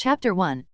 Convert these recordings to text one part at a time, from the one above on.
Chapter 1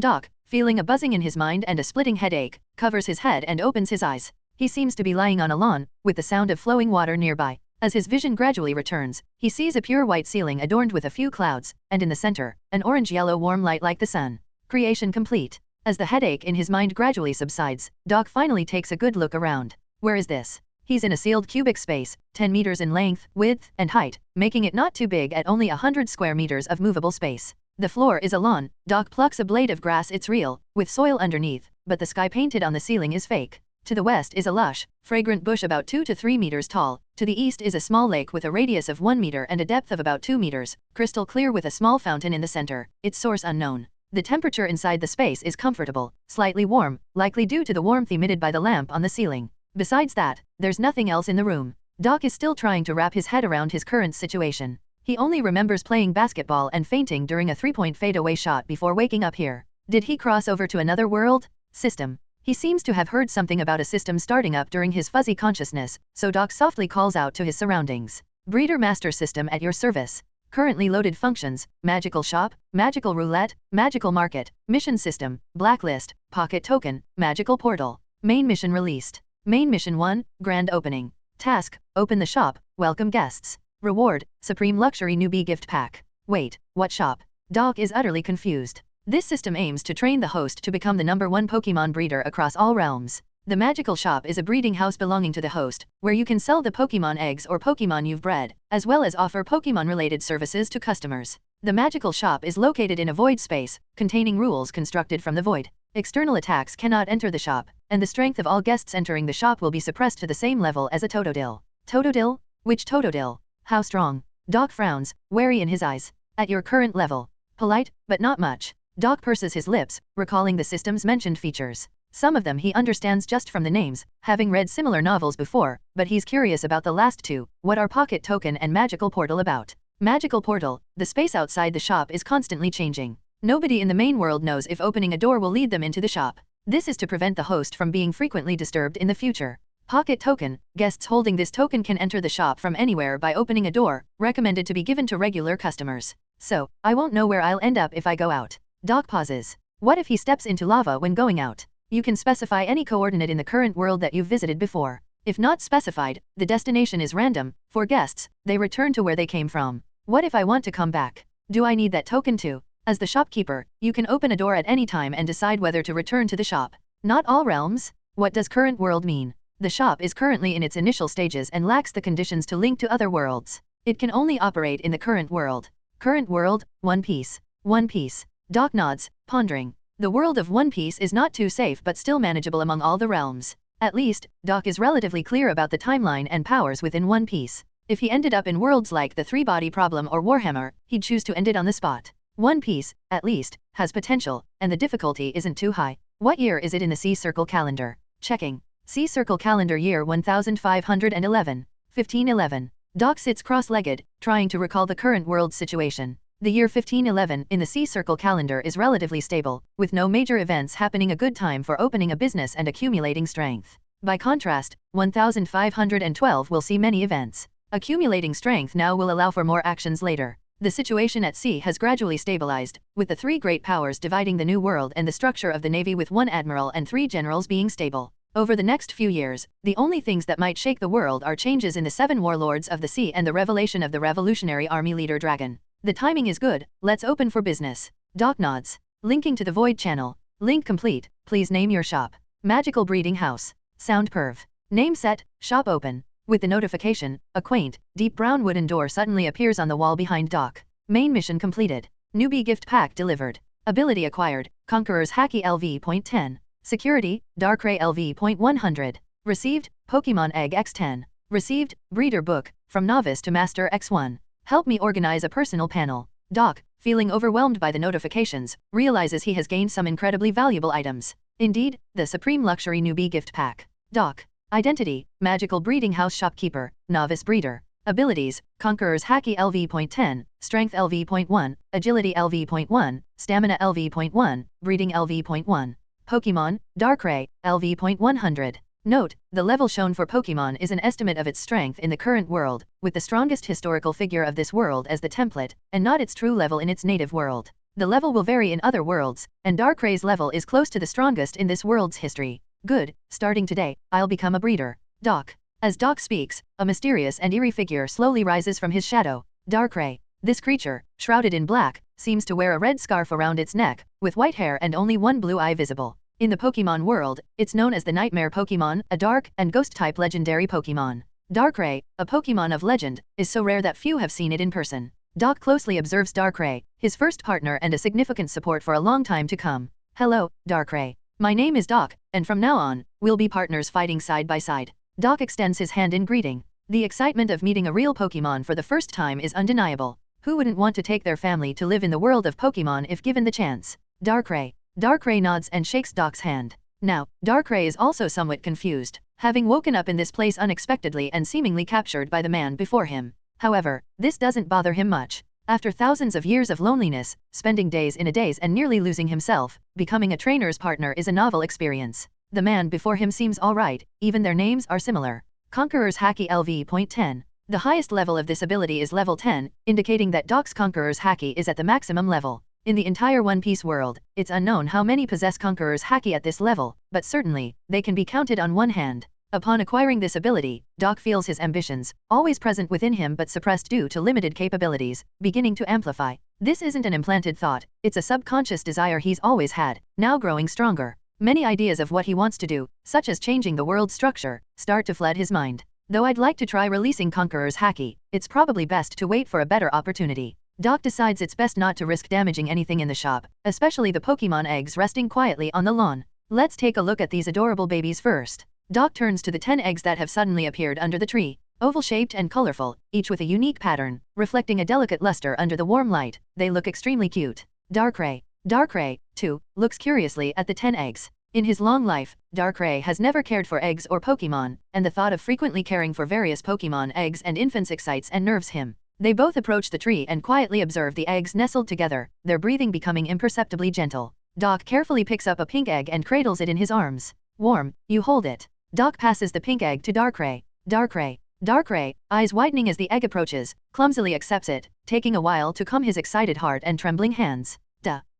Doc, feeling a buzzing in his mind and a splitting headache, covers his head and opens his eyes. He seems to be lying on a lawn, with the sound of flowing water nearby. As his vision gradually returns, he sees a pure white ceiling adorned with a few clouds, and in the center, an orange-yellow warm light like the sun. Creation complete. As the headache in his mind gradually subsides, Doc finally takes a good look around. Where is this? He's in a sealed cubic space, 10 meters in length, width, and height, making it not too big at only 100 square meters of movable space. The floor is a lawn. Doc plucks a blade of grass. It's real, with soil underneath, but the sky painted on the ceiling is fake. To the west is a lush, fragrant bush about 2 to 3 meters tall. To the east is a small lake with a radius of 1 meter and a depth of about 2 meters, crystal clear with a small fountain in the center, its source unknown. The temperature inside the space is comfortable, slightly warm, likely due to the warmth emitted by the lamp on the ceiling. Besides that, there's nothing else in the room. Doc is still trying to wrap his head around his current situation. He only remembers playing basketball and fainting during a 3-point fadeaway shot before waking up here. Did he cross over to another world? System. He seems to have heard something about a system starting up during his fuzzy consciousness, so Doc softly calls out to his surroundings. Breeder Master System at your service. Currently loaded functions: Magical Shop, Magical Roulette, Magical Market, Mission System, Blacklist, Pocket Token, Magical Portal. Main mission released. Main mission 1, Grand Opening. Task: Open the shop, welcome guests. Reward: Supreme Luxury Newbie Gift Pack. Wait, what shop? Doc is utterly confused. This system aims to train the host to become the #1 Pokemon breeder across all realms. The Magical Shop is a breeding house belonging to the host, where you can sell the Pokemon eggs or Pokemon you've bred, as well as offer Pokemon-related services to customers. The Magical Shop is located in a void space, containing rules constructed from the void. External attacks cannot enter the shop, and the strength of all guests entering the shop will be suppressed to the same level as a Totodile. Totodile? Which Totodile? How strong? Doc frowns, wary in his eyes. At your current level. Polite, but not much. Doc purses his lips, recalling the system's mentioned features. Some of them he understands just from the names, having read similar novels before, but he's curious about the last two. What are Pocket Token and Magical Portal about? Magical Portal: the space outside the shop is constantly changing. Nobody in the main world knows if opening a door will lead them into the shop. This is to prevent the host from being frequently disturbed in the future. Pocket Token: guests holding this token can enter the shop from anywhere by opening a door, recommended to be given to regular customers. So, I won't know where I'll end up if I go out. Doc pauses. What if he steps into lava when going out? You can specify any coordinate in the current world that you've visited before. If not specified, the destination is random. For guests, they return to where they came from. What if I want to come back? Do I need that token too? As the shopkeeper, you can open a door at any time and decide whether to return to the shop. Not all realms? What does current world mean? The shop is currently in its initial stages and lacks the conditions to link to other worlds. It can only operate in the current world. Current world, One Piece. One Piece. Doc nods, pondering. The world of One Piece is not too safe but still manageable among all the realms. At least, Doc is relatively clear about the timeline and powers within One Piece. If he ended up in worlds like the Three-Body Problem or Warhammer, he'd choose to end it on the spot. One Piece, at least, has potential, and the difficulty isn't too high. What year is it in the Sea Circle calendar? Checking. Sea Circle calendar year 1511. 1511. Doc sits cross-legged, trying to recall the current world situation. The year 1511 in the Sea Circle calendar is relatively stable, with no major events happening, a good time for opening a business and accumulating strength. By contrast, 1512 will see many events. Accumulating strength now will allow for more actions later. The situation at sea has gradually stabilized, with the 3 great powers dividing the new world and the structure of the navy with 1 admiral and 3 generals being stable. Over the next few years, the only things that might shake the world are changes in the 7 warlords of the sea and the revelation of the Revolutionary Army leader Dragon. The timing is good, let's open for business. Doc nods. Linking to the Void channel. Link complete, please name your shop. Magical Breeding House. Sound perv. Name set, shop open. With the notification, a quaint, deep brown wooden door suddenly appears on the wall behind Doc. Main mission completed. Newbie gift pack delivered. Ability acquired, Conqueror's Haki LV.10. Security, Darkrai LV.100. Received, Pokemon Egg X10. Received, Breeder Book, From Novice to Master X1. Help me organize a personal panel. Doc, feeling overwhelmed by the notifications, realizes he has gained some incredibly valuable items. Indeed, the Supreme Luxury Newbie Gift Pack. Doc. Identity, Magical Breeding House Shopkeeper, Novice Breeder. Abilities, Conqueror's Haki LV.10, Strength LV.1, Agility LV.1, Stamina LV.1, Breeding LV.1. Pokemon, Darkrai, LV.100. Note, the level shown for Pokemon is an estimate of its strength in the current world, with the strongest historical figure of this world as the template, and not its true level in its native world. The level will vary in other worlds, and Darkrai's level is close to the strongest in this world's history. Good, starting today, I'll become a breeder. Doc. As Doc speaks, a mysterious and eerie figure slowly rises from his shadow. Darkrai. This creature, shrouded in black, seems to wear a red scarf around its neck, with white hair and only one blue eye visible. In the Pokémon world, it's known as the Nightmare Pokémon, a dark and ghost-type legendary Pokémon. Darkrai, a Pokémon of legend, is so rare that few have seen it in person. Doc closely observes Darkrai, his first partner and a significant support for a long time to come. Hello, Darkrai. My name is Doc, and from now on, we'll be partners fighting side by side. Doc extends his hand in greeting. The excitement of meeting a real Pokémon for the first time is undeniable. Who wouldn't want to take their family to live in the world of Pokémon if given the chance? Darkrai. Darkrai nods and shakes Doc's hand. Now, Darkrai is also somewhat confused, having woken up in this place unexpectedly and seemingly captured by the man before him. However, this doesn't bother him much. After thousands of years of loneliness, spending days in a daze and nearly losing himself, becoming a trainer's partner is a novel experience. The man before him seems alright, even their names are similar. Conqueror's Haki LV.10. The highest level of this ability is level 10, indicating that Doc's Conqueror's Haki is at the maximum level. In the entire One Piece world, it's unknown how many possess Conqueror's Haki at this level, but certainly, they can be counted on one hand. Upon acquiring this ability, Doc feels his ambitions, always present within him but suppressed due to limited capabilities, beginning to amplify. This isn't an implanted thought, it's a subconscious desire he's always had, now growing stronger. Many ideas of what he wants to do, such as changing the world's structure, start to flood his mind. Though I'd like to try releasing Conqueror's Haki, it's probably best to wait for a better opportunity. Doc decides it's best not to risk damaging anything in the shop, especially the Pokémon eggs resting quietly on the lawn. Let's take a look at these adorable babies first. Doc turns to the 10 eggs that have suddenly appeared under the tree. Oval-shaped and colorful, each with a unique pattern, reflecting a delicate luster under the warm light, they look extremely cute. Darkrai. Darkrai, too, looks curiously at the 10 eggs. In his long life, Darkrai has never cared for eggs or Pokémon, and the thought of frequently caring for various Pokémon eggs and infants excites and nerves him. They both approach the tree and quietly observe the eggs nestled together, their breathing becoming imperceptibly gentle. Doc carefully picks up a pink egg and cradles it in his arms. Warm, you hold it. Doc passes the pink egg to Darkrai. Darkrai. Darkrai, eyes widening as the egg approaches, clumsily accepts it, taking a while to calm his excited heart and trembling hands.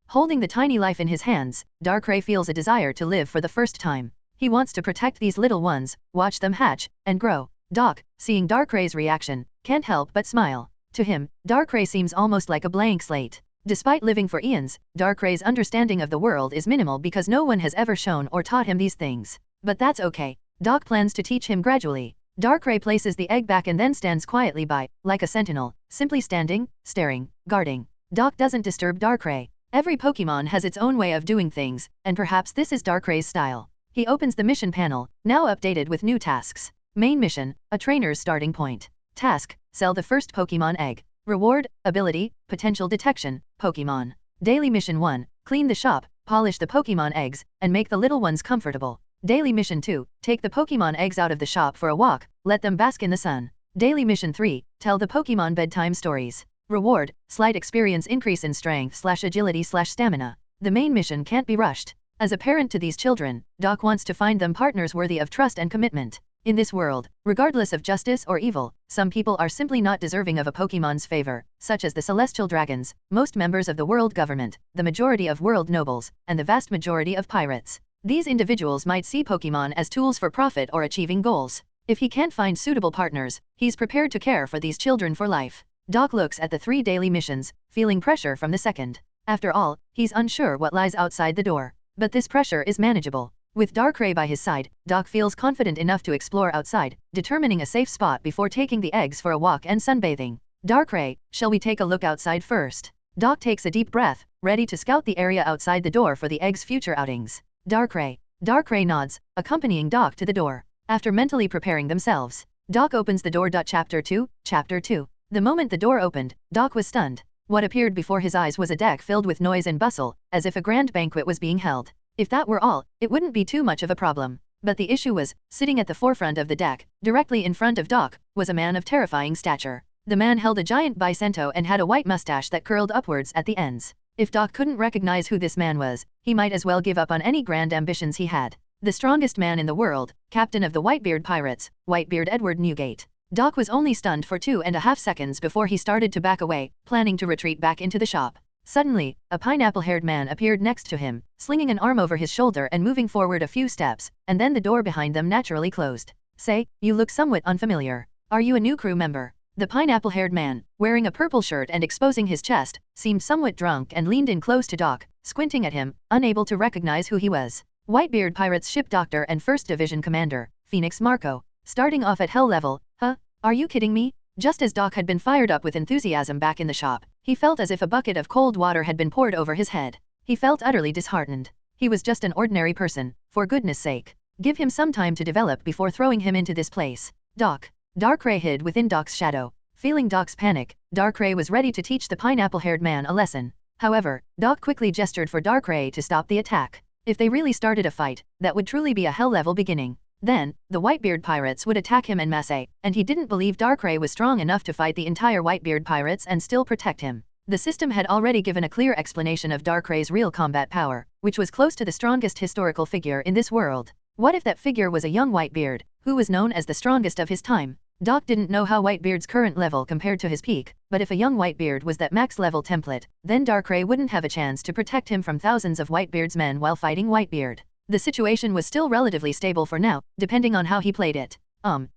Holding the tiny life in his hands, Darkrai feels a desire to live for the first time. He wants to protect these little ones, watch them hatch, and grow. Doc, seeing Darkrai's reaction, can't help but smile. To him, Darkrai seems almost like a blank slate. Despite living for eons, Darkrai's understanding of the world is minimal because no one has ever shown or taught him these things. But that's okay. Doc plans to teach him gradually. Darkrai places the egg back and then stands quietly by, like a sentinel, simply standing, staring, guarding. Doc doesn't disturb Darkrai. Every Pokémon has its own way of doing things, and perhaps this is Darkrai's style. He opens the mission panel, now updated with new tasks. Main mission, a trainer's starting point. Task, sell the first Pokémon egg. Reward, ability, potential detection, Pokémon. Daily mission 1, clean the shop, polish the Pokémon eggs, and make the little ones comfortable. Daily mission 2, take the Pokémon eggs out of the shop for a walk, let them bask in the sun. Daily mission 3, tell the Pokémon bedtime stories. Reward, slight experience increase in strength/agility/stamina. The main mission can't be rushed. As a parent to these children, Doc wants to find them partners worthy of trust and commitment. In this world, regardless of justice or evil, some people are simply not deserving of a Pokémon's favor, such as the Celestial Dragons, most members of the world government, the majority of world nobles, and the vast majority of pirates. These individuals might see Pokémon as tools for profit or achieving goals. If he can't find suitable partners, he's prepared to care for these children for life. Doc looks at the 3 daily missions, feeling pressure from the second. After all, he's unsure what lies outside the door. But this pressure is manageable. With Darkrai by his side, Doc feels confident enough to explore outside, determining a safe spot before taking the eggs for a walk and sunbathing. Darkrai, shall we take a look outside first? Doc takes a deep breath, ready to scout the area outside the door for the eggs' future outings. Darkrai. Darkrai nods, accompanying Doc to the door. After mentally preparing themselves, Doc opens the door. Chapter 2, Chapter 2. The moment the door opened, Doc was stunned. What appeared before his eyes was a deck filled with noise and bustle, as if a grand banquet was being held. If that were all, it wouldn't be too much of a problem. But the issue was, sitting at the forefront of the deck, directly in front of Doc, was a man of terrifying stature. The man held a giant bicento and had a white mustache that curled upwards at the ends. If Doc couldn't recognize who this man was, he might as well give up on any grand ambitions he had. The strongest man in the world, captain of the Whitebeard pirates, Whitebeard Edward Newgate. Doc was only stunned for 2.5 seconds before he started to back away, planning to retreat back into the shop. Suddenly, a pineapple-haired man appeared next to him, slinging an arm over his shoulder and moving forward a few steps, and then the door behind them naturally closed. Say, you look somewhat unfamiliar. Are you a new crew member? The pineapple-haired man, wearing a purple shirt and exposing his chest, seemed somewhat drunk and leaned in close to Doc, squinting at him, unable to recognize who he was. Whitebeard Pirates Ship Doctor and 1st Division Commander, Phoenix Marco. Starting off at hell level, huh? Are you kidding me? Just as Doc had been fired up with enthusiasm back in the shop, he felt as if a bucket of cold water had been poured over his head. He felt utterly disheartened. He was just an ordinary person, for goodness sake. Give him some time to develop before throwing him into this place. Doc. Darkrai hid within Doc's shadow. Feeling Doc's panic, Darkrai was ready to teach the pineapple-haired man a lesson. However, Doc quickly gestured for Darkrai to stop the attack. If they really started a fight, that would truly be a hell-level beginning. Then, the Whitebeard Pirates would attack him en masse, and he didn't believe Darkrai was strong enough to fight the entire Whitebeard Pirates and still protect him. The system had already given a clear explanation of Darkrai's real combat power, which was close to the strongest historical figure in this world. What if that figure was a young Whitebeard, who was known as the strongest of his time? Doc didn't know how Whitebeard's current level compared to his peak, but if a young Whitebeard was that max level template, then Darkrai wouldn't have a chance to protect him from thousands of Whitebeard's men while fighting Whitebeard. The situation was still relatively stable for now, depending on how he played it.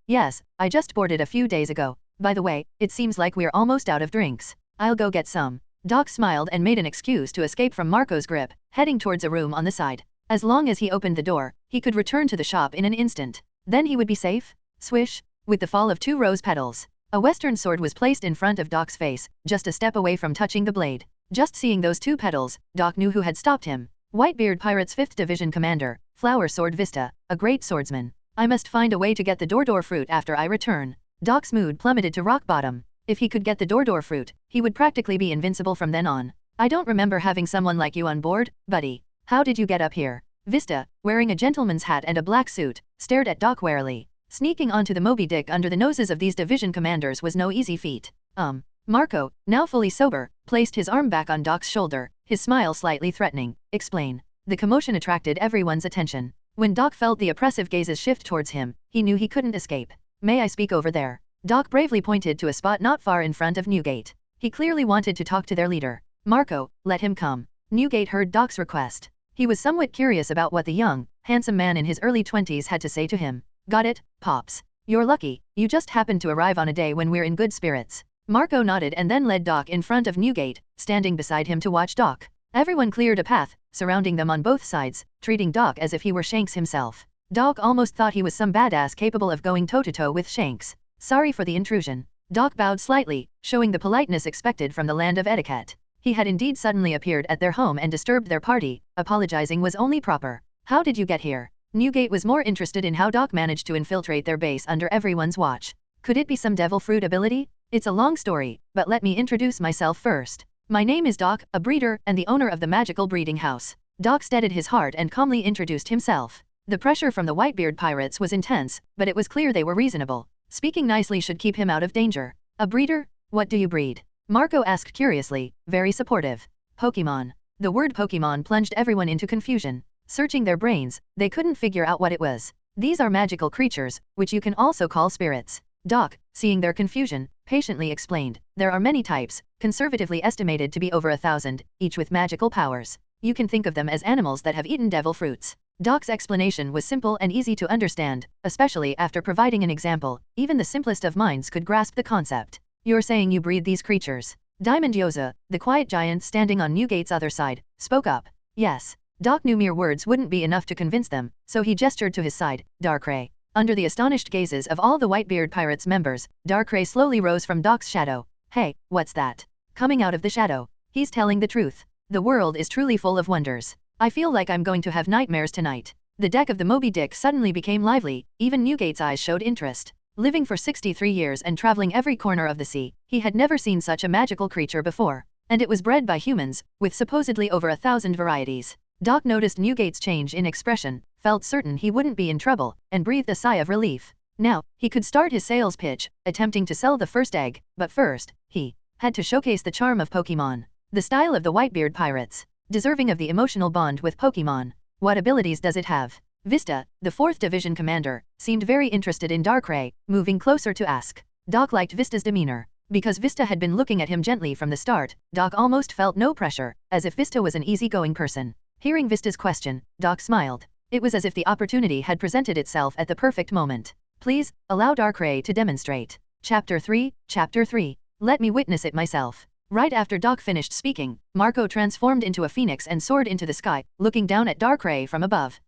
Yes, I just boarded a few days ago. By the way, it seems like we're almost out of drinks. I'll go get some. Doc smiled and made an excuse to escape from Marco's grip, heading towards a room on the side. As long as he opened the door, he could return to the shop in an instant. Then he would be safe. Swish. With the fall of 2 rose petals, a western sword was placed in front of Doc's face, just a step away from touching the blade. Just seeing those 2 petals, Doc knew who had stopped him. Whitebeard Pirates 5th Division Commander, Flower Sword Vista, a great swordsman. I must find a way to get the Dordor fruit after I return. Doc's mood plummeted to rock bottom. If he could get the Dordor fruit, he would practically be invincible from then on. I don't remember having someone like you on board, buddy. How did you get up here? Vista, wearing a gentleman's hat and a black suit, stared at Doc warily. Sneaking onto the Moby Dick under the noses of these division commanders was no easy feat. Marco, now fully sober, placed his arm back on Doc's shoulder, his smile slightly threatening. Explain. The commotion attracted everyone's attention. When Doc felt the oppressive gazes shift towards him, he knew he couldn't escape. May I speak over there? Doc bravely pointed to a spot not far in front of Newgate. He clearly wanted to talk to their leader. Marco, let him come. Newgate heard Doc's request. He was somewhat curious about what the young, handsome man in his early 20s had to say to him. Got it, Pops. You're lucky, you just happened to arrive on a day when we're in good spirits. Marco nodded and then led Doc in front of Newgate, standing beside him to watch Doc. Everyone cleared a path, surrounding them on both sides, treating Doc as if he were Shanks himself. Doc almost thought he was some badass capable of going toe-to-toe with Shanks. Sorry for the intrusion. Doc bowed slightly, showing the politeness expected from the land of etiquette. He had indeed suddenly appeared at their home and disturbed their party. Apologizing was only proper. How did you get here? Newgate was more interested in how Doc managed to infiltrate their base under everyone's watch. Could it be some devil fruit ability? It's a long story, but let me introduce myself first. My name is Doc, a breeder and the owner of the magical breeding house. Doc steadied his heart and calmly introduced himself. The pressure from the Whitebeard pirates was intense, but it was clear they were reasonable. Speaking nicely should keep him out of danger. A breeder? What do you breed? Marco asked curiously, very supportive. Pokémon. The word Pokémon plunged everyone into confusion. Searching their brains, they couldn't figure out what it was. These are magical creatures, which you can also call spirits. Doc, seeing their confusion, patiently explained. There are many types, conservatively estimated to be over 1,000, each with magical powers. You can think of them as animals that have eaten devil fruits. Doc's explanation was simple and easy to understand, especially after providing an example. Even the simplest of minds could grasp the concept. You're saying you breed these creatures? Diamond Yoza, the quiet giant standing on Newgate's other side, spoke up. Yes. Doc knew mere words wouldn't be enough to convince them, so he gestured to his side. Darkrai. Under the astonished gazes of all the Whitebeard Pirates members, Darkrai slowly rose from Doc's shadow. Hey, what's that? Coming out of the shadow. He's telling the truth. The world is truly full of wonders. I feel like I'm going to have nightmares tonight. The deck of the Moby Dick suddenly became lively, even Newgate's eyes showed interest. Living for 63 years and traveling every corner of the sea, he had never seen such a magical creature before. And it was bred by humans, with supposedly over 1,000 varieties. Doc noticed Newgate's change in expression, felt certain he wouldn't be in trouble, and breathed a sigh of relief. Now, he could start his sales pitch, attempting to sell the first egg, but first, he had to showcase the charm of Pokémon. The style of the Whitebeard Pirates. Deserving of the emotional bond with Pokémon. What abilities does it have? Vista, the 4th Division Commander, seemed very interested in Darkrai, moving closer to ask. Doc liked Vista's demeanor. Because Vista had been looking at him gently from the start, Doc almost felt no pressure, as if Vista was an easygoing person. Hearing Vista's question, Doc smiled. It was as if the opportunity had presented itself at the perfect moment. Please, allow Darkrai to demonstrate. Chapter 3. Let me witness it myself. Right after Doc finished speaking, Marco transformed into a phoenix and soared into the sky, looking down at Darkrai from above.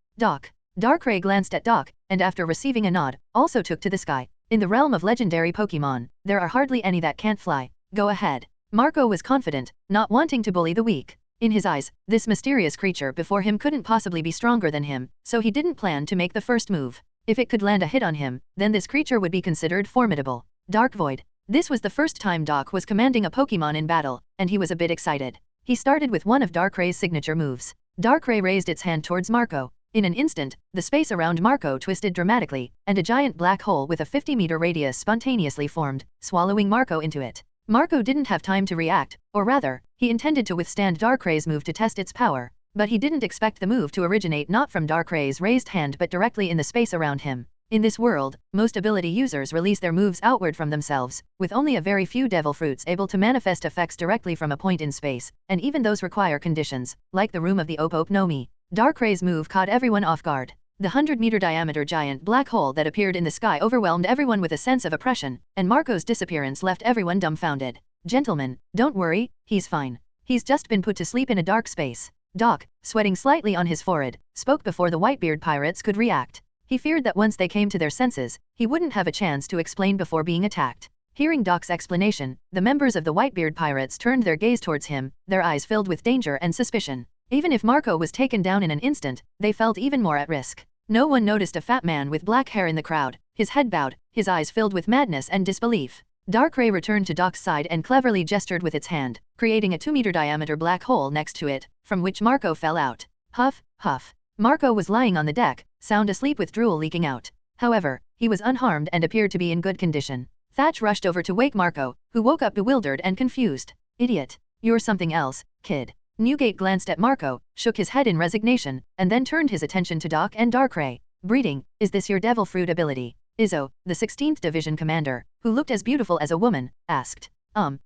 Darkrai glanced at Doc, and after receiving a nod, also took to the sky. In the realm of legendary Pokémon, there are hardly any that can't fly. Go ahead. Marco was confident, not wanting to bully the weak. In his eyes, this mysterious creature before him couldn't possibly be stronger than him, so he didn't plan to make the first move. If it could land a hit on him, then this creature would be considered formidable. Dark Void. This was the first time Doc was commanding a Pokémon in battle, and he was a bit excited. He started with one of Darkrai's signature moves. Darkrai raised its hand towards Marco. In an instant, the space around Marco twisted dramatically, and a giant black hole with a 50-meter radius spontaneously formed, swallowing Marco into it. Marco didn't have time to react, or rather, he intended to withstand Darkrai's move to test its power, but he didn't expect the move to originate not from Darkrai's raised hand but directly in the space around him. In this world, most ability users release their moves outward from themselves, with only a very few devil fruits able to manifest effects directly from a point in space, and even those require conditions, like the room of the Op no Mi. Darkrai's move caught everyone off guard. The 100-meter diameter giant black hole that appeared in the sky overwhelmed everyone with a sense of oppression, and Marco's disappearance left everyone dumbfounded. Gentlemen, don't worry, he's fine. He's just been put to sleep in a dark space. Doc, sweating slightly on his forehead, spoke before the Whitebeard pirates could react. He feared that once they came to their senses, he wouldn't have a chance to explain before being attacked. Hearing Doc's explanation, the members of the Whitebeard pirates turned their gaze towards him, their eyes filled with danger and suspicion. Even if Marco was taken down in an instant, they felt even more at risk. No one noticed a fat man with black hair in the crowd, his head bowed, his eyes filled with madness and disbelief. Darkrai returned to Doc's side and cleverly gestured with its hand, creating a 2-meter diameter black hole next to it, from which Marco fell out. Huff, huff. Marco was lying on the deck, sound asleep with drool leaking out. However, he was unharmed and appeared to be in good condition. Thatch rushed over to wake Marco, who woke up bewildered and confused. Idiot. You're something else, kid. Newgate glanced at Marco, shook his head in resignation, and then turned his attention to Doc and Darkrai. Breeding, is this your devil fruit ability? Izzo, the 16th Division commander, who looked as beautiful as a woman, asked.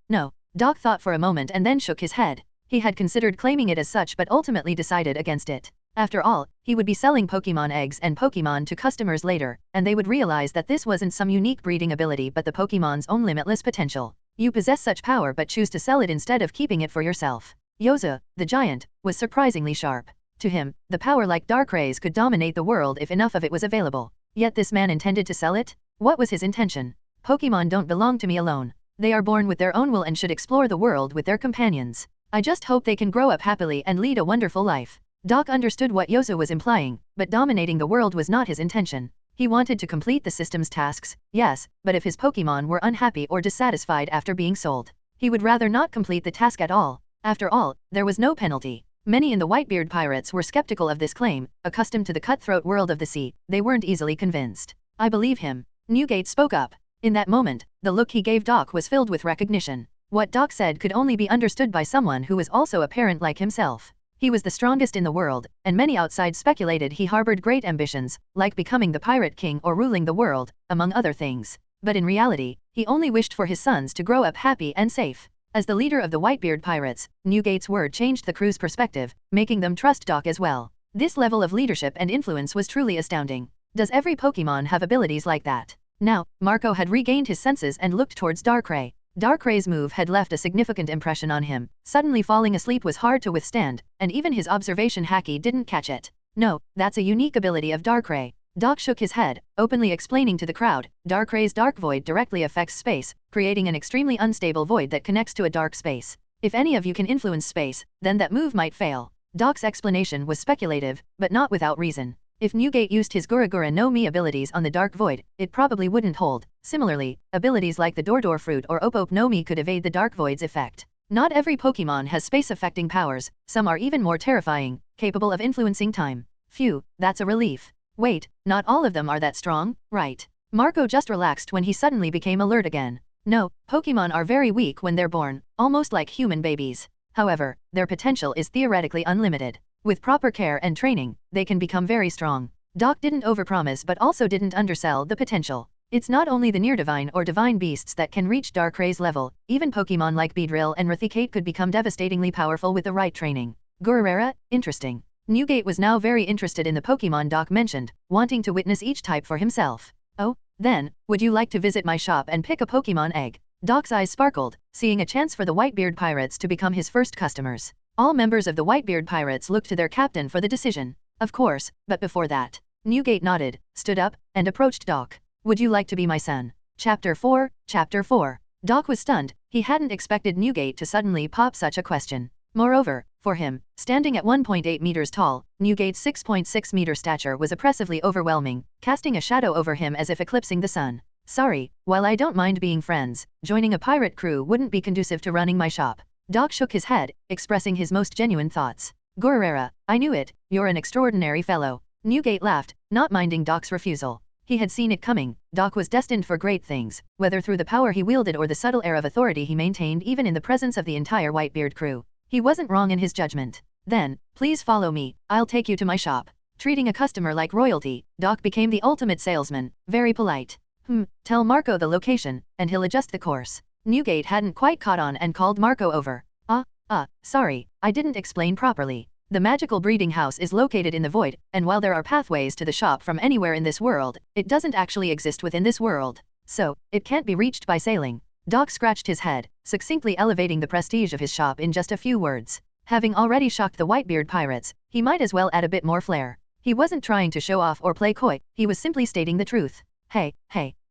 No. Doc thought for a moment and then shook his head. He had considered claiming it as such but ultimately decided against it. After all, he would be selling Pokémon eggs and Pokémon to customers later, and they would realize that this wasn't some unique breeding ability but the Pokémon's own limitless potential. You possess such power but choose to sell it instead of keeping it for yourself. Yoza, the giant, was surprisingly sharp. To him, the power like Darkrai's could dominate the world if enough of it was available. Yet this man intended to sell it? What was his intention? Pokémon don't belong to me alone. They are born with their own will and should explore the world with their companions. I just hope they can grow up happily and lead a wonderful life. Doc understood what Yoza was implying, but dominating the world was not his intention. He wanted to complete the system's tasks, yes, but if his Pokémon were unhappy or dissatisfied after being sold, he would rather not complete the task at all. After all, there was no penalty. Many in the Whitebeard pirates were skeptical of this claim, accustomed to the cutthroat world of the sea, they weren't easily convinced. I believe him. Newgate spoke up. In that moment, the look he gave Doc was filled with recognition. What Doc said could only be understood by someone who was also a parent like himself. He was the strongest in the world, and many outside speculated he harbored great ambitions, like becoming the Pirate King or ruling the world, among other things. But in reality, he only wished for his sons to grow up happy and safe. As the leader of the Whitebeard pirates, Newgate's word changed the crew's perspective, making them trust Doc as well. This level of leadership and influence was truly astounding. Does every Pokémon have abilities like that? Now, Marco had regained his senses and looked towards Darkrai. Darkrai's move had left a significant impression on him. Suddenly falling asleep was hard to withstand, and even his observation Hacky didn't catch it. No, that's a unique ability of Darkrai. Doc shook his head, openly explaining to the crowd, Darkrai's Dark Void directly affects space, creating an extremely unstable void that connects to a dark space. If any of you can influence space, then that move might fail. Doc's explanation was speculative, but not without reason. If Newgate used his Gura no Mi abilities on the Dark Void, it probably wouldn't hold. Similarly, abilities like the Dordor Fruit or Op no Mi could evade the Dark Void's effect. Not every Pokémon has space-affecting powers, some are even more terrifying, capable of influencing time. Phew, that's a relief. Wait, not all of them are that strong, right? Marco just relaxed when he suddenly became alert again. No, Pokémon are very weak when they're born, almost like human babies. However, their potential is theoretically unlimited. With proper care and training, they can become very strong. Doc didn't overpromise but also didn't undersell the potential. It's not only the near-divine or divine beasts that can reach Darkrai's level, even Pokémon like Beedrill and Eradicate could become devastatingly powerful with the right training. Gururera, interesting. Newgate was now very interested in the Pokémon Doc mentioned, wanting to witness each type for himself. Oh, then, would you like to visit my shop and pick a Pokémon egg? Doc's eyes sparkled, seeing a chance for the Whitebeard pirates to become his first customers. All members of the Whitebeard pirates looked to their captain for the decision. Of course, but before that, Newgate nodded, stood up, and approached Doc. Would you like to be my son? Chapter 4. Doc was stunned. He hadn't expected Newgate to suddenly pop such a question. Moreover, for him, standing at 1.8 meters tall, Newgate's 6.6 meter stature was oppressively overwhelming, casting a shadow over him as if eclipsing the sun. Sorry, while I don't mind being friends, joining a pirate crew wouldn't be conducive to running my shop. Doc shook his head, expressing his most genuine thoughts. Gururera, I knew it, you're an extraordinary fellow. Newgate laughed, not minding Doc's refusal. He had seen it coming. Doc was destined for great things, whether through the power he wielded or the subtle air of authority he maintained even in the presence of the entire Whitebeard crew. He wasn't wrong in his judgment. Then, please follow me, I'll take you to my shop. Treating a customer like royalty, Doc became the ultimate salesman, very polite. Tell Marco the location, and he'll adjust the course. Newgate hadn't quite caught on and called Marco over. Sorry, I didn't explain properly. The magical breeding house is located in the void, and while there are pathways to the shop from anywhere in this world, it doesn't actually exist within this world. So, it can't be reached by sailing. Doc scratched his head, succinctly elevating the prestige of his shop in just a few words. Having already shocked the Whitebeard pirates, he might as well add a bit more flair. He wasn't trying to show off or play coy, he was simply stating the truth. Hey,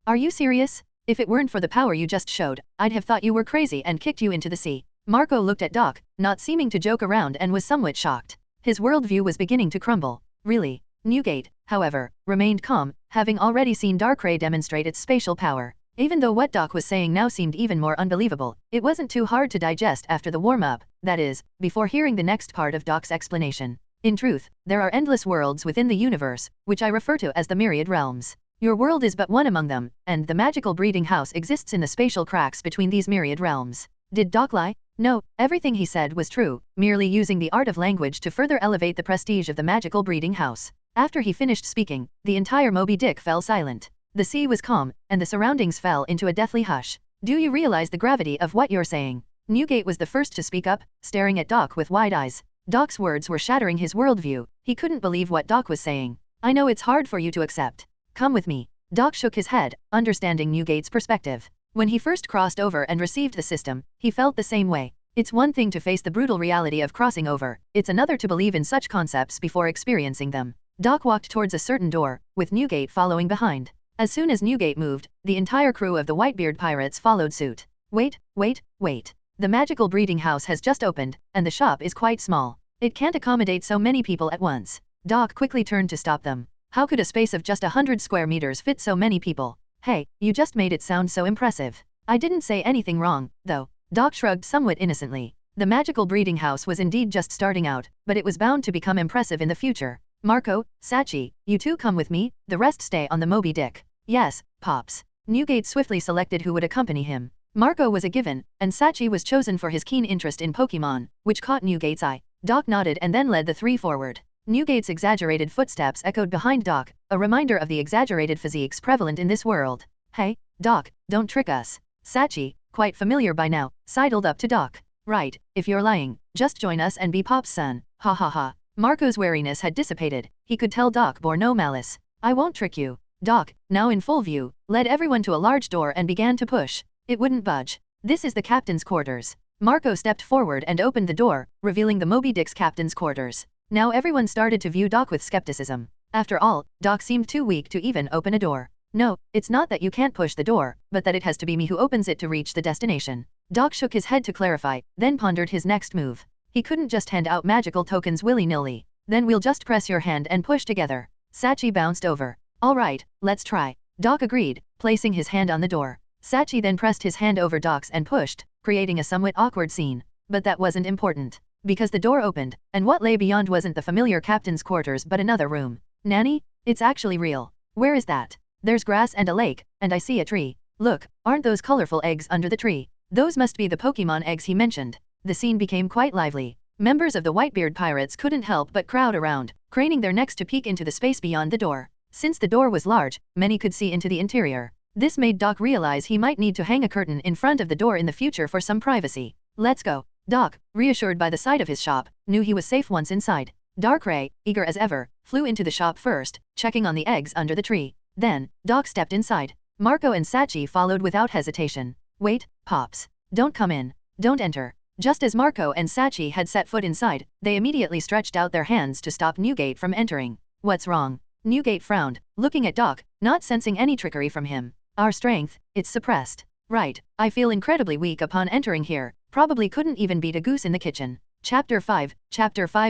are you serious? If it weren't for the power you just showed, I'd have thought you were crazy and kicked you into the sea. Marco looked at Doc, not seeming to joke around, and was somewhat shocked. His worldview was beginning to crumble. Really? Newgate, however, remained calm, having already seen Darkrai demonstrate its spatial power. Even though what Doc was saying now seemed even more unbelievable, it wasn't too hard to digest after the warm-up, that is, before hearing the next part of Doc's explanation. In truth, there are endless worlds within the universe, which I refer to as the myriad realms. Your world is but one among them, and the magical breeding house exists in the spatial cracks between these myriad realms. Did Doc lie? No, everything he said was true, merely using the art of language to further elevate the prestige of the magical breeding house. After he finished speaking, the entire Moby Dick fell silent. The sea was calm, and the surroundings fell into a deathly hush. Do you realize the gravity of what you're saying? Newgate was the first to speak up, staring at Doc with wide eyes. Doc's words were shattering his worldview. He couldn't believe what Doc was saying. I know it's hard for you to accept. Come with me. Doc shook his head, understanding Newgate's perspective. When he first crossed over and received the system, he felt the same way. It's one thing to face the brutal reality of crossing over, it's another to believe in such concepts before experiencing them. Doc walked towards a certain door, with Newgate following behind. As soon as Newgate moved, the entire crew of the Whitebeard pirates followed suit. Wait. The magical breeding house has just opened, and the shop is quite small. It can't accommodate so many people at once. Doc quickly turned to stop them. How could a space of just 100 square meters fit so many people? Hey, you just made it sound so impressive. I didn't say anything wrong, though. Doc shrugged somewhat innocently. The magical breeding house was indeed just starting out, but it was bound to become impressive in the future. Marco, Sachi, you two come with me, the rest stay on the Moby Dick. Yes, Pops. Newgate swiftly selected who would accompany him. Marco was a given, and Sachi was chosen for his keen interest in Pokémon, which caught Newgate's eye. Doc nodded and then led the three forward. Newgate's exaggerated footsteps echoed behind Doc, a reminder of the exaggerated physiques prevalent in this world. Hey, Doc, don't trick us. Sachi, quite familiar by now, sidled up to Doc. Right, if you're lying, just join us and be Pop's son. Ha. Marco's wariness had dissipated. He could tell Doc bore no malice. I won't trick you. Doc, now in full view, led everyone to a large door and began to push. It wouldn't budge. This is the captain's quarters. Marco stepped forward and opened the door, revealing the Moby Dick's captain's quarters. Now everyone started to view Doc with skepticism. After all, Doc seemed too weak to even open a door. No, it's not that you can't push the door, but that it has to be me who opens it to reach the destination. Doc shook his head to clarify, then pondered his next move. He couldn't just hand out magical tokens willy-nilly. Then we'll just press your hand and push together. Sachi bounced over. All right, let's try. Doc agreed, placing his hand on the door. Sachi then pressed his hand over Doc's and pushed, creating a somewhat awkward scene. But that wasn't important. Because the door opened, and what lay beyond wasn't the familiar captain's quarters but another room. Nanny? It's actually real. Where is that? There's grass and a lake, and I see a tree. Look, aren't those colorful eggs under the tree? Those must be the Pokémon eggs he mentioned. The scene became quite lively. Members of the Whitebeard pirates couldn't help but crowd around, craning their necks to peek into the space beyond the door. Since the door was large, many could see into the interior. This made Doc realize he might need to hang a curtain in front of the door in the future for some privacy. Let's go. Doc, reassured by the sight of his shop, knew he was safe once inside. Darkrai, eager as ever, flew into the shop first, checking on the eggs under the tree. Then, Doc stepped inside. Marco and Sachi followed without hesitation. Wait, Pops. Don't come in. Don't enter. Just as Marco and Sachi had set foot inside, they immediately stretched out their hands to stop Newgate from entering. What's wrong? Newgate frowned, looking at Doc, not sensing any trickery from him. Our strength, it's suppressed. Right, I feel incredibly weak upon entering here, probably couldn't even beat a goose in the kitchen. Chapter 5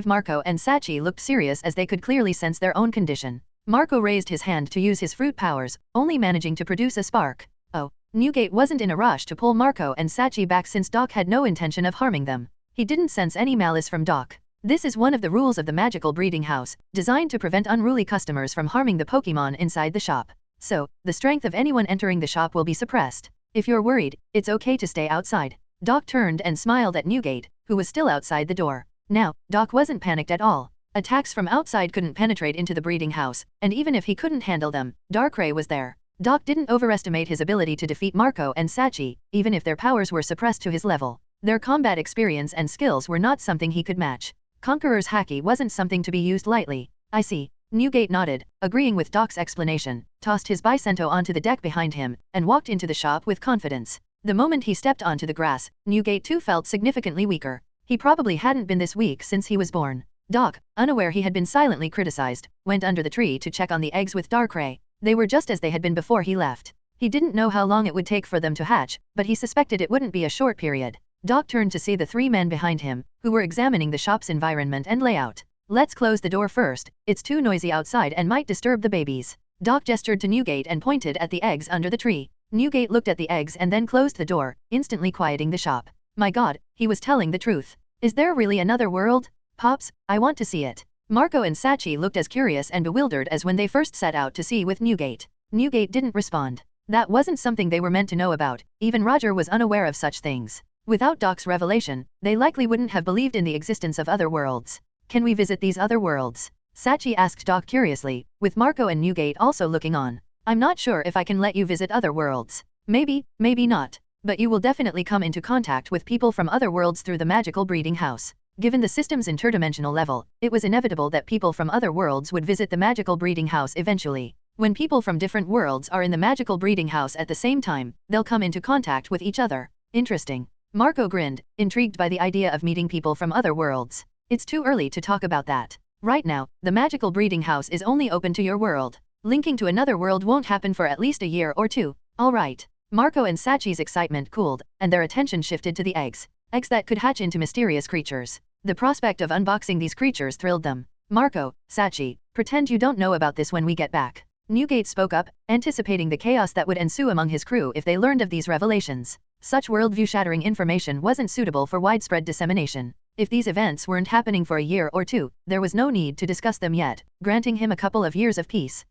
Marco and Sachi looked serious as they could clearly sense their own condition. Marco raised his hand to use his fruit powers, only managing to produce a spark. Oh, Newgate wasn't in a rush to pull Marco and Sachi back since Doc had no intention of harming them. He didn't sense any malice from Doc. This is one of the rules of the magical breeding house, designed to prevent unruly customers from harming the Pokémon inside the shop. So, the strength of anyone entering the shop will be suppressed. If you're worried, it's okay to stay outside. Doc turned and smiled at Newgate, who was still outside the door. Now, Doc wasn't panicked at all. Attacks from outside couldn't penetrate into the breeding house, and even if he couldn't handle them, Darkrai was there. Doc didn't overestimate his ability to defeat Marco and Sachi, even if their powers were suppressed to his level. Their combat experience and skills were not something he could match. Conqueror's Haki wasn't something to be used lightly. I see. Newgate nodded, agreeing with Doc's explanation, tossed his Bicento onto the deck behind him, and walked into the shop with confidence. The moment he stepped onto the grass, Newgate too felt significantly weaker. He probably hadn't been this weak since he was born. Doc, unaware he had been silently criticized, went under the tree to check on the eggs with Darkrai. They were just as they had been before he left. He didn't know how long it would take for them to hatch, but he suspected it wouldn't be a short period. Doc turned to see the three men behind him, who were examining the shop's environment and layout. Let's close the door first, it's too noisy outside and might disturb the babies. Doc gestured to Newgate and pointed at the eggs under the tree. Newgate looked at the eggs and then closed the door, instantly quieting the shop. My God, he was telling the truth. Is there really another world? Pops, I want to see it. Marco and Sachi looked as curious and bewildered as when they first set out to see with Newgate. Newgate didn't respond. That wasn't something they were meant to know about, even Roger was unaware of such things. Without Doc's revelation, they likely wouldn't have believed in the existence of other worlds. Can we visit these other worlds? Sachi asked Doc curiously, with Marco and Newgate also looking on. I'm not sure if I can let you visit other worlds. Maybe, maybe not. But you will definitely come into contact with people from other worlds through the magical breeding house. Given the system's interdimensional level, it was inevitable that people from other worlds would visit the magical breeding house eventually. When people from different worlds are in the magical breeding house at the same time, they'll come into contact with each other. Interesting. Marco grinned, intrigued by the idea of meeting people from other worlds. It's too early to talk about that. Right now, the magical breeding house is only open to your world. Linking to another world won't happen for at least a year or two. Alright. Marco and Sachi's excitement cooled, and their attention shifted to the eggs. Eggs that could hatch into mysterious creatures. The prospect of unboxing these creatures thrilled them. Marco, Sachi, pretend you don't know about this when we get back. Newgate spoke up, anticipating the chaos that would ensue among his crew if they learned of these revelations. Such worldview-shattering information wasn't suitable for widespread dissemination. If these events weren't happening for a year or two, there was no need to discuss them yet, granting him a couple of years of peace.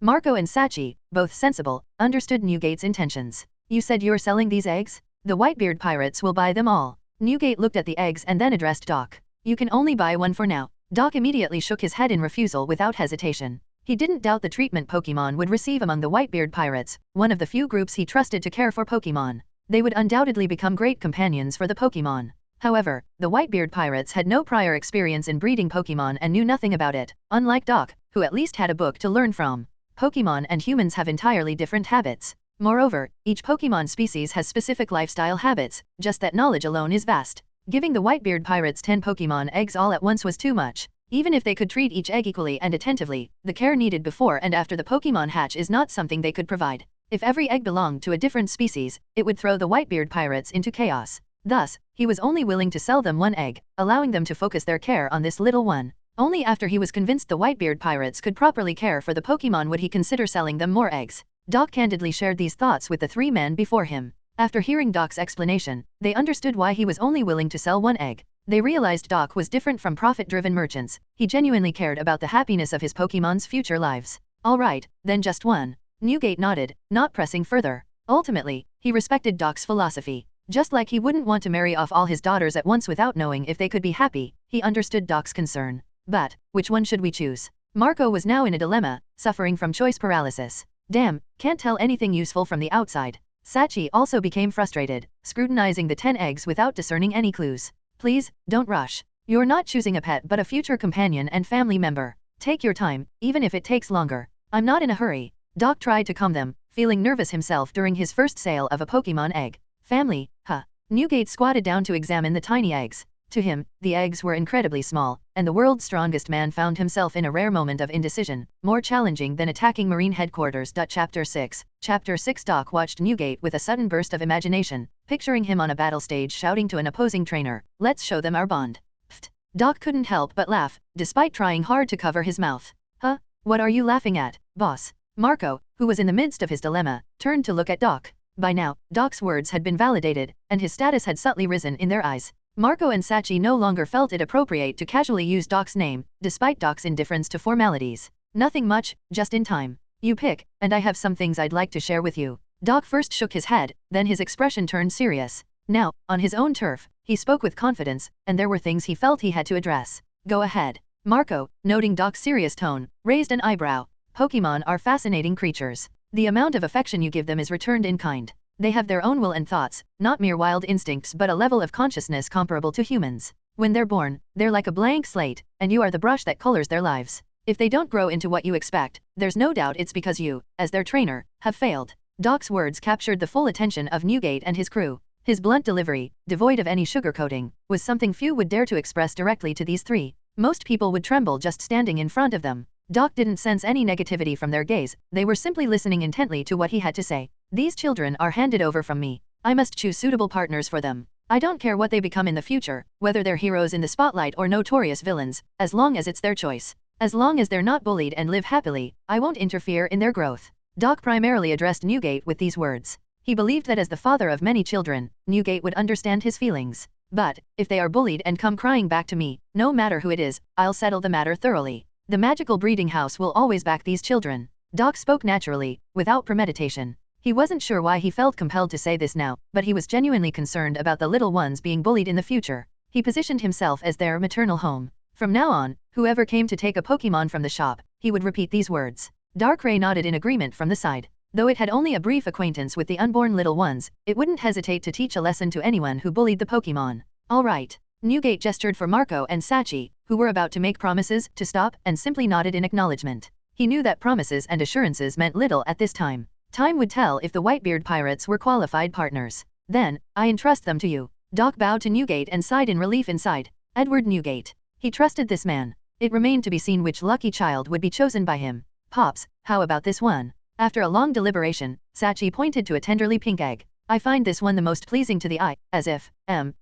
Marco and Sachi, both sensible, understood Newgate's intentions. You said you're selling these eggs? The Whitebeard pirates will buy them all. Newgate looked at the eggs and then addressed Doc. You can only buy one for now. Doc immediately shook his head in refusal without hesitation. He didn't doubt the treatment Pokémon would receive among the Whitebeard pirates, one of the few groups he trusted to care for Pokémon. They would undoubtedly become great companions for the Pokémon. However, the Whitebeard pirates had no prior experience in breeding Pokémon and knew nothing about it, unlike Doc, who at least had a book to learn from. Pokémon and humans have entirely different habits. Moreover, each Pokémon species has specific lifestyle habits, just that knowledge alone is vast. Giving the Whitebeard pirates 10 Pokémon eggs all at once was too much. Even if they could treat each egg equally and attentively, the care needed before and after the Pokémon hatch is not something they could provide. If every egg belonged to a different species, it would throw the Whitebeard pirates into chaos. Thus, he was only willing to sell them one egg, allowing them to focus their care on this little one. Only after he was convinced the Whitebeard pirates could properly care for the Pokémon would he consider selling them more eggs. Doc candidly shared these thoughts with the three men before him. After hearing Doc's explanation, they understood why he was only willing to sell one egg. They realized Doc was different from profit-driven merchants. He genuinely cared about the happiness of his Pokémon's future lives. Alright, then just one. Newgate nodded, not pressing further. Ultimately, he respected Doc's philosophy. Just like he wouldn't want to marry off all his daughters at once without knowing if they could be happy, he understood Doc's concern. But, which one should we choose? Marco was now in a dilemma, suffering from choice paralysis. Damn, can't tell anything useful from the outside. Sachi also became frustrated, scrutinizing the 10 eggs without discerning any clues. Please, don't rush. You're not choosing a pet but a future companion and family member. Take your time, even if it takes longer. I'm not in a hurry. Doc tried to calm them, feeling nervous himself during his first sale of a Pokémon egg. Family, huh? Newgate squatted down to examine the tiny eggs. To him, the eggs were incredibly small, and the world's strongest man found himself in a rare moment of indecision, more challenging than attacking Marine headquarters. Chapter 6. Chapter 6. Doc watched Newgate with a sudden burst of imagination, picturing him on a battle stage shouting to an opposing trainer, "Let's show them our bond." Pfft. Doc couldn't help but laugh, despite trying hard to cover his mouth. Huh? What are you laughing at, boss? Marco, who was in the midst of his dilemma, turned to look at Doc. By now, Doc's words had been validated, and his status had subtly risen in their eyes. Marco and Sachi no longer felt it appropriate to casually use Doc's name, despite Doc's indifference to formalities. Nothing much, just in time. You pick, and I have some things I'd like to share with you. Doc first shook his head, then his expression turned serious. Now, on his own turf, he spoke with confidence, and there were things he felt he had to address. Go ahead. Marco, noting Doc's serious tone, raised an eyebrow. Pokémon are fascinating creatures. The amount of affection you give them is returned in kind. They have their own will and thoughts, not mere wild instincts but a level of consciousness comparable to humans. When they're born, they're like a blank slate, and you are the brush that colors their lives. If they don't grow into what you expect, there's no doubt it's because you, as their trainer, have failed. Doc's words captured the full attention of Newgate and his crew. His blunt delivery, devoid of any sugarcoating, was something few would dare to express directly to these three. Most people would tremble just standing in front of them. Doc didn't sense any negativity from their gaze, they were simply listening intently to what he had to say. These children are handed over from me. I must choose suitable partners for them. I don't care what they become in the future, whether they're heroes in the spotlight or notorious villains, as long as it's their choice. As long as they're not bullied and live happily, I won't interfere in their growth. Doc primarily addressed Newgate with these words. He believed that as the father of many children, Newgate would understand his feelings. But, if they are bullied and come crying back to me, no matter who it is, I'll settle the matter thoroughly. The magical breeding house will always back these children. Doc spoke naturally, without premeditation. He wasn't sure why he felt compelled to say this now, but he was genuinely concerned about the little ones being bullied in the future. He positioned himself as their maternal home. From now on, whoever came to take a Pokémon from the shop, he would repeat these words. Darkrai nodded in agreement from the side. Though it had only a brief acquaintance with the unborn little ones, it wouldn't hesitate to teach a lesson to anyone who bullied the Pokémon. All right. Newgate gestured for Marco and Sachi, who were about to make promises, to stop, and simply nodded in acknowledgement. He knew that promises and assurances meant little at this time. Time would tell if the Whitebeard pirates were qualified partners. Then, I entrust them to you. Doc bowed to Newgate and sighed in relief inside. Edward Newgate. He trusted this man. It remained to be seen which lucky child would be chosen by him. Pops, how about this one? After a long deliberation, Sachi pointed to a tenderly pink egg. I find this one the most pleasing to the eye, as if,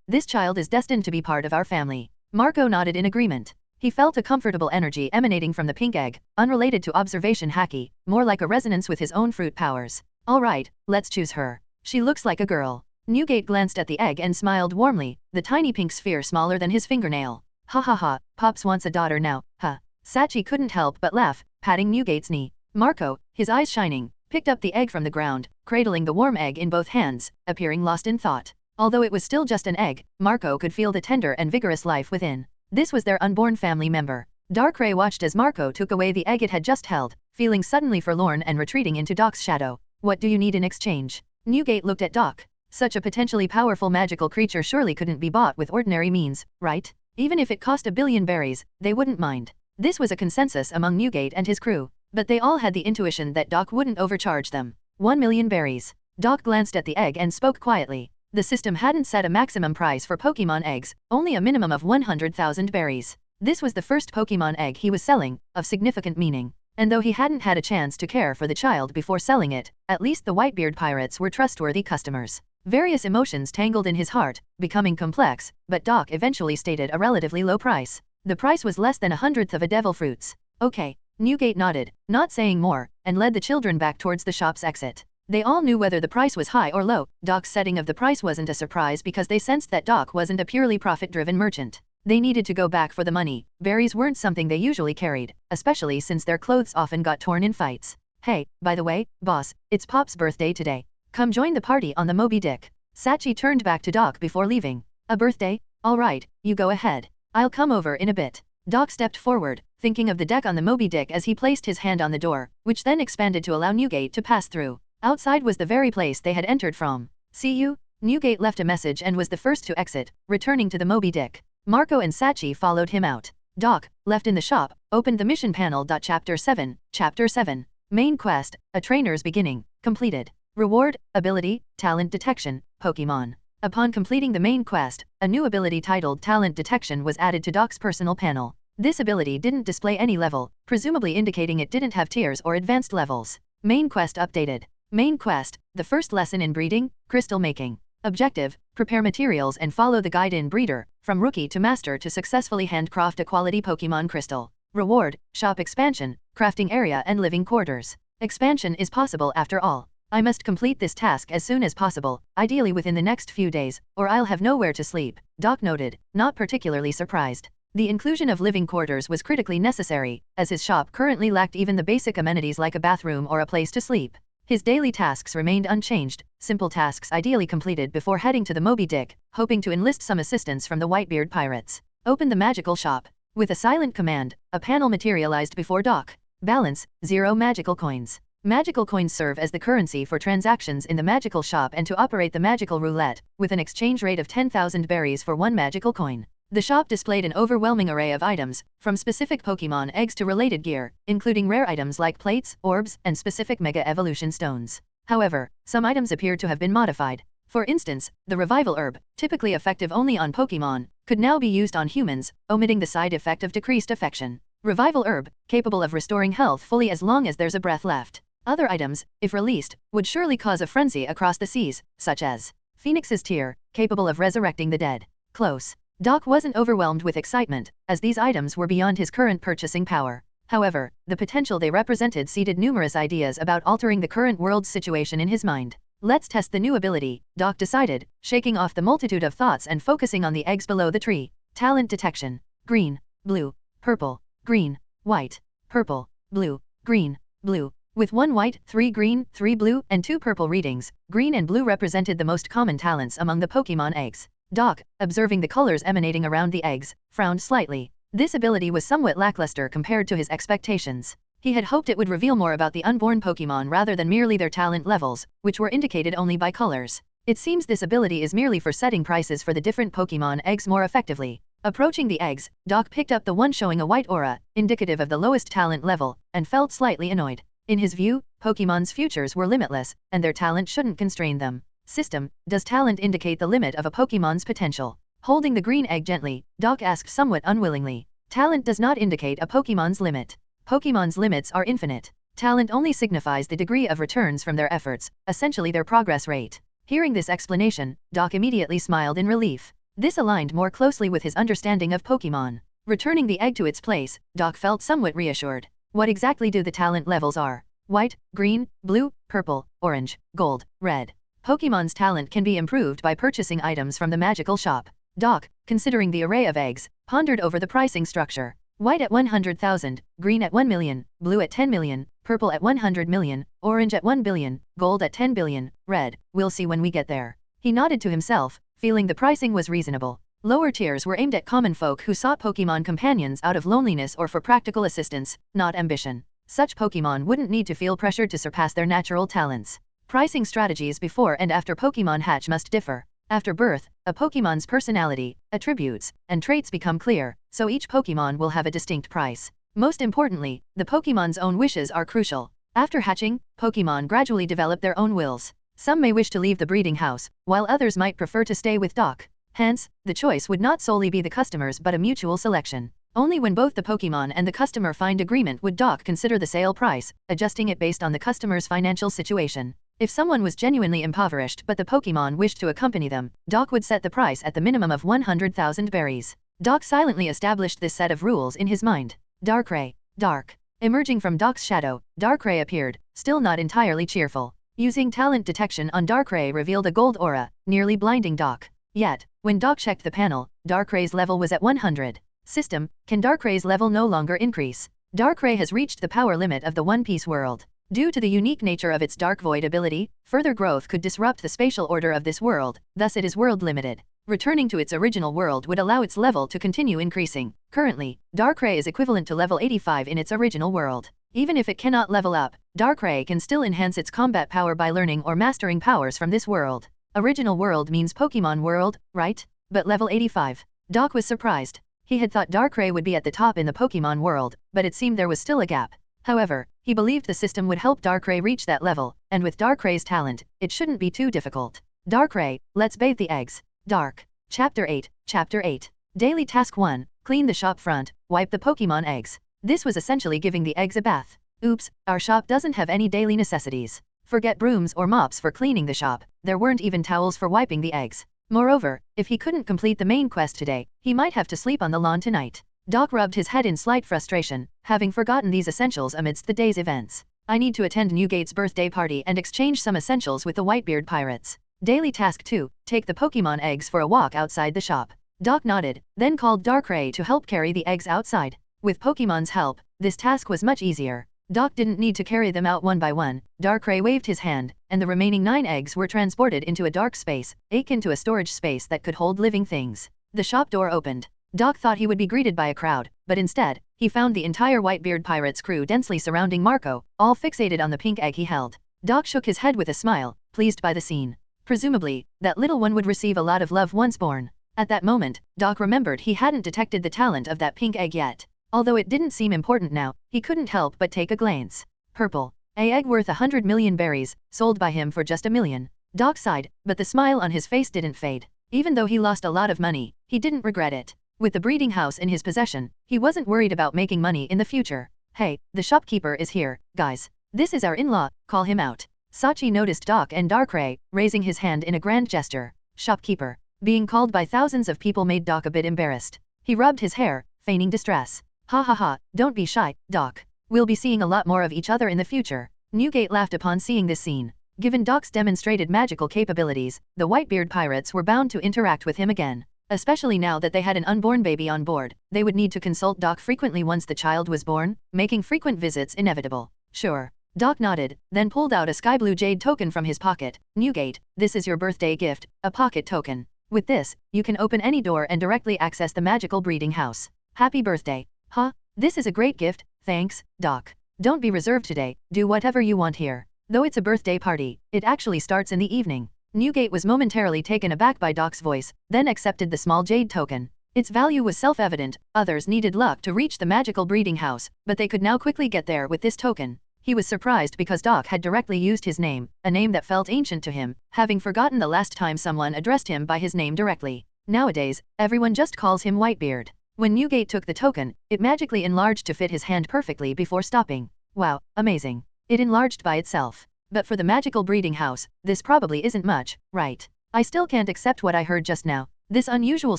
this child is destined to be part of our family. Marco nodded in agreement. He felt a comfortable energy emanating from the pink egg, unrelated to observation hacky, more like a resonance with his own fruit powers. All right, let's choose her. She looks like a girl. Newgate glanced at the egg and smiled warmly, the tiny pink sphere smaller than his fingernail. Ha ha ha, Pops wants a daughter now, huh? Sachi couldn't help but laugh, patting Newgate's knee. Marco, his eyes shining, picked up the egg from the ground, cradling the warm egg in both hands, appearing lost in thought. Although it was still just an egg, Marco could feel the tender and vigorous life within. This was their unborn family member. Darkrai watched as Marco took away the egg it had just held, feeling suddenly forlorn and retreating into Doc's shadow. What do you need in exchange? Newgate looked at Doc. Such a potentially powerful magical creature surely couldn't be bought with ordinary means, right? Even if it cost 1 billion berries, they wouldn't mind. This was a consensus among Newgate and his crew. But they all had the intuition that Doc wouldn't overcharge them. 1 million berries. Doc glanced at the egg and spoke quietly. The system hadn't set a maximum price for Pokémon eggs, only a minimum of 100,000 berries. This was the first Pokémon egg he was selling, of significant meaning. And though he hadn't had a chance to care for the child before selling it, at least the Whitebeard pirates were trustworthy customers. Various emotions tangled in his heart, becoming complex, but Doc eventually stated a relatively low price. The price was less than 1/100th of a devil fruits. Okay. Newgate nodded, not saying more, and led the children back towards the shop's exit. They all knew whether the price was high or low. Doc's setting of the price wasn't a surprise because they sensed that Doc wasn't a purely profit-driven merchant. They needed to go back for the money. Berries weren't something they usually carried, especially since their clothes often got torn in fights. Hey, by the way, boss, it's Pop's birthday today. Come join the party on the Moby Dick. Sachi turned back to Doc before leaving. A birthday? All right, you go ahead. I'll come over in a bit. Doc stepped forward, thinking of the deck on the Moby Dick as he placed his hand on the door, which then expanded to allow Newgate to pass through. Outside was the very place they had entered from. "See you?" Newgate left a message and was the first to exit, returning to the Moby Dick. Marco and Sachi followed him out. Doc, left in the shop, opened the mission panel. Chapter 7, Chapter 7. Main Quest, A Trainer's Beginning, completed. Reward, Ability, Talent Detection, Pokémon. Upon completing the main quest, a new ability titled Talent Detection was added to Doc's personal panel. This ability didn't display any level, presumably indicating it didn't have tiers or advanced levels. Main quest updated. Main quest, the first lesson in breeding, crystal making. Objective, prepare materials and follow the guide in breeder, from rookie to master to successfully handcraft a quality Pokémon crystal. Reward, shop expansion, crafting area and living quarters. Expansion is possible after all. I must complete this task as soon as possible, ideally within the next few days, or I'll have nowhere to sleep, Doc noted, not particularly surprised. The inclusion of living quarters was critically necessary, as his shop currently lacked even the basic amenities like a bathroom or a place to sleep. His daily tasks remained unchanged, simple tasks ideally completed before heading to the Moby Dick, hoping to enlist some assistance from the Whitebeard pirates. Open the magical shop. With a silent command, a panel materialized before Doc. Balance, 0 magical coins. Magical coins serve as the currency for transactions in the magical shop and to operate the magical roulette, with an exchange rate of 10,000 berries for 1 magical coin. The shop displayed an overwhelming array of items, from specific Pokémon eggs to related gear, including rare items like plates, orbs, and specific Mega Evolution stones. However, some items appeared to have been modified. For instance, the Revival Herb, typically effective only on Pokémon, could now be used on humans, omitting the side effect of decreased affection. Revival Herb, capable of restoring health fully as long as there's a breath left. Other items, if released, would surely cause a frenzy across the seas, such as Phoenix's Tear, capable of resurrecting the dead. Close. Doc wasn't overwhelmed with excitement, as these items were beyond his current purchasing power. However, the potential they represented seeded numerous ideas about altering the current world's situation in his mind. Let's test the new ability, Doc decided, shaking off the multitude of thoughts and focusing on the eggs below the tree. Talent Detection. Green, blue, purple, green, white, purple, blue, green, blue. With 1 white, 3 green, 3 blue, and 2 purple readings, green and blue represented the most common talents among the Pokémon eggs. Doc, observing the colors emanating around the eggs, frowned slightly. This ability was somewhat lackluster compared to his expectations. He had hoped it would reveal more about the unborn Pokémon rather than merely their talent levels, which were indicated only by colors. It seems this ability is merely for setting prices for the different Pokémon eggs more effectively. Approaching the eggs, Doc picked up the one showing a white aura, indicative of the lowest talent level, and felt slightly annoyed. In his view, Pokémon's futures were limitless, and their talent shouldn't constrain them. System, does talent indicate the limit of a Pokémon's potential? Holding the green egg gently, Doc asked somewhat unwillingly. Talent does not indicate a Pokémon's limit. Pokémon's limits are infinite. Talent only signifies the degree of returns from their efforts, essentially their progress rate. Hearing this explanation, Doc immediately smiled in relief. This aligned more closely with his understanding of Pokémon. Returning the egg to its place, Doc felt somewhat reassured. What exactly do the talent levels are? White, green, blue, purple, orange, gold, red. Pokémon's talent can be improved by purchasing items from the magical shop. Doc, considering the array of eggs, pondered over the pricing structure. White at 100,000, green at 1 million, blue at 10 million, purple at 100 million, orange at 1 billion, gold at 10 billion, red, we'll see when we get there. He nodded to himself, feeling the pricing was reasonable. Lower tiers were aimed at common folk who sought Pokémon companions out of loneliness or for practical assistance, not ambition. Such Pokémon wouldn't need to feel pressured to surpass their natural talents. Pricing strategies before and after Pokémon hatch must differ. After birth, a Pokémon's personality, attributes, and traits become clear, so each Pokémon will have a distinct price. Most importantly, the Pokémon's own wishes are crucial. After hatching, Pokémon gradually develop their own wills. Some may wish to leave the breeding house, while others might prefer to stay with Doc. Hence, the choice would not solely be the customer's but a mutual selection. Only when both the Pokémon and the customer find agreement would Doc consider the sale price, adjusting it based on the customer's financial situation. If someone was genuinely impoverished but the Pokémon wished to accompany them, Doc would set the price at the minimum of 100,000 berries. Doc silently established this set of rules in his mind. Darkrai. Dark. Emerging from Doc's shadow, Darkrai appeared, still not entirely cheerful. Using talent detection on Darkrai revealed a gold aura, nearly blinding Doc. Yet, when Doc checked the panel, Darkrai's level was at 100. System, can Darkrai's level no longer increase? Darkrai has reached the power limit of the One Piece world. Due to the unique nature of its Dark Void ability, further growth could disrupt the spatial order of this world, thus it is world limited. Returning to its original world would allow its level to continue increasing. Currently, Darkrai is equivalent to level 85 in its original world. Even if it cannot level up, Darkrai can still enhance its combat power by learning or mastering powers from this world. Original world means Pokemon world, right? But level 85. Doc was surprised. He had thought Darkrai would be at the top in the Pokemon world, but it seemed there was still a gap. However, he believed the system would help Darkrai reach that level, and with Darkrai's talent, it shouldn't be too difficult. Darkrai, let's bathe the eggs. Dark. Chapter 8. Chapter 8. Daily Task 1. Clean the shop front, wipe the Pokemon eggs. This was essentially giving the eggs a bath. Oops, our shop doesn't have any daily necessities. Forget brooms or mops for cleaning the shop, there weren't even towels for wiping the eggs. Moreover, if he couldn't complete the main quest today, he might have to sleep on the lawn tonight. Doc rubbed his head in slight frustration, having forgotten these essentials amidst the day's events. I need to attend Newgate's birthday party and exchange some essentials with the Whitebeard pirates. Daily Task 2, take the Pokemon eggs for a walk outside the shop. Doc nodded, then called Darkrai to help carry the eggs outside. With Pokemon's help, this task was much easier. Doc didn't need to carry them out one by one. Darkrai waved his hand, and the remaining 9 eggs were transported into a dark space, akin to a storage space that could hold living things. The shop door opened. Doc thought he would be greeted by a crowd, but instead, he found the entire Whitebeard Pirates crew densely surrounding Marco, all fixated on the pink egg he held. Doc shook his head with a smile, pleased by the scene. Presumably, that little one would receive a lot of love once born. At that moment, Doc remembered he hadn't detected the talent of that pink egg yet. Although it didn't seem important now, he couldn't help but take a glance. Purple. A egg worth 100 million berries, sold by him for just $1 million. Doc sighed, but the smile on his face didn't fade. Even though he lost a lot of money, he didn't regret it. With the breeding house in his possession, he wasn't worried about making money in the future. Hey, the shopkeeper is here, guys. This is our in-law, call him out. Sachi noticed Doc and Darkrai, raising his hand in a grand gesture. Shopkeeper. Being called by thousands of people made Doc a bit embarrassed. He rubbed his hair, feigning distress. Ha ha ha, don't be shy, Doc. We'll be seeing a lot more of each other in the future. Newgate laughed upon seeing this scene. Given Doc's demonstrated magical capabilities, the Whitebeard pirates were bound to interact with him again. Especially now that they had an unborn baby on board, they would need to consult Doc frequently once the child was born, making frequent visits inevitable. Sure. Doc nodded, then pulled out a sky blue jade token from his pocket. Newgate, this is your birthday gift, a pocket token. With this, you can open any door and directly access the magical breeding house. Happy birthday. Huh? This is a great gift, thanks, Doc. Don't be reserved today, do whatever you want here. Though it's a birthday party, it actually starts in the evening. Newgate was momentarily taken aback by Doc's voice, then accepted the small jade token. Its value was self-evident, others needed luck to reach the magical breeding house, but they could now quickly get there with this token. He was surprised because Doc had directly used his name, a name that felt ancient to him, having forgotten the last time someone addressed him by his name directly. Nowadays, everyone just calls him Whitebeard. When Newgate took the token, it magically enlarged to fit his hand perfectly before stopping. Wow, amazing. It enlarged by itself. But for the magical breeding house, this probably isn't much, right? I still can't accept what I heard just now. This unusual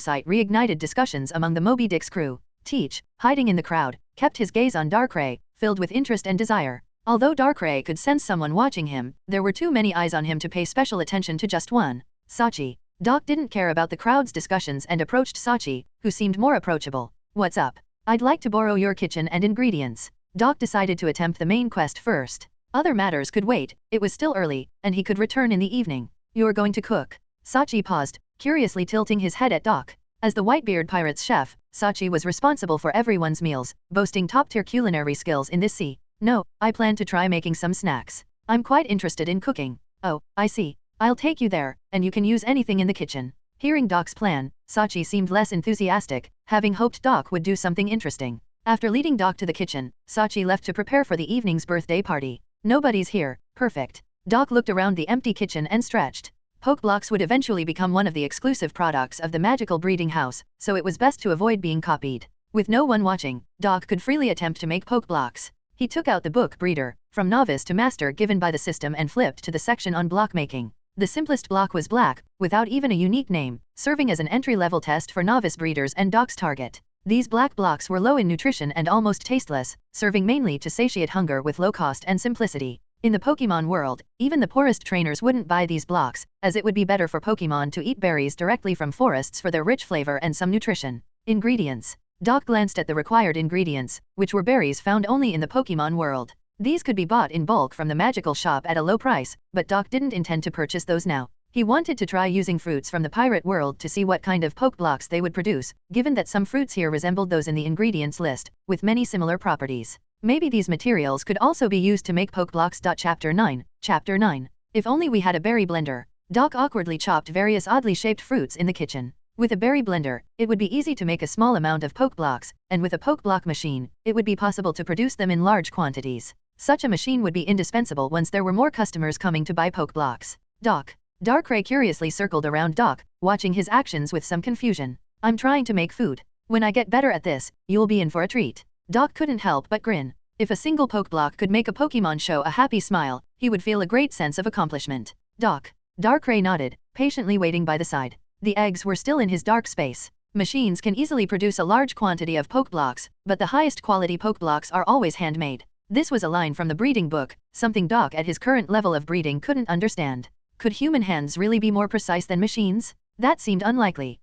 sight reignited discussions among the Moby Dick's crew. Teach, hiding in the crowd, kept his gaze on Darkrai, filled with interest and desire. Although Darkrai could sense someone watching him, there were too many eyes on him to pay special attention to just one. Sachi. Doc didn't care about the crowd's discussions and approached Sachi, who seemed more approachable. What's up? I'd like to borrow your kitchen and ingredients. Doc decided to attempt the main quest first. Other matters could wait, it was still early, and he could return in the evening. You're going to cook? Sachi paused, curiously tilting his head at Doc. As the Whitebeard Pirates' chef, Sachi was responsible for everyone's meals, boasting top-tier culinary skills in this sea. No, I plan to try making some snacks. I'm quite interested in cooking. Oh, I see. I'll take you there, and you can use anything in the kitchen. Hearing Doc's plan, Sachi seemed less enthusiastic, having hoped Doc would do something interesting. After leading Doc to the kitchen, Sachi left to prepare for the evening's birthday party. Nobody's here, perfect. Doc looked around the empty kitchen and stretched. Poke blocks would eventually become one of the exclusive products of the magical breeding house, so it was best to avoid being copied. With no one watching, Doc could freely attempt to make poke blocks. He took out the book Breeder, from novice to master given by the system and flipped to the section on block making. The simplest block was black, without even a unique name, serving as an entry-level test for novice breeders and Doc's target. These black blocks were low in nutrition and almost tasteless, serving mainly to satiate hunger with low cost and simplicity. In the Pokemon world, even the poorest trainers wouldn't buy these blocks, as it would be better for Pokemon to eat berries directly from forests for their rich flavor and some nutrition. Ingredients. Doc glanced at the required ingredients, which were berries found only in the Pokemon world. These could be bought in bulk from the magical shop at a low price, but Doc didn't intend to purchase those now. He wanted to try using fruits from the pirate world to see what kind of Pokeblocks they would produce, given that some fruits here resembled those in the ingredients list, with many similar properties. Maybe these materials could also be used to make Pokeblocks. Chapter 9. Chapter 9. If only we had a berry blender. Doc awkwardly chopped various oddly shaped fruits in the kitchen. With a berry blender, it would be easy to make a small amount of Pokeblocks, and with a Pokeblock machine, it would be possible to produce them in large quantities. Such a machine would be indispensable once there were more customers coming to buy Pokeblocks. Doc. Darkrai curiously circled around Doc, watching his actions with some confusion. I'm trying to make food. When I get better at this, you'll be in for a treat. Doc couldn't help but grin. If a single Pokeblock could make a Pokemon show a happy smile, he would feel a great sense of accomplishment. Doc. Darkrai nodded, patiently waiting by the side. The eggs were still in his dark space. Machines can easily produce a large quantity of Pokeblocks, but the highest quality Pokeblocks are always handmade. This was a line from the breeding book, something Doc at his current level of breeding couldn't understand. Could human hands really be more precise than machines? That seemed unlikely.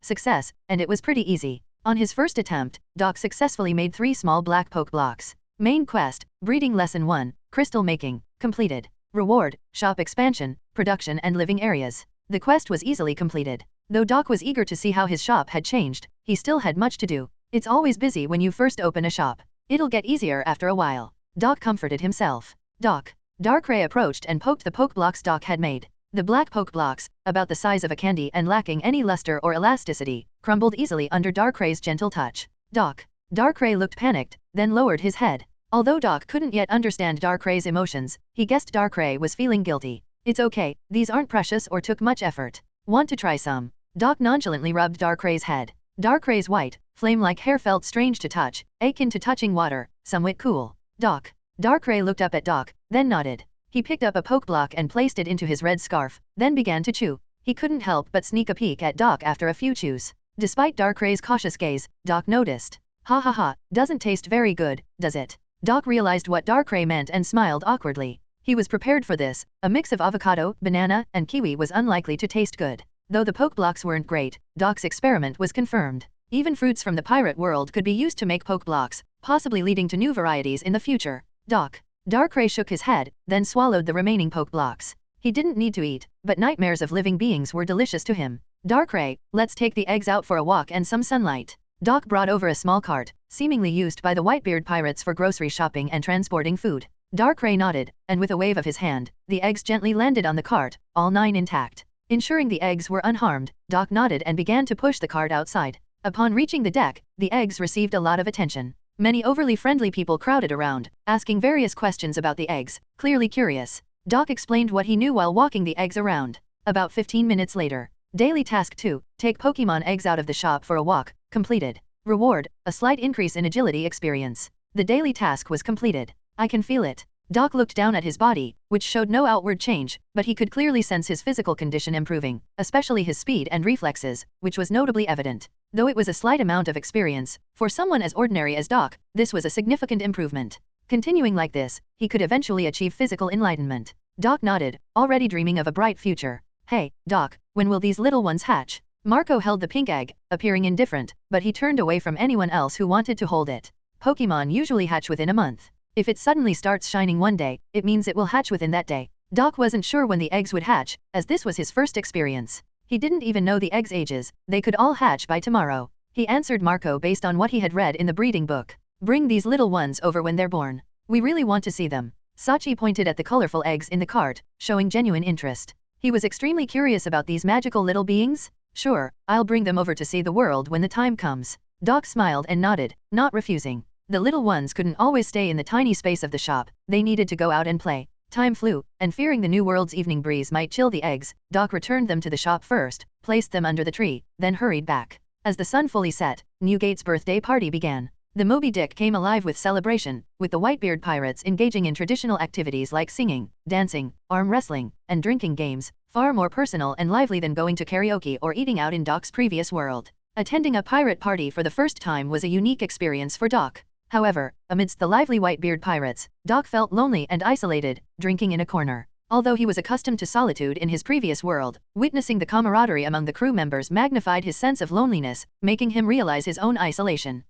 Success, and it was pretty easy. On his first attempt, Doc successfully made 3 small black Pokeblocks. Main quest, Breeding Lesson 1, Crystal Making, completed. Reward, Shop Expansion, Production and Living Areas. The quest was easily completed. Though Doc was eager to see how his shop had changed, he still had much to do. It's always busy when you first open a shop. It'll get easier after a while. Doc comforted himself. Doc. Darkrai approached and poked the Pokeblocks Doc had made. The black Pokeblocks, about the size of a candy and lacking any luster or elasticity, crumbled easily under Darkrai's gentle touch. Doc. Darkrai looked panicked, then lowered his head. Although Doc couldn't yet understand Darkrai's emotions, he guessed Darkrai was feeling guilty. It's okay, these aren't precious or took much effort. Want to try some? Doc nonchalantly rubbed Darkrai's head. Darkrai's white, flame-like hair felt strange to touch, akin to touching water, somewhat cool. Doc. Darkrai looked up at Doc, then nodded. He picked up a Pokeblock and placed it into his red scarf, then began to chew. He couldn't help but sneak a peek at Doc after a few chews. Despite Darkrai's cautious gaze, Doc noticed. Ha ha ha, doesn't taste very good, does it? Doc realized what Darkrai meant and smiled awkwardly. He was prepared for this. A mix of avocado, banana, and kiwi was unlikely to taste good. Though the Pokeblocks weren't great, Doc's experiment was confirmed. Even fruits from the pirate world could be used to make Pokeblocks, possibly leading to new varieties in the future. Doc. Darkrai shook his head, then swallowed the remaining Pokeblocks. He didn't need to eat, but nightmares of living beings were delicious to him. Darkrai, let's take the eggs out for a walk and some sunlight. Doc brought over a small cart, seemingly used by the Whitebeard pirates for grocery shopping and transporting food. Darkrai nodded, and with a wave of his hand, the eggs gently landed on the cart, all 9 intact. Ensuring the eggs were unharmed, Doc nodded and began to push the cart outside. Upon reaching the deck, the eggs received a lot of attention. Many overly friendly people crowded around, asking various questions about the eggs, clearly curious. Doc explained what he knew while walking the eggs around. About 15 minutes later. Daily Task 2, take Pokemon eggs out of the shop for a walk, completed. Reward, a slight increase in agility experience. The daily task was completed. I can feel it. Doc looked down at his body, which showed no outward change, but he could clearly sense his physical condition improving, especially his speed and reflexes, which was notably evident. Though it was a slight amount of experience, for someone as ordinary as Doc, this was a significant improvement. Continuing like this, he could eventually achieve physical enlightenment. Doc nodded, already dreaming of a bright future. Hey, Doc, when will these little ones hatch? Marco held the pink egg, appearing indifferent, but he turned away from anyone else who wanted to hold it. Pokemon usually hatch within a month. If it suddenly starts shining one day, it means it will hatch within that day. Doc wasn't sure when the eggs would hatch, as this was his first experience. He didn't even know the eggs' ages, they could all hatch by tomorrow. He answered Marco based on what he had read in the breeding book. Bring these little ones over when they're born. We really want to see them. Sachi pointed at the colorful eggs in the cart, showing genuine interest. He was extremely curious about these magical little beings. Sure, I'll bring them over to see the world when the time comes. Doc smiled and nodded, not refusing. The little ones couldn't always stay in the tiny space of the shop, they needed to go out and play. Time flew, and fearing the new world's evening breeze might chill the eggs, Doc returned them to the shop first, placed them under the tree, then hurried back. As the sun fully set, Newgate's birthday party began. The Moby Dick came alive with celebration, with the Whitebeard pirates engaging in traditional activities like singing, dancing, arm wrestling, and drinking games, far more personal and lively than going to karaoke or eating out in Doc's previous world. Attending a pirate party for the first time was a unique experience for Doc. However, amidst the lively Whitebeard pirates, Doc felt lonely and isolated, drinking in a corner. Although he was accustomed to solitude in his previous world, witnessing the camaraderie among the crew members magnified his sense of loneliness, making him realize his own isolation.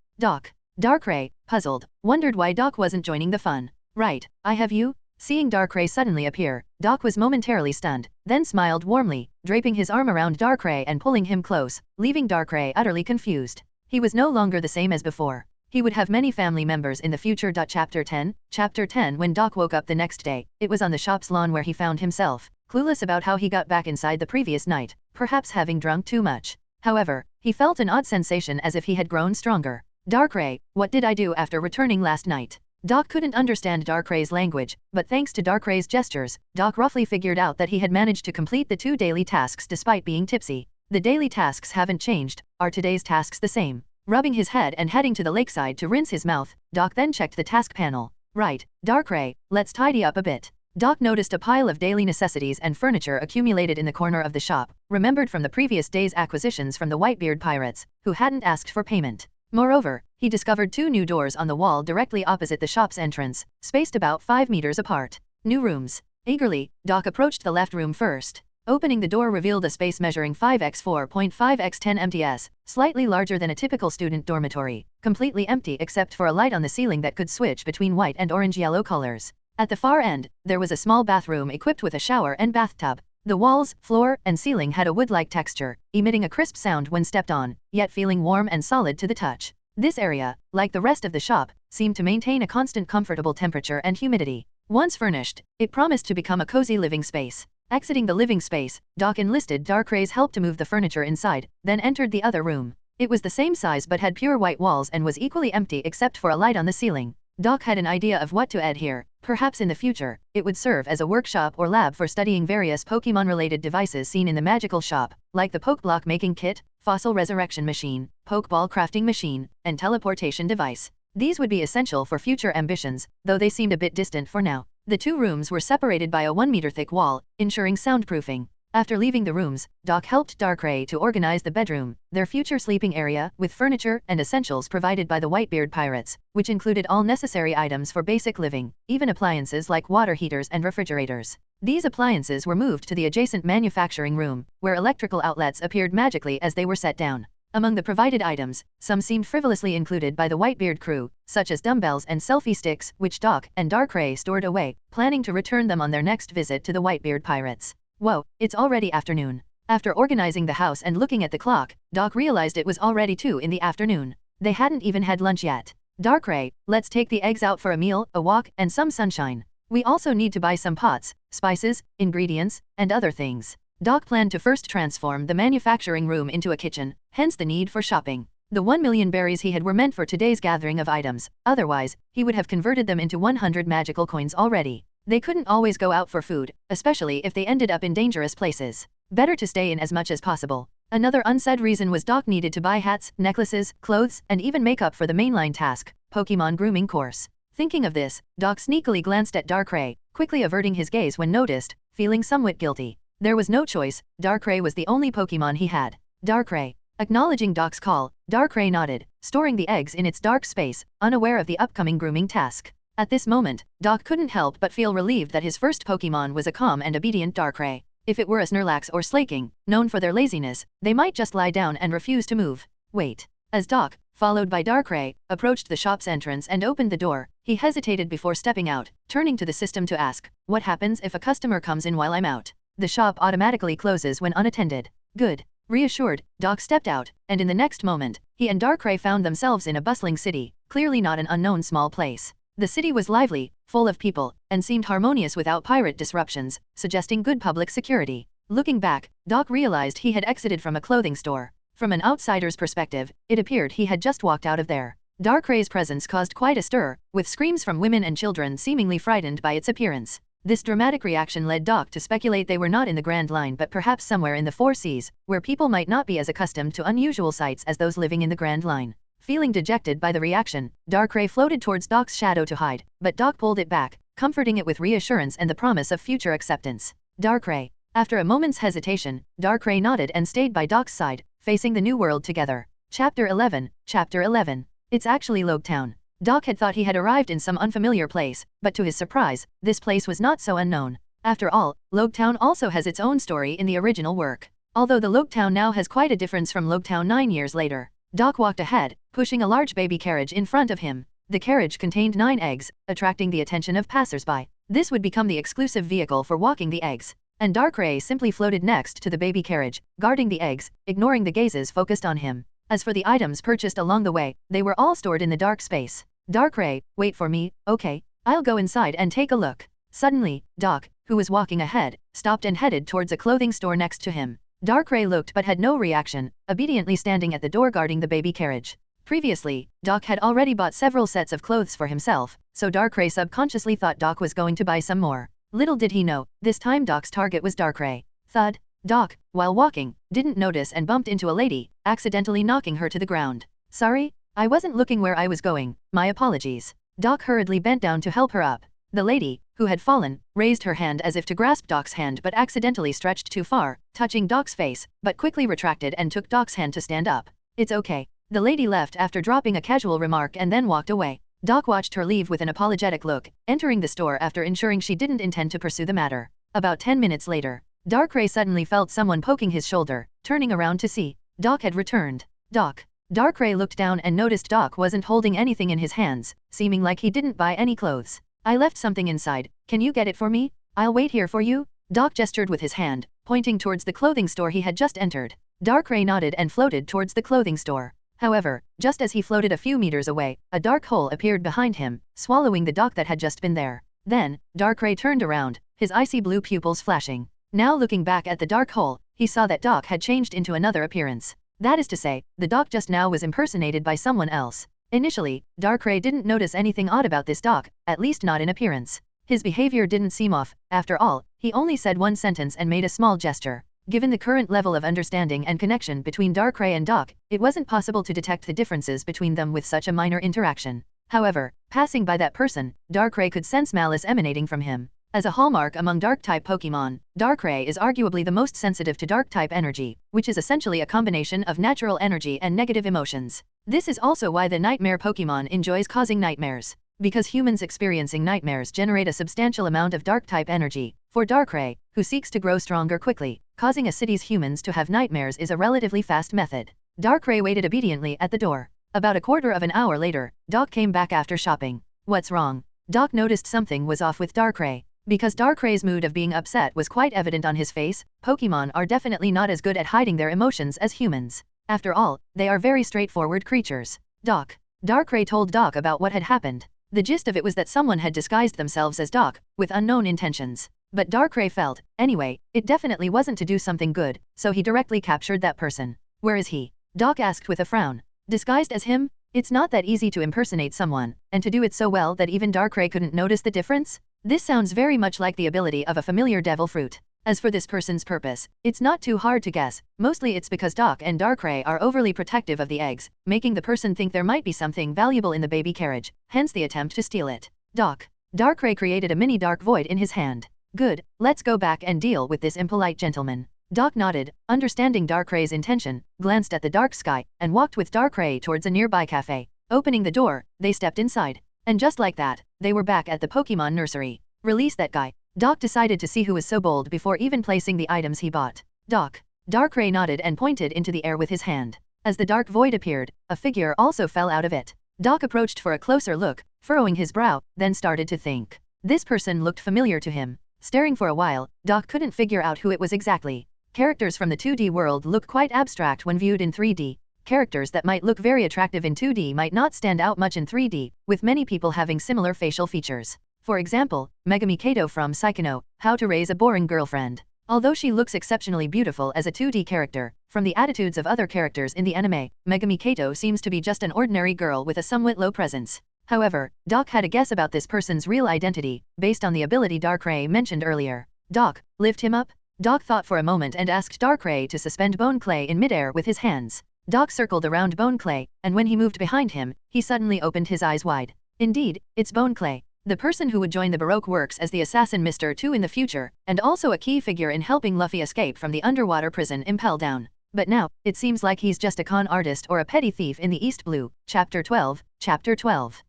Darkrai, puzzled, wondered why Doc wasn't joining the fun. Right, I have you? Seeing Darkrai suddenly appear, Doc was momentarily stunned, then smiled warmly, draping his arm around Darkrai and pulling him close, leaving Darkrai utterly confused. He was no longer the same as before. He would have many family members in the future. Chapter 10. Chapter 10. When Doc woke up the next day, it was on the shop's lawn where he found himself, clueless about how he got back inside the previous night, perhaps having drunk too much. However, he felt an odd sensation as if he had grown stronger. Darkrai, what did I do after returning last night? Doc couldn't understand Darkrai's language, but thanks to Darkrai's gestures, Doc roughly figured out that he had managed to complete the 2 daily tasks despite being tipsy. The daily tasks haven't changed, are today's tasks the same? Rubbing his head and heading to the lakeside to rinse his mouth, Doc then checked the task panel. Right, Darkrai, let's tidy up a bit. Doc noticed a pile of daily necessities and furniture accumulated in the corner of the shop, remembered from the previous day's acquisitions from the Whitebeard pirates, who hadn't asked for payment. Moreover, he discovered 2 new doors on the wall directly opposite the shop's entrance, spaced about 5 meters apart. New rooms. Eagerly, Doc approached the left room first. Opening the door revealed a space measuring 5x4.5x10 MTS, slightly larger than a typical student dormitory, completely empty except for a light on the ceiling that could switch between white and orange-yellow colors. At the far end, there was a small bathroom equipped with a shower and bathtub. The walls, floor, and ceiling had a wood-like texture, emitting a crisp sound when stepped on, yet feeling warm and solid to the touch. This area, like the rest of the shop, seemed to maintain a constant comfortable temperature and humidity. Once furnished, it promised to become a cozy living space. Exiting the living space, Doc enlisted Darkrai's help to move the furniture inside, then entered the other room. It was the same size but had pure white walls and was equally empty except for a light on the ceiling. Doc had an idea of what to add here. Perhaps in the future, it would serve as a workshop or lab for studying various Pokemon-related devices seen in the magical shop, like the Pokeblock making kit, fossil resurrection machine, Pokeball crafting machine, and teleportation device. These would be essential for future ambitions, though they seemed a bit distant for now. The 2 rooms were separated by a 1-meter-thick wall, ensuring soundproofing. After leaving the rooms, Doc helped Darkrai to organize the bedroom, their future sleeping area, with furniture and essentials provided by the Whitebeard pirates, which included all necessary items for basic living, even appliances like water heaters and refrigerators. These appliances were moved to the adjacent manufacturing room, where electrical outlets appeared magically as they were set down. Among the provided items, some seemed frivolously included by the Whitebeard crew, such as dumbbells and selfie sticks, which Doc and Darkrai stored away, planning to return them on their next visit to the Whitebeard pirates. Whoa, it's already afternoon. After organizing the house and looking at the clock, Doc realized it was already 2 in the afternoon. They hadn't even had lunch yet. Darkrai, let's take the eggs out for a meal, a walk, and some sunshine. We also need to buy some pots, spices, ingredients, and other things. Doc planned to first transform the manufacturing room into a kitchen, hence the need for shopping. The 1 million berries he had were meant for today's gathering of items, otherwise, he would have converted them into 100 magical coins already. They couldn't always go out for food, especially if they ended up in dangerous places. Better to stay in as much as possible. Another unsaid reason was Doc needed to buy hats, necklaces, clothes, and even makeup for the mainline task, Pokemon grooming course. Thinking of this, Doc sneakily glanced at Darkrai, quickly averting his gaze when noticed, feeling somewhat guilty. There was no choice, Darkrai was the only Pokemon he had. Darkrai. Acknowledging Doc's call, Darkrai nodded, storing the eggs in its dark space, unaware of the upcoming grooming task. At this moment, Doc couldn't help but feel relieved that his first Pokemon was a calm and obedient Darkrai. If it were a Snorlax or Slaking, known for their laziness, they might just lie down and refuse to move. Wait. As Doc, followed by Darkrai, approached the shop's entrance and opened the door, he hesitated before stepping out, turning to the system to ask, what happens if a customer comes in while I'm out? The shop automatically closes when unattended. Good. Reassured, Doc stepped out, and in the next moment, he and Darkrai found themselves in a bustling city, clearly not an unknown small place. The city was lively, full of people, and seemed harmonious without pirate disruptions, suggesting good public security. Looking back, Doc realized he had exited from a clothing store. From an outsider's perspective, it appeared he had just walked out of there. Darkrai's presence caused quite a stir, with screams from women and children seemingly frightened by its appearance. This dramatic reaction led Doc to speculate they were not in the Grand Line but perhaps somewhere in the Four Seas, where people might not be as accustomed to unusual sights as those living in the Grand Line. Feeling dejected by the reaction, Darkrai floated towards Doc's shadow to hide, but Doc pulled it back, comforting it with reassurance and the promise of future acceptance. Darkrai. After a moment's hesitation, Darkrai nodded and stayed by Doc's side, facing the new world together. Chapter 11. Chapter 11. It's actually Logue Town. Doc had thought he had arrived in some unfamiliar place, but to his surprise, this place was not so unknown. After all, Logue Town also has its own story in the original work. Although the Logue Town now has quite a difference from Logue Town 9 years later. Doc walked ahead, pushing a large baby carriage in front of him. The carriage contained 9 eggs, attracting the attention of passers-by. This would become the exclusive vehicle for walking the eggs. And Darkrai simply floated next to the baby carriage, guarding the eggs, ignoring the gazes focused on him. As for the items purchased along the way, they were all stored in the dark space. Darkrai, wait for me, okay? I'll go inside and take a look. Suddenly, Doc, who was walking ahead, stopped and headed towards a clothing store next to him. Darkrai looked but had no reaction, obediently standing at the door guarding the baby carriage. Previously, Doc had already bought several sets of clothes for himself, so Darkrai subconsciously thought Doc was going to buy some more. Little did he know, this time Doc's target was Darkrai. Thud. Doc, while walking, didn't notice and bumped into a lady, accidentally knocking her to the ground. Sorry, I wasn't looking where I was going, my apologies. Doc hurriedly bent down to help her up. The lady, who had fallen, raised her hand as if to grasp Doc's hand but accidentally stretched too far, touching Doc's face, but quickly retracted and took Doc's hand to stand up. It's okay. The lady left after dropping a casual remark and then walked away. Doc watched her leave with an apologetic look, entering the store after ensuring she didn't intend to pursue the matter. About 10 minutes later, Darkrai suddenly felt someone poking his shoulder, turning around to see. Doc had returned. Doc. Darkrai looked down and noticed Doc wasn't holding anything in his hands, seeming like he didn't buy any clothes. I left something inside, can you get it for me? I'll wait here for you. Doc gestured with his hand, pointing towards the clothing store he had just entered. Darkrai nodded and floated towards the clothing store. However, just as he floated a few meters away, a dark hole appeared behind him, swallowing the Doc that had just been there. Then, Darkrai turned around, his icy blue pupils flashing. Now looking back at the dark hole, he saw that Doc had changed into another appearance. That is to say, the Doc just now was impersonated by someone else. Initially, Darkrai didn't notice anything odd about this Doc, at least not in appearance. His behavior didn't seem off, after all, he only said one sentence and made a small gesture. Given the current level of understanding and connection between Darkrai and Doc, it wasn't possible to detect the differences between them with such a minor interaction. However, passing by that person, Darkrai could sense malice emanating from him. As a hallmark among Dark-type Pokémon, Darkrai is arguably the most sensitive to Dark-type energy, which is essentially a combination of natural energy and negative emotions. This is also why the Nightmare Pokémon enjoys causing nightmares. Because humans experiencing nightmares generate a substantial amount of Dark-type energy, for Darkrai, who seeks to grow stronger quickly, causing a city's humans to have nightmares is a relatively fast method. Darkrai waited obediently at the door. About a quarter of an hour later, Doc came back after shopping. What's wrong? Doc noticed something was off with Darkrai. Because Darkrai's mood of being upset was quite evident on his face, Pokémon are definitely not as good at hiding their emotions as humans. After all, they are very straightforward creatures. Doc. Darkrai told Doc about what had happened. The gist of it was that someone had disguised themselves as Doc, with unknown intentions. But Darkrai felt, anyway, it definitely wasn't to do something good, so he directly captured that person. Where is he? Doc asked with a frown. Disguised as him? It's not that easy to impersonate someone, and to do it so well that even Darkrai couldn't notice the difference? This sounds very much like the ability of a familiar devil fruit. As for this person's purpose, it's not too hard to guess. Mostly it's because Doc and Darkrai are overly protective of the eggs, making the person think there might be something valuable in the baby carriage, hence the attempt to steal it. Doc. Darkrai created a mini dark void in his hand. Good, let's go back and deal with this impolite gentleman. Doc nodded, understanding Darkrai's intention, glanced at the dark sky, and walked with Darkrai towards a nearby cafe. Opening the door, they stepped inside. And just like that, they were back at the Pokémon nursery. Release that guy. Doc decided to see who was so bold before even placing the items he bought. Doc. Darkrai nodded and pointed into the air with his hand. As the dark void appeared, a figure also fell out of it. Doc approached for a closer look, furrowing his brow, then started to think. This person looked familiar to him. Staring for a while, Doc couldn't figure out who it was exactly. Characters from the 2D world look quite abstract when viewed in 3D. Characters that might look very attractive in 2D might not stand out much in 3D, with many people having similar facial features. For example, Megami Kato from Psychono, How to Raise a Boring Girlfriend. Although she looks exceptionally beautiful as a 2D character, from the attitudes of other characters in the anime, Megami Kato seems to be just an ordinary girl with a somewhat low presence. However, Doc had a guess about this person's real identity, based on the ability Darkrai mentioned earlier. Doc, lift him up? Doc thought for a moment and asked Darkrai to suspend Bone Clay in midair with his hands. Doc circled around Bone Clay, and when he moved behind him, he suddenly opened his eyes wide. Indeed, it's Bone Clay. The person who would join the Baroque works as the assassin Mr. 2 in the future, and also a key figure in helping Luffy escape from the underwater prison Impel Down. But now, it seems like he's just a con artist or a petty thief in the East Blue. Chapter 12. Chapter 12.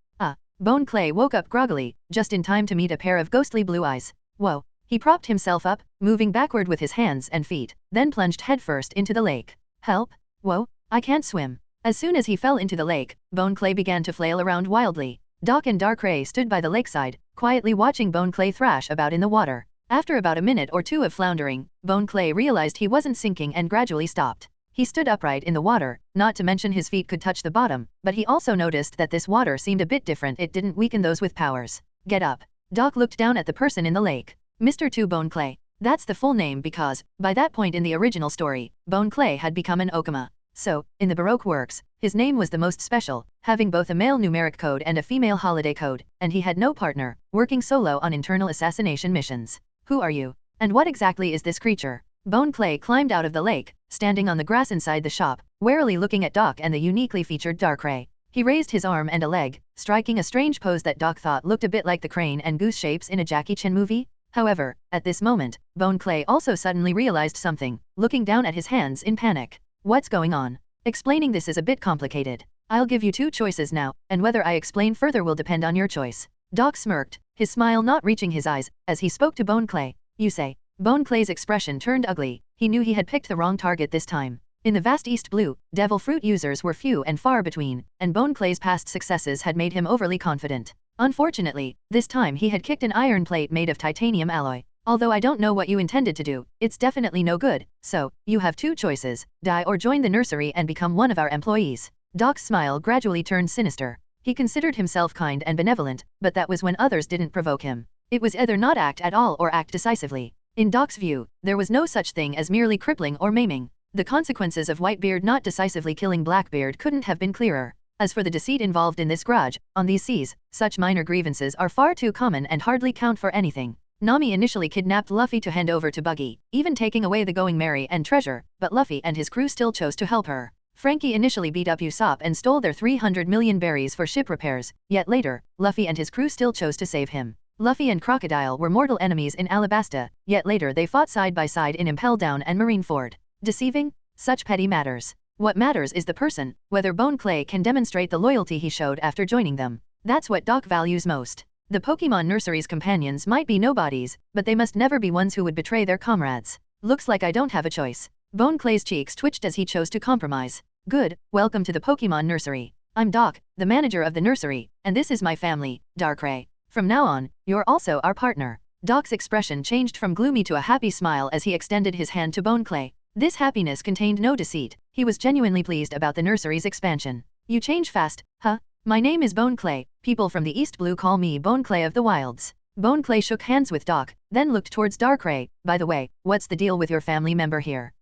Bone Clay woke up groggily, just in time to meet a pair of ghostly blue eyes. Whoa. He propped himself up, moving backward with his hands and feet, then plunged headfirst into the lake. Help? Whoa, I can't swim. As soon as he fell into the lake, Bone Clay began to flail around wildly. Doc and Darkrai stood by the lakeside, quietly watching Bone Clay thrash about in the water. After about a minute or two of floundering, Bone Clay realized he wasn't sinking and gradually stopped. He stood upright in the water, not to mention his feet could touch the bottom, but he also noticed that this water seemed a bit different. It didn't weaken those with powers. Get up. Doc looked down at the person in the lake. Mr. 2 Bone Clay. That's the full name because, by that point in the original story, Bone Clay had become an Okama. So, in the Baroque works, his name was the most special, having both a male numeric code and a female holiday code, and he had no partner, working solo on internal assassination missions. Who are you? And what exactly is this creature? Bone Clay climbed out of the lake, standing on the grass inside the shop, warily looking at Doc and the uniquely featured Darkrai. He raised his arm and a leg, striking a strange pose that Doc thought looked a bit like the crane and goose shapes in a Jackie Chan movie. However, at this moment, Bone Clay also suddenly realized something, looking down at his hands in panic. What's going on? Explaining this is a bit complicated. I'll give you two choices now, and whether I explain further will depend on your choice. Doc smirked, his smile not reaching his eyes, as he spoke to Bone Clay. You say. Bone Clay's expression turned ugly. He knew he had picked the wrong target this time. In the vast East Blue, Devil Fruit users were few and far between, and Bone Clay's past successes had made him overly confident. Unfortunately, this time he had kicked an iron plate made of titanium alloy. Although I don't know what you intended to do, it's definitely no good, so, you have two choices, die or join the nursery and become one of our employees. Doc's smile gradually turned sinister. He considered himself kind and benevolent, but that was when others didn't provoke him. It was either not act at all or act decisively. In Doc's view, there was no such thing as merely crippling or maiming. The consequences of Whitebeard not decisively killing Blackbeard couldn't have been clearer. As for the deceit involved in this grudge, on these seas, such minor grievances are far too common and hardly count for anything. Nami initially kidnapped Luffy to hand over to Buggy, even taking away the Going Merry and treasure, but Luffy and his crew still chose to help her. Frankie initially beat up Usopp and stole their 300 million berries for ship repairs, yet later, Luffy and his crew still chose to save him. Luffy and Crocodile were mortal enemies in Alabasta, yet later they fought side by side in Impel Down and Marineford. Deceiving? Such petty matters. What matters is the person, whether Bone Clay can demonstrate the loyalty he showed after joining them. That's what Doc values most. The Pokemon Nursery's companions might be nobodies, but they must never be ones who would betray their comrades. Looks like I don't have a choice. Bone Clay's cheeks twitched as he chose to compromise. Good, welcome to the Pokemon Nursery. I'm Doc, the manager of the nursery, and this is my family, Darkrai. From now on, you're also our partner. Doc's expression changed from gloomy to a happy smile as he extended his hand to Bone Clay. This happiness contained no deceit. He was genuinely pleased about the nursery's expansion. You change fast, huh? My name is Bone Clay. People from the East Blue call me Bone Clay of the Wilds. Bone Clay shook hands with Doc, then looked towards Darkrai. By the way, what's the deal with your family member here?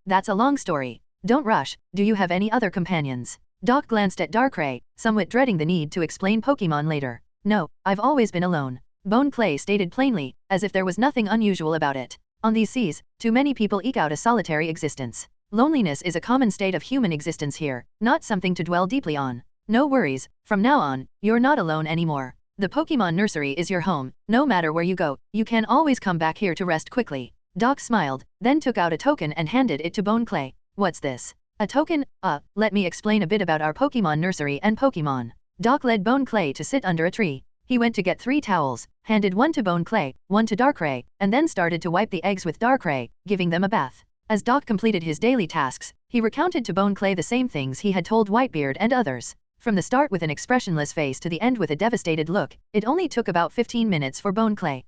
That's a long story. Don't rush. Do you have any other companions? Doc glanced at Darkrai, somewhat dreading the need to explain Pokemon later. No, I've always been alone. Bone Clay stated plainly, as if there was nothing unusual about it. On these seas, too many people eke out a solitary existence. Loneliness is a common state of human existence here, not something to dwell deeply on. No worries, from now on, you're not alone anymore. The Pokemon Nursery is your home, no matter where you go, you can always come back here to rest quickly. Doc smiled, then took out a token and handed it to Bone Clay. What's this? A token? Let me explain a bit about our Pokemon Nursery and Pokemon. Doc led Bone Clay to sit under a tree. He went to get 3 towels, handed one to Bone Clay, one to Darkrai, and then started to wipe the eggs with Darkrai, giving them a bath. As Doc completed his daily tasks, he recounted to Bone Clay the same things he had told Whitebeard and others. From the start with an expressionless face to the end with a devastated look, it only took about 15 minutes for Bone Clay.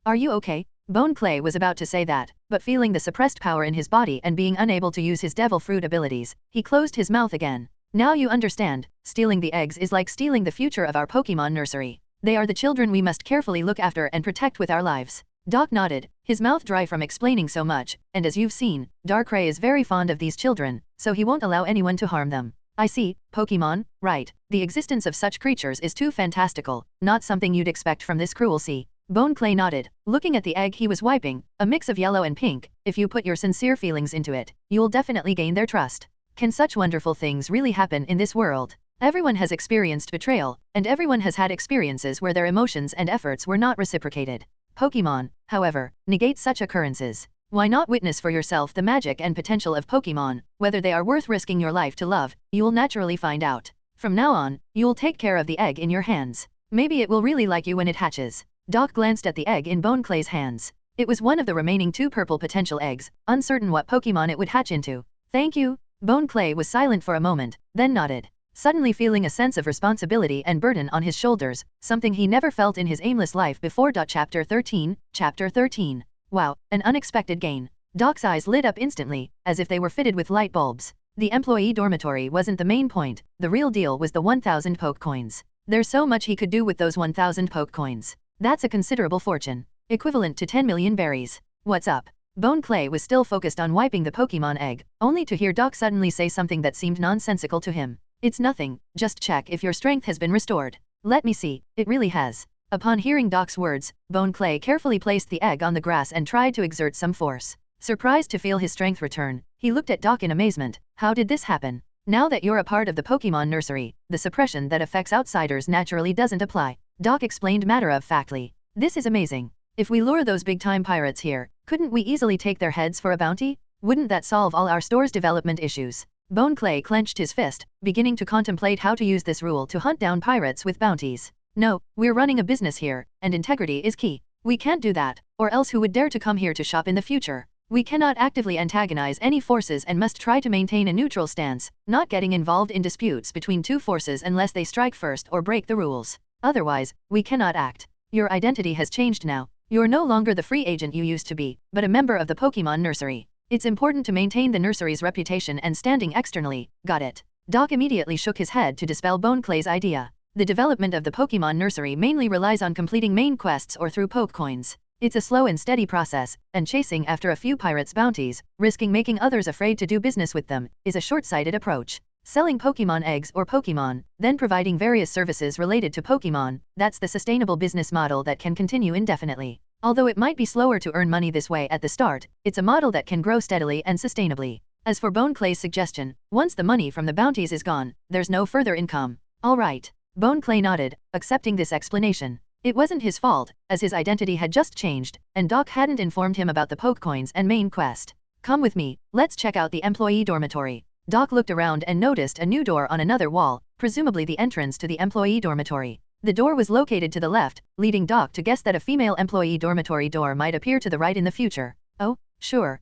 Are you okay? Bone Clay was about to say that, but feeling the suppressed power in his body and being unable to use his devil fruit abilities, he closed his mouth again. Now you understand, stealing the eggs is like stealing the future of our Pokemon Nursery. They are the children we must carefully look after and protect with our lives. Doc nodded, his mouth dry from explaining so much, and as you've seen, Darkrai is very fond of these children, so he won't allow anyone to harm them. I see, Pokemon, right, the existence of such creatures is too fantastical, not something you'd expect from this cruel sea. Bone Clay nodded, looking at the egg he was wiping, a mix of yellow and pink. If you put your sincere feelings into it, you'll definitely gain their trust. Can such wonderful things really happen in this world? Everyone has experienced betrayal, and everyone has had experiences where their emotions and efforts were not reciprocated. Pokemon, however, negate such occurrences. Why not witness for yourself the magic and potential of Pokemon? Whether they are worth risking your life to love, you'll naturally find out. From now on, you'll take care of the egg in your hands. Maybe it will really like you when it hatches. Doc glanced at the egg in Bone Clay's hands. It was one of the remaining 2 purple potential eggs, uncertain what Pokemon it would hatch into. Thank you. Bone Clay was silent for a moment, then nodded. suddenly feeling a sense of responsibility and burden on his shoulders, something he never felt in his aimless life before. Chapter 13. Chapter 13. Wow, an unexpected gain. Doc's eyes lit up instantly, as if they were fitted with light bulbs. The employee dormitory wasn't the main point, the real deal was the 1,000 poke coins. There's so much he could do with those 1,000 poke coins. That's a considerable fortune, equivalent to 10 million berries. What's up? Bone Clay was still focused on wiping the Pokemon egg, only to hear Doc suddenly say something that seemed nonsensical to him. It's nothing, just check if your strength has been restored. Let me see, it really has. Upon hearing Doc's words, Bone Clay carefully placed the egg on the grass and tried to exert some force. Surprised to feel his strength return, he looked at Doc in amazement. How did this happen? Now that you're a part of the Pokemon nursery, the suppression that affects outsiders naturally doesn't apply. Doc explained matter-of-factly. This is amazing. If we lure those big-time pirates here, couldn't we easily take their heads for a bounty? Wouldn't that solve all our store's development issues? Bone Clay clenched his fist, beginning to contemplate how to use this rule to hunt down pirates with bounties. No, we're running a business here, and integrity is key. We can't do that, or else who would dare to come here to shop in the future? We cannot actively antagonize any forces and must try to maintain a neutral stance, not getting involved in disputes between two forces unless they strike first or break the rules. Otherwise, we cannot act. Your identity has changed now. You're no longer the free agent you used to be, but a member of the Pokemon nursery. It's important to maintain the nursery's reputation and standing externally, got it? Doc immediately shook his head to dispel Bone Clay's idea. The development of the Pokemon nursery mainly relies on completing main quests or through poke coins. It's a slow and steady process, and chasing after a few pirates' bounties, risking making others afraid to do business with them, is a short-sighted approach. Selling Pokemon eggs or Pokemon, then providing various services related to Pokemon, that's the sustainable business model that can continue indefinitely. Although it might be slower to earn money this way at the start, it's a model that can grow steadily and sustainably. As for Bone Clay's suggestion, once the money from the bounties is gone, there's no further income. All right. Bone Clay nodded, accepting this explanation. It wasn't his fault, as his identity had just changed, and Doc hadn't informed him about the poke coins and main quest. Come with me, let's check out the employee dormitory. Doc looked around and noticed a new door on another wall, presumably the entrance to the employee dormitory. The door was located to the left, leading Doc to guess that a female employee dormitory door might appear to the right in the future. Oh, sure.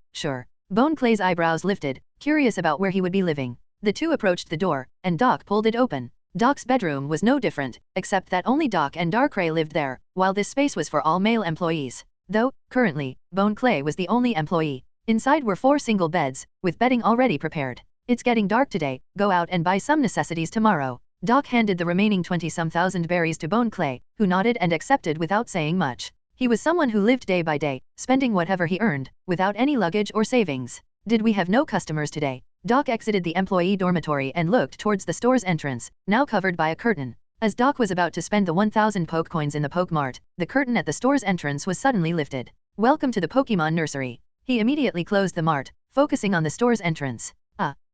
Bone Clay's eyebrows lifted, curious about where he would be living. The two approached the door, and Doc pulled it open. Doc's bedroom was no different, except that only Doc and Darkrai lived there, while this space was for all male employees. Though, currently, Bone Clay was the only employee. Inside were 4 single beds, with bedding already prepared. It's getting dark today, go out and buy some necessities tomorrow. Doc handed the remaining 20-some thousand berries to Bone Clay, who nodded and accepted without saying much. He was someone who lived day by day, spending whatever he earned, without any luggage or savings. Did we have no customers today? Doc exited the employee dormitory and looked towards the store's entrance, now covered by a curtain. As Doc was about to spend the 1,000 poke coins in the Poke Mart, the curtain at the store's entrance was suddenly lifted. Welcome to the Pokemon nursery. He immediately closed the mart, focusing on the store's entrance.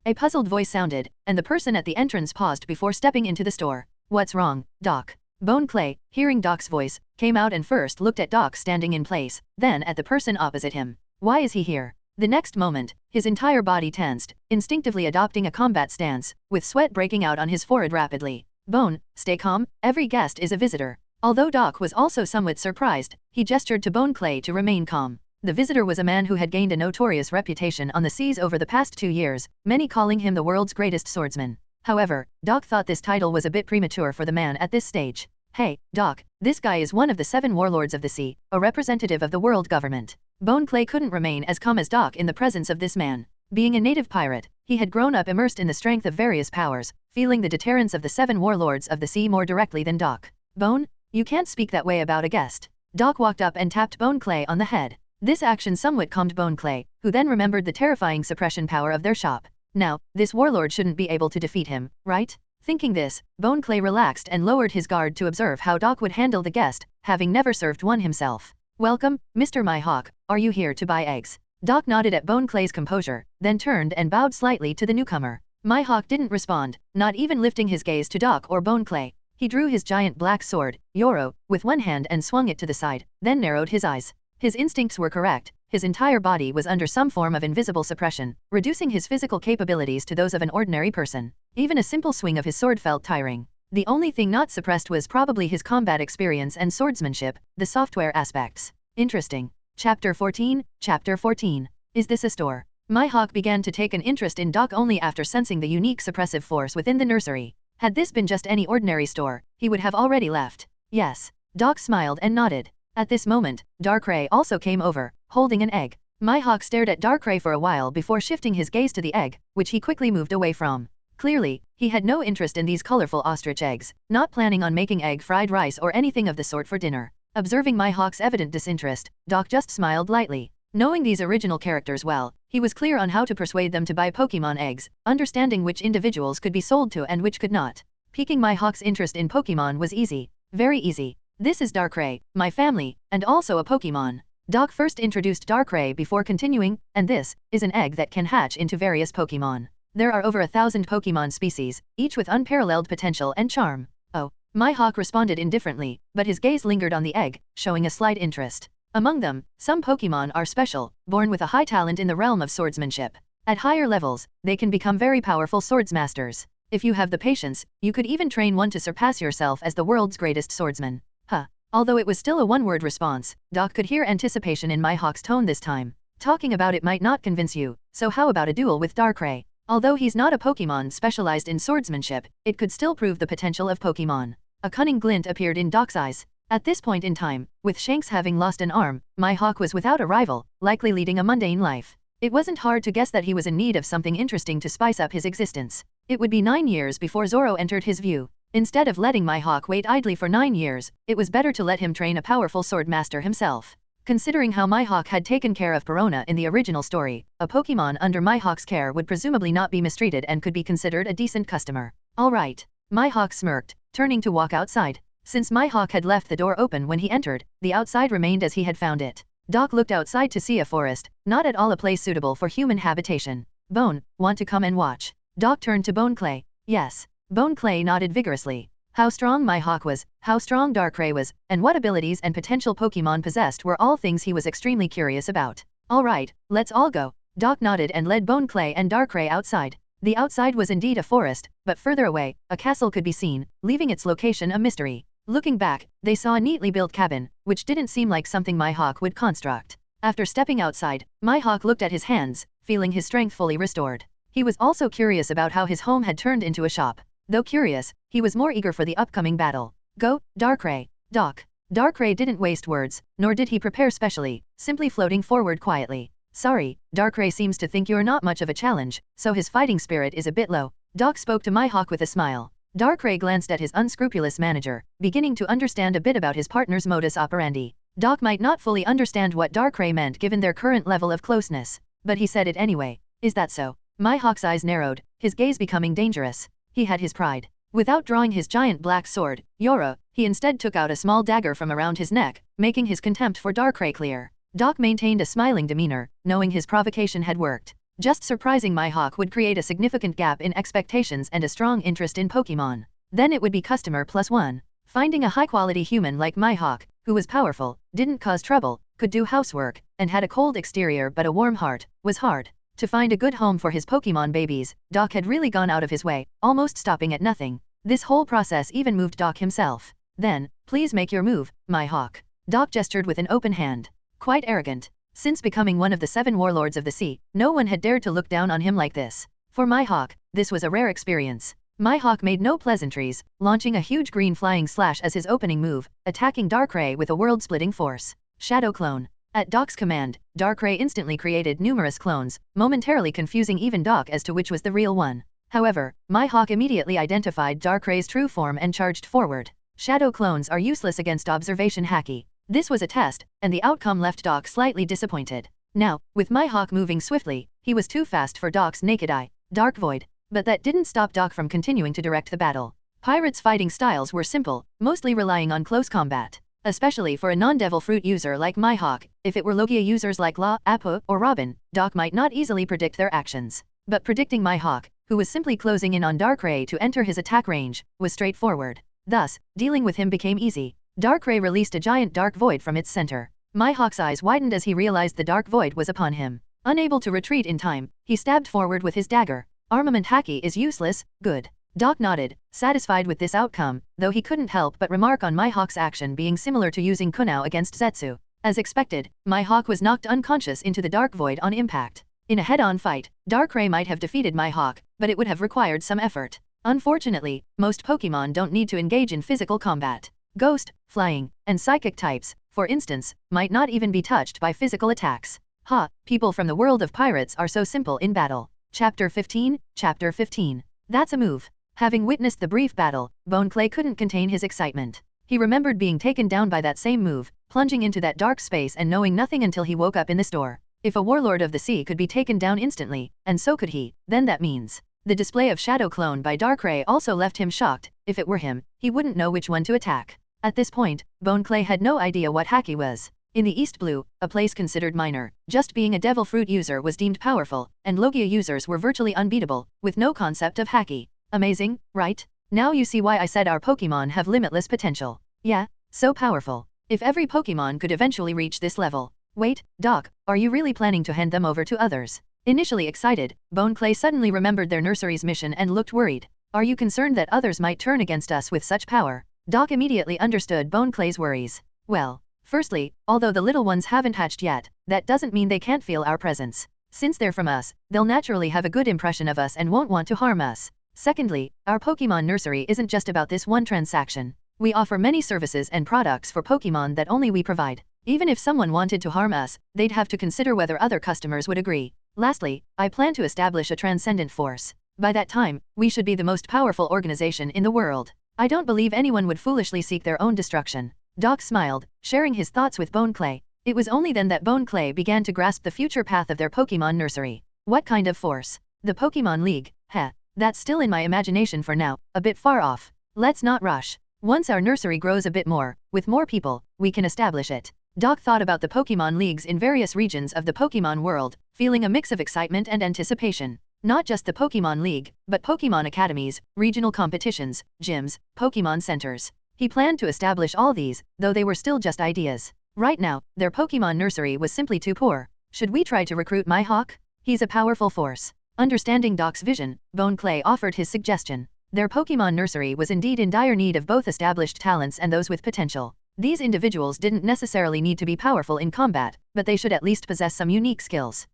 A puzzled voice sounded, and the person at the entrance paused before stepping into the store. What's wrong, Doc? Bone Clay, hearing Doc's voice, came out and first looked at Doc standing in place, then at the person opposite him. Why is he here? The next moment, his entire body tensed, instinctively adopting a combat stance, with sweat breaking out on his forehead rapidly. Bone, stay calm, every guest is a visitor. Although Doc was also somewhat surprised, he gestured to Bone Clay to remain calm. The visitor was a man who had gained a notorious reputation on the seas over the past 2 years, many calling him the world's greatest swordsman. However, Doc thought this title was a bit premature for the man at this stage. Hey, Doc, this guy is one of the 7 warlords of the sea, a representative of the world government. Bone Clay couldn't remain as calm as Doc in the presence of this man. Being a native pirate, he had grown up immersed in the strength of various powers, feeling the deterrence of the 7 warlords of the sea more directly than Doc. Bone, you can't speak that way about a guest. Doc walked up and tapped Bone Clay on the head. This action somewhat calmed Bone Clay, who then remembered the terrifying suppression power of their shop. Now, this warlord shouldn't be able to defeat him, right? Thinking this, Bone Clay relaxed and lowered his guard to observe how Doc would handle the guest, having never served one himself. Welcome, Mr. Mihawk, are you here to buy eggs? Doc nodded at Bone Clay's composure, then turned and bowed slightly to the newcomer. Mihawk didn't respond, not even lifting his gaze to Doc or Bone Clay. He drew his giant black sword, Yoro, with one hand and swung it to the side, then narrowed his eyes. His instincts were correct, his entire body was under some form of invisible suppression, reducing his physical capabilities to those of an ordinary person. Even a simple swing of his sword felt tiring. The only thing not suppressed was probably his combat experience and swordsmanship, the software aspects. Interesting. Chapter 14. Chapter 14. Is this a store? Mihawk began to take an interest in Doc only after sensing the unique suppressive force within the nursery. Had this been just any ordinary store, he would have already left. Yes. Doc smiled and nodded. At this moment, Darkrai also came over, holding an egg. Mihawk stared at Darkrai for a while before shifting his gaze to the egg, which he quickly moved away from. Clearly, he had no interest in these colorful ostrich eggs, not planning on making egg fried rice or anything of the sort for dinner. Observing Mihawk's evident disinterest, Doc just smiled lightly. Knowing these original characters well, he was clear on how to persuade them to buy Pokémon eggs, understanding which individuals could be sold to and which could not. Piquing Mihawk's interest in Pokémon was easy. Very easy. This is Darkrai, my family, and also a Pokémon. Doc first introduced Darkrai before continuing, and this is an egg that can hatch into various Pokémon. There are over 1,000 Pokémon species, each with unparalleled potential and charm. Oh. Mihawk responded indifferently, but his gaze lingered on the egg, showing a slight interest. Among them, some Pokémon are special, born with a high talent in the realm of swordsmanship. At higher levels, they can become very powerful swordsmasters. If you have the patience, you could even train one to surpass yourself as the world's greatest swordsman. Huh. Although it was still a one-word response, Doc could hear anticipation in Mihawk's tone this time. Talking about it might not convince you, so how about a duel with Darkrai? Although he's not a Pokémon specialized in swordsmanship, it could still prove the potential of Pokémon. A cunning glint appeared in Doc's eyes. At this point in time, with Shanks having lost an arm, Mihawk was without a rival, likely leading a mundane life. It wasn't hard to guess that he was in need of something interesting to spice up his existence. It would be 9 years before Zoro entered his view. Instead of letting Mihawk wait idly for 9 years, it was better to let him train a powerful swordmaster himself. Considering how Mihawk had taken care of Perona in the original story, a Pokémon under Mihawk's care would presumably not be mistreated and could be considered a decent customer. Alright. Mihawk smirked, turning to walk outside. Since Mihawk had left the door open when he entered, the outside remained as he had found it. Doc looked outside to see a forest, not at all a place suitable for human habitation. Bone, want to come and watch? Doc turned to Bone Clay. Yes. Bone Clay nodded vigorously. How strong Mihawk was, how strong Darkrai was, and what abilities and potential Pokémon possessed were all things he was extremely curious about. Alright, let's all go. Doc nodded and led Bone Clay and Darkrai outside. The outside was indeed a forest, but further away, a castle could be seen, leaving its location a mystery. Looking back, they saw a neatly built cabin, which didn't seem like something Mihawk would construct. After stepping outside, Mihawk looked at his hands, feeling his strength fully restored. He was also curious about how his home had turned into a shop. Though curious, he was more eager for the upcoming battle. Go, Darkrai. Doc. Darkrai didn't waste words, nor did he prepare specially, simply floating forward quietly. Sorry, Darkrai seems to think you're not much of a challenge, so his fighting spirit is a bit low. Doc spoke to Mihawk with a smile. Darkrai glanced at his unscrupulous manager, beginning to understand a bit about his partner's modus operandi. Doc might not fully understand what Darkrai meant given their current level of closeness, but he said it anyway. Is that so? Mihawk's eyes narrowed, his gaze becoming dangerous. He had his pride. Without drawing his giant black sword, Yora, he instead took out a small dagger from around his neck, making his contempt for Darkrai clear. Doc maintained a smiling demeanor, knowing his provocation had worked. Just surprising Mihawk would create a significant gap in expectations and a strong interest in Pokémon. Then it would be customer +1. Finding a high-quality human like Mihawk, who was powerful, didn't cause trouble, could do housework, and had a cold exterior but a warm heart, was hard. To find a good home for his Pokémon babies, Doc had really gone out of his way, almost stopping at nothing. This whole process even moved Doc himself. Then, please make your move, Mihawk. Doc gestured with an open hand. Quite arrogant. Since becoming one of the 7 warlords of the sea, no one had dared to look down on him like this. For Mihawk, this was a rare experience. Mihawk made no pleasantries, launching a huge green flying slash as his opening move, attacking Darkrai with a world-splitting force. Shadow Clone. At Doc's command, Darkrai instantly created numerous clones, momentarily confusing even Doc as to which was the real one. However, Mihawk immediately identified Darkrai's true form and charged forward. Shadow clones are useless against observation haki. This was a test, and the outcome left Doc slightly disappointed. Now, with Mihawk moving swiftly, he was too fast for Doc's naked eye. Dark Void. But that didn't stop Doc from continuing to direct the battle. Pirates' fighting styles were simple, mostly relying on close combat. Especially for a non-devil fruit user like Mihawk, if it were Logia users like La, Apu, or Robin, Doc might not easily predict their actions. But predicting Mihawk, who was simply closing in on Darkrai to enter his attack range, was straightforward. Thus, dealing with him became easy. Darkrai released a giant dark void from its center. Mihawk's eyes widened as he realized the dark void was upon him. Unable to retreat in time, he stabbed forward with his dagger. Armament haki is useless, good. Doc nodded, satisfied with this outcome, though he couldn't help but remark on Mihawk's action being similar to using Kunao against Zetsu. As expected, Mihawk was knocked unconscious into the dark void on impact. In a head-on fight, Darkrai might have defeated Mihawk, but it would have required some effort. Unfortunately, most Pokémon don't need to engage in physical combat. Ghost, flying, and psychic types, for instance, might not even be touched by physical attacks. Ha, people from the world of pirates are so simple in battle. Chapter 15, Chapter 15. That's a move. Having witnessed the brief battle, Boneclay couldn't contain his excitement. He remembered being taken down by that same move, plunging into that dark space and knowing nothing until he woke up in the store. If a warlord of the sea could be taken down instantly, and so could he, then that means the display of Shadow Clone by Darkrai also left him shocked. If it were him, he wouldn't know which one to attack. At this point, Boneclay had no idea what Haki was. In the East Blue, a place considered minor, just being a Devil Fruit user was deemed powerful, and Logia users were virtually unbeatable, with no concept of Haki. Amazing, right? Now you see why I said our Pokémon have limitless potential. Yeah, so powerful. If every Pokémon could eventually reach this level. Wait, Doc, are you really planning to hand them over to others? Initially excited, Boneclay suddenly remembered their nursery's mission and looked worried. Are you concerned that others might turn against us with such power? Doc immediately understood Boneclay's worries. Well, firstly, although the little ones haven't hatched yet, that doesn't mean they can't feel our presence. Since they're from us, they'll naturally have a good impression of us and won't want to harm us. Secondly, our Pokémon nursery isn't just about this one transaction. We offer many services and products for Pokémon that only we provide. Even if someone wanted to harm us, they'd have to consider whether other customers would agree. Lastly, I plan to establish a transcendent force. By that time, we should be the most powerful organization in the world. I don't believe anyone would foolishly seek their own destruction. Doc smiled, sharing his thoughts with Boneclay. It was only then that Boneclay began to grasp the future path of their Pokémon nursery. What kind of force? The Pokémon League? Heh, that's still in my imagination for now, a bit far off. Let's not rush. Once our nursery grows a bit more, with more people, we can establish it. Doc thought about the Pokémon Leagues in various regions of the Pokémon world, feeling a mix of excitement and anticipation. Not just the Pokémon League, but Pokémon Academies, regional competitions, gyms, Pokémon centers. He planned to establish all these, though they were still just ideas. Right now, their Pokémon nursery was simply too poor. Should we try to recruit Mihawk? He's a powerful force. Understanding Doc's vision, Boneclay offered his suggestion. Their Pokémon nursery was indeed in dire need of both established talents and those with potential. These individuals didn't necessarily need to be powerful in combat, but they should at least possess some unique skills.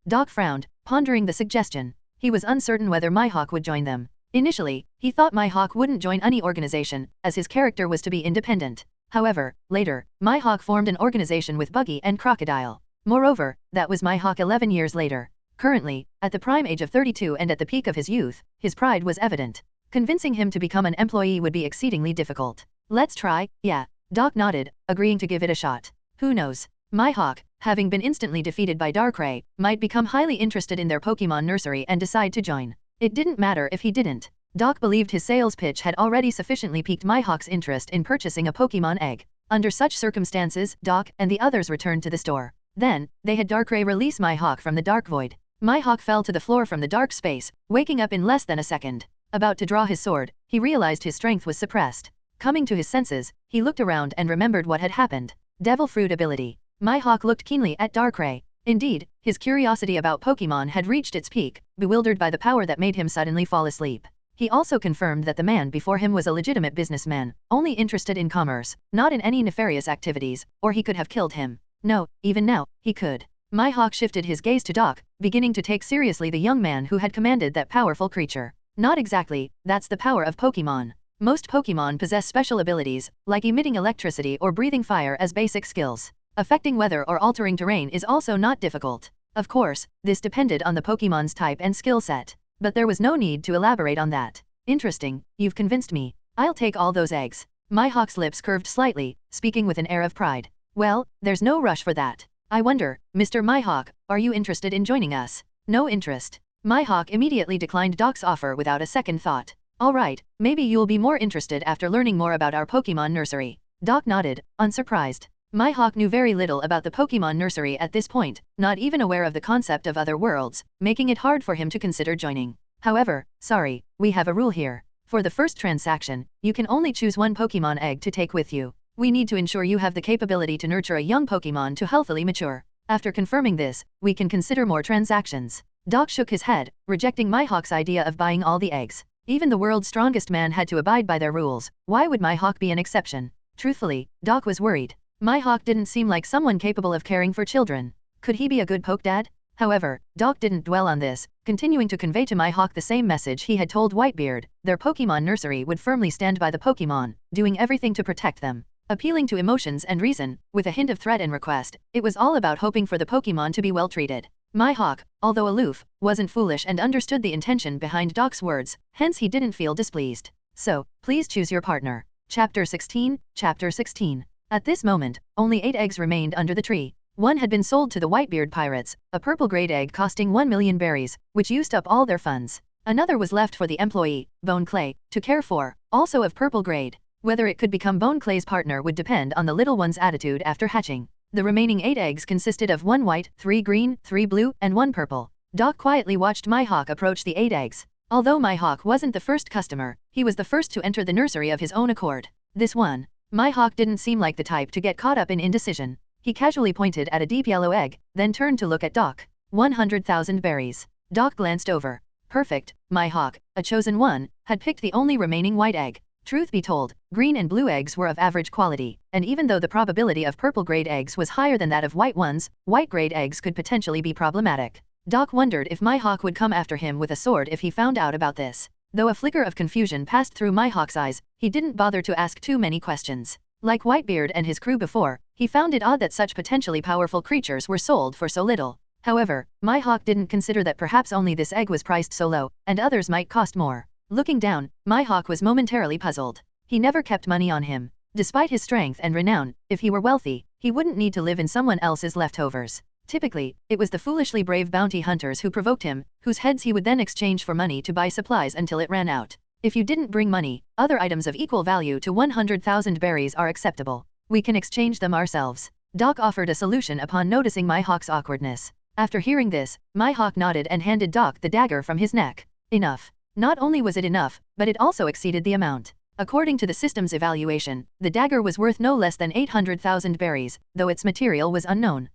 Doc frowned, pondering the suggestion. He was uncertain whether Mihawk would join them. Initially, he thought Mihawk wouldn't join any organization, as his character was to be independent. However, later, Mihawk formed an organization with Buggy and Crocodile. Moreover, that was Mihawk 11 years later. Currently, at the prime age of 32 and at the peak of his youth, his pride was evident. Convincing him to become an employee would be exceedingly difficult. Let's try, yeah. Doc nodded, agreeing to give it a shot. Who knows? Mihawk, having been instantly defeated by Darkrai, might become highly interested in their Pokémon nursery and decide to join. It didn't matter if he didn't. Doc believed his sales pitch had already sufficiently piqued Mihawk's interest in purchasing a Pokémon egg. Under such circumstances, Doc and the others returned to the store. Then, they had Darkrai release Mihawk from the Dark Void. Mihawk fell to the floor from the dark space, waking up in less than a second. About to draw his sword, he realized his strength was suppressed. Coming to his senses, he looked around and remembered what had happened. Devil Fruit ability. Mihawk looked keenly at Darkrai. Indeed, his curiosity about Pokémon had reached its peak, bewildered by the power that made him suddenly fall asleep. He also confirmed that the man before him was a legitimate businessman, only interested in commerce, not in any nefarious activities, or he could have killed him. No, even now, he could. Mihawk shifted his gaze to Doc, beginning to take seriously the young man who had commanded that powerful creature. Not exactly, that's the power of Pokémon. Most Pokémon possess special abilities, like emitting electricity or breathing fire as basic skills. Affecting weather or altering terrain is also not difficult. Of course, this depended on the Pokémon's type and skill set. But there was no need to elaborate on that. Interesting, you've convinced me. I'll take all those eggs. Mihawk's lips curved slightly, speaking with an air of pride. Well, there's no rush for that. I wonder, Mr. Mihawk, are you interested in joining us? No interest. Mihawk immediately declined Doc's offer without a second thought. Alright, maybe you'll be more interested after learning more about our Pokémon nursery. Doc nodded, unsurprised. Mihawk knew very little about the Pokémon nursery at this point, not even aware of the concept of other worlds, making it hard for him to consider joining. However, sorry, we have a rule here. For the first transaction, you can only choose one Pokémon egg to take with you. We need to ensure you have the capability to nurture a young Pokémon to healthily mature. After confirming this, we can consider more transactions. Doc shook his head, rejecting Mihawk's idea of buying all the eggs. Even the world's strongest man had to abide by their rules. Why would Mihawk be an exception? Truthfully, Doc was worried. Mihawk didn't seem like someone capable of caring for children. Could he be a good poke dad? However, Doc didn't dwell on this, continuing to convey to Mihawk the same message he had told Whitebeard. Their Pokémon nursery would firmly stand by the Pokémon, doing everything to protect them. Appealing to emotions and reason, with a hint of threat and request, it was all about hoping for the Pokémon to be well treated. Mihawk, although aloof, wasn't foolish and understood the intention behind Doc's words, hence he didn't feel displeased. So, please choose your partner. Chapter 16. Chapter 16. At this moment, only 8 eggs remained under the tree. One had been sold to the Whitebeard pirates, a purple-grade egg costing 1 million berries, which used up all their funds. Another was left for the employee, Bone Clay, to care for, also of purple grade. Whether it could become Bone Clay's partner would depend on the little one's attitude after hatching. The remaining 8 eggs consisted of 1 white, 3 green, 3 blue, and 1 purple. Doc quietly watched Mihawk approach the 8 eggs. Although Mihawk wasn't the first customer, he was the first to enter the nursery of his own accord. This one. Mihawk didn't seem like the type to get caught up in indecision. He casually pointed at a deep yellow egg, then turned to look at Doc. 100,000 berries. Doc glanced over. Perfect. Mihawk, a chosen one, had picked the only remaining white egg. Truth be told, green and blue eggs were of average quality, and even though the probability of purple-grade eggs was higher than that of white ones, white-grade eggs could potentially be problematic. Doc wondered if Mihawk would come after him with a sword if he found out about this. Though a flicker of confusion passed through Mihawk's eyes, he didn't bother to ask too many questions. Like Whitebeard and his crew before, he found it odd that such potentially powerful creatures were sold for so little. However, Mihawk didn't consider that perhaps only this egg was priced so low, and others might cost more. Looking down, Mihawk was momentarily puzzled. He never kept money on him. Despite his strength and renown, if he were wealthy, he wouldn't need to live in someone else's leftovers. Typically, it was the foolishly brave bounty hunters who provoked him, whose heads he would then exchange for money to buy supplies until it ran out. If you didn't bring money, other items of equal value to 100,000 berries are acceptable. We can exchange them ourselves. Doc offered a solution upon noticing Mihawk's awkwardness. After hearing this, Mihawk nodded and handed Doc the dagger from his neck. Enough. Not only was it enough, but it also exceeded the amount. According to the system's evaluation, the dagger was worth no less than 800,000 berries, though its material was unknown.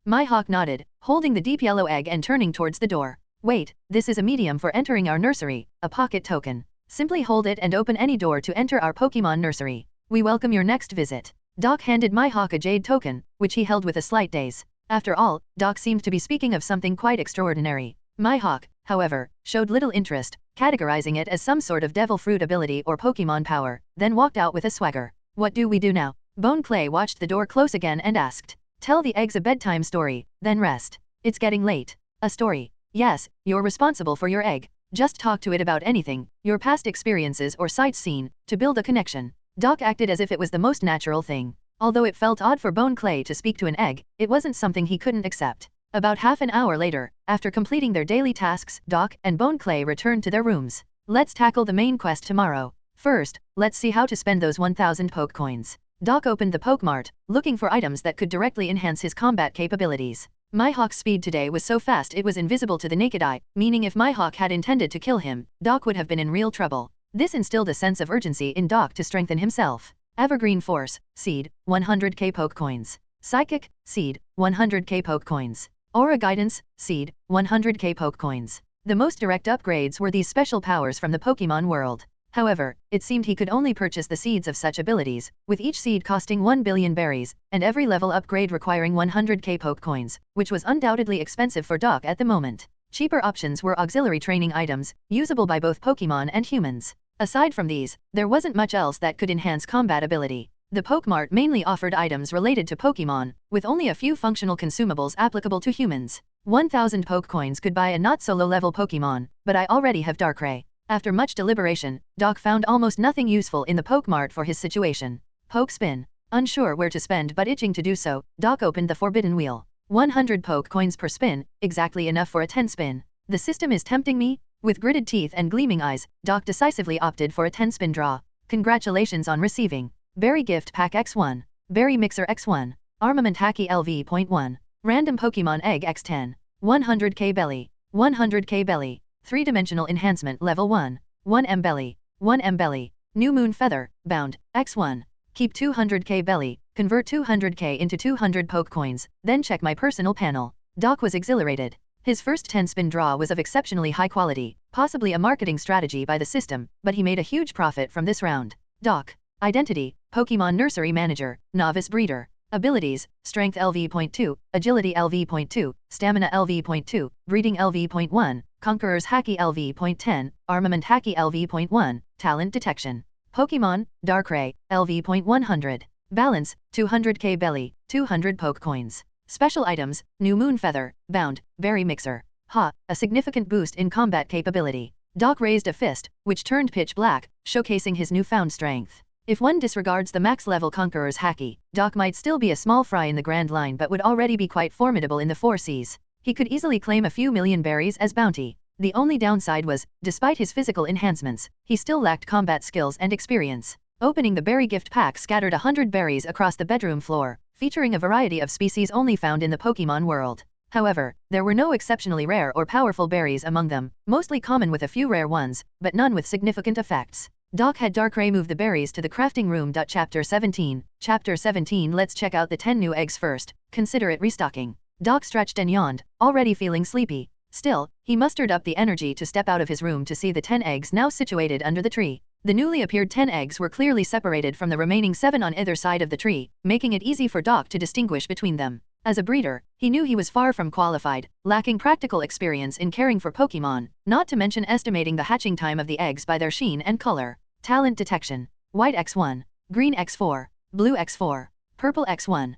Mihawk nodded, holding the deep yellow egg and turning towards the door. Wait, this is a medium for entering our nursery, a pocket token. Simply hold it and open any door to enter our Pokémon nursery. We welcome your next visit. Doc handed Mihawk a jade token, which he held with a slight daze. After all, Doc seemed to be speaking of something quite extraordinary. Mihawk, however, showed little interest, categorizing it as some sort of devil fruit ability or Pokémon power, then walked out with a swagger. What do we do now? Bone Clay watched the door close again and asked. Tell the eggs a bedtime story, then rest. It's getting late. A story. Yes, you're responsible for your egg. Just talk to it about anything, your past experiences or sights seen, to build a connection. Doc acted as if it was the most natural thing. Although it felt odd for Bone Clay to speak to an egg, it wasn't something he couldn't accept. About half an hour later, after completing their daily tasks, Doc and Bone Clay returned to their rooms. Let's tackle the main quest tomorrow. First, let's see how to spend those 1,000 poke coins. Doc opened the Pokemart, looking for items that could directly enhance his combat capabilities. Mihawk's speed today was so fast it was invisible to the naked eye, meaning if Mihawk had intended to kill him, Doc would have been in real trouble. This instilled a sense of urgency in Doc to strengthen himself. Evergreen Force, Seed, 100k poke coins. Psychic, Seed, 100k poke coins. Aura Guidance, Seed, 100k poke coins. The most direct upgrades were these special powers from the Pokémon world. However, it seemed he could only purchase the seeds of such abilities, with each seed costing 1 billion berries, and every level upgrade requiring 100k poke coins, which was undoubtedly expensive for Doc at the moment. Cheaper options were auxiliary training items, usable by both Pokémon and humans. Aside from these, there wasn't much else that could enhance combat ability. The Pokemart mainly offered items related to Pokémon, with only a few functional consumables applicable to humans. 1,000 poke coins could buy a not-so-low-level Pokémon, but I already have Darkrai. After much deliberation, Doc found almost nothing useful in the Pokemart for his situation. Poke Spin. Unsure where to spend but itching to do so, Doc opened the Forbidden Wheel. 100 poke coins per spin, exactly enough for a 10 spin. The system is tempting me? With gritted teeth and gleaming eyes, Doc decisively opted for a 10 spin draw. Congratulations on receiving. Berry Gift Pack X1. Berry Mixer X1. Armament Hacky LV.1. Random Pokemon Egg X10. 100k Belly. 100k Belly. 3-dimensional enhancement level 1. 1M belly. 1M belly. New Moon Feather, bound, X1. Keep 200k belly, convert 200k into 200 poke coins, then check my personal panel. Doc was exhilarated. His first 10-spin draw was of exceptionally high quality, possibly a marketing strategy by the system, but he made a huge profit from this round. Doc. Identity, Pokémon Nursery Manager, Novice Breeder. Abilities, Strength LV.2, Agility LV.2, Stamina LV.2, Breeding LV.1, Conqueror's Haki LV.10, Armament Haki LV.1, Talent Detection. Pokémon, Darkrai, LV.100. Balance, 200k belly, 200 poke coins. Special items, New Moon Feather, Bound, Berry Mixer. Ha, a significant boost in combat capability. Doc raised a fist, which turned pitch black, showcasing his newfound strength. If one disregards the max-level Conqueror's Haki, Doc might still be a small fry in the Grand Line but would already be quite formidable in the 4 Seas. He could easily claim a few million berries as bounty. The only downside was, despite his physical enhancements, he still lacked combat skills and experience. Opening the berry gift pack scattered 100 berries across the bedroom floor, featuring a variety of species only found in the Pokemon world. However, there were no exceptionally rare or powerful berries among them, mostly common with a few rare ones, but none with significant effects. Doc had Darkrai move the berries to the crafting room. Chapter 17. Chapter 17. Let's check out the 10 new eggs first, consider it restocking. Doc stretched and yawned, already feeling sleepy. Still, he mustered up the energy to step out of his room to see the 10 eggs now situated under the tree. The newly appeared 10 eggs were clearly separated from the remaining 7 on either side of the tree, making it easy for Doc to distinguish between them. As a breeder, he knew he was far from qualified, lacking practical experience in caring for Pokemon, not to mention estimating the hatching time of the eggs by their sheen and color. Talent Detection. White X1. Green X4. Blue X4. Purple X1.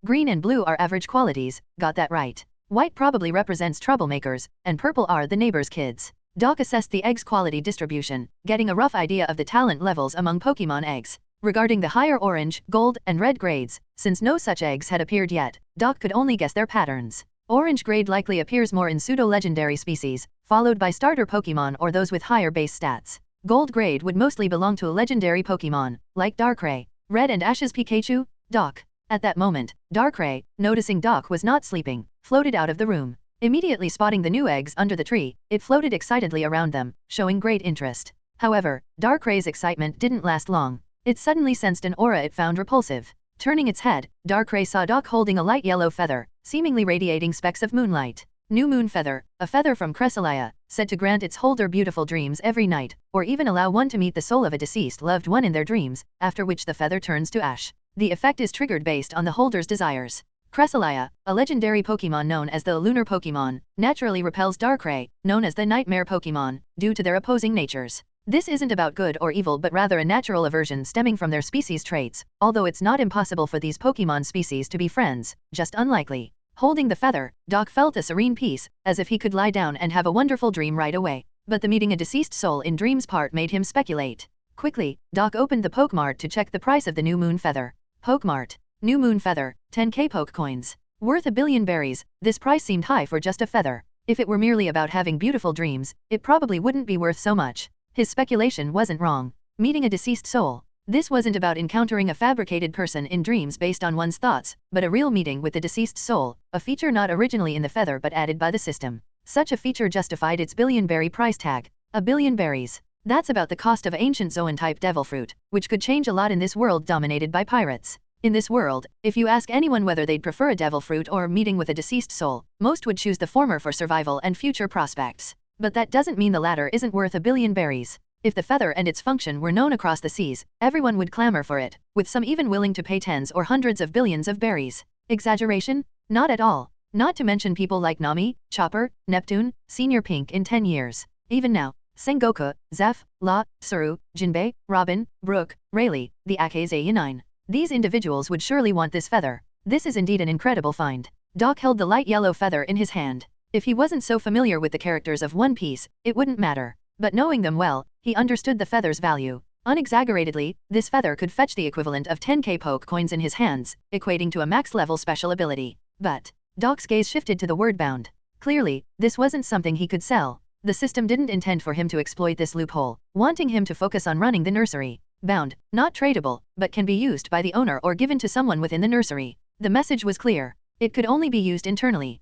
Green and blue are average qualities, got that right. White probably represents troublemakers, and purple are the neighbor's kids. Doc assessed the eggs' quality distribution, getting a rough idea of the talent levels among Pokemon eggs. Regarding the higher orange, gold, and red grades, since no such eggs had appeared yet, Doc could only guess their patterns. Orange grade likely appears more in pseudo-legendary species, followed by starter Pokemon or those with higher base stats. Gold grade would mostly belong to a legendary Pokemon, like Darkrai. Red and Ash's Pikachu? Doc. At that moment, Darkrai, noticing Doc was not sleeping, floated out of the room. Immediately spotting the new eggs under the tree, it floated excitedly around them, showing great interest. However, Darkrai's excitement didn't last long. It suddenly sensed an aura it found repulsive. Turning its head, Darkrai saw Doc holding a light yellow feather, seemingly radiating specks of moonlight. New Moon Feather, a feather from Cresselia, said to grant its holder beautiful dreams every night, or even allow one to meet the soul of a deceased loved one in their dreams, after which the feather turns to ash. The effect is triggered based on the holder's desires. Cresselia, a legendary Pokemon known as the Lunar Pokemon, naturally repels Darkrai, known as the Nightmare Pokemon, due to their opposing natures. This isn't about good or evil but rather a natural aversion stemming from their species traits, although it's not impossible for these Pokemon species to be friends, just unlikely. Holding the feather, Doc felt a serene peace, as if he could lie down and have a wonderful dream right away. But the meeting a deceased soul in dreams part made him speculate. Quickly, Doc opened the Pokemart to check the price of the New Moon Feather. Pokemart. New Moon Feather, 10k poke coins. Worth 1 billion berries, this price seemed high for just a feather. If it were merely about having beautiful dreams, it probably wouldn't be worth so much. His speculation wasn't wrong. Meeting a deceased soul. This wasn't about encountering a fabricated person in dreams based on one's thoughts, but a real meeting with the deceased soul, a feature not originally in the feather but added by the system. Such a feature justified its billion-berry price tag. 1 billion berries. That's about the cost of ancient Zoan-type devil fruit, which could change a lot in this world dominated by pirates. In this world, if you ask anyone whether they'd prefer a devil fruit or meeting with a deceased soul, most would choose the former for survival and future prospects. But that doesn't mean the latter isn't worth 1 billion berries. If the feather and its function were known across the seas, everyone would clamor for it, with some even willing to pay tens or hundreds of billions of berries. Exaggeration? Not at all. Not to mention people like Nami, Chopper, Neptune, Senior Pink in 10 years. Even now, Sengoku, Zeph, La, Tsuru, Jinbei, Robin, Brooke, Rayleigh, the Akaze 9. These individuals would surely want this feather. This is indeed an incredible find. Doc held the light yellow feather in his hand. If he wasn't so familiar with the characters of One Piece, it wouldn't matter. But knowing them well, he understood the feather's value. Unexaggeratedly, this feather could fetch the equivalent of 10k poke coins in his hands, equating to a max-level special ability. But Doc's gaze shifted to the word bound. Clearly, this wasn't something he could sell. The system didn't intend for him to exploit this loophole, wanting him to focus on running the nursery. Bound, not tradable, but can be used by the owner or given to someone within the nursery. The message was clear. It could only be used internally.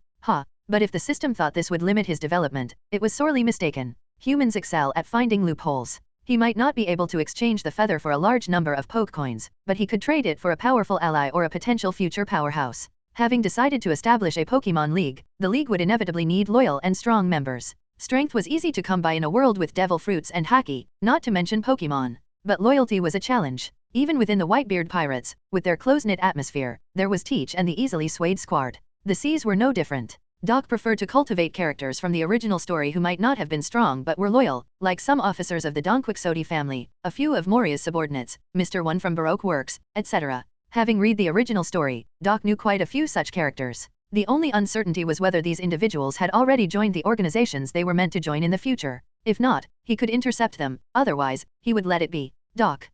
But if the system thought this would limit his development, it was sorely mistaken. Humans excel at finding loopholes. He might not be able to exchange the feather for a large number of poke coins, but he could trade it for a powerful ally or a potential future powerhouse. Having decided to establish a Pokémon League, the League would inevitably need loyal and strong members. Strength was easy to come by in a world with devil fruits and haki, not to mention Pokémon. But loyalty was a challenge. Even within the Whitebeard pirates, with their close-knit atmosphere, there was Teach and the easily swayed squad. The seas were no different. Doc preferred to cultivate characters from the original story who might not have been strong but were loyal, like some officers of the Don Quixote family, a few of Moria's subordinates, Mr. One from Baroque Works, etc. Having read the original story, Doc knew quite a few such characters. The only uncertainty was whether these individuals had already joined the organizations they were meant to join in the future. If not, he could intercept them, otherwise, he would let it be. Doc.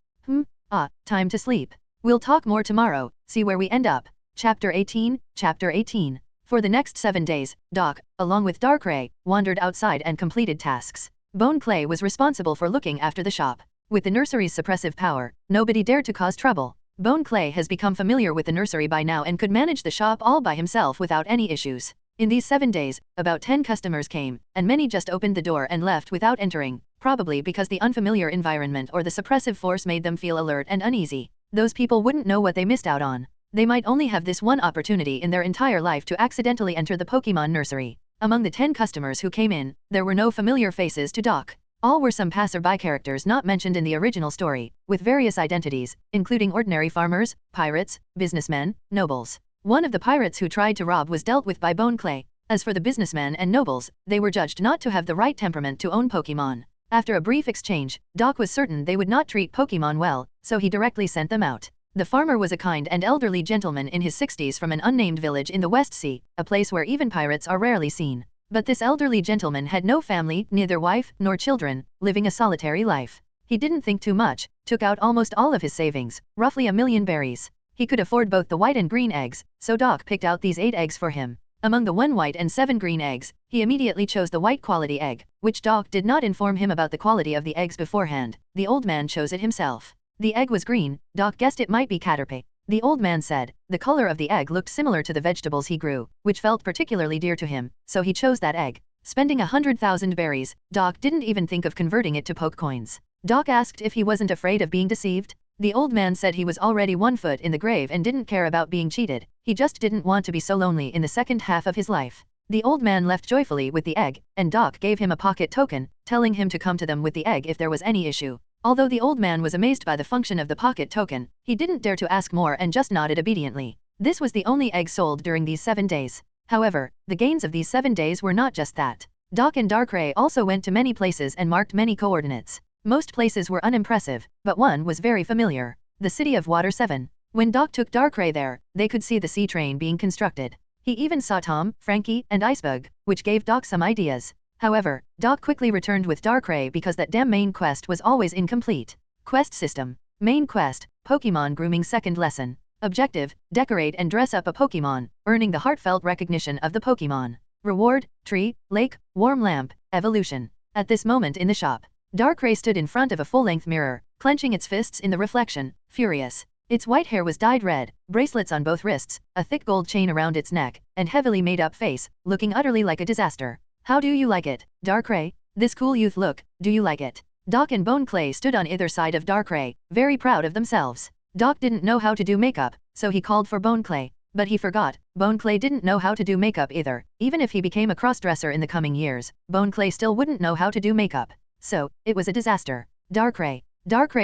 Time to sleep. We'll talk more tomorrow, see where we end up. Chapter 18, Chapter 18. For the next 7 days, Doc, along with Darkrai, wandered outside and completed tasks. Bone Clay was responsible for looking after the shop. With the nursery's suppressive power, nobody dared to cause trouble. Bone Clay has become familiar with the nursery by now and could manage the shop all by himself without any issues. In these 7 days, about 10 customers came, and many just opened the door and left without entering, probably because the unfamiliar environment or the suppressive force made them feel alert and uneasy. Those people wouldn't know what they missed out on. They might only have this one opportunity in their entire life to accidentally enter the Pokemon nursery. Among the 10 customers who came in, there were no familiar faces to Doc. All were some passerby characters not mentioned in the original story, with various identities, including ordinary farmers, pirates, businessmen, nobles. One of the pirates who tried to rob was dealt with by Bone Clay. As for the businessmen and nobles, they were judged not to have the right temperament to own Pokemon. After a brief exchange, Doc was certain they would not treat Pokemon well, so he directly sent them out. The farmer was a kind and elderly gentleman in his 60s from an unnamed village in the West Sea, a place where even pirates are rarely seen. But this elderly gentleman had no family, neither wife nor children, living a solitary life. He didn't think too much, took out almost all of his savings, roughly 1,000,000 berries. He could afford both the white and green eggs, so Doc picked out these 8 eggs for him. Among the 1 white and 7 green eggs, he immediately chose the white quality egg, which Doc did not inform him about the quality of the eggs beforehand. The old man chose it himself. The egg was green. Doc guessed it might be Caterpie. The old man said the color of the egg looked similar to the vegetables he grew, which felt particularly dear to him, so he chose that egg. Spending 100,000 berries, Doc didn't even think of converting it to poke coins. Doc asked if he wasn't afraid of being deceived. The old man said he was already 1 foot in the grave and didn't care about being cheated. He just didn't want to be so lonely in the second half of his life. The old man left joyfully with the egg, and Doc gave him a pocket token, telling him to come to them with the egg if there was any issue. Although the old man was amazed by the function of the pocket token, he didn't dare to ask more and just nodded obediently. This was the only egg sold during these 7 days. However, the gains of these 7 days were not just that. Doc and Darkrai also went to many places and marked many coordinates. Most places were unimpressive, but one was very familiar. The city of Water 7. When Doc took Darkrai there, they could see the sea train being constructed. He even saw Tom, Frankie, and Icebug, which gave Doc some ideas. However, Doc quickly returned with Darkrai because that damn main quest was always incomplete. Quest system. Main quest, Pokemon grooming 2nd lesson. Objective, decorate and dress up a Pokemon, earning the heartfelt recognition of the Pokemon. Reward, tree, lake, warm lamp, evolution. At this moment in the shop, Darkrai stood in front of a full-length mirror, clenching its fists in the reflection, furious. Its white hair was dyed red, bracelets on both wrists, a thick gold chain around its neck, and heavily made-up face, looking utterly like a disaster. How do you like it, Darkrai? This cool youth look, do you like it? Doc and Bone Clay stood on either side of Darkrai, very proud of themselves. Doc didn't know how to do makeup, so he called for Bone Clay. But he forgot, Bone Clay didn't know how to do makeup either. Even if he became a cross-dresser in the coming years, Bone Clay still wouldn't know how to do makeup. So, it was a disaster. Darkrai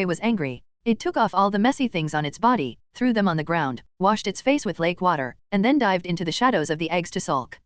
was angry. It took off all the messy things on its body, threw them on the ground, washed its face with lake water, and then dived into the shadows of the eggs to sulk.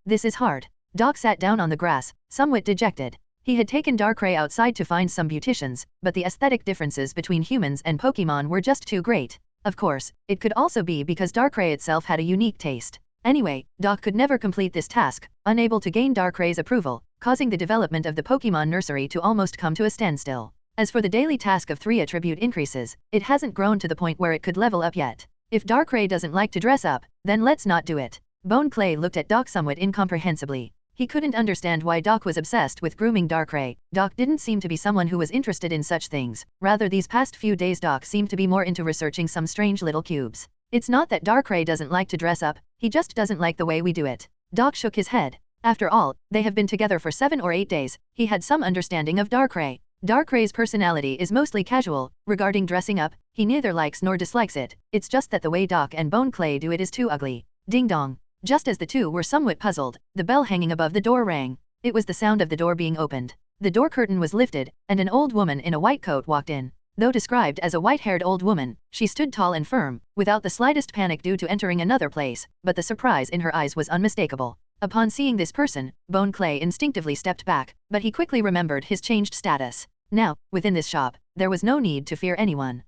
This is hard. Doc sat down on the grass, somewhat dejected. He had taken Darkrai outside to find some beauticians, but the aesthetic differences between humans and Pokemon were just too great. Of course, it could also be because Darkrai itself had a unique taste. Anyway, Doc could never complete this task, unable to gain Darkrai's approval, causing the development of the Pokemon nursery to almost come to a standstill. As for the daily task of 3 attribute increases, it hasn't grown to the point where it could level up yet. If Darkrai doesn't like to dress up, then let's not do it. Bone Clay looked at Doc somewhat incomprehensibly. He couldn't understand why Doc was obsessed with grooming Darkrai. Doc didn't seem to be someone who was interested in such things. Rather, these past few days Doc seemed to be more into researching some strange little cubes. It's not that Darkrai doesn't like to dress up, he just doesn't like the way we do it. Doc shook his head. After all, they have been together for 7 or 8 days. He had some understanding of Darkrai. Darkrai's personality is mostly casual. Regarding dressing up, he neither likes nor dislikes it. It's just that the way Doc and Bone Clay do it is too ugly. Ding dong. Just as the two were somewhat puzzled, the bell hanging above the door rang. It was the sound of the door being opened. The door curtain was lifted, and an old woman in a white coat walked in. Though described as a white-haired old woman, she stood tall and firm, without the slightest panic due to entering another place, but the surprise in her eyes was unmistakable. Upon seeing this person, Bone Clay instinctively stepped back, but he quickly remembered his changed status. Now, within this shop, there was no need to fear anyone.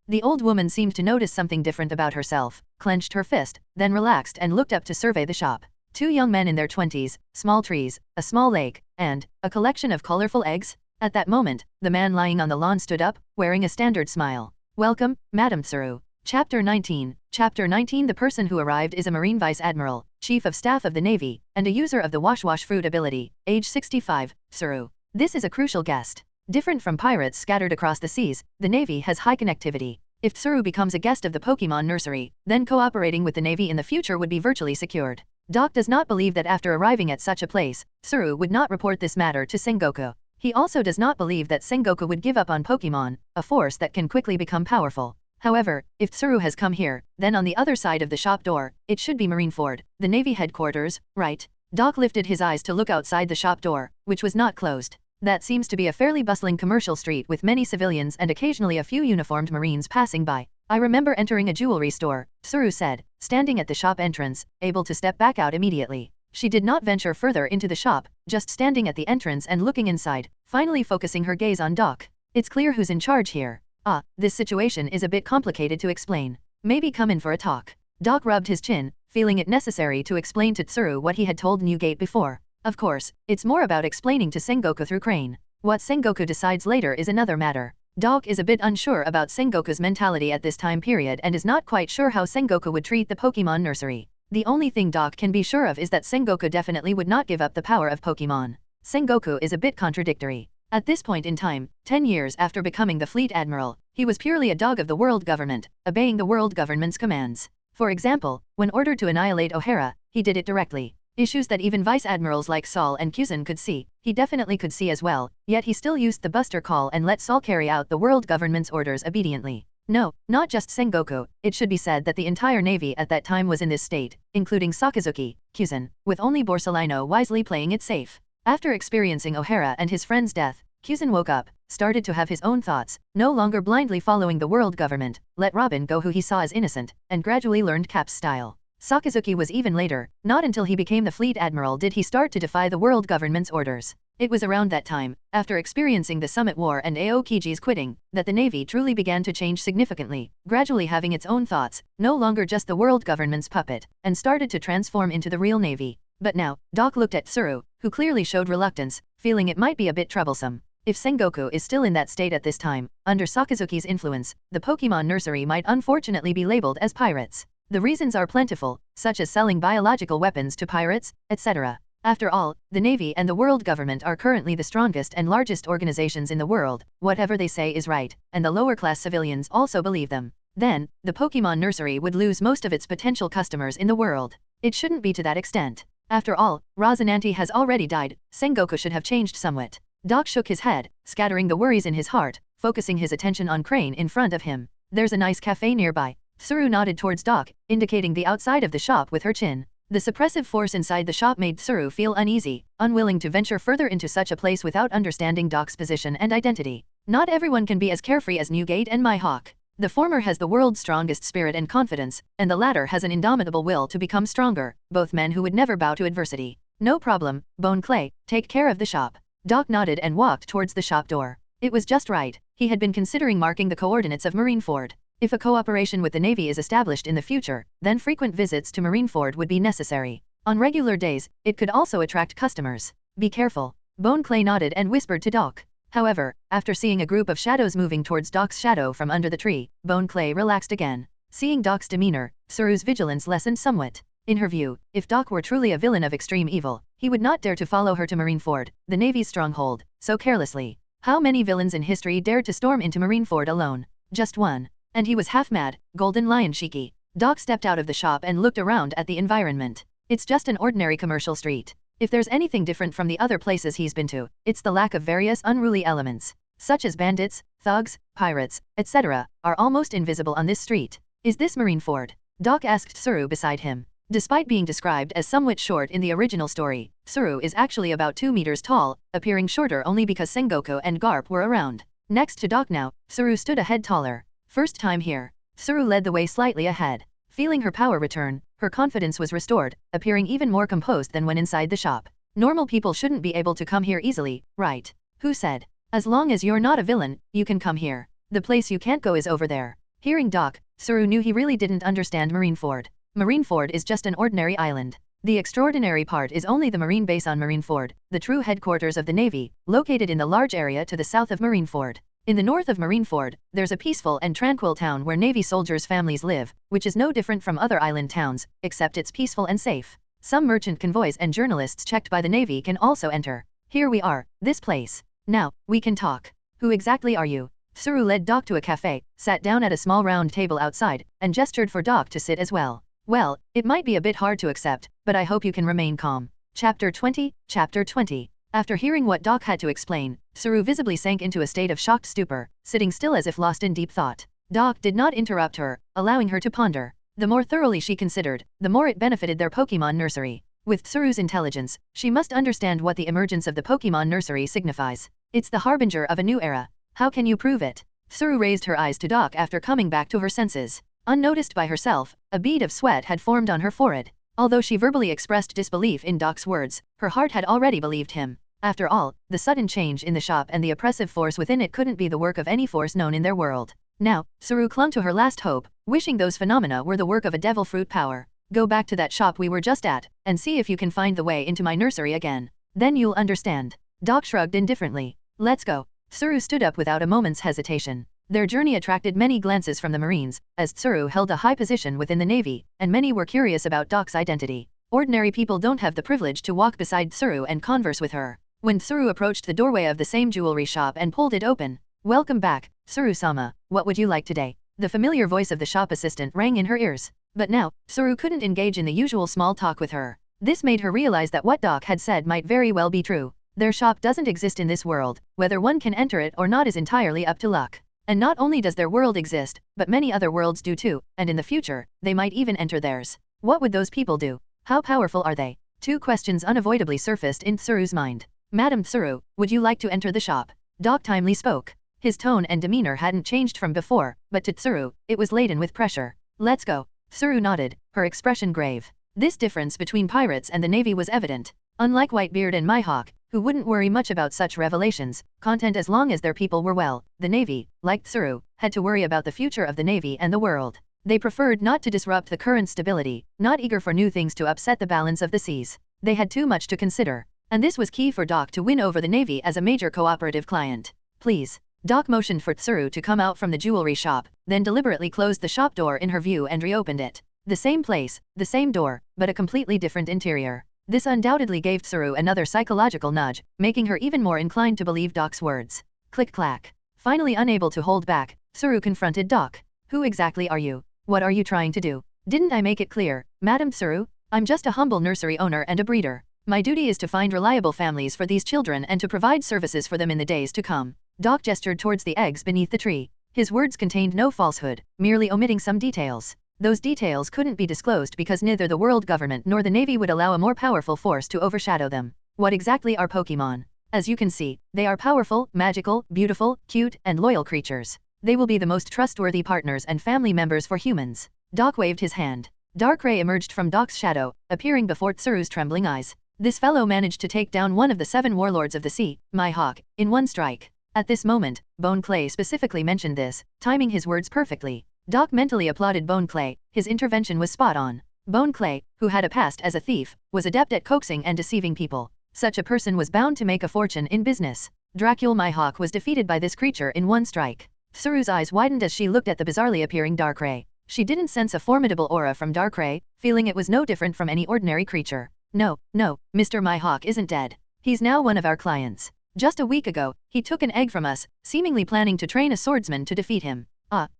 The old woman seemed to notice something different about herself, clenched her fist, then relaxed and looked up to survey the shop. Two young men in their 20s, small trees, a small lake, and a collection of colorful eggs. At that moment, the man lying on the lawn stood up, wearing a standard smile. Welcome, Madam Tsuru. Chapter 19. Chapter 19. The person who arrived is a Marine Vice Admiral, Chief of Staff of the Navy, and a user of the Wash Wash Fruit ability, age 65, Tsuru. This is a crucial guest. Different from pirates scattered across the seas, the Navy has high connectivity. If Tsuru becomes a guest of the Pokémon Nursery, then cooperating with the Navy in the future would be virtually secured. Doc does not believe that after arriving at such a place, Tsuru would not report this matter to Sengoku. He also does not believe that Sengoku would give up on Pokémon, a force that can quickly become powerful. However, if Tsuru has come here, then on the other side of the shop door, it should be Marineford, the Navy headquarters, right? Doc lifted his eyes to look outside the shop door, which was not closed. That seems to be a fairly bustling commercial street with many civilians and occasionally a few uniformed Marines passing by. I remember entering a jewelry store, Tsuru said, standing at the shop entrance, able to step back out immediately. She did not venture further into the shop, just standing at the entrance and looking inside, finally focusing her gaze on Doc. It's clear who's in charge here. This situation is a bit complicated to explain. Maybe come in for a talk. Doc rubbed his chin, feeling it necessary to explain to Tsuru what he had told Newgate before. Of course, it's more about explaining to Sengoku through Crane. What Sengoku decides later is another matter. Doc is a bit unsure about Sengoku's mentality at this time period and is not quite sure how Sengoku would treat the Pokémon Nursery. The only thing Doc can be sure of is that Sengoku definitely would not give up the power of Pokémon. Sengoku is a bit contradictory. At this point in time, 10 years after becoming the Fleet Admiral, he was purely a dog of the world government, obeying the world government's commands. For example, when ordered to annihilate O'Hara, he did it directly. Issues that even Vice Admirals like Saul and Kuzan could see, he definitely could see as well, yet he still used the Buster Call and let Saul carry out the world government's orders obediently. No, not just Sengoku, it should be said that the entire Navy at that time was in this state, including Sakazuki, Kuzan, with only Borsalino wisely playing it safe. After experiencing O'Hara and his friend's death, Kuzan woke up, started to have his own thoughts, no longer blindly following the world government, let Robin go who he saw as innocent, and gradually learned Cap's style. Sakazuki was even later, not until he became the Fleet Admiral did he start to defy the world government's orders. It was around that time, after experiencing the Summit War and Aokiji's quitting, that the Navy truly began to change significantly, gradually having its own thoughts, no longer just the world government's puppet, and started to transform into the real Navy. But now, Doc looked at Tsuru, who clearly showed reluctance, feeling it might be a bit troublesome. If Sengoku is still in that state at this time, under Sakazuki's influence, the Pokémon Nursery might unfortunately be labeled as pirates. The reasons are plentiful, such as selling biological weapons to pirates, etc. After all, the Navy and the world government are currently the strongest and largest organizations in the world, whatever they say is right, and the lower-class civilians also believe them. Then, the Pokémon Nursery would lose most of its potential customers in the world. It shouldn't be to that extent. After all, Rosinante has already died, Sengoku should have changed somewhat. Doc shook his head, scattering the worries in his heart, focusing his attention on Crane in front of him. There's a nice cafe nearby. Tsuru nodded towards Doc, indicating the outside of the shop with her chin. The suppressive force inside the shop made Tsuru feel uneasy, unwilling to venture further into such a place without understanding Doc's position and identity. Not everyone can be as carefree as Newgate and Mihawk. The former has the world's strongest spirit and confidence, and the latter has an indomitable will to become stronger, both men who would never bow to adversity. No problem, Bone Clay, take care of the shop. Doc nodded and walked towards the shop door. It was just right. He had been considering marking the coordinates of Marineford. If a cooperation with the Navy is established in the future, then frequent visits to Marineford would be necessary. On regular days, it could also attract customers. Be careful. Bone Clay nodded and whispered to Doc. However, after seeing a group of shadows moving towards Doc's shadow from under the tree, Bone Clay relaxed again. Seeing Doc's demeanor, Tsuru's vigilance lessened somewhat. In her view, if Doc were truly a villain of extreme evil, he would not dare to follow her to Marineford, the Navy's stronghold, so carelessly. How many villains in history dared to storm into Marineford alone? Just one. And he was half mad, Golden Lion Shiki. Doc stepped out of the shop and looked around at the environment. It's just an ordinary commercial street. If there's anything different from the other places he's been to, it's the lack of various unruly elements, such as bandits, thugs, pirates, etc., are almost invisible on this street. Is this Marineford? Doc asked Tsuru beside him. Despite being described as somewhat short in the original story, Tsuru is actually about 2 meters tall, appearing shorter only because Sengoku and Garp were around. Next to Doc now, Tsuru stood a head taller. First time here. Tsuru led the way slightly ahead. Feeling her power return, her confidence was restored, appearing even more composed than when inside the shop. Normal people shouldn't be able to come here easily, right? Who said? As long as you're not a villain, you can come here. The place you can't go is over there. Hearing Doc, Tsuru knew he really didn't understand Marineford. Marineford is just an ordinary island. The extraordinary part is only the marine base on Marineford, the true headquarters of the Navy, located in the large area to the south of Marineford. In the north of Marineford, there's a peaceful and tranquil town where Navy soldiers' families live, which is no different from other island towns, except it's peaceful and safe. Some merchant convoys and journalists checked by the Navy can also enter. Here we are, this place. Now, we can talk. Who exactly are you? Tsuru led Doc to a cafe, sat down at a small round table outside, and gestured for Doc to sit as well. Well, it might be a bit hard to accept, but I hope you can remain calm. Chapter 20. Chapter 20. After hearing what Doc had to explain, Tsuru visibly sank into a state of shocked stupor, sitting still as if lost in deep thought. Doc did not interrupt her, allowing her to ponder. The more thoroughly she considered, the more it benefited their Pokémon nursery. With Tsuru's intelligence, she must understand what the emergence of the Pokémon nursery signifies. It's the harbinger of a new era. How can you prove it? Tsuru raised her eyes to Doc after coming back to her senses. Unnoticed by herself, a bead of sweat had formed on her forehead. Although she verbally expressed disbelief in Doc's words, her heart had already believed him. After all, the sudden change in the shop and the oppressive force within it couldn't be the work of any force known in their world. Now, Tsuru clung to her last hope, wishing those phenomena were the work of a devil fruit power. Go back to that shop we were just at, and see if you can find the way into my nursery again. Then you'll understand. Doc shrugged indifferently. Let's go. Tsuru stood up without a moment's hesitation. Their journey attracted many glances from the Marines, as Tsuru held a high position within the Navy, and many were curious about Doc's identity. Ordinary people don't have the privilege to walk beside Tsuru and converse with her. When Tsuru approached the doorway of the same jewelry shop and pulled it open, "Welcome back, Tsuru-sama, what would you like today?" The familiar voice of the shop assistant rang in her ears. But now, Tsuru couldn't engage in the usual small talk with her. This made her realize that what Doc had said might very well be true. Their shop doesn't exist in this world, whether one can enter it or not is entirely up to luck. And not only does their world exist, but many other worlds do too, and in the future, they might even enter theirs. What would those people do? How powerful are they? Two questions unavoidably surfaced in Tsuru's mind. Madam Tsuru, would you like to enter the shop? Doc timely spoke. His tone and demeanor hadn't changed from before, but to Tsuru, it was laden with pressure. Let's go. Tsuru nodded, her expression grave. This difference between pirates and the Navy was evident. Unlike Whitebeard and Mihawk, who wouldn't worry much about such revelations, content as long as their people were well, the Navy, like Tsuru, had to worry about the future of the Navy and the world. They preferred not to disrupt the current stability, not eager for new things to upset the balance of the seas. They had too much to consider. And this was key for Doc to win over the Navy as a major cooperative client. Please. Doc motioned for Tsuru to come out from the jewelry shop, then deliberately closed the shop door in her view and reopened it. The same place, the same door, but a completely different interior. This undoubtedly gave Tsuru another psychological nudge, making her even more inclined to believe Doc's words. Click-clack. Finally unable to hold back, Tsuru confronted Doc. Who exactly are you? What are you trying to do? Didn't I make it clear, Madam Tsuru? I'm just a humble nursery owner and a breeder. My duty is to find reliable families for these children and to provide services for them in the days to come. Doc gestured towards the eggs beneath the tree. His words contained no falsehood, merely omitting some details. Those details couldn't be disclosed because neither the world government nor the Navy would allow a more powerful force to overshadow them. What exactly are Pokémon? As you can see, they are powerful, magical, beautiful, cute, and loyal creatures. They will be the most trustworthy partners and family members for humans. Doc waved his hand. Darkrai emerged from Doc's shadow, appearing before Tsuru's trembling eyes. This fellow managed to take down one of the 7 warlords of the sea, Mihawk, in one strike. At this moment, Bone Clay specifically mentioned this, timing his words perfectly. Doc mentally applauded Bone Clay, his intervention was spot on. Bone Clay, who had a past as a thief, was adept at coaxing and deceiving people. Such a person was bound to make a fortune in business. Dracul Mihawk was defeated by this creature in one strike. Tsuru's eyes widened as she looked at the bizarrely appearing Darkrai. She didn't sense a formidable aura from Darkrai, feeling it was no different from any ordinary creature. No, Mr. Mihawk isn't dead. He's now one of our clients. Just a week ago, he took an egg from us, seemingly planning to train a swordsman to defeat him.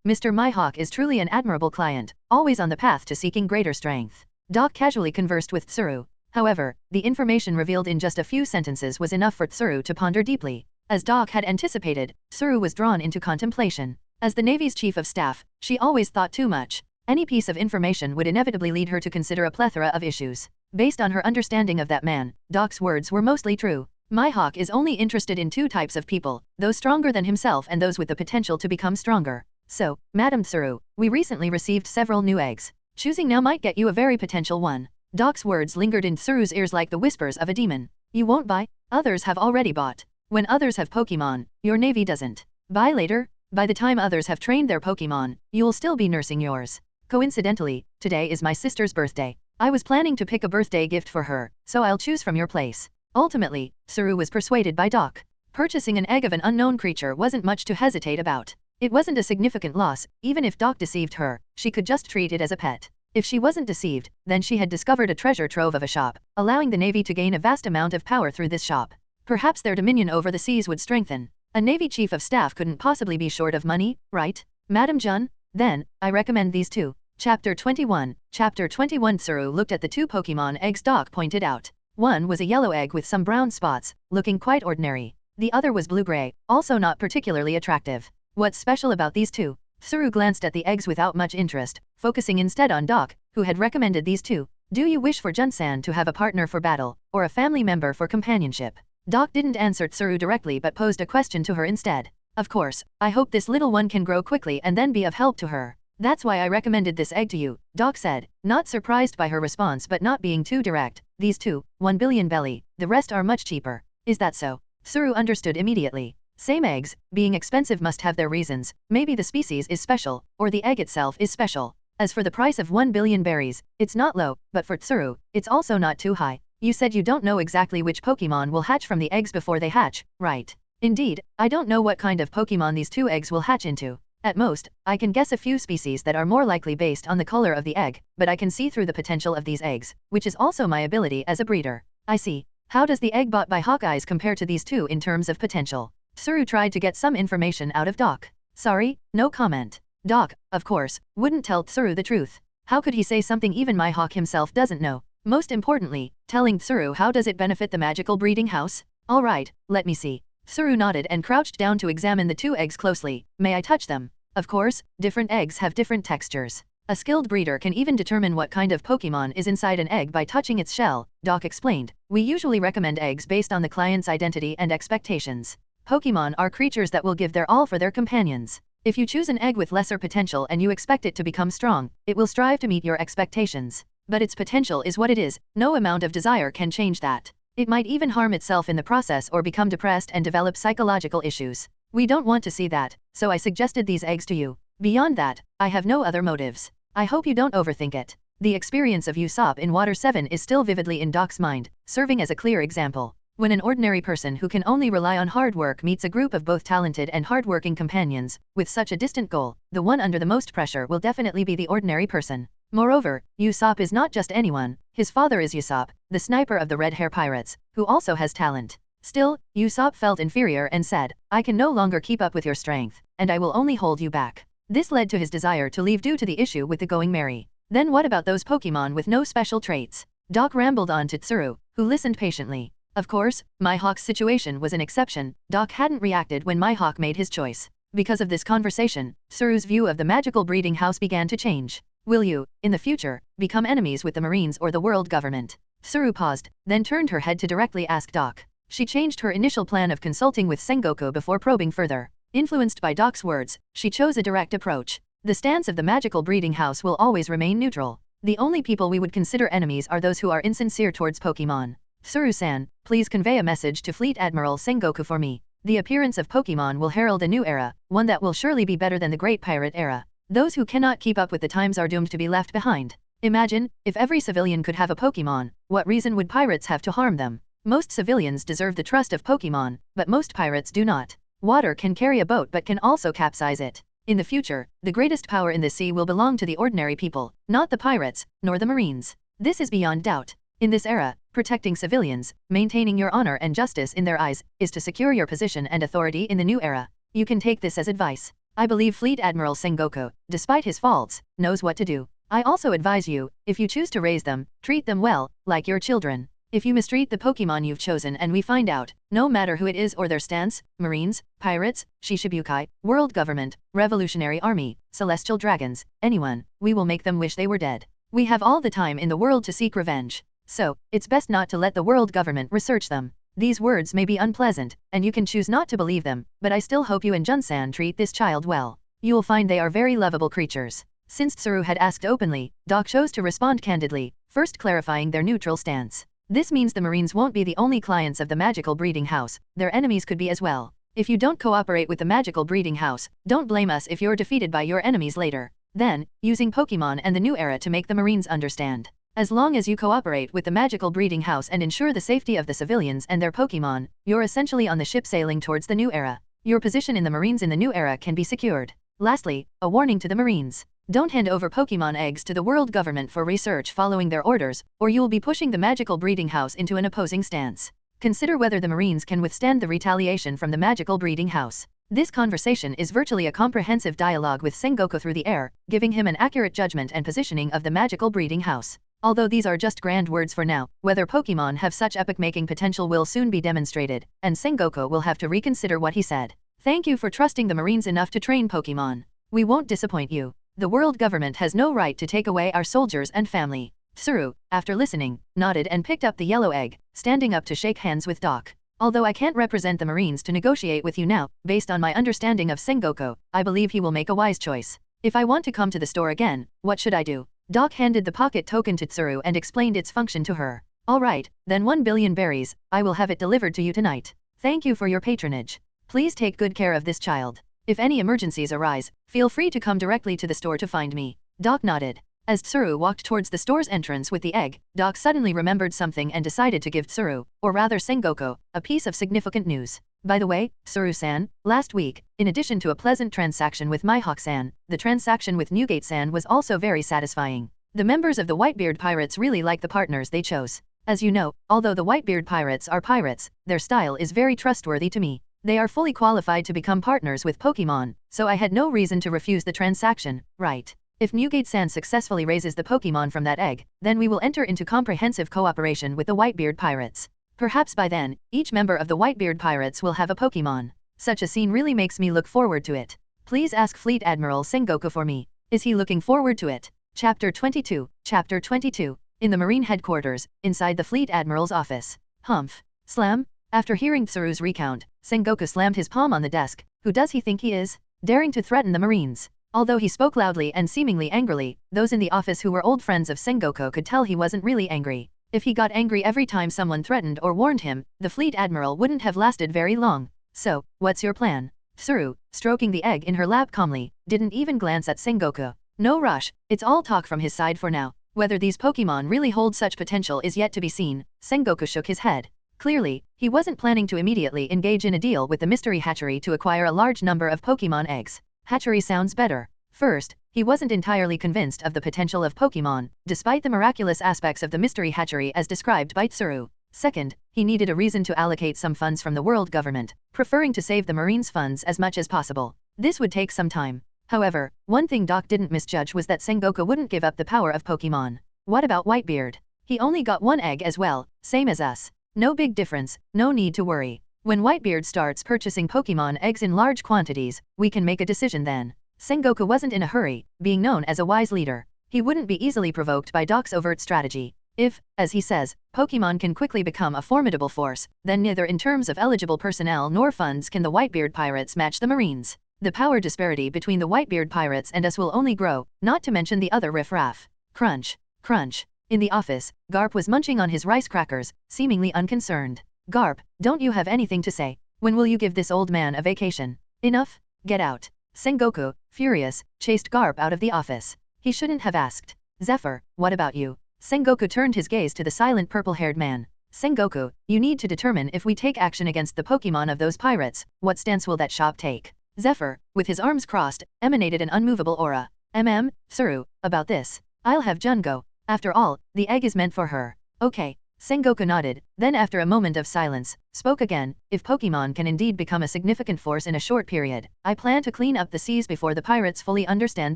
Mr. Mihawk is truly an admirable client, always on the path to seeking greater strength. Doc casually conversed with Tsuru. However, the information revealed in just a few sentences was enough for Tsuru to ponder deeply. As Doc had anticipated, Tsuru was drawn into contemplation. As the Navy's chief of staff, she always thought too much. Any piece of information would inevitably lead her to consider a plethora of issues. Based on her understanding of that man, Doc's words were mostly true. Mihawk is only interested in two types of people, those stronger than himself and those with the potential to become stronger. So, Madam Tsuru, we recently received several new eggs. Choosing now might get you a very potential one. Doc's words lingered in Tsuru's ears like the whispers of a demon. You won't buy? Others have already bought. When others have Pokémon, your navy doesn't. Buy later? By the time others have trained their Pokémon, you'll still be nursing yours. Coincidentally, today is my sister's birthday. I was planning to pick a birthday gift for her, so I'll choose from your place. Ultimately, Tsuru was persuaded by Doc. Purchasing an egg of an unknown creature wasn't much to hesitate about. It wasn't a significant loss, even if Doc deceived her, she could just treat it as a pet. If she wasn't deceived, then she had discovered a treasure trove of a shop, allowing the Navy to gain a vast amount of power through this shop. Perhaps their dominion over the seas would strengthen. A Navy chief of staff couldn't possibly be short of money, right? Madam Jun? Then, I recommend these two. Chapter 21. Chapter 21. Tsuru looked at the two Pokémon eggs Doc pointed out. One was a yellow egg with some brown spots, looking quite ordinary. The other was blue-gray, also not particularly attractive. What's special about these two? Tsuru glanced at the eggs without much interest, focusing instead on Doc, who had recommended these two. Do you wish for Jun-san to have a partner for battle, or a family member for companionship? Doc didn't answer Tsuru directly but posed a question to her instead. Of course, I hope this little one can grow quickly and then be of help to her. That's why I recommended this egg to you, Doc said, not surprised by her response but not being too direct. These two, 1 billion belly, the rest are much cheaper. Is that so? Tsuru understood immediately. Same eggs, being expensive must have their reasons, maybe the species is special, or the egg itself is special. As for the price of 1 billion berries, it's not low, but for Tsuru, it's also not too high. You said you don't know exactly which Pokémon will hatch from the eggs before they hatch, right? Indeed, I don't know what kind of Pokémon these two eggs will hatch into. At most, I can guess a few species that are more likely based on the color of the egg, but I can see through the potential of these eggs, which is also my ability as a breeder. I see. How does the egg bought by Hawkeyes compare to these two in terms of potential? Tsuru tried to get some information out of Doc. Sorry, no comment. Doc, of course, wouldn't tell Tsuru the truth. How could he say something even Mihawk himself doesn't know? Most importantly, telling Tsuru how does it benefit the magical breeding house? Alright, let me see. Tsuru nodded and crouched down to examine the two eggs closely. May I touch them? Of course, different eggs have different textures. A skilled breeder can even determine what kind of Pokémon is inside an egg by touching its shell, Doc explained. We usually recommend eggs based on the client's identity and expectations. Pokémon are creatures that will give their all for their companions. If you choose an egg with lesser potential and you expect it to become strong, it will strive to meet your expectations. But its potential is what it is, no amount of desire can change that. It might even harm itself in the process or become depressed and develop psychological issues. We don't want to see that, so I suggested these eggs to you. Beyond that, I have no other motives. I hope you don't overthink it. The experience of Usopp in Water 7 is still vividly in Doc's mind, serving as a clear example. When an ordinary person who can only rely on hard work meets a group of both talented and hardworking companions, with such a distant goal, the one under the most pressure will definitely be the ordinary person. Moreover, Usopp is not just anyone, his father is Usopp, the sniper of the Red Hair Pirates, who also has talent. Still, Usopp felt inferior and said, I can no longer keep up with your strength, and I will only hold you back. This led to his desire to leave due to the issue with the going merry. Then what about those Pokémon with no special traits? Doc rambled on to Tsuru, who listened patiently. Of course, Mihawk's situation was an exception. Doc hadn't reacted when Mihawk made his choice. Because of this conversation, Tsuru's view of the magical breeding house began to change. Will you, in the future, become enemies with the Marines or the world government? Tsuru paused, then turned her head to directly ask Doc. She changed her initial plan of consulting with Sengoku before probing further. Influenced by Doc's words, she chose a direct approach. The stance of the magical breeding house will always remain neutral. The only people we would consider enemies are those who are insincere towards Pokémon. Tsuru-san, please convey a message to Fleet Admiral Sengoku for me. The appearance of Pokémon will herald a new era, one that will surely be better than the Great Pirate Era. Those who cannot keep up with the times are doomed to be left behind. Imagine, if every civilian could have a Pokémon, what reason would pirates have to harm them? Most civilians deserve the trust of Pokémon, but most pirates do not. Water can carry a boat but can also capsize it. In the future, the greatest power in the sea will belong to the ordinary people, not the pirates, nor the Marines. This is beyond doubt. In this era, protecting civilians, maintaining your honor and justice in their eyes, is to secure your position and authority in the new era. You can take this as advice. I believe Fleet Admiral Sengoku, despite his faults, knows what to do. I also advise you, if you choose to raise them, treat them well, like your children. If you mistreat the Pokémon you've chosen and we find out, no matter who it is or their stance, Marines, Pirates, Shishibukai, World Government, Revolutionary Army, Celestial Dragons, anyone, we will make them wish they were dead. We have all the time in the world to seek revenge. So, it's best not to let the world government research them. These words may be unpleasant, and you can choose not to believe them, but I still hope you and Jun-san treat this child well. You'll find they are very lovable creatures. Since Tsuru had asked openly, Doc chose to respond candidly, first clarifying their neutral stance. This means the Marines won't be the only clients of the magical breeding house, their enemies could be as well. If you don't cooperate with the magical breeding house, don't blame us if you're defeated by your enemies later. Then, using Pokémon and the new era to make the Marines understand. As long as you cooperate with the magical breeding house and ensure the safety of the civilians and their Pokémon, you're essentially on the ship sailing towards the new era. Your position in the Marines in the new era can be secured. Lastly, a warning to the Marines. Don't hand over Pokémon eggs to the world government for research following their orders, or you'll be pushing the magical breeding house into an opposing stance. Consider whether the Marines can withstand the retaliation from the magical breeding house. This conversation is virtually a comprehensive dialogue with Sengoku through the air, giving him an accurate judgment and positioning of the magical breeding house. Although these are just grand words for now, whether Pokémon have such epic-making potential will soon be demonstrated, and Sengoku will have to reconsider what he said. Thank you for trusting the Marines enough to train Pokémon. We won't disappoint you. The world government has no right to take away our soldiers and family. Tsuru, after listening, nodded and picked up the yellow egg, standing up to shake hands with Doc. Although I can't represent the Marines to negotiate with you now, based on my understanding of Sengoku, I believe he will make a wise choice. If I want to come to the store again, what should I do? Doc handed the pocket token to Tsuru and explained its function to her. Alright, then 1 billion berries, I will have it delivered to you tonight. Thank you for your patronage. Please take good care of this child. If any emergencies arise, feel free to come directly to the store to find me. Doc nodded. As Tsuru walked towards the store's entrance with the egg, Doc suddenly remembered something and decided to give Tsuru, or rather Sengoku, a piece of significant news. By the way, Tsuru-san, last week, in addition to a pleasant transaction with Mihawk-san, the transaction with Newgate-san was also very satisfying. The members of the Whitebeard Pirates really like the partners they chose. As you know, although the Whitebeard Pirates are pirates, their style is very trustworthy to me. They are fully qualified to become partners with Pokémon, so I had no reason to refuse the transaction, right? If Newgate-san successfully raises the Pokémon from that egg, then we will enter into comprehensive cooperation with the Whitebeard Pirates. Perhaps by then, each member of the Whitebeard Pirates will have a Pokémon. Such a scene really makes me look forward to it. Please ask Fleet Admiral Sengoku for me. Is he looking forward to it? Chapter 22. Chapter 22. In the Marine headquarters, inside the Fleet Admiral's office. Humph. Slam. After hearing Tsuru's recount, Sengoku slammed his palm on the desk. Who does he think he is? Daring to threaten the Marines. Although he spoke loudly and seemingly angrily, those in the office who were old friends of Sengoku could tell he wasn't really angry. If he got angry every time someone threatened or warned him, the Fleet Admiral wouldn't have lasted very long. So, what's your plan? Tsuru, stroking the egg in her lap calmly, didn't even glance at Sengoku. No rush, it's all talk from his side for now. Whether these Pokémon really hold such potential is yet to be seen. Sengoku shook his head. Clearly, he wasn't planning to immediately engage in a deal with the mystery hatchery to acquire a large number of Pokémon eggs. Hatchery sounds better. First, he wasn't entirely convinced of the potential of Pokémon, despite the miraculous aspects of the mystery hatchery as described by Tsuru. Second, he needed a reason to allocate some funds from the world government, preferring to save the Marines' funds as much as possible. This would take some time. However, one thing Doc didn't misjudge was that Sengoku wouldn't give up the power of Pokémon. What about Whitebeard? He only got one egg as well, same as us. No big difference, no need to worry. When Whitebeard starts purchasing Pokémon eggs in large quantities, we can make a decision then. Sengoku wasn't in a hurry, being known as a wise leader. He wouldn't be easily provoked by Doc's overt strategy. If, as he says, Pokémon can quickly become a formidable force, then neither in terms of eligible personnel nor funds can the Whitebeard Pirates match the Marines. The power disparity between the Whitebeard Pirates and us will only grow, not to mention the other riff-raff. Crunch. Crunch. In the office, Garp was munching on his rice crackers, seemingly unconcerned. Garp, don't you have anything to say? When will you give this old man a vacation? Enough? Get out. Sengoku, furious, chased Garp out of the office. He shouldn't have asked. Zephyr, what about you? Sengoku turned his gaze to the silent purple-haired man. Sengoku, you need to determine if we take action against the Pokémon of those pirates, what stance will that shop take? Zephyr, with his arms crossed, emanated an unmovable aura. Tsuru, about this. I'll have Jun go. After all, the egg is meant for her. Okay. Sengoku nodded, then after a moment of silence, spoke again. If Pokémon can indeed become a significant force in a short period, I plan to clean up the seas before the pirates fully understand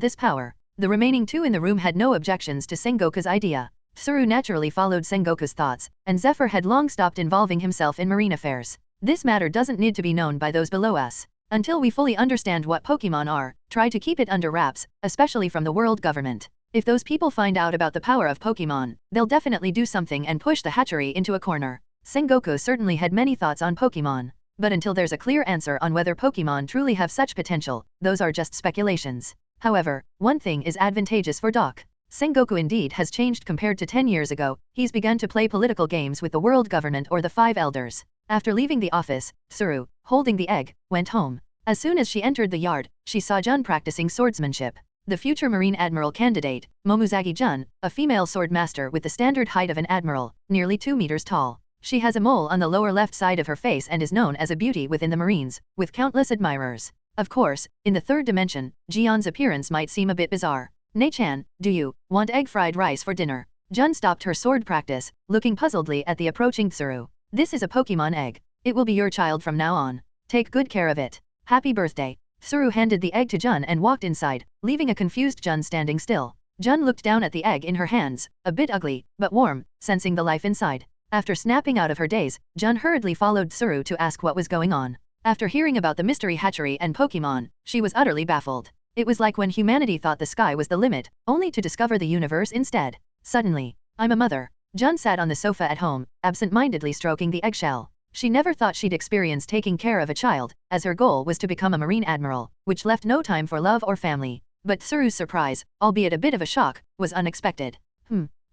this power. The remaining two in the room had no objections to Sengoku's idea. Tsuru naturally followed Sengoku's thoughts, and Zephyr had long stopped involving himself in marine affairs. This matter doesn't need to be known by those below us. Until we fully understand what Pokémon are, try to keep it under wraps, especially from the world government. If those people find out about the power of Pokémon, they'll definitely do something and push the hatchery into a corner. Sengoku certainly had many thoughts on Pokémon. But until there's a clear answer on whether Pokémon truly have such potential, those are just speculations. However, one thing is advantageous for Doc. Sengoku indeed has changed compared to 10 years ago. He's begun to play political games with the world government or the five elders. After leaving the office, Tsuru, holding the egg, went home. As soon as she entered the yard, she saw Jun practicing swordsmanship. The future Marine Admiral candidate, Momuzagi Jun, a female sword master with the standard height of an admiral, nearly 2 meters tall. She has a mole on the lower left side of her face and is known as a beauty within the Marines, with countless admirers. Of course, in the third dimension, Jion's appearance might seem a bit bizarre. "Nei-chan, do you want egg fried rice for dinner?" Jun stopped her sword practice, looking puzzledly at the approaching Tsuru. "This is a Pokemon egg. It will be your child from now on. Take good care of it. Happy birthday." Tsuru handed the egg to Jun and walked inside, leaving a confused Jun standing still. Jun looked down at the egg in her hands, a bit ugly, but warm, sensing the life inside. After snapping out of her daze, Jun hurriedly followed Tsuru to ask what was going on. After hearing about the mystery hatchery and Pokemon, she was utterly baffled. It was like when humanity thought the sky was the limit, only to discover the universe instead. Suddenly, "I'm a mother." Jun sat on the sofa at home, absent-mindedly stroking the eggshell. She never thought she'd experience taking care of a child, as her goal was to become a Marine Admiral, which left no time for love or family. But Tsuru's surprise, albeit a bit of a shock, was unexpected.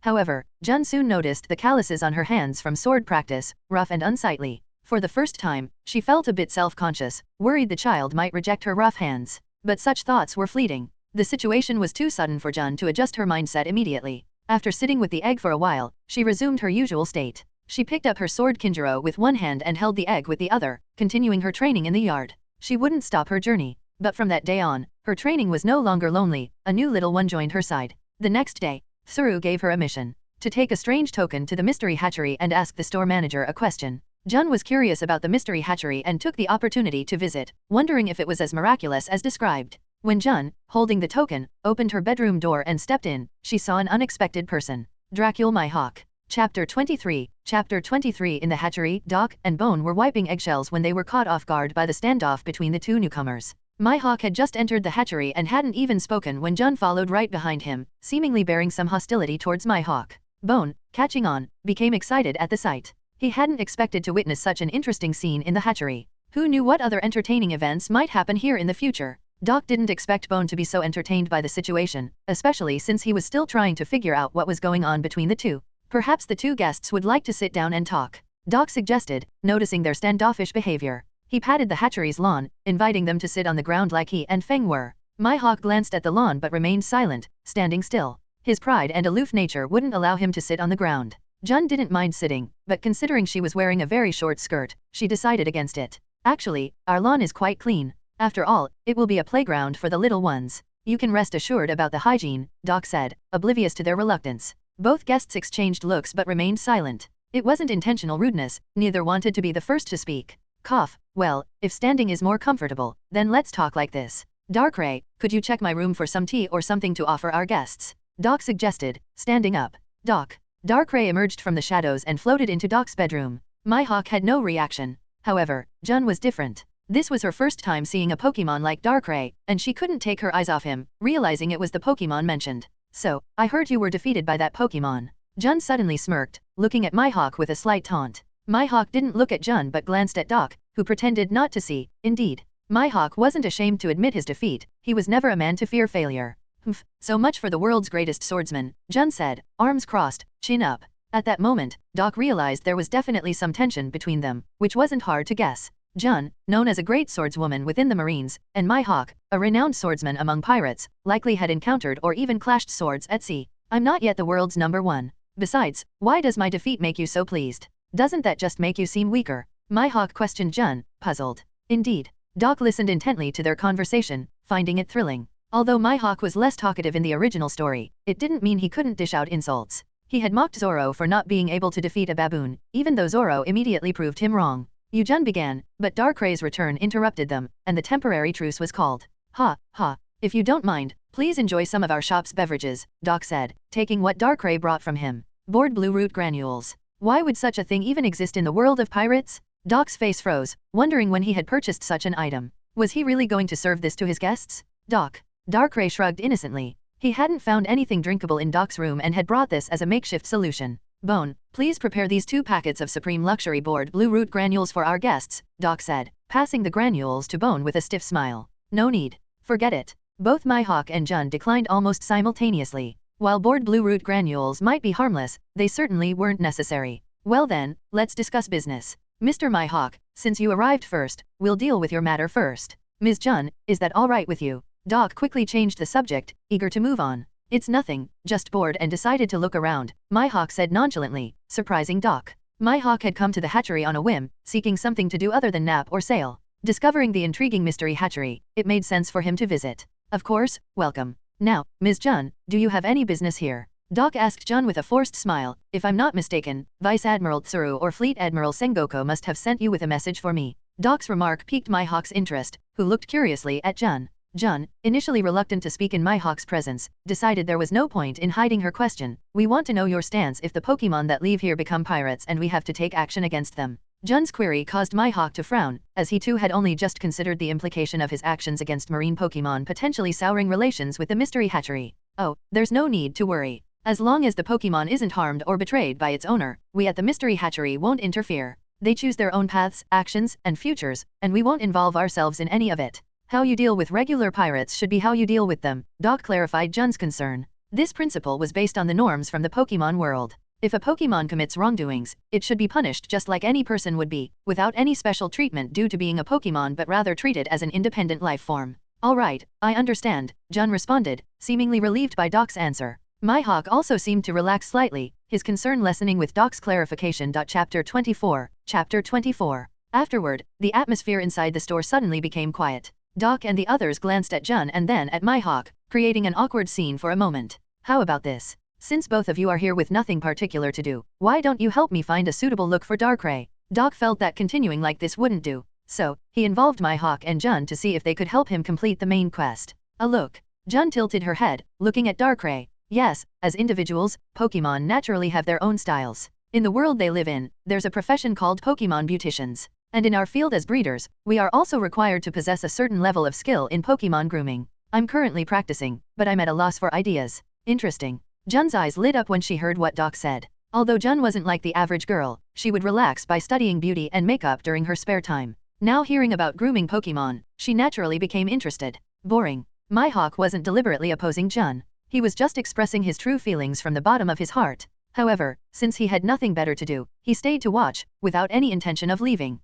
However, Jun soon noticed the calluses on her hands from sword practice, rough and unsightly. For the first time, she felt a bit self-conscious, worried the child might reject her rough hands. But such thoughts were fleeting. The situation was too sudden for Jun to adjust her mindset immediately. After sitting with the egg for a while, she resumed her usual state. She picked up her sword Kinjiro with one hand and held the egg with the other, continuing her training in the yard. She wouldn't stop her journey. But from that day on, her training was no longer lonely. A new little one joined her side. The next day, Tsuru gave her a mission. To take a strange token to the mystery hatchery and ask the store manager a question. Jun was curious about the mystery hatchery and took the opportunity to visit, wondering if it was as miraculous as described. When Jun, holding the token, opened her bedroom door and stepped in, she saw an unexpected person. Dracula Mihawk. Chapter 23. Chapter 23. In the hatchery, Doc and Bone were wiping eggshells when they were caught off guard by the standoff between the two newcomers. Mihawk had just entered the hatchery and hadn't even spoken when Jun followed right behind him, seemingly bearing some hostility towards Mihawk. Bone, catching on, became excited at the sight. He hadn't expected to witness such an interesting scene in the hatchery. Who knew what other entertaining events might happen here in the future? Doc didn't expect Bone to be so entertained by the situation, especially since he was still trying to figure out what was going on between the two. Perhaps the two guests would like to sit down and talk. Doc suggested, noticing their standoffish behavior. He patted the hatchery's lawn, inviting them to sit on the ground like he and Feng were. Mihawk glanced at the lawn but remained silent, standing still. His pride and aloof nature wouldn't allow him to sit on the ground. Jun didn't mind sitting, but considering she was wearing a very short skirt, she decided against it. "Actually, our lawn is quite clean. After all, it will be a playground for the little ones. You can rest assured about the hygiene," Doc said, oblivious to their reluctance. Both guests exchanged looks but remained silent. It wasn't intentional rudeness, neither wanted to be the first to speak. Cough. "Well, if standing is more comfortable, then let's talk like this. Darkrai, could you check my room for some tea or something to offer our guests?" Doc suggested, standing up. "Doc." Darkrai emerged from the shadows and floated into Doc's bedroom. Mihawk had no reaction. However, Jun was different. This was her first time seeing a Pokemon like Darkrai, and she couldn't take her eyes off him, realizing it was the Pokemon mentioned. "So, I heard you were defeated by that Pokemon." Jun suddenly smirked, looking at Mihawk with a slight taunt. Mihawk didn't look at Jun but glanced at Doc, who pretended not to see. Indeed, Mihawk wasn't ashamed to admit his defeat. He was never a man to fear failure. "Humph, so much for the world's greatest swordsman," Jun said, arms crossed, chin up. At that moment, Doc realized there was definitely some tension between them, which wasn't hard to guess. Jun, known as a great swordswoman within the Marines, and Mihawk, a renowned swordsman among pirates, likely had encountered or even clashed swords at sea. "I'm not yet the world's #1. Besides, why does my defeat make you so pleased? Doesn't that just make you seem weaker?" Mihawk questioned Jun, puzzled. Indeed, Doc listened intently to their conversation, finding it thrilling. Although Mihawk was less talkative in the original story, it didn't mean he couldn't dish out insults. He had mocked Zoro for not being able to defeat a baboon, even though Zoro immediately proved him wrong. Jun began, but Darkrai's return interrupted them, and the temporary truce was called. "Ha, ha. If you don't mind, please enjoy some of our shop's beverages," Doc said, taking what Darkrai brought from him. "Bored blue root granules. Why would such a thing even exist in the world of pirates?" Doc's face froze, wondering when he had purchased such an item. Was he really going to serve this to his guests? "Doc." Darkrai shrugged innocently. He hadn't found anything drinkable in Doc's room and had brought this as a makeshift solution. Bone, please prepare these 2 packets of Supreme Luxury Board Blue Root granules for our guests, Doc said, passing the granules to Bone with a stiff smile. No need. Forget it. Both Mihawk and Jun declined almost simultaneously. While board Blue Root granules might be harmless, they certainly weren't necessary. Well then, let's discuss business. Mr. Mihawk, since you arrived first, we'll deal with your matter first. Ms. Jun, is that alright with you? Doc quickly changed the subject, eager to move on. It's nothing, just bored and decided to look around, Mihawk said nonchalantly, surprising Doc. Mihawk had come to the hatchery on a whim, seeking something to do other than nap or sail. Discovering the intriguing mystery hatchery, it made sense for him to visit. Of course, welcome. Now, Ms. Jun, do you have any business here? Doc asked Jun with a forced smile. If I'm not mistaken, Vice Admiral Tsuru or Fleet Admiral Sengoku must have sent you with a message for me. Doc's remark piqued Mihawk's interest, who looked curiously at Jun. Jun, initially reluctant to speak in Mihawk's presence, decided there was no point in hiding her question. We want to know your stance if the Pokémon that leave here become pirates and we have to take action against them. Jun's query caused Mihawk to frown, as he too had only just considered the implication of his actions against marine Pokémon potentially souring relations with the mystery hatchery. Oh, there's no need to worry. As long as the Pokémon isn't harmed or betrayed by its owner, we at the mystery hatchery won't interfere. They choose their own paths, actions, and futures, and we won't involve ourselves in any of it. How you deal with regular pirates should be how you deal with them, Doc clarified Jun's concern. This principle was based on the norms from the Pokémon world. If a Pokémon commits wrongdoings, it should be punished just like any person would be, without any special treatment due to being a Pokémon but rather treated as an independent life form. Alright, I understand, Jun responded, seemingly relieved by Doc's answer. Mihawk also seemed to relax slightly, his concern lessening with Doc's clarification. Chapter 24. Chapter 24. Afterward, the atmosphere inside the store suddenly became quiet. Doc and the others glanced at Jun and then at Mihawk, creating an awkward scene for a moment. How about this? Since both of you are here with nothing particular to do, why don't you help me find a suitable look for Darkrai? Doc felt that continuing like this wouldn't do, so he involved Mihawk and Jun to see if they could help him complete the main quest. A look. Jun tilted her head, looking at Darkrai. Yes, as individuals, Pokémon naturally have their own styles. In the world they live in, there's a profession called Pokémon beauticians. And in our field as breeders, we are also required to possess a certain level of skill in Pokémon grooming. I'm currently practicing, but I'm at a loss for ideas. Interesting. Jun's eyes lit up when she heard what Doc said. Although Jun wasn't like the average girl, she would relax by studying beauty and makeup during her spare time. Now hearing about grooming Pokémon, she naturally became interested. Boring. Mihawk wasn't deliberately opposing Jun. He was just expressing his true feelings from the bottom of his heart. However, since he had nothing better to do, he stayed to watch, without any intention of leaving.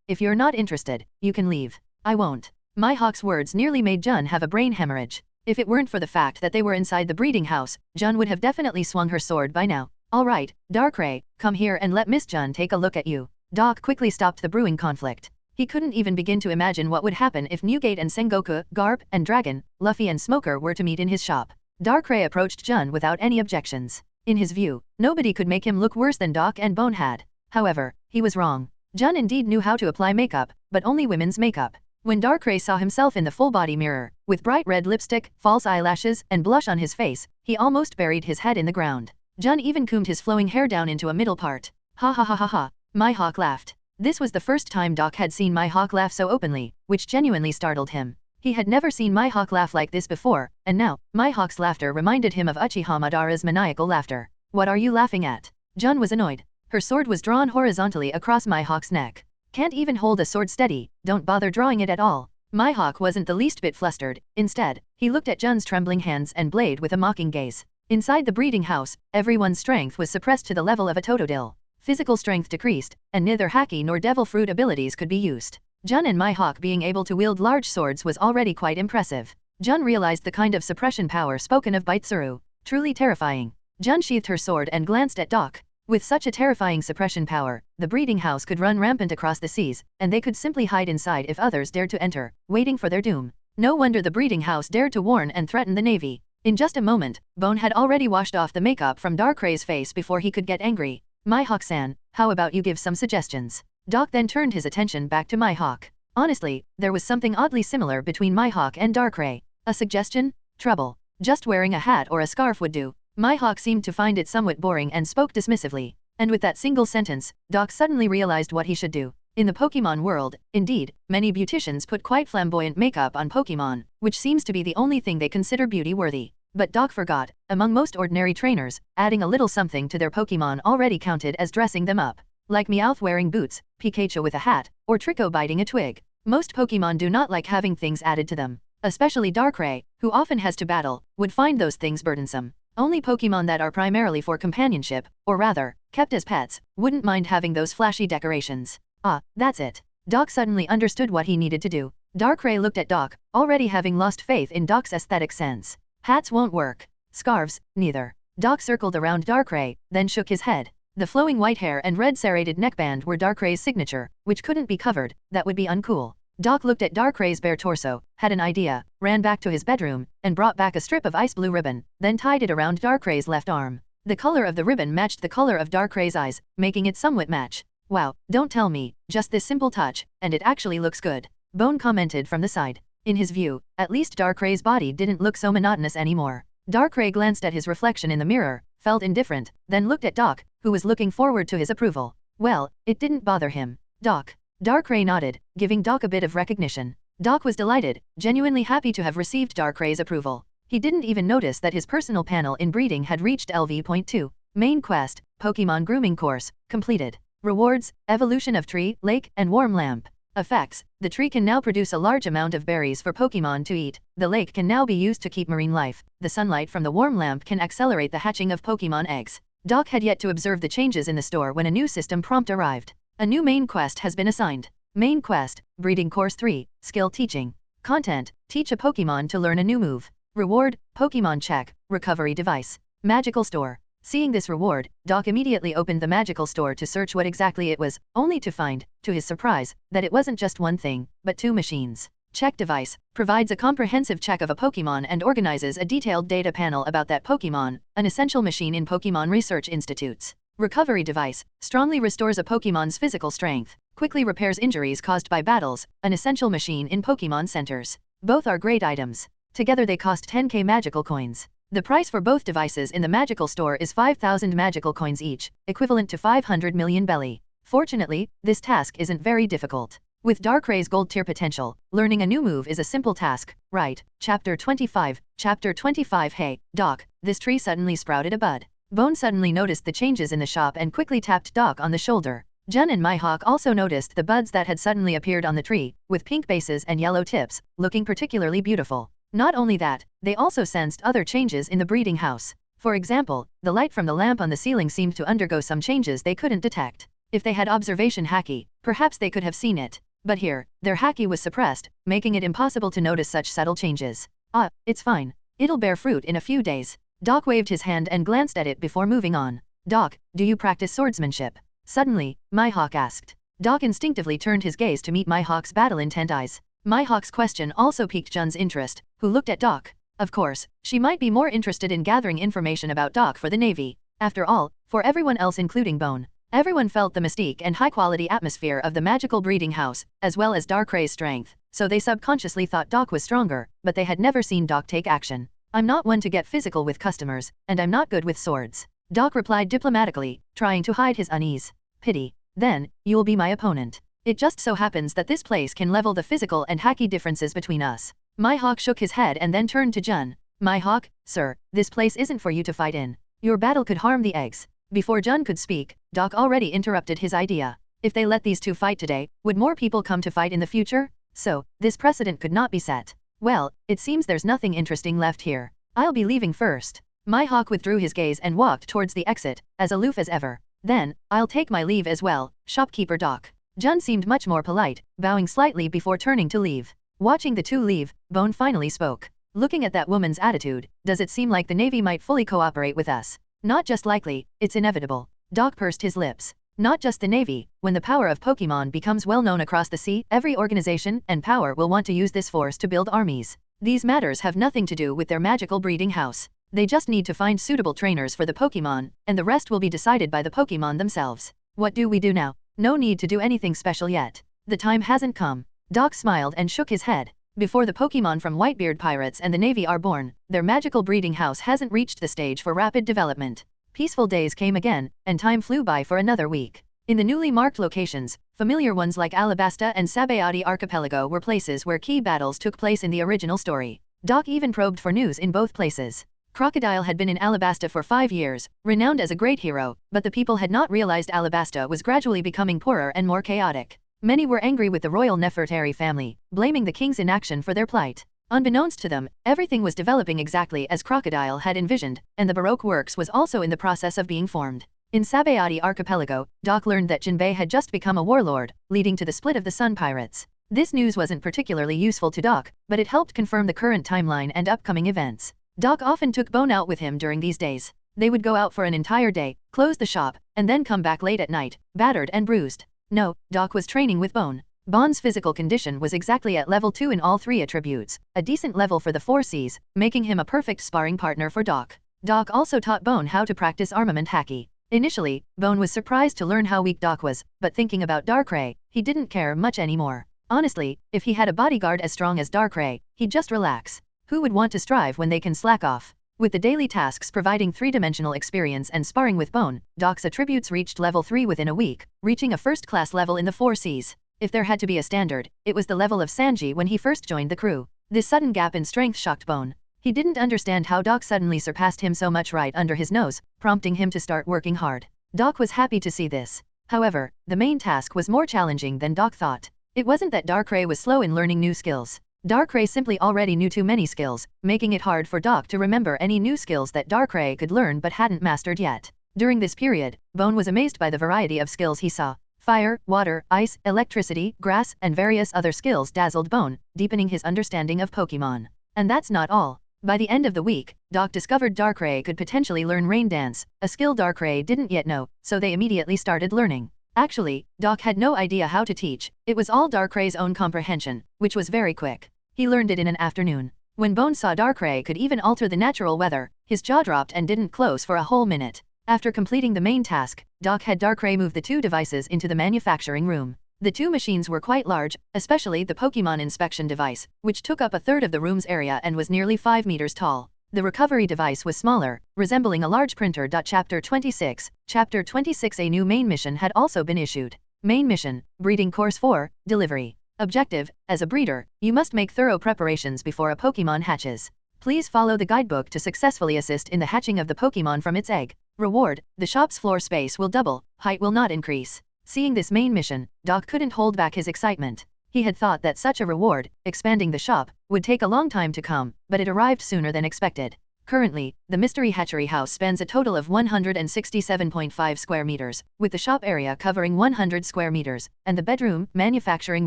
If you're not interested, you can leave. I won't. Mihawk's words nearly made Jun have a brain hemorrhage. If it weren't for the fact that they were inside the breeding house, Jun would have definitely swung her sword by now. Alright, Darkrai, come here and let Miss Jun take a look at you. Doc quickly stopped the brewing conflict. He couldn't even begin to imagine what would happen if Newgate and Sengoku, Garp and Dragon, Luffy and Smoker were to meet in his shop. Darkrai approached Jun without any objections. In his view, nobody could make him look worse than Doc and Bone had. However, he was wrong. Jun indeed knew how to apply makeup, but only women's makeup. When Darkrai saw himself in the full-body mirror, with bright red lipstick, false eyelashes, and blush on his face, he almost buried his head in the ground. Jun even combed his flowing hair down into a middle part. Ha ha ha ha ha. Mihawk laughed. This was the first time Doc had seen Mihawk laugh so openly, which genuinely startled him. He had never seen Mihawk laugh like this before, and now, Mihawk's laughter reminded him of Uchiha Madara's maniacal laughter. What are you laughing at? Jun was annoyed. Her sword was drawn horizontally across Mihawk's neck. Can't even hold a sword steady, don't bother drawing it at all. Mihawk wasn't the least bit flustered. Instead, he looked at Jun's trembling hands and blade with a mocking gaze. Inside the breeding house, everyone's strength was suppressed to the level of a totodile. Physical strength decreased, and neither Haki nor Devil Fruit abilities could be used. Jun and Mihawk being able to wield large swords was already quite impressive. Jun realized the kind of suppression power spoken of by Tsuru. Truly terrifying. Jun sheathed her sword and glanced at Doc. With such a terrifying suppression power, the breeding house could run rampant across the seas, and they could simply hide inside if others dared to enter, waiting for their doom. No wonder the breeding house dared to warn and threaten the navy. In just a moment, Bone had already washed off the makeup from Darkrai's face before he could get angry. Mihawk-san, how about you give some suggestions? Doc then turned his attention back to Mihawk. Honestly, there was something oddly similar between Mihawk and Darkrai. A suggestion? Trouble. Just wearing a hat or a scarf would do. Mihawk seemed to find it somewhat boring and spoke dismissively. And with that single sentence, Doc suddenly realized what he should do. In the Pokémon world, indeed, many beauticians put quite flamboyant makeup on Pokémon, which seems to be the only thing they consider beauty-worthy. But Doc forgot, among most ordinary trainers, adding a little something to their Pokemon already counted as dressing them up. Like Meowth wearing boots, Pikachu with a hat, or Trico biting a twig. Most Pokemon do not like having things added to them. Especially Darkrai, who often has to battle, would find those things burdensome. Only Pokemon that are primarily for companionship, or rather, kept as pets, wouldn't mind having those flashy decorations. Ah, that's it. Doc suddenly understood what he needed to do. Darkrai looked at Doc, already having lost faith in Doc's aesthetic sense. Hats won't work. Scarves, neither. Doc circled around Darkrai, then shook his head. The flowing white hair and red serrated neckband were Darkrai's signature, which couldn't be covered, that would be uncool. Doc looked at Darkrai's bare torso, had an idea, ran back to his bedroom, and brought back a strip of ice blue ribbon, then tied it around Darkrai's left arm. The color of the ribbon matched the color of Darkrai's eyes, making it somewhat match. Wow, don't tell me, just this simple touch, and it actually looks good. Bone commented from the side. In his view, at least Darkrai's body didn't look so monotonous anymore. Darkrai glanced at his reflection in the mirror, felt indifferent, then looked at Doc, who was looking forward to his approval. Well, it didn't bother him. Doc. Darkrai nodded, giving Doc a bit of recognition. Doc was delighted, genuinely happy to have received Darkrai's approval. He didn't even notice that his personal panel in breeding had reached LV.2. Main quest, Pokemon grooming course, completed. Rewards, evolution of tree, lake, and warm lamp. Effects, the tree can now produce a large amount of berries for Pokemon to eat, the lake can now be used to keep marine life, the sunlight from the warm lamp can accelerate the hatching of Pokemon eggs. Doc had yet to observe the changes in the store when a new system prompt arrived. A new main quest has been assigned. Main quest, Breeding Course 3, Skill Teaching. Content, teach a Pokemon to learn a new move. Reward, Pokemon Check, Recovery Device. Magical Store. Seeing this reward, Doc immediately opened the magical store to search what exactly it was, only to find, to his surprise, that it wasn't just one thing, but two machines. Check Device provides a comprehensive check of a Pokemon and organizes a detailed data panel about that Pokemon, an essential machine in Pokemon research institutes. Recovery Device strongly restores a Pokemon's physical strength, quickly repairs injuries caused by battles, an essential machine in Pokemon centers. Both are great items. Together they cost 10k magical coins. The price for both devices in the magical store is 5,000 magical coins each, equivalent to 500 million belly. Fortunately, this task isn't very difficult. With Darkrai's gold tier potential, learning a new move is a simple task, right? Chapter 25. Chapter 25. Hey, Doc, this tree suddenly sprouted a bud. Bone suddenly noticed the changes in the shop and quickly tapped Doc on the shoulder. Jun and Mihawk also noticed the buds that had suddenly appeared on the tree, with pink bases and yellow tips, looking particularly beautiful. Not only that, they also sensed other changes in the breeding house. For example, the light from the lamp on the ceiling seemed to undergo some changes they couldn't detect. If they had observation haki, perhaps they could have seen it. But here, their haki was suppressed, making it impossible to notice such subtle changes. Ah, it's fine. It'll bear fruit in a few days. Doc waved his hand and glanced at it before moving on. Doc, do you practice swordsmanship? Suddenly, Mihawk asked. Doc instinctively turned his gaze to meet Mihawk's battle-intent eyes. Mihawk's question also piqued Jun's interest, who looked at Doc. Of course, she might be more interested in gathering information about Doc for the Navy. After all, for everyone else including Bone, everyone felt the mystique and high-quality atmosphere of the magical breeding house, as well as Darkrai's strength, so they subconsciously thought Doc was stronger, but they had never seen Doc take action. I'm not one to get physical with customers, and I'm not good with swords. Doc replied diplomatically, trying to hide his unease. Pity. Then, you'll be my opponent. It just so happens that this place can level the physical and haki differences between us. Mihawk shook his head and then turned to Jun. Mihawk, sir, this place isn't for you to fight in. Your battle could harm the eggs. Before Jun could speak, Doc already interrupted his idea. If they let these two fight today, would more people come to fight in the future? So, this precedent could not be set. Well, it seems there's nothing interesting left here. I'll be leaving first. Mihawk withdrew his gaze and walked towards the exit, as aloof as ever. Then, I'll take my leave as well, shopkeeper Doc. Jun seemed much more polite, bowing slightly before turning to leave. Watching the two leave, Bone finally spoke. Looking at that woman's attitude, does it seem like the Navy might fully cooperate with us? Not just likely, it's inevitable. Doc pursed his lips. Not just the Navy, when the power of Pokemon becomes well known across the sea, every organization and power will want to use this force to build armies. These matters have nothing to do with their magical breeding house. They just need to find suitable trainers for the Pokemon, and the rest will be decided by the Pokemon themselves. What do we do now? No need to do anything special yet. The time hasn't come. Doc smiled and shook his head. Before the Pokemon from Whitebeard Pirates and the Navy are born, their magical breeding house hasn't reached the stage for rapid development. Peaceful days came again, and time flew by for another week. In the newly marked locations, familiar ones like Alabasta and Sabayati Archipelago were places where key battles took place in the original story. Doc even probed for news in both places. Crocodile had been in Alabasta for 5 years, renowned as a great hero, but the people had not realized Alabasta was gradually becoming poorer and more chaotic. Many were angry with the royal Nefertari family, blaming the king's inaction for their plight. Unbeknownst to them, everything was developing exactly as Crocodile had envisioned, and the Baroque works was also in the process of being formed. In Sabayati Archipelago, Doc learned that Jinbei had just become a warlord, leading to the split of the Sun Pirates. This news wasn't particularly useful to Doc, but it helped confirm the current timeline and upcoming events. Doc often took Bone out with him during these days. They would go out for an entire day, close the shop, and then come back late at night, battered and bruised. No, Doc was training with Bone. Bone's physical condition was exactly at level 2 in all 3 attributes, a decent level for the 4 Cs, making him a perfect sparring partner for Doc. Doc also taught Bone how to practice armament haki. Initially, Bone was surprised to learn how weak Doc was, but thinking about Darkrai, he didn't care much anymore. Honestly, if he had a bodyguard as strong as Darkrai, he'd just relax. Who would want to strive when they can slack off? With the daily tasks providing 3-dimensional experience and sparring with Bone, Doc's attributes reached level 3 within a week, reaching a first-class level in the 4 Cs. If there had to be a standard, it was the level of Sanji when he first joined the crew. This sudden gap in strength shocked Bone. He didn't understand how Doc suddenly surpassed him so much right under his nose, prompting him to start working hard. Doc was happy to see this. However, the main task was more challenging than Doc thought. It wasn't that Darkrai was slow in learning new skills. Darkrai simply already knew too many skills, making it hard for Doc to remember any new skills that Darkrai could learn but hadn't mastered yet. During this period, Bone was amazed by the variety of skills he saw. Fire, water, ice, electricity, grass, and various other skills dazzled Bone, deepening his understanding of Pokémon. And that's not all. By the end of the week, Doc discovered Darkrai could potentially learn Rain Dance, a skill Darkrai didn't yet know, so they immediately started learning. Actually, Doc had no idea how to teach, it was all Darkrai's own comprehension, which was very quick. He learned it in an afternoon. When Bone saw Darkrai could even alter the natural weather, his jaw dropped and didn't close for a whole minute. After completing the main task, Doc had Darkrai move the 2 devices into the manufacturing room. The 2 machines were quite large, especially the Pokemon inspection device, which took up a third of the room's area and was nearly 5 meters tall. The recovery device was smaller, resembling a large printer. Chapter 26. Chapter 26. A new main mission had also been issued. Main mission, Breeding Course 4, Delivery. Objective, as a breeder, you must make thorough preparations before a Pokemon hatches. Please follow the guidebook to successfully assist in the hatching of the Pokemon from its egg. Reward, the shop's floor space will double, height will not increase. Seeing this main mission, Doc couldn't hold back his excitement. He had thought that such a reward, expanding the shop, would take a long time to come, but it arrived sooner than expected. Currently, the Mystery Hatchery House spans a total of 167.5 square meters, with the shop area covering 100 square meters, and the bedroom, manufacturing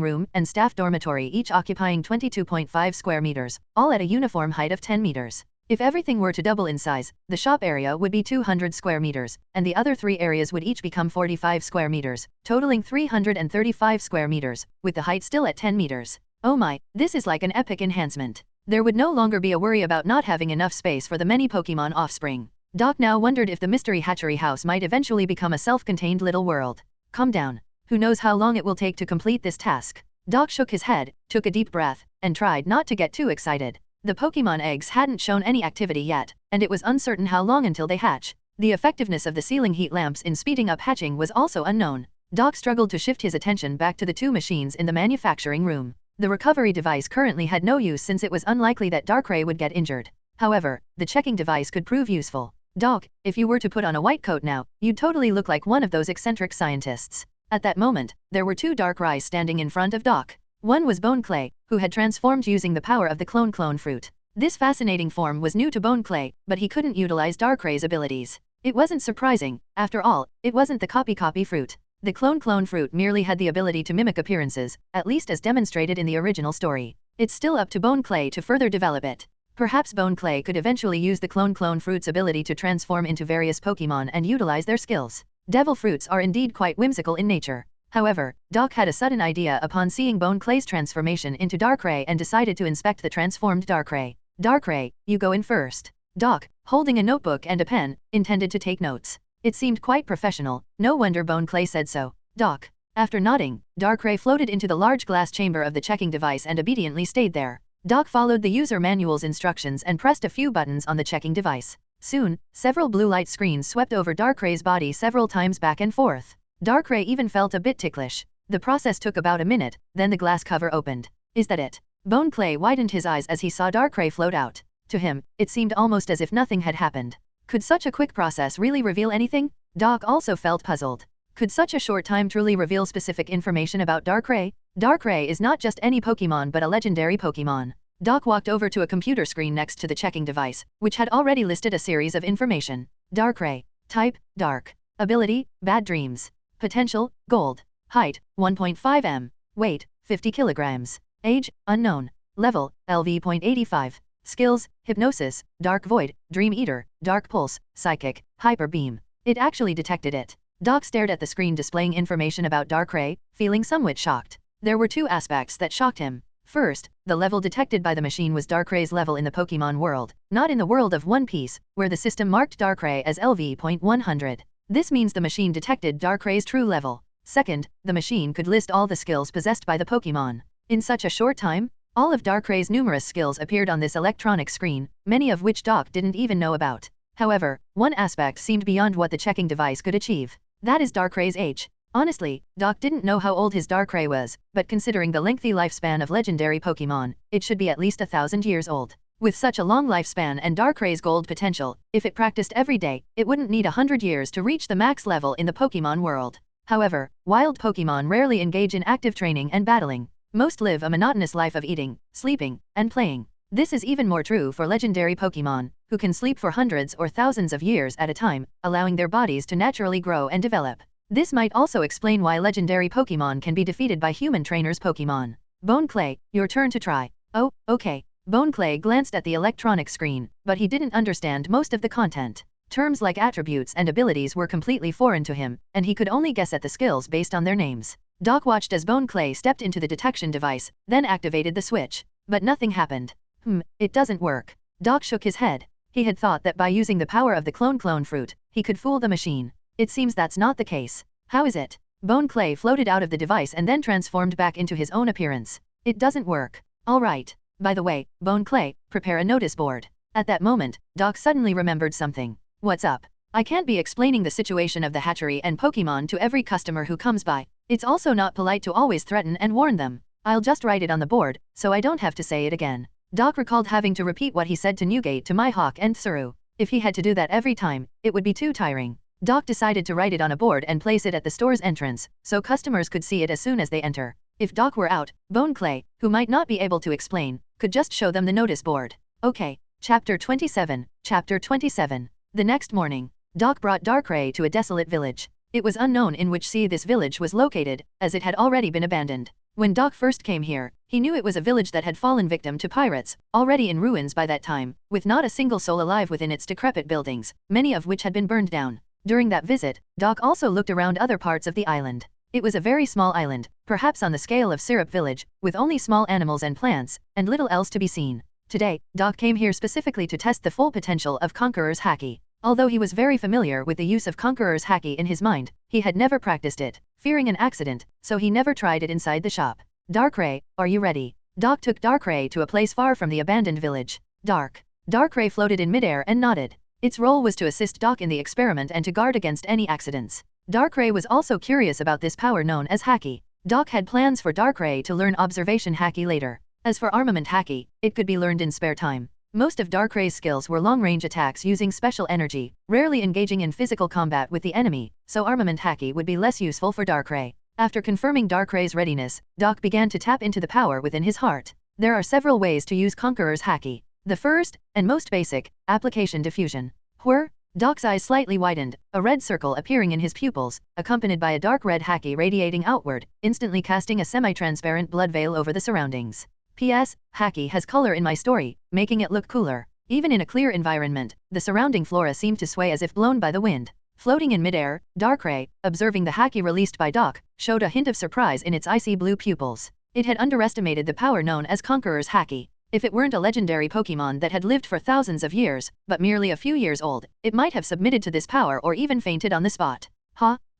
room, and staff dormitory each occupying 22.5 square meters, all at a uniform height of 10 meters. If everything were to double in size, the shop area would be 200 square meters, and the other 3 areas would each become 45 square meters, totaling 335 square meters, with the height still at 10 meters. Oh my, this is like an epic enhancement. There would no longer be a worry about not having enough space for the many Pokemon offspring. Doc now wondered if the Mystery Hatchery House might eventually become a self-contained little world. Calm down. Who knows how long it will take to complete this task? Doc shook his head, took a deep breath, and tried not to get too excited. The Pokemon eggs hadn't shown any activity yet, and it was uncertain how long until they hatch. The effectiveness of the ceiling heat lamps in speeding up hatching was also unknown. Doc struggled to shift his attention back to the 2 machines in the manufacturing room. The recovery device currently had no use since it was unlikely that Darkrai would get injured. However, the checking device could prove useful. Doc, if you were to put on a white coat now, you'd totally look like one of those eccentric scientists. At that moment, there were 2 Darkrais standing in front of Doc. One was Bone Clay, who had transformed using the power of the clone fruit. This fascinating form was new to Bone Clay, but he couldn't utilize Darkrai's abilities. It wasn't surprising, after all, it wasn't the copy fruit. The clone fruit merely had the ability to mimic appearances, at least as demonstrated in the original story. It's still up to Bone Clay to further develop it. Perhaps Bone Clay could eventually use the clone fruit's ability to transform into various Pokemon and utilize their skills. Devil fruits are indeed quite whimsical in nature. However, Doc had a sudden idea upon seeing Bone Clay's transformation into Darkrai and decided to inspect the transformed Darkrai. Darkrai, you go in first. Doc, holding a notebook and a pen, intended to take notes. It seemed quite professional, no wonder Bone Clay said so. Doc. After nodding, Darkrai floated into the large glass chamber of the checking device and obediently stayed there. Doc followed the user manual's instructions and pressed a few buttons on the checking device. Soon, several blue light screens swept over Darkrai's body several times back and forth. Darkrai even felt a bit ticklish. The process took about a minute, then the glass cover opened. Is that it? Bone Clay widened his eyes as he saw Darkrai float out. To him, it seemed almost as if nothing had happened. Could such a quick process really reveal anything? Doc also felt puzzled. Could such a short time truly reveal specific information about Darkrai? Darkrai is not just any Pokémon but a legendary Pokémon. Doc walked over to a computer screen next to the checking device, which had already listed a series of information. Darkrai. Type, Dark. Ability, Bad Dreams. Potential, Gold. Height, 1.5 m. Weight, 50 kilograms. Age, unknown. Level, LV.85. Skills, Hypnosis, Dark Void, Dream Eater, Dark Pulse, Psychic, Hyper Beam. It actually detected it. Doc stared at the screen displaying information about Darkrai, feeling somewhat shocked. There were two aspects that shocked him. First, the level detected by the machine was Darkrai's level in the Pokémon world, not in the world of One Piece, where the system marked Darkrai as LV.100. This means the machine detected Darkrai's true level. Second, the machine could list all the skills possessed by the Pokémon. In such a short time, all of Darkrai's numerous skills appeared on this electronic screen, many of which Doc didn't even know about. However, one aspect seemed beyond what the checking device could achieve. That is Darkrai's age. Honestly, Doc didn't know how old his Darkrai was, but considering the lengthy lifespan of legendary Pokémon, it should be at least 1,000 years old. With such a long lifespan and Darkrai's gold potential, if it practiced every day, it wouldn't need 100 years to reach the max level in the Pokémon world. However, wild Pokémon rarely engage in active training and battling. Most live a monotonous life of eating, sleeping, and playing. This is even more true for legendary Pokémon, who can sleep for hundreds or thousands of years at a time, allowing their bodies to naturally grow and develop. This might also explain why legendary Pokémon can be defeated by human trainers' Pokémon. Bone Clay, your turn to try. Oh, okay. Bone Clay glanced at the electronic screen, but he didn't understand most of the content. Terms like attributes and abilities were completely foreign to him, and he could only guess at the skills based on their names. Doc watched as Bone Clay stepped into the detection device, then activated the switch. But nothing happened. It doesn't work. Doc shook his head. He had thought that by using the power of the clone fruit, he could fool the machine. It seems that's not the case. How is it? Bone Clay floated out of the device and then transformed back into his own appearance. It doesn't work. All right. By the way, Bone Clay, prepare a notice board. At that moment, Doc suddenly remembered something. What's up? I can't be explaining the situation of the hatchery and Pokémon to every customer who comes by. It's also not polite to always threaten and warn them. I'll just write it on the board, so I don't have to say it again. Doc recalled having to repeat what he said to Newgate to Mihawk and Tsuru. If he had to do that every time, it would be too tiring. Doc decided to write it on a board and place it at the store's entrance, so customers could see it as soon as they enter. If Doc were out, Bone Clay, who might not be able to explain, could just show them the notice board. Okay. Chapter 27. Chapter 27. The next morning, Doc brought Darkrai to a desolate village. It was unknown in which sea this village was located, as it had already been abandoned. When Doc first came here, he knew it was a village that had fallen victim to pirates, already in ruins by that time, with not a single soul alive within its decrepit buildings, many of which had been burned down. During that visit, Doc also looked around other parts of the island. It was a very small island, perhaps on the scale of Syrup Village, with only small animals and plants, and little else to be seen. Today, Doc came here specifically to test the full potential of Conqueror's Haki. Although he was very familiar with the use of Conqueror's Haki in his mind, he had never practiced it, fearing an accident, so he never tried it inside the shop. Darkrai, are you ready? Doc took Darkrai to a place far from the abandoned village. Darkrai floated in midair and nodded. Its role was to assist Doc in the experiment and to guard against any accidents. Darkrai was also curious about this power known as Haki. Doc had plans for Darkrai to learn observation Haki later. As for armament Haki, it could be learned in spare time. Most of Darkrai's skills were long-range attacks using special energy, rarely engaging in physical combat with the enemy, so armament Haki would be less useful for Darkrai. After confirming Darkrai's readiness, Doc began to tap into the power within his heart. There are several ways to use Conqueror's Haki. The first, and most basic, application diffusion. Whir! Doc's eyes slightly widened, a red circle appearing in his pupils, accompanied by a dark red Haki radiating outward, instantly casting a semi-transparent blood veil over the surroundings. P.S. Haki has color in my story, making it look cooler. Even in a clear environment, the surrounding flora seemed to sway as if blown by the wind. Floating in midair, Darkrai, observing the Haki released by Doc, showed a hint of surprise in its icy blue pupils. It had underestimated the power known as Conqueror's Haki. If it weren't a legendary Pokémon that had lived for thousands of years, but merely a few years old, it might have submitted to this power or even fainted on the spot.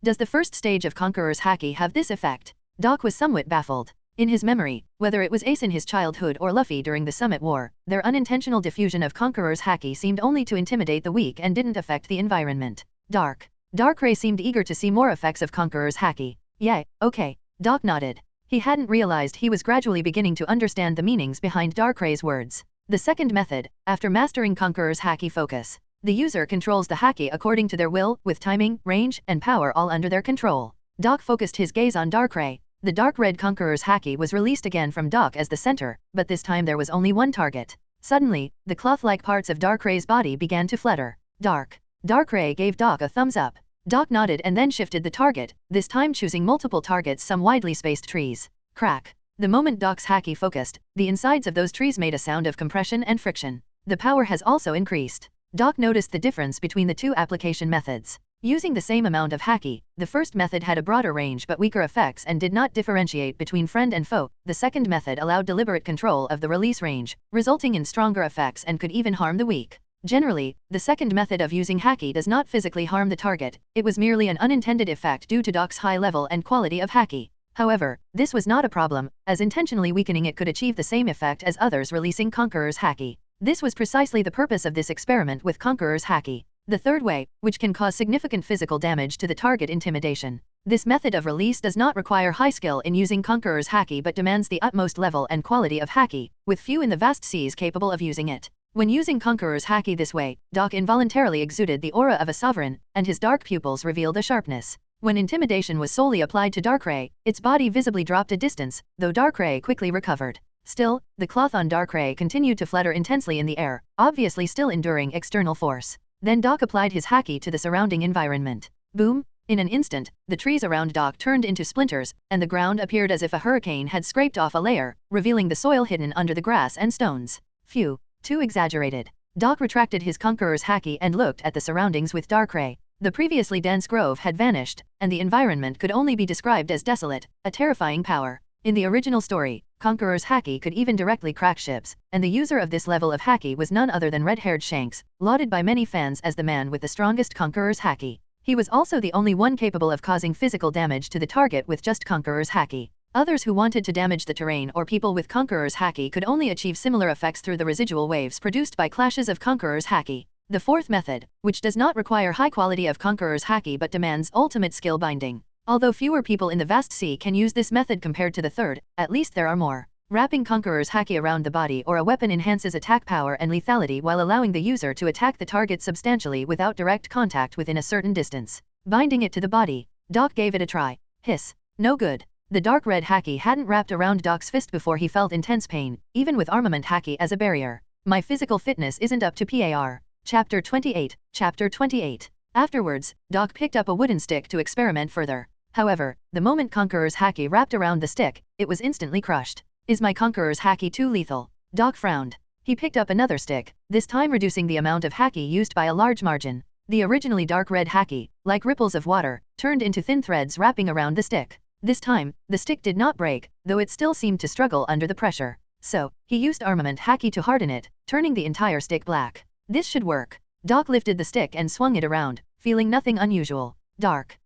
Does the first stage of Conqueror's Haki have this effect? Doc was somewhat baffled. In his memory, whether it was Ace in his childhood or Luffy during the Summit War, their unintentional diffusion of Conqueror's Haki seemed only to intimidate the weak and didn't affect the environment. Darkrai seemed eager to see more effects of Conqueror's Haki. Yeah, okay. Doc nodded. He hadn't realized he was gradually beginning to understand the meanings behind Darkrai's words. The second method, after mastering Conqueror's Haki focus, the user controls the Haki according to their will, with timing, range, and power all under their control. Doc focused his gaze on Darkrai. The dark red Conqueror's Haki was released again from Doc as the center, but this time there was only one target. Suddenly, the cloth-like parts of Darkrai's body began to flutter. Darkrai gave Doc a thumbs up. Doc nodded and then shifted the target, this time choosing multiple targets, some widely spaced trees. Crack. The moment Doc's Haki focused, the insides of those trees made a sound of compression and friction. The power has also increased. Doc noticed the difference between the two application methods. Using the same amount of Haki, the first method had a broader range but weaker effects and did not differentiate between friend and foe. The second method allowed deliberate control of the release range, resulting in stronger effects and could even harm the weak. Generally, the second method of using Haki does not physically harm the target, it was merely an unintended effect due to Doc's high level and quality of Haki. However, this was not a problem, as intentionally weakening it could achieve the same effect as others releasing Conqueror's Haki. This was precisely the purpose of this experiment with Conqueror's Haki. The third way, which can cause significant physical damage to the target, intimidation. This method of release does not require high skill in using Conqueror's Haki but demands the utmost level and quality of Haki, with few in the vast seas capable of using it. When using Conqueror's Haki this way, Doc involuntarily exuded the aura of a sovereign, and his dark pupils revealed a sharpness. When intimidation was solely applied to Darkrai, its body visibly dropped a distance, though Darkrai quickly recovered. Still, the cloth on Darkrai continued to flutter intensely in the air, obviously still enduring external force. Then Doc applied his Haki to the surrounding environment. Boom! In an instant, the trees around Doc turned into splinters, and the ground appeared as if a hurricane had scraped off a layer, revealing the soil hidden under the grass and stones. Phew! Too exaggerated. Doc retracted his Conqueror's Haki and looked at the surroundings with Darkrai. The previously dense grove had vanished, and the environment could only be described as desolate, a terrifying power. In the original story, Conqueror's Haki could even directly crack ships, and the user of this level of Haki was none other than red-haired Shanks, lauded by many fans as the man with the strongest Conqueror's Haki. He was also the only one capable of causing physical damage to the target with just Conqueror's Haki. Others who wanted to damage the terrain or people with Conqueror's Haki could only achieve similar effects through the residual waves produced by clashes of Conqueror's Haki. The fourth method, which does not require high quality of Conqueror's Haki but demands ultimate skill binding. Although fewer people in the vast sea can use this method compared to the third, at least there are more. Wrapping Conqueror's Haki around the body or a weapon enhances attack power and lethality while allowing the user to attack the target substantially without direct contact within a certain distance. Binding it to the body. Doc gave it a try. Hiss. No good. The dark red Haki hadn't wrapped around Doc's fist before he felt intense pain, even with armament Haki as a barrier. My physical fitness isn't up to par. Chapter 28. Chapter 28. Afterwards, Doc picked up a wooden stick to experiment further. However, the moment Conqueror's Haki wrapped around the stick, it was instantly crushed. Is my Conqueror's Haki too lethal? Doc frowned. He picked up another stick, this time reducing the amount of Haki used by a large margin. The originally dark red Haki, like ripples of water, turned into thin threads wrapping around the stick. This time, the stick did not break, though it still seemed to struggle under the pressure. So, he used armament Haki to harden it, turning the entire stick black. This should work. Doc lifted the stick and swung it around, feeling nothing unusual. Dark.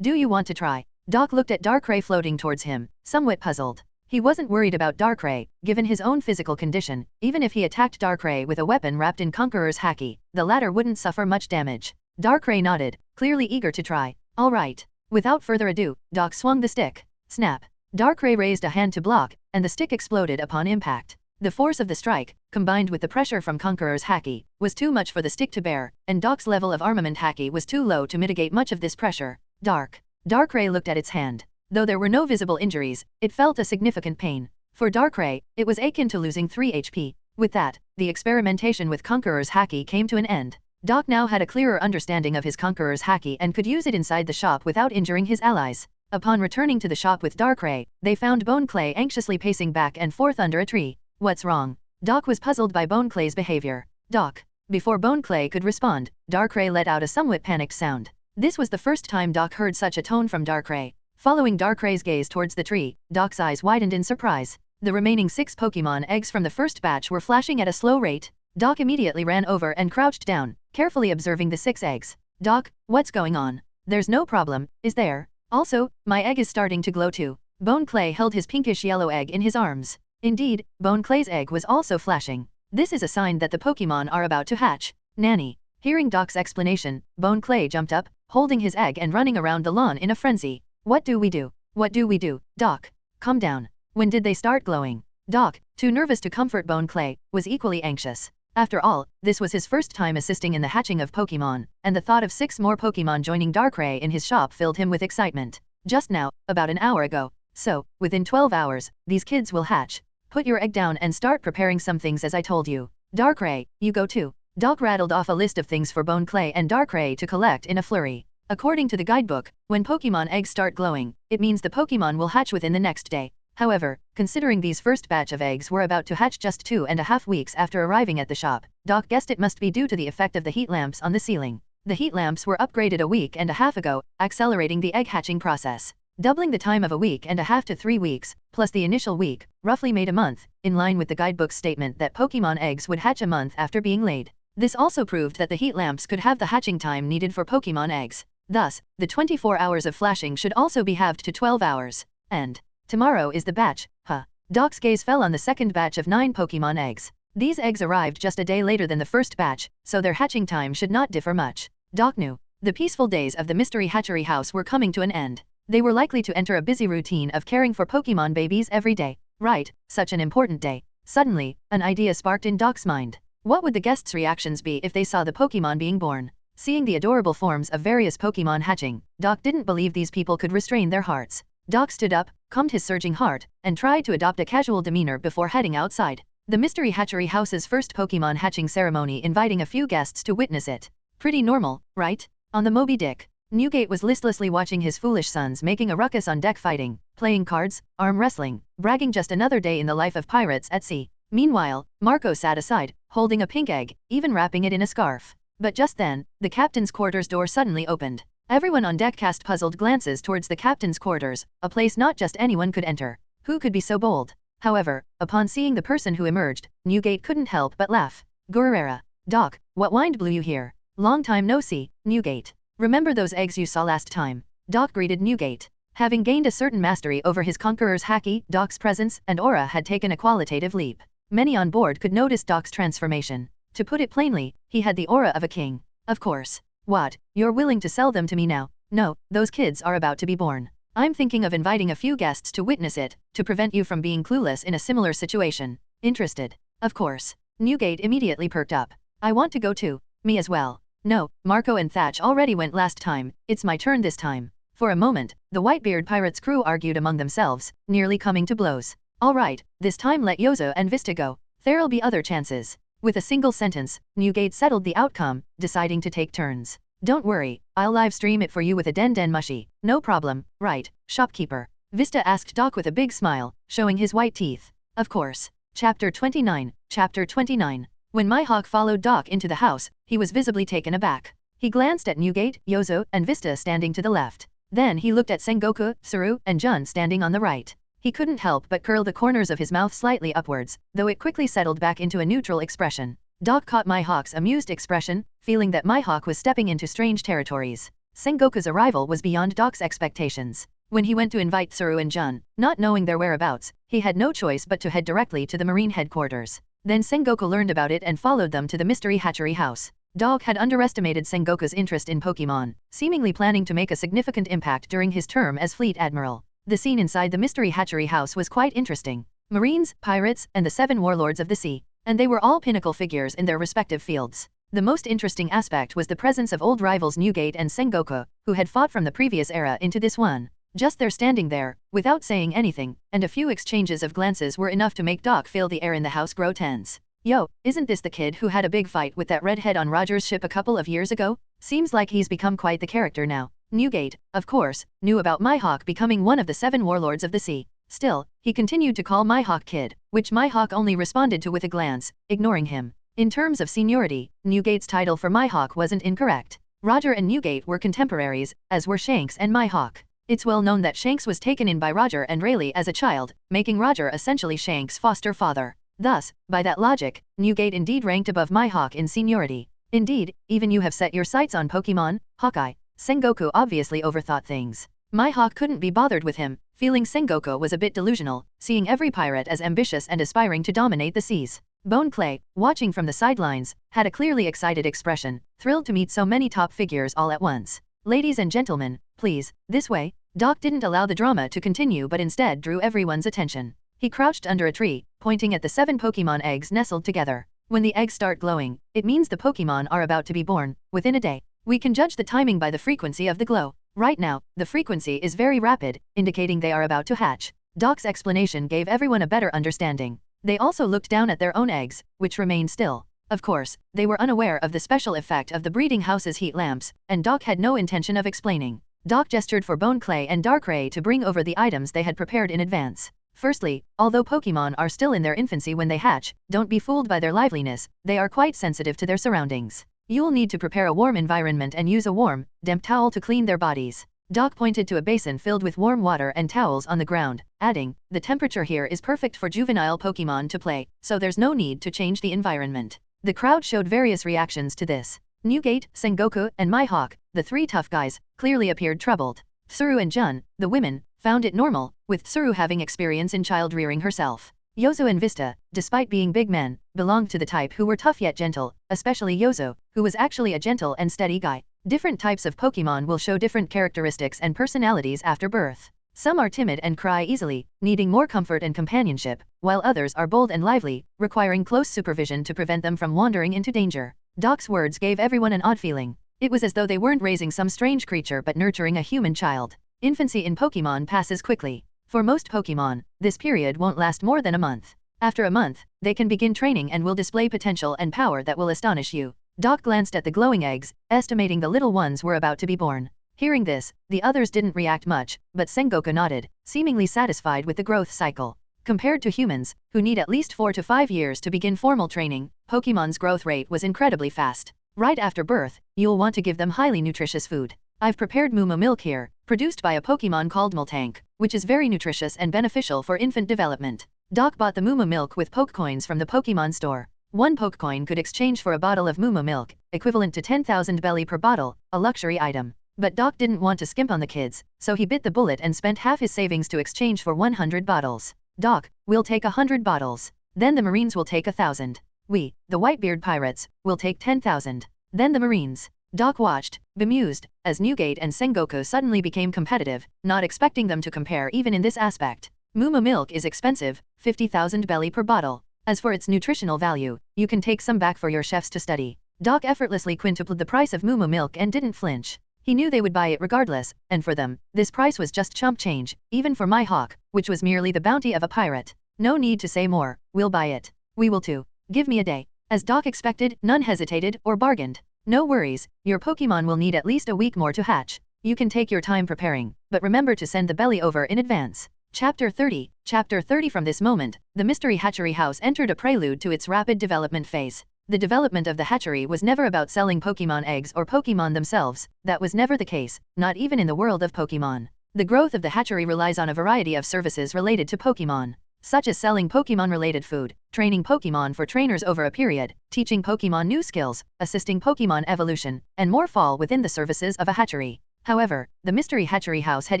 Do you want to try? Doc looked at Darkrai floating towards him, somewhat puzzled. He wasn't worried about Darkrai, given his own physical condition. Even if he attacked Darkrai with a weapon wrapped in Conqueror's Haki, the latter wouldn't suffer much damage. Darkrai nodded, clearly eager to try. All right. Without further ado, Doc swung the stick. Snap. Darkrai raised a hand to block, and the stick exploded upon impact. The force of the strike, combined with the pressure from Conqueror's Haki, was too much for the stick to bear, and Doc's level of armament Haki was too low to mitigate much of this pressure. Darkrai looked at its hand. Though there were no visible injuries, it felt a significant pain. For Darkrai, it was akin to losing 3 HP. With that, the experimentation with Conqueror's Haki came to an end. Doc now had a clearer understanding of his Conqueror's Haki and could use it inside the shop without injuring his allies. Upon returning to the shop with Darkrai, they found Bone Clay anxiously pacing back and forth under a tree. What's wrong? Doc was puzzled by Bone Clay's behavior. Doc. Before Bone Clay could respond, Darkrai let out a somewhat panicked sound. This was the first time Doc heard such a tone from Darkrai. Following Darkrai's gaze towards the tree, Doc's eyes widened in surprise. The remaining 6 Pokémon eggs from the first batch were flashing at a slow rate. Doc immediately ran over and crouched down, carefully observing the 6 eggs. Doc, what's going on? There's no problem, is there? Also, my egg is starting to glow too. Bone Clay held his pinkish-yellow egg in his arms. Indeed, Bone Clay's egg was also flashing. This is a sign that the Pokémon are about to hatch. Nanny. Hearing Doc's explanation, Bone Clay jumped up, holding his egg and running around the lawn in a frenzy. What do we do? What do we do? Doc. Calm down. When did they start glowing? Doc, too nervous to comfort Bone Clay, was equally anxious. After all, this was his first time assisting in the hatching of Pokémon, and the thought of 6 more Pokémon joining Darkrai in his shop filled him with excitement. Just now, about an hour ago. So, within 12 hours, these kids will hatch. Put your egg down and start preparing some things as I told you. Darkrai, you go too. Doc rattled off a list of things for Bone Clay and Darkrai to collect in a flurry. According to the guidebook, when Pokémon eggs start glowing, it means the Pokémon will hatch within the next day. However, considering these first batch of eggs were about to hatch just 2.5 weeks after arriving at the shop, Doc guessed it must be due to the effect of the heat lamps on the ceiling. The heat lamps were upgraded a week and a half ago, accelerating the egg hatching process. Doubling the time of a week and a half to 3 weeks, plus the initial week, roughly made a month, in line with the guidebook's statement that Pokémon eggs would hatch a month after being laid. This also proved that the heat lamps could have the hatching time needed for Pokémon eggs. Thus, the 24 hours of flashing should also be halved to 12 hours. And tomorrow is the batch, huh? Doc's gaze fell on the second batch of 9 Pokémon eggs. These eggs arrived just a day later than the first batch, so their hatching time should not differ much. Doc knew. The peaceful days of the mystery hatchery house were coming to an end. They were likely to enter a busy routine of caring for Pokémon babies every day. Right, such an important day. Suddenly, an idea sparked in Doc's mind. What would the guests' reactions be if they saw the Pokémon being born? Seeing the adorable forms of various Pokémon hatching, Doc didn't believe these people could restrain their hearts. Doc stood up, calmed his surging heart, and tried to adopt a casual demeanor before heading outside. The Mystery Hatchery House's first Pokémon hatching ceremony, inviting a few guests to witness it. Pretty normal, right? On the Moby Dick, Newgate was listlessly watching his foolish sons making a ruckus on deck, fighting, playing cards, arm wrestling, bragging just another day in the life of pirates at sea. Meanwhile, Marco sat aside, holding a pink egg, even wrapping it in a scarf. But just then, the captain's quarters door suddenly opened. Everyone on deck cast puzzled glances towards the captain's quarters, a place not just anyone could enter. Who could be so bold? However, upon seeing the person who emerged, Newgate couldn't help but laugh. Guerrera. Doc, what wind blew you here? Long time no see, Newgate. Remember those eggs you saw last time? Doc greeted Newgate. Having gained a certain mastery over his conqueror's haki, Doc's presence and aura had taken a qualitative leap. Many on board could notice Doc's transformation. To put it plainly, he had the aura of a king. Of course. What, you're willing to sell them to me now? No, those kids are about to be born. I'm thinking of inviting a few guests to witness it, to prevent you from being clueless in a similar situation. Interested? Of course. Newgate immediately perked up. I want to go too. Me as well. No, Marco and Thatch already went last time, it's my turn this time. For a moment, the Whitebeard pirates' crew argued among themselves, nearly coming to blows. All right, this time let Yozo and Vista go. There'll be other chances. With a single sentence, Newgate settled the outcome, deciding to take turns. Don't worry, I'll live stream it for you with a den mushy. No problem, right, shopkeeper? Vista asked Doc with a big smile, showing his white teeth. Of course. Chapter 29. Chapter 29. When Mihawk followed Doc into the house, he was visibly taken aback. He glanced at Newgate, Yozo, and Vista standing to the left. Then he looked at Sengoku, Tsuru, and Jun standing on the right. He couldn't help but curl the corners of his mouth slightly upwards, though it quickly settled back into a neutral expression. Doc caught Mihawk's amused expression, feeling that Mihawk was stepping into strange territories. Sengoku's arrival was beyond Doc's expectations. When he went to invite Tsuru and Jun, not knowing their whereabouts, he had no choice but to head directly to the marine headquarters. Then Sengoku learned about it and followed them to the Mystery Hatchery House. Doc had underestimated Sengoku's interest in Pokémon, seemingly planning to make a significant impact during his term as Fleet Admiral. The scene inside the Mystery Hatchery House was quite interesting. Marines, pirates, and the 7 warlords of the sea. And they were all pinnacle figures in their respective fields. The most interesting aspect was the presence of old rivals Newgate and Sengoku, who had fought from the previous era into this one. Just their standing there, without saying anything, and a few exchanges of glances were enough to make Doc feel the air in the house grow tense. Yo, isn't this the kid who had a big fight with that redhead on Roger's ship a couple of years ago? Seems like he's become quite the character now. Newgate, of course, knew about Mihawk becoming one of the 7 warlords of the sea. Still, he continued to call Mihawk kid, which Mihawk only responded to with a glance, ignoring him. In terms of seniority, Newgate's title for Mihawk wasn't incorrect. Roger and Newgate were contemporaries, as were Shanks and Mihawk. It's well known that Shanks was taken in by Roger and Rayleigh as a child, making Roger essentially Shanks' foster father. Thus, by that logic, Newgate indeed ranked above Mihawk in seniority. Indeed, even you have set your sights on Pokémon, Hawkeye. Sengoku obviously overthought things. Mihawk couldn't be bothered with him, feeling Sengoku was a bit delusional, seeing every pirate as ambitious and aspiring to dominate the seas. Bone Clay, watching from the sidelines, had a clearly excited expression, thrilled to meet so many top figures all at once. Ladies and gentlemen, please, this way. Doc didn't allow the drama to continue but instead drew everyone's attention. He crouched under a tree, pointing at the 7 Pokémon eggs nestled together. When the eggs start glowing, it means the Pokémon are about to be born, within a day. We can judge the timing by the frequency of the glow. Right now, the frequency is very rapid, indicating they are about to hatch. Doc's explanation gave everyone a better understanding. They also looked down at their own eggs, which remained still. Of course, they were unaware of the special effect of the breeding house's heat lamps, and Doc had no intention of explaining. Doc gestured for Bone Clay and Darkrai to bring over the items they had prepared in advance. Firstly, although Pokémon are still in their infancy when they hatch, don't be fooled by their liveliness, they are quite sensitive to their surroundings. You'll need to prepare a warm environment and use a warm, damp towel to clean their bodies. Doc pointed to a basin filled with warm water and towels on the ground, adding, the temperature here is perfect for juvenile Pokémon to play, so there's no need to change the environment. The crowd showed various reactions to this. Newgate, Sengoku, and Mihawk, the 3 tough guys, clearly appeared troubled. Tsuru and Jun, the women, found it normal, with Tsuru having experience in child-rearing herself. Yozo and Vista, despite being big men, belonged to the type who were tough yet gentle, especially Yozo, who was actually a gentle and steady guy. Different types of Pokémon will show different characteristics and personalities after birth. Some are timid and cry easily, needing more comfort and companionship, while others are bold and lively, requiring close supervision to prevent them from wandering into danger. Doc's words gave everyone an odd feeling. It was as though they weren't raising some strange creature but nurturing a human child. Infancy in Pokémon passes quickly. For most Pokémon, this period won't last more than a month. After a month, they can begin training and will display potential and power that will astonish you. Doc glanced at the glowing eggs, estimating the little ones were about to be born. Hearing this, the others didn't react much, but Sengoku nodded, seemingly satisfied with the growth cycle. Compared to humans, who need at least 4 to 5 years to begin formal training, Pokémon's growth rate was incredibly fast. Right after birth, you'll want to give them highly nutritious food. I've prepared Moo milk here, produced by a Pokémon called Miltank, which is very nutritious and beneficial for infant development. Doc bought the Moo milk with Pokecoins from the Pokémon store. 1 Pokecoin could exchange for a bottle of Moo milk, equivalent to 10,000 belly per bottle, a luxury item. But Doc didn't want to skimp on the kids, so he bit the bullet and spent half his savings to exchange for 100 bottles. Doc, we'll take 100 bottles. Then the Marines will take 1,000. We, the Whitebeard pirates, will take 10,000. Then the Marines. Doc watched, bemused, as Newgate and Sengoku suddenly became competitive, not expecting them to compare even in this aspect. Moo milk is expensive, 50,000 belly per bottle. As for its nutritional value, you can take some back for your chefs to study. Doc effortlessly quintupled the price of Moo milk and didn't flinch. He knew they would buy it regardless, and for them, this price was just chump change, even for Mihawk, which was merely the bounty of a pirate. No need to say more, we'll buy it. We will too. Give me a day. As Doc expected, none hesitated or bargained. No worries, your Pokémon will need at least a week more to hatch. You can take your time preparing, but remember to send the belly over in advance. Chapter 30. Chapter 30. From this moment, the mystery Hatchery House entered a prelude to its rapid development phase. The development of the hatchery was never about selling Pokémon eggs or Pokémon themselves, that was never the case, not even in the world of Pokémon. The growth of the hatchery relies on a variety of services related to Pokémon, such as selling Pokémon-related food, training Pokémon for trainers over a period, teaching Pokémon new skills, assisting Pokémon evolution, and more fall within the services of a hatchery. However, the mystery Hatchery House had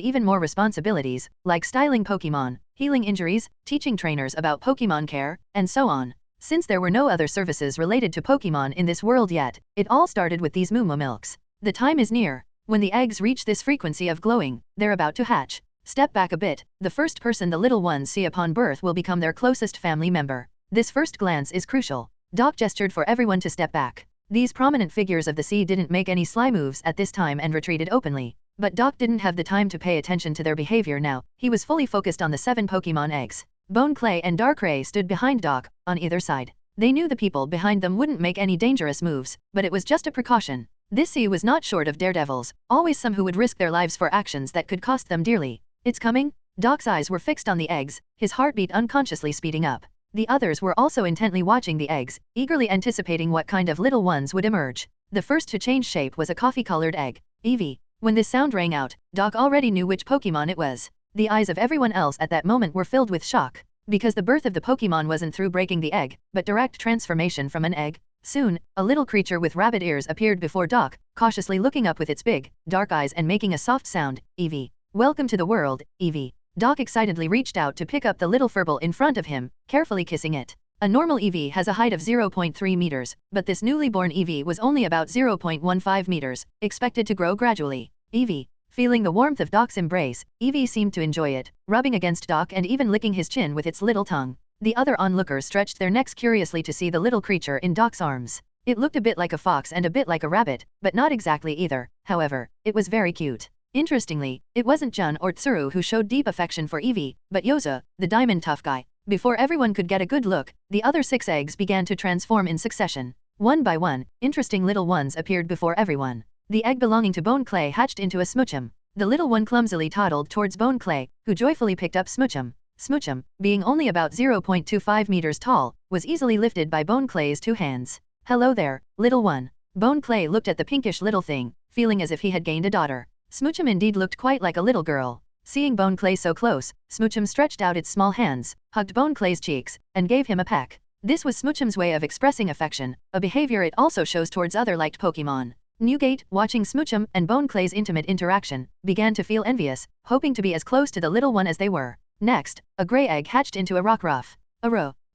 even more responsibilities, like styling Pokémon, healing injuries, teaching trainers about Pokémon care, and so on. Since there were no other services related to Pokémon in this world yet, it all started with these Moo milks. The time is near. When the eggs reach this frequency of glowing, they're about to hatch. Step back a bit, the first person the little ones see upon birth will become their closest family member. This first glance is crucial. Doc gestured for everyone to step back. These prominent figures of the sea didn't make any sly moves at this time and retreated openly. But Doc didn't have the time to pay attention to their behavior now, he was fully focused on the 7 Pokémon eggs. Bone Clay and Darkrai stood behind Doc, on either side. They knew the people behind them wouldn't make any dangerous moves, but it was just a precaution. This sea was not short of daredevils, always some who would risk their lives for actions that could cost them dearly. It's coming? Doc's eyes were fixed on the eggs, his heartbeat unconsciously speeding up. The others were also intently watching the eggs, eagerly anticipating what kind of little ones would emerge. The first to change shape was a coffee-colored egg, Eevee. When this sound rang out, Doc already knew which Pokémon it was. The eyes of everyone else at that moment were filled with shock. Because the birth of the Pokémon wasn't through breaking the egg, but direct transformation from an egg. Soon, a little creature with rabbit ears appeared before Doc, cautiously looking up with its big, dark eyes and making a soft sound, Eevee. Welcome to the world, Eevee. Doc excitedly reached out to pick up the little furble in front of him, carefully kissing it. A normal Eevee has a height of 0.3 meters, but this newly born Eevee was only about 0.15 meters, expected to grow gradually. Eevee. Feeling the warmth of Doc's embrace, Eevee seemed to enjoy it, rubbing against Doc and even licking his chin with its little tongue. The other onlookers stretched their necks curiously to see the little creature in Doc's arms. It looked a bit like a fox and a bit like a rabbit, but not exactly either. However, it was very cute. Interestingly, it wasn't Jun or Tsuru who showed deep affection for Eevee, but Yoza, the diamond tough guy. Before everyone could get a good look, the other 6 eggs began to transform in succession. One by one, interesting little ones appeared before everyone. The egg belonging to Bone Clay hatched into a Smoochum. The little one clumsily toddled towards Bone Clay, who joyfully picked up Smoochum. Smoochum, being only about 0.25 meters tall, was easily lifted by Bone Clay's 2 hands. Hello there, little one. Bone Clay looked at the pinkish little thing, feeling as if he had gained a daughter. Smoochum indeed looked quite like a little girl. Seeing Bone Clay so close, Smoochum stretched out its small hands, hugged Bone Clay's cheeks, and gave him a peck. This was Smoochum's way of expressing affection, a behavior it also shows towards other liked Pokemon. Newgate, watching Smoochum and Bone Clay's intimate interaction, began to feel envious, hoping to be as close to the little one as they were. Next, a gray egg hatched into a Rockruff.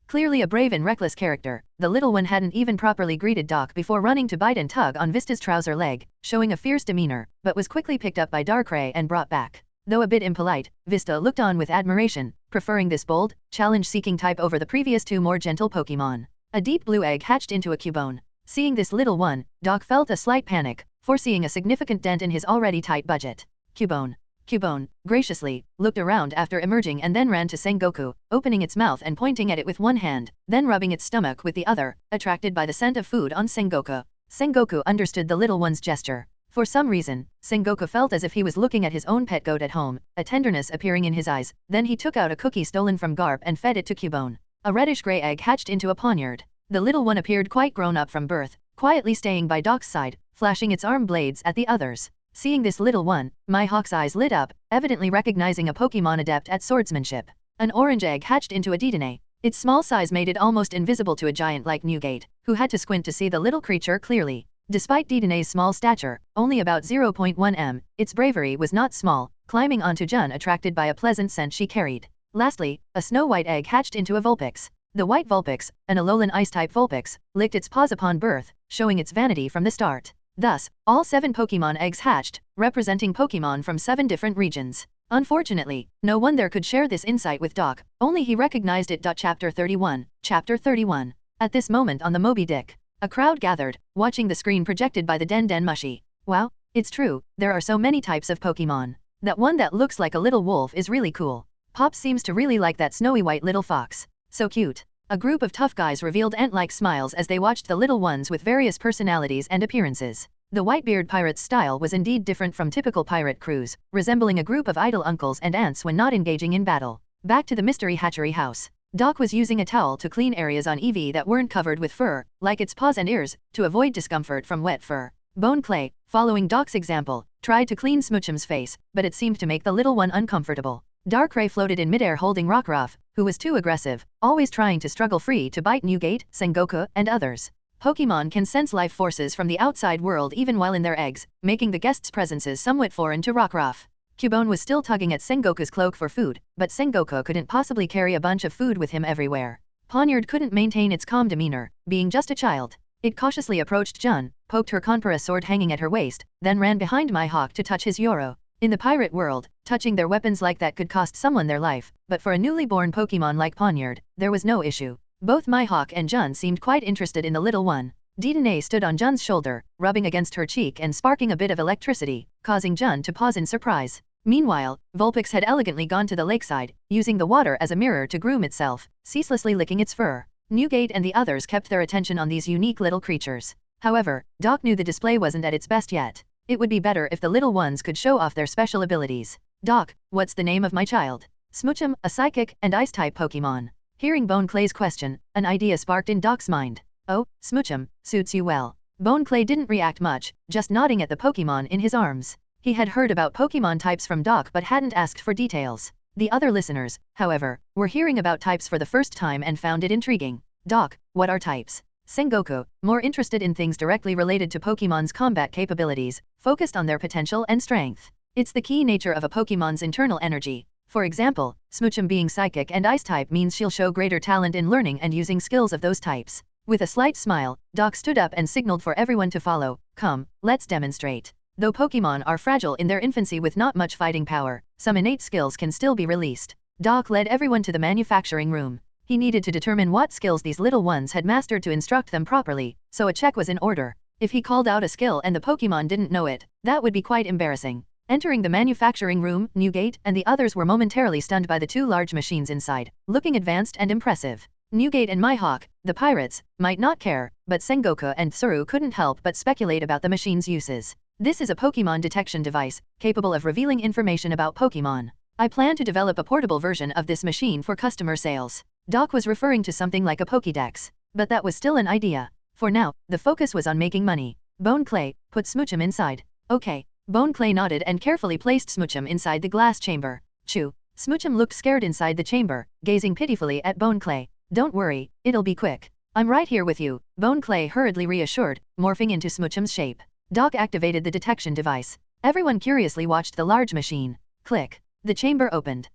Clearly a brave and reckless character, the little one hadn't even properly greeted Doc before running to bite and tug on Vista's trouser leg, showing a fierce demeanor, but was quickly picked up by Darkrai and brought back. Though a bit impolite, Vista looked on with admiration, preferring this bold, challenge-seeking type over the previous 2 more gentle Pokemon. A deep blue egg hatched into a Cubone. Seeing this little one, Doc felt a slight panic, foreseeing a significant dent in his already tight budget. Cubone, graciously, looked around after emerging and then ran to Sengoku, opening its mouth and pointing at it with one hand, then rubbing its stomach with the other, attracted by the scent of food on Sengoku. Sengoku understood the little one's gesture. For some reason, Sengoku felt as if he was looking at his own pet goat at home, a tenderness appearing in his eyes. Then he took out a cookie stolen from Garp and fed it to Cubone. A reddish-gray egg hatched into a Poniard. The little one appeared quite grown up from birth, quietly staying by Doc's side, flashing its arm blades at the others. Seeing this little one, Mihawk's eyes lit up, evidently recognizing a Pokemon adept at swordsmanship. An orange egg hatched into a Dedenne. Its small size made it almost invisible to a giant like Newgate, who had to squint to see the little creature clearly. Despite Dedenne's small stature, only about 0.1 m, its bravery was not small, climbing onto Jun attracted by a pleasant scent she carried. Lastly, a snow-white egg hatched into a Vulpix. The white Vulpix, an Alolan ice-type Vulpix, licked its paws upon birth, showing its vanity from the start. Thus, all 7 Pokemon eggs hatched, representing Pokemon from 7 different regions. Unfortunately, no one there could share this insight with Doc, only he recognized it. Chapter 31. Chapter 31. At this moment on the Moby Dick, a crowd gathered, watching the screen projected by the Den Mushi. Wow, it's true, there are so many types of Pokemon. That one that looks like a little wolf is really cool. Pop seems to really like that snowy white little fox. So cute. A group of tough guys revealed ant-like smiles as they watched the little ones with various personalities and appearances. The Whitebeard pirate's style was indeed different from typical pirate crews, resembling a group of idle uncles and aunts when not engaging in battle. Back to the mystery hatchery house. Doc was using a towel to clean areas on Eevee that weren't covered with fur, like its paws and ears, to avoid discomfort from wet fur. Bone Clay, following Doc's example, tried to clean Smoochum's face, but it seemed to make the little one uncomfortable. Darkrai floated in midair holding Rockruff, who was too aggressive, always trying to struggle free to bite Newgate, Sengoku, and others. Pokemon can sense life forces from the outside world even while in their eggs, making the guests' presences somewhat foreign to Rockruff. Cubone was still tugging at Sengoku's cloak for food, but Sengoku couldn't possibly carry a bunch of food with him everywhere. Poniard couldn't maintain its calm demeanor, being just a child. It cautiously approached Jun, poked her Conpura sword hanging at her waist, then ran behind Mihawk to touch his Yoro. In the pirate world, touching their weapons like that could cost someone their life, but for a newly born Pokemon like Poniard, there was no issue. Both Mihawk and Jun seemed quite interested in the little one. Dedenne stood on Jun's shoulder, rubbing against her cheek and sparking a bit of electricity, causing Jun to pause in surprise. Meanwhile, Vulpix had elegantly gone to the lakeside, using the water as a mirror to groom itself, ceaselessly licking its fur. Newgate and the others kept their attention on these unique little creatures. However, Doc knew the display wasn't at its best yet. It would be better if the little ones could show off their special abilities. Doc, what's the name of my child? Smoochum, a psychic and ice-type Pokemon. Hearing Bone Clay's question, an idea sparked in Doc's mind. Oh, Smoochum, suits you well. Bone Clay didn't react much, just nodding at the Pokemon in his arms. He had heard about Pokemon types from Doc but hadn't asked for details. The other listeners, however, were hearing about types for the first time and found it intriguing. Doc, what are types? Sengoku, more interested in things directly related to Pokemon's combat capabilities, focused on their potential and strength. It's the key nature of a Pokemon's internal energy. For example, Smoochum being psychic and ice-type means she'll show greater talent in learning and using skills of those types. With a slight smile, Doc stood up and signaled for everyone to follow. Come, let's demonstrate. Though Pokemon are fragile in their infancy with not much fighting power, some innate skills can still be released. Doc led everyone to the manufacturing room. He needed to determine what skills these little ones had mastered to instruct them properly, so a check was in order. If he called out a skill and the Pokémon didn't know it, that would be quite embarrassing. Entering the manufacturing room, Newgate and the others were momentarily stunned by the two large machines inside, looking advanced and impressive. Newgate and Mihawk, the pirates, might not care, but Sengoku and Tsuru couldn't help but speculate about the machine's uses. This is a Pokémon detection device, capable of revealing information about Pokémon. I plan to develop a portable version of this machine for customer sales. Doc was referring to something like a Pokédex, but that was still an idea. For now, the focus was on making money. Bone Clay, put Smoochum inside. Okay. Bone Clay nodded and carefully placed Smoochum inside the glass chamber. Chew. Smoochum looked scared inside the chamber, gazing pitifully at Bone Clay. Don't worry, it'll be quick. I'm right here with you, Bone Clay hurriedly reassured, morphing into Smoochum's shape. Doc activated the detection device. Everyone curiously watched the large machine. Click. The chamber opened.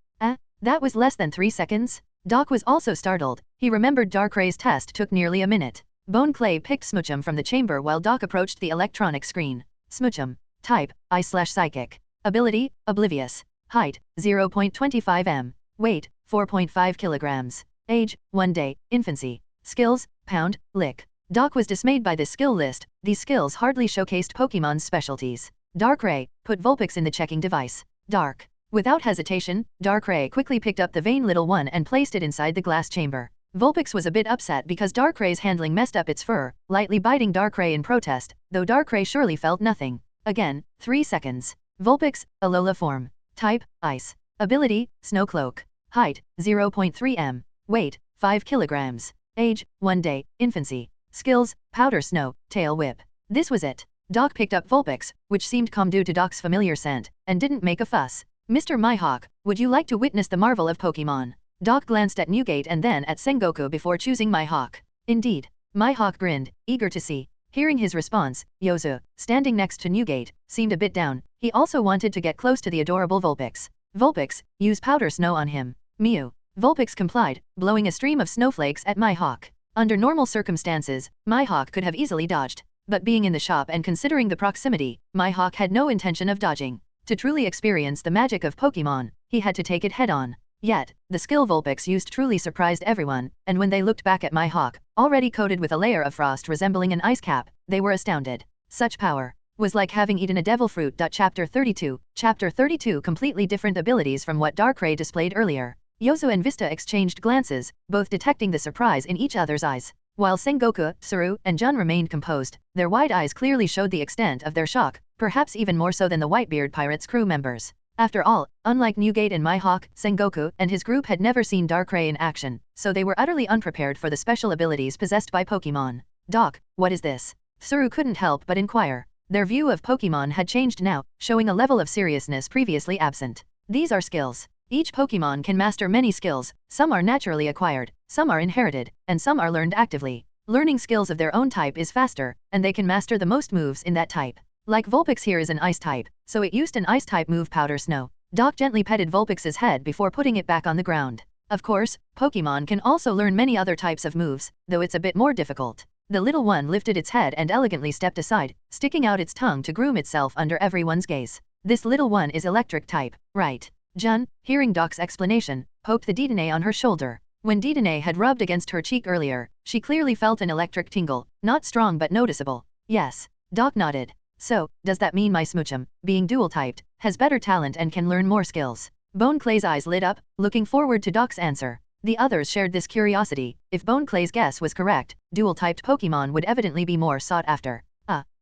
That was less than 3 seconds? Doc was also startled. He remembered Darkrai's test took nearly a minute. Bone Clay picked Smoochum from the chamber while Doc approached the electronic screen. Smoochum. Type, Ice/Psychic. Ability, Oblivious. Height, 0.25 m. Weight, 4.5 kilograms. Age, 1 day, infancy. Skills, Pound, Lick. Doc was dismayed by this skill list. These skills hardly showcased Pokémon's specialties. Darkrai, put Vulpix in the checking device. Dark. Without hesitation, Darkrai quickly picked up the vain little one and placed it inside the glass chamber. Vulpix was a bit upset because Darkrai's handling messed up its fur, lightly biting Darkrai in protest, though Darkrai surely felt nothing. Again, 3 seconds. Vulpix, Alola form. Type, Ice. Ability, Snow Cloak. Height, 0.3 m. Weight, 5 kilograms. Age, 1 day, infancy. Skills, Powder Snow, Tail Whip. This was it. Doc picked up Vulpix, which seemed calm due to Doc's familiar scent, and didn't make a fuss. Mr. Mihawk, would you like to witness the marvel of Pokémon? Doc glanced at Newgate and then at Sengoku before choosing Mihawk. Indeed. Mihawk grinned, eager to see. Hearing his response, Yozu, standing next to Newgate, seemed a bit down. He also wanted to get close to the adorable Vulpix. Vulpix, use Powder Snow on him. Mew. Vulpix complied, blowing a stream of snowflakes at Mihawk. Under normal circumstances, Mihawk could have easily dodged. But being in the shop and considering the proximity, Mihawk had no intention of dodging. To truly experience the magic of Pokémon, he had to take it head-on. Yet, the skill Vulpix used truly surprised everyone, and when they looked back at Mihawk, already coated with a layer of frost resembling an ice cap, they were astounded. Such power was like having eaten a devil fruit. Chapter 32. Chapter 32. Completely different abilities from what Darkrai displayed earlier. Yozu and Vista exchanged glances, both detecting the surprise in each other's eyes. While Sengoku, Tsuru, and Jun remained composed, their wide eyes clearly showed the extent of their shock, perhaps even more so than the Whitebeard pirates' crew members. After all, unlike Newgate and Mihawk, Sengoku and his group had never seen Darkrai in action, so they were utterly unprepared for the special abilities possessed by Pokémon. Doc, what is this? Tsuru couldn't help but inquire. Their view of Pokémon had changed now, showing a level of seriousness previously absent. These are skills. Each Pokémon can master many skills, some are naturally acquired, some are inherited, and some are learned actively. Learning skills of their own type is faster, and they can master the most moves in that type. Like Vulpix here is an ice type, so it used an ice type move Powder Snow. Doc gently petted Vulpix's head before putting it back on the ground. Of course, Pokémon can also learn many other types of moves, though it's a bit more difficult. The little one lifted its head and elegantly stepped aside, sticking out its tongue to groom itself under everyone's gaze. This little one is electric type, right? Jun, hearing Doc's explanation, poked the Dedenne on her shoulder. When Dedenne had rubbed against her cheek earlier, she clearly felt an electric tingle, not strong but noticeable. Yes. Doc nodded. So, does that mean my Smoochum, being dual-typed, has better talent and can learn more skills? Bone Clay's eyes lit up, looking forward to Doc's answer. The others shared this curiosity. If Bone Clay's guess was correct, dual-typed Pokémon would evidently be more sought after.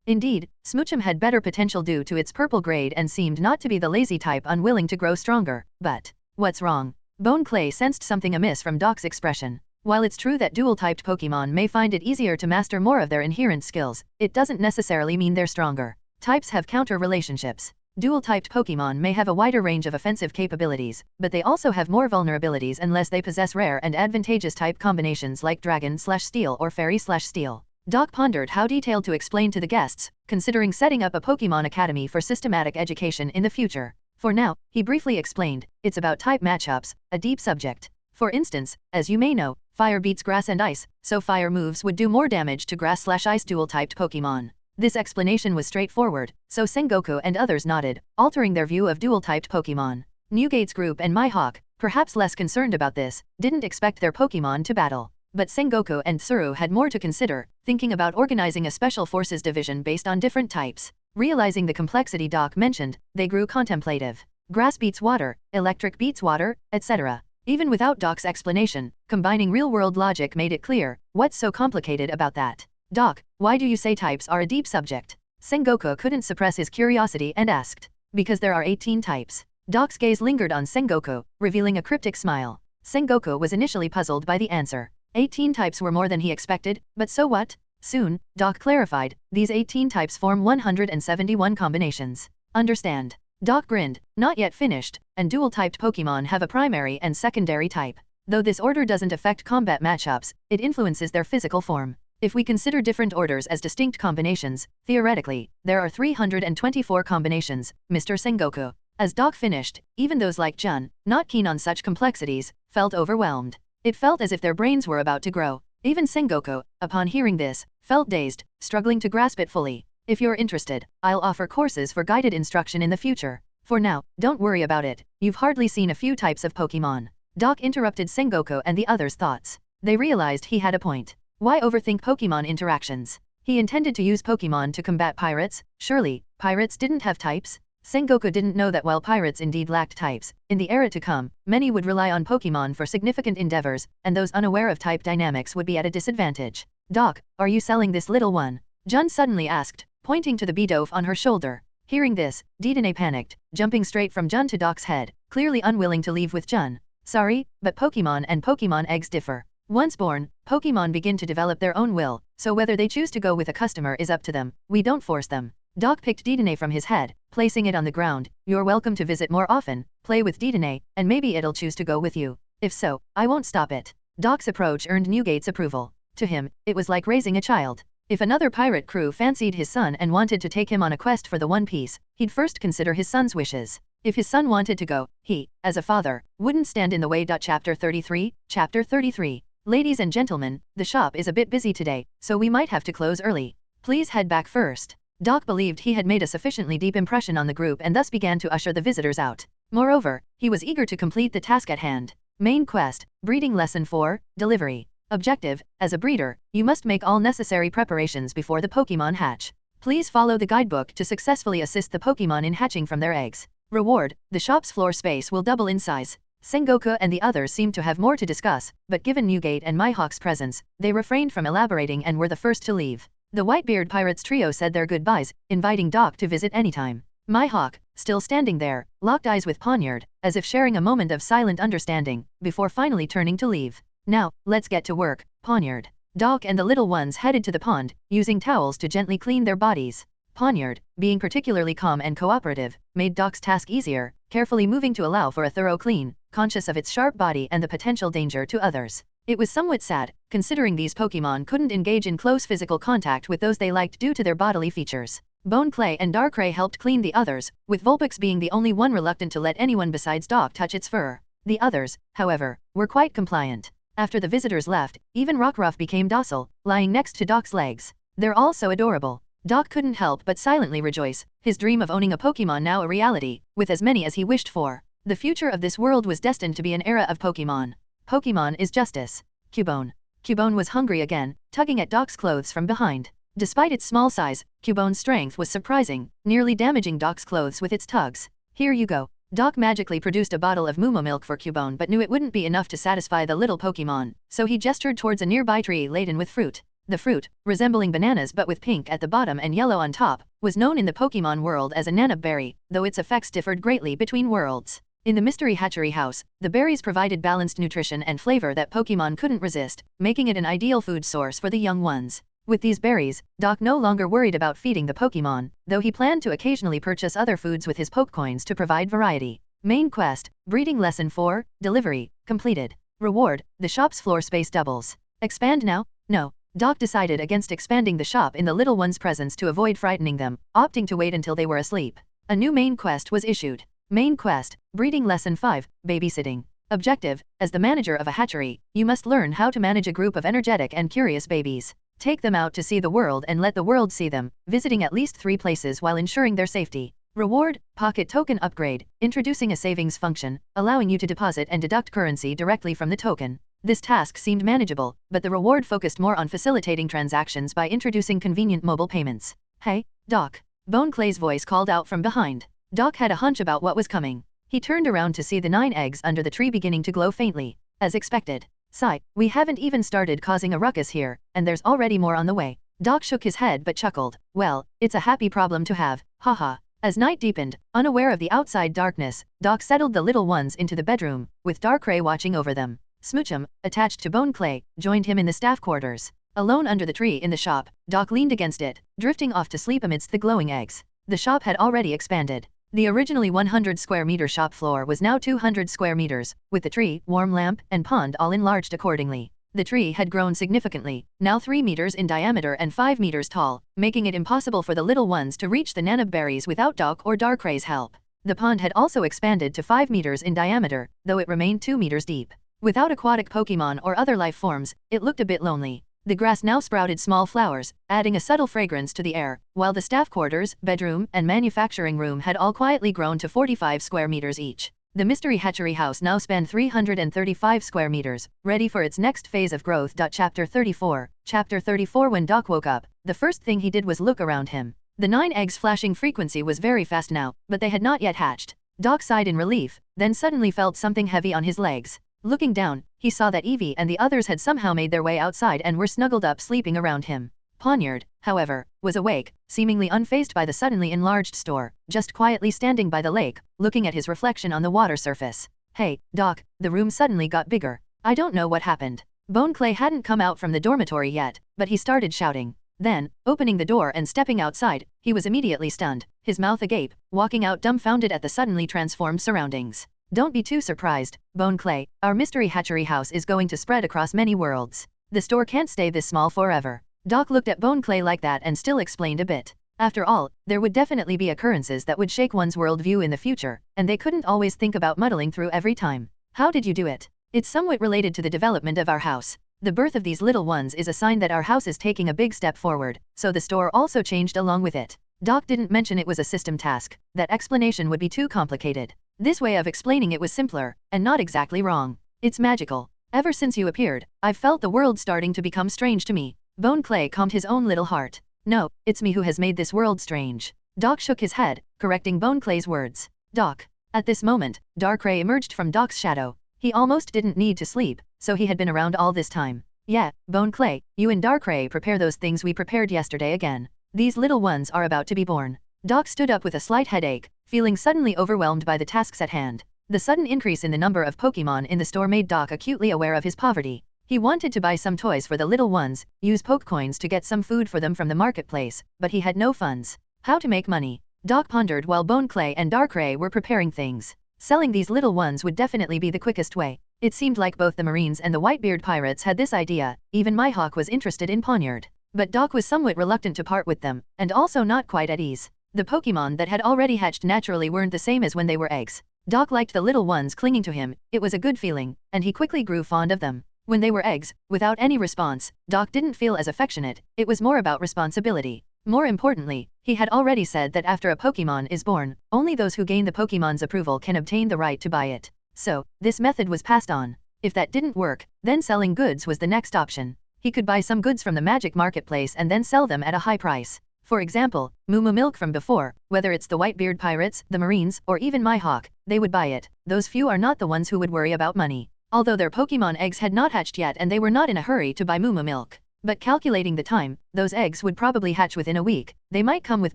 Indeed, Smoochum had better potential due to its purple grade and seemed not to be the lazy type unwilling to grow stronger. But, what's wrong? Bone Clay sensed something amiss from Doc's expression. While it's true that dual-typed Pokémon may find it easier to master more of their inherent skills, it doesn't necessarily mean they're stronger. Types have counter-relationships. Dual-typed Pokémon may have a wider range of offensive capabilities, but they also have more vulnerabilities unless they possess rare and advantageous type combinations like Dragon/Steel or Fairy/Steel. Doc pondered how detailed to explain to the guests, considering setting up a Pokémon Academy for systematic education in the future. For now, he briefly explained, it's about type matchups, a deep subject. For instance, as you may know, fire beats grass and ice, so fire moves would do more damage to grass/ice dual-typed Pokémon. This explanation was straightforward, so Sengoku and others nodded, altering their view of dual-typed Pokémon. Newgate's group and Mihawk, perhaps less concerned about this, didn't expect their Pokémon to battle. But Sengoku and Tsuru had more to consider, thinking about organizing a special forces division based on different types. Realizing the complexity Doc mentioned, they grew contemplative. Grass beats water, electric beats water, etc. Even without Doc's explanation, combining real-world logic made it clear, what's so complicated about that? Doc, why do you say types are a deep subject? Sengoku couldn't suppress his curiosity and asked. Because there are 18 types. Doc's gaze lingered on Sengoku, revealing a cryptic smile. Sengoku was initially puzzled by the answer. 18 types were more than he expected, but so what? Soon, Doc clarified, these 18 types form 171 combinations. Understand. Doc grinned, not yet finished, and dual-typed Pokémon have a primary and secondary type. Though this order doesn't affect combat matchups, it influences their physical form. If we consider different orders as distinct combinations, theoretically, there are 324 combinations, Mr. Sengoku. As Doc finished, even those like Jun, not keen on such complexities, felt overwhelmed. It felt as if their brains were about to grow. Even Sengoku, upon hearing this, felt dazed, struggling to grasp it fully. If you're interested, I'll offer courses for guided instruction in the future. For now, don't worry about it, you've hardly seen a few types of Pokémon. Doc interrupted Sengoku and the others' thoughts. They realized he had a point. Why overthink Pokémon interactions? He intended to use Pokémon to combat pirates, surely, pirates didn't have types? Sengoku didn't know that while pirates indeed lacked types, in the era to come, many would rely on Pokémon for significant endeavors, and those unaware of type dynamics would be at a disadvantage. Doc, are you selling this little one? Jun suddenly asked, pointing to the Bidoof on her shoulder. Hearing this, Dedenne panicked, jumping straight from Jun to Doc's head, clearly unwilling to leave with Jun. Sorry, but Pokémon and Pokémon eggs differ. Once born, Pokémon begin to develop their own will, so whether they choose to go with a customer is up to them, we don't force them. Doc picked Dedenne from his head, placing it on the ground. You're welcome to visit more often, play with Dedenne, and maybe it'll choose to go with you. If so, I won't stop it. Doc's approach earned Newgate's approval. To him, it was like raising a child. If another pirate crew fancied his son and wanted to take him on a quest for the One Piece, he'd first consider his son's wishes. If his son wanted to go, he, as a father, wouldn't stand in the way. Chapter 33, Chapter 33. Ladies and gentlemen, the shop is a bit busy today, so we might have to close early. Please head back first. Doc believed he had made a sufficiently deep impression on the group and thus began to usher the visitors out. Moreover, he was eager to complete the task at hand. Main quest, Breeding Lesson 4, Delivery. Objective, as a breeder, you must make all necessary preparations before the Pokémon hatch. Please follow the guidebook to successfully assist the Pokémon in hatching from their eggs. Reward, the shop's floor space will double in size. Sengoku and the others seemed to have more to discuss, but given Newgate and Mihawk's presence, they refrained from elaborating and were the first to leave. The Whitebeard pirates trio said their goodbyes, inviting Doc to visit anytime. Mihawk, still standing there, locked eyes with Poniard, as if sharing a moment of silent understanding, before finally turning to leave. Now, let's get to work, Poniard. Doc and the little ones headed to the pond, using towels to gently clean their bodies. Poniard, being particularly calm and cooperative, made Doc's task easier, carefully moving to allow for a thorough clean, conscious of its sharp body and the potential danger to others. It was somewhat sad, considering these Pokémon couldn't engage in close physical contact with those they liked due to their bodily features. Bone Clay and Darkrai helped clean the others, with Vulpix being the only one reluctant to let anyone besides Doc touch its fur. The others, however, were quite compliant. After the visitors left, even Rockruff became docile, lying next to Doc's legs. They're all so adorable. Doc couldn't help but silently rejoice, his dream of owning a Pokémon now a reality, with as many as he wished for. The future of this world was destined to be an era of Pokémon. Pokémon is justice. Cubone. Cubone was hungry again, tugging at Doc's clothes from behind. Despite its small size, Cubone's strength was surprising, nearly damaging Doc's clothes with its tugs. Here you go. Doc magically produced a bottle of Mumo milk for Cubone but knew it wouldn't be enough to satisfy the little Pokémon, so he gestured towards a nearby tree laden with fruit. The fruit, resembling bananas but with pink at the bottom and yellow on top, was known in the Pokémon world as a nanab berry, though its effects differed greatly between worlds. In the mystery Hatchery House, the berries provided balanced nutrition and flavor that Pokémon couldn't resist, making it an ideal food source for the young ones. With these berries, Doc no longer worried about feeding the Pokémon, though he planned to occasionally purchase other foods with his Pokecoins to provide variety. Main quest, Breeding Lesson 4, Delivery, completed. Reward, the shop's floor space doubles. Expand now? No. Doc decided against expanding the shop in the little one's presence to avoid frightening them, opting to wait until they were asleep. A new main quest was issued. Main quest, Breeding Lesson 5, Babysitting. Objective, as the manager of a hatchery, you must learn how to manage a group of energetic and curious babies. Take them out to see the world and let the world see them, visiting at least 3 places while ensuring their safety. Reward, Pocket Token Upgrade, introducing a savings function, allowing you to deposit and deduct currency directly from the token. This task seemed manageable, but the reward focused more on facilitating transactions by introducing convenient mobile payments. Hey, Doc. Bone Clay's voice called out from behind. Doc had a hunch about what was coming. He turned around to see the 9 eggs under the tree beginning to glow faintly. As expected. Sigh, we haven't even started causing a ruckus here, and there's already more on the way. Doc shook his head but chuckled. Well, it's a happy problem to have, haha. As night deepened, unaware of the outside darkness, Doc settled the little ones into the bedroom, with Darkrai watching over them. Smoochum, attached to Bone Clay, joined him in the staff quarters. Alone under the tree in the shop, Doc leaned against it, drifting off to sleep amidst the glowing eggs. The shop had already expanded. The originally 100 square meter shop floor was now 200 square meters, with the tree, warm lamp, and pond all enlarged accordingly. The tree had grown significantly, now 3 meters in diameter and 5 meters tall, making it impossible for the little ones to reach the nanab berries without Doc or Darkrai's help. The pond had also expanded to 5 meters in diameter, though it remained 2 meters deep. Without aquatic Pokemon or other life forms, it looked a bit lonely. The grass now sprouted small flowers, adding a subtle fragrance to the air, while the staff quarters, bedroom, and manufacturing room had all quietly grown to 45 square meters each. The mystery hatchery house now spanned 335 square meters, ready for its next phase of growth. Chapter 34. Chapter 34. When Doc woke up, the first thing he did was look around him. The 9 eggs flashing frequency was very fast now, but they had not yet hatched. Doc sighed in relief, then suddenly felt something heavy on his legs. Looking down, he saw that Eevee and the others had somehow made their way outside and were snuggled up sleeping around him. Poniard, however, was awake, seemingly unfazed by the suddenly enlarged store, just quietly standing by the lake, looking at his reflection on the water surface. Hey, Doc, the room suddenly got bigger. I don't know what happened. Bone Clay hadn't come out from the dormitory yet, but he started shouting. Then, opening the door and stepping outside, he was immediately stunned, his mouth agape, walking out dumbfounded at the suddenly transformed surroundings. Don't be too surprised, Bone Clay, our mystery hatchery house is going to spread across many worlds. The store can't stay this small forever. Doc looked at Bone Clay like that and still explained a bit. After all, there would definitely be occurrences that would shake one's worldview in the future, and they couldn't always think about muddling through every time. How did you do it? It's somewhat related to the development of our house. The birth of these little ones is a sign that our house is taking a big step forward, so the store also changed along with it. Doc didn't mention it was a system task. That explanation would be too complicated. This way of explaining it was simpler, and not exactly wrong. It's magical. Ever since you appeared, I've felt the world starting to become strange to me. Bone Clay calmed his own little heart. No, it's me who has made this world strange. Doc shook his head, correcting Bone Clay's words. Doc. At this moment, Darkrai emerged from Doc's shadow. He almost didn't need to sleep, so he had been around all this time. Yeah, Bone Clay, you and Darkrai prepare those things we prepared yesterday again. These little ones are about to be born. Doc stood up with a slight headache, feeling suddenly overwhelmed by the tasks at hand. The sudden increase in the number of Pokemon in the store made Doc acutely aware of his poverty. He wanted to buy some toys for the little ones, use Pokecoins to get some food for them from the marketplace, but he had no funds. How to make money? Doc pondered while Bone Clay and Darkrai were preparing things. Selling these little ones would definitely be the quickest way. It seemed like both the Marines and the Whitebeard pirates had this idea, even Mihawk was interested in Poniard. But Doc was somewhat reluctant to part with them, and also not quite at ease. The Pokemon that had already hatched naturally weren't the same as when they were eggs. Doc liked the little ones clinging to him, it was a good feeling, and he quickly grew fond of them. When they were eggs, without any response, Doc didn't feel as affectionate, it was more about responsibility. More importantly, he had already said that after a Pokemon is born, only those who gain the Pokemon's approval can obtain the right to buy it. So, this method was passed on. If that didn't work, then selling goods was the next option. He could buy some goods from the magic marketplace and then sell them at a high price. For example, Moo Moo milk from before, whether it's the Whitebeard pirates, the Marines, or even Mihawk, they would buy it. Those few are not the ones who would worry about money. Although their Pokemon eggs had not hatched yet and they were not in a hurry to buy Moo Moo milk. But calculating the time, those eggs would probably hatch within a week. They might come with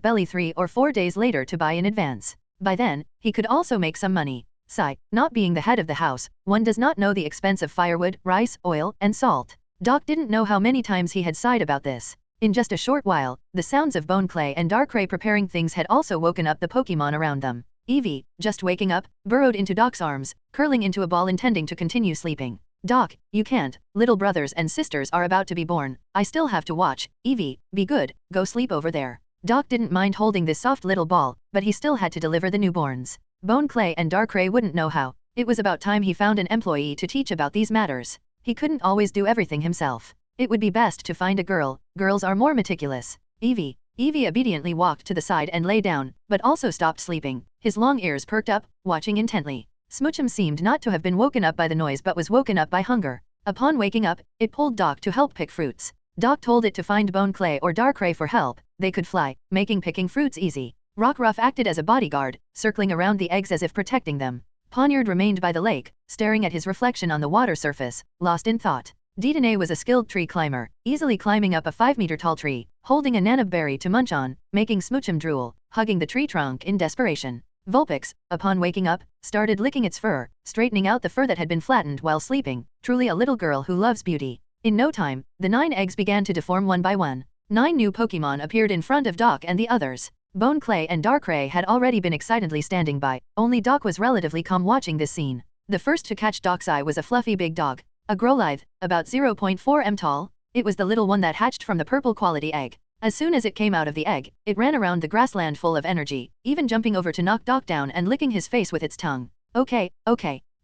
belly 3 or 4 days later to buy in advance. By then, he could also make some money. Sigh, not being the head of the house, one does not know the expense of firewood, rice, oil, and salt. Doc didn't know how many times he had sighed about this. In just a short while, the sounds of Bone Clay and Darkrai preparing things had also woken up the Pokemon around them. Eevee, just waking up, burrowed into Doc's arms, curling into a ball intending to continue sleeping. Doc, you can't. Little brothers and sisters are about to be born. I still have to watch. Eevee, be good, go sleep over there. Doc didn't mind holding this soft little ball, but he still had to deliver the newborns. Bone Clay and Darkrai wouldn't know how. It was about time he found an employee to teach about these matters. He couldn't always do everything himself. It would be best to find a girl. Girls are more meticulous. Eevee, Eevee obediently walked to the side and lay down, but also stopped sleeping. His long ears perked up, watching intently. Smoochum seemed not to have been woken up by the noise but was woken up by hunger. Upon waking up, it pulled Doc to help pick fruits. Doc told it to find Bone Clay or Darkrai for help. They could fly, making picking fruits easy. Rockruff acted as a bodyguard, circling around the eggs as if protecting them. Poniard remained by the lake, staring at his reflection on the water surface, lost in thought. Dedenne was a skilled tree climber, easily climbing up a 5-meter-tall tree, holding a nanab berry to munch on, making Smoochum drool, hugging the tree trunk in desperation. Vulpix, upon waking up, started licking its fur, straightening out the fur that had been flattened while sleeping, truly a little girl who loves beauty. In no time, the 9 eggs began to deform one by one. 9 new Pokémon appeared in front of Doc and the others. Bone Clay and Darkrai had already been excitedly standing by, only Doc was relatively calm watching this scene. The first to catch Doc's eye was a fluffy big dog. A Growlithe, about 0.4 m tall. It was the little one that hatched from the purple quality egg. As soon as it came out of the egg, it ran around the grassland full of energy, even jumping over to knock Doc down and licking his face with its tongue. Okay.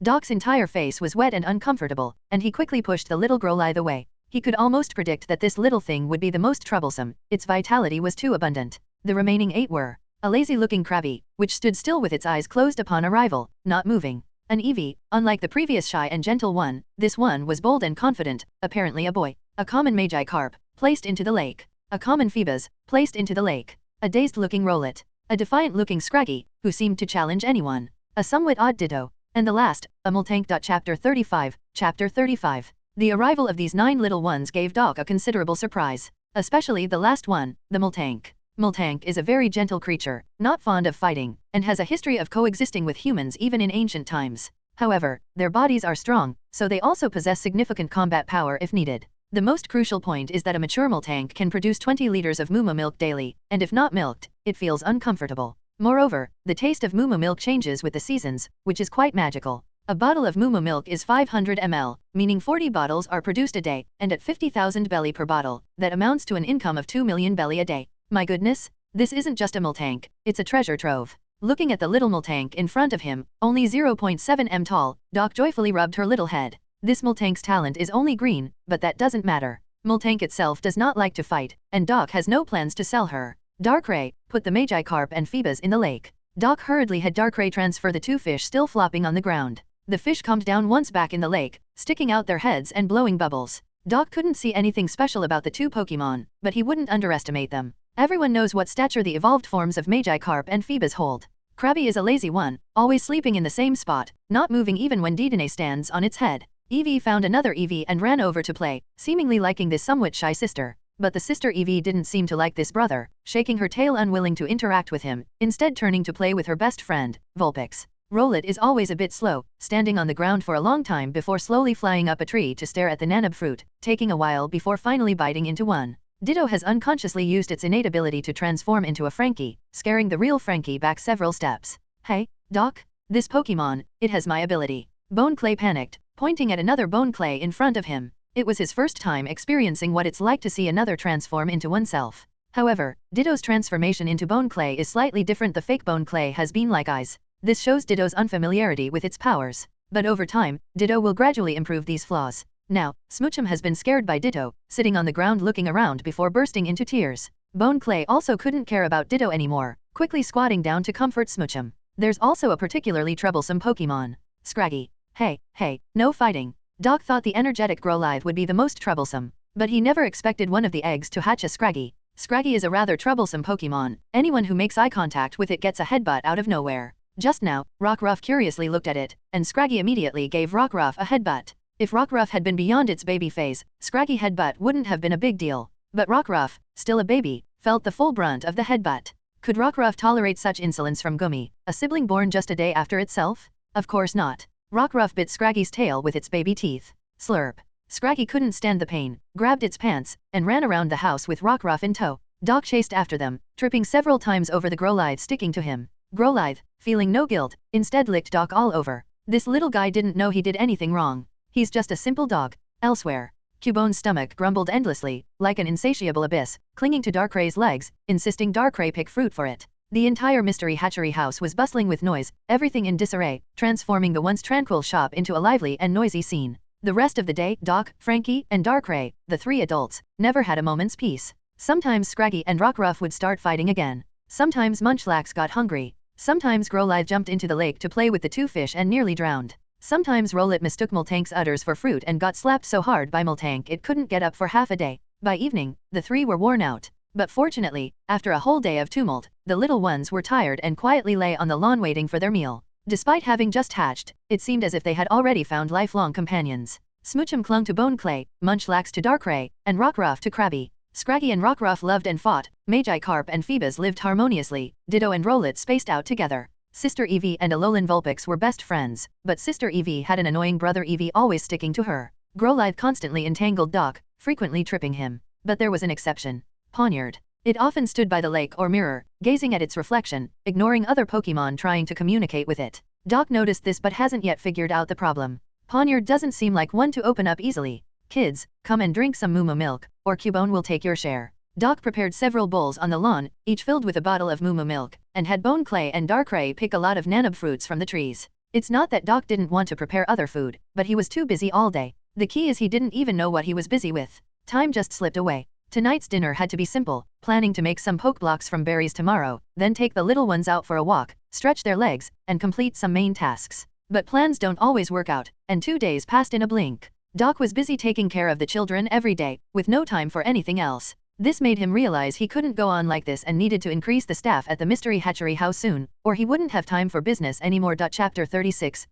Doc's entire face was wet and uncomfortable, and he quickly pushed the little Growlithe away. He could almost predict that this little thing would be the most troublesome. Its vitality was too abundant. The remaining 8 were a lazy-looking Krabby, which stood still with its eyes closed upon arrival, not moving. An Eevee, unlike the previous shy and gentle one, this one was bold and confident, apparently a boy. A common Magikarp, placed into the lake. A common Phoebus, placed into the lake. A dazed-looking Rowlet. A defiant-looking Scraggy, who seemed to challenge anyone. A somewhat odd Ditto. And the last, a Moltank. Chapter 35. Chapter 35. The arrival of these 9 little ones gave Doc a considerable surprise. Especially the last one, the Moltank. Moltank is a very gentle creature, not fond of fighting, and has a history of coexisting with humans even in ancient times. However, their bodies are strong, so they also possess significant combat power if needed. The most crucial point is that a mature Moltank can produce 20 liters of Moo milk daily, and if not milked, it feels uncomfortable. Moreover, the taste of Moo milk changes with the seasons, which is quite magical. A bottle of Moo milk is 500 ml, meaning 40 bottles are produced a day, and at 50,000 belly per bottle, that amounts to an income of 2 million belly a day. My goodness, this isn't just a Moltank, it's a treasure trove. Looking at the little Moltank in front of him, only 0.7 m tall, Doc joyfully rubbed her little head. This Moltank's talent is only green, but that doesn't matter. Moltank itself does not like to fight, and Doc has no plans to sell her. Darkrai, put the Magikarp and Phoebus in the lake. Doc hurriedly had Darkrai transfer the 2 fish still flopping on the ground. The fish calmed down once back in the lake, sticking out their heads and blowing bubbles. Doc couldn't see anything special about the 2 Pokémon, but he wouldn't underestimate them. Everyone knows what stature the evolved forms of Magikarp and Phoebus hold. Krabby is a lazy one, always sleeping in the same spot, not moving even when Dedenne stands on its head. Eevee found another Eevee and ran over to play, seemingly liking this somewhat shy sister. But the sister Eevee didn't seem to like this brother, shaking her tail unwilling to interact with him, instead turning to play with her best friend, Vulpix. Rowlet is always a bit slow, standing on the ground for a long time before slowly flying up a tree to stare at the nanab fruit, taking a while before finally biting into one. Ditto has unconsciously used its innate ability to transform into a Frankie, scaring the real Frankie back several steps. Hey, Doc? This Pokémon, it has my ability. Bone Clay panicked, pointing at another Bone Clay in front of him. It was his first time experiencing what it's like to see another transform into oneself. However, Ditto's transformation into Bone Clay is slightly different. The fake Bone Clay has bean-like eyes. This shows Ditto's unfamiliarity with its powers. But over time, Ditto will gradually improve these flaws. Now, Smoochum has been scared by Ditto, sitting on the ground looking around before bursting into tears. Bone Clay also couldn't care about Ditto anymore, quickly squatting down to comfort Smoochum. There's also a particularly troublesome Pokémon. Scraggy. Hey, no fighting. Doc thought the energetic Growlithe would be the most troublesome, but he never expected one of the eggs to hatch a Scraggy. Scraggy is a rather troublesome Pokémon. Anyone who makes eye contact with it gets a headbutt out of nowhere. Just now, Rockruff curiously looked at it, and Scraggy immediately gave Rockruff a headbutt. If Rockruff had been beyond its baby phase, Scraggy headbutt wouldn't have been a big deal. But Rockruff, still a baby, felt the full brunt of the headbutt. Could Rockruff tolerate such insolence from Gummy, a sibling born just a day after itself? Of course not. Rockruff bit Scraggy's tail with its baby teeth. Slurp. Scraggy couldn't stand the pain, grabbed its pants, and ran around the house with Rockruff in tow. Doc chased after them, tripping several times over the Growlithe sticking to him. Growlithe, feeling no guilt, instead licked Doc all over. This little guy didn't know he did anything wrong. He's just a simple dog. Elsewhere, Cubone's stomach grumbled endlessly, like an insatiable abyss, clinging to Darkrai's legs, insisting Darkrai pick fruit for it. The entire mystery hatchery house was bustling with noise, everything in disarray, transforming the once tranquil shop into a lively and noisy scene. The rest of the day, Doc, Frankie, and Darkrai, the 3 adults, never had a moment's peace. Sometimes Scraggy and Rockruff would start fighting again. Sometimes Munchlax got hungry. Sometimes Growlithe jumped into the lake to play with the two fish and nearly drowned. Sometimes Rowlet mistook Miltank's udders for fruit and got slapped so hard by Miltank it couldn't get up for half a day. By evening, the three were worn out. But fortunately, after a whole day of tumult, the little ones were tired and quietly lay on the lawn waiting for their meal. Despite having just hatched, it seemed as if they had already found lifelong companions. Smoochum clung to Bone Clay, Munchlax to Darkrai, and Rockruff to Krabby. Scraggy and Rockruff loved and fought, Magikarp and Phoebus lived harmoniously, Ditto and Rowlet spaced out together. Sister Eevee and Alolan Vulpix were best friends, but Sister Eevee had an annoying brother Eevee always sticking to her. Growlithe constantly entangled Doc, frequently tripping him. But there was an exception. Pawniard. It often stood by the lake or mirror, gazing at its reflection, ignoring other Pokémon trying to communicate with it. Doc noticed this but hasn't yet figured out the problem. Pawniard doesn't seem like one to open up easily. Kids, come and drink some Moo milk, or Cubone will take your share. Doc prepared several bowls on the lawn, each filled with a bottle of Moo milk, and had Bone Clay and Darkrai pick a lot of nanab fruits from the trees. It's not that Doc didn't want to prepare other food, but he was too busy all day. The key is he didn't even know what he was busy with. Time just slipped away. Tonight's dinner had to be simple, planning to make some poke blocks from berries tomorrow, then take the little ones out for a walk, stretch their legs, and complete some main tasks. But plans don't always work out, and 2 days passed in a blink. Doc was busy taking care of the children every day, with no time for anything else. This made him realize he couldn't go on like this and needed to increase the staff at the Mystery Hatchery House soon, or he wouldn't have time for business anymore. Chapter 36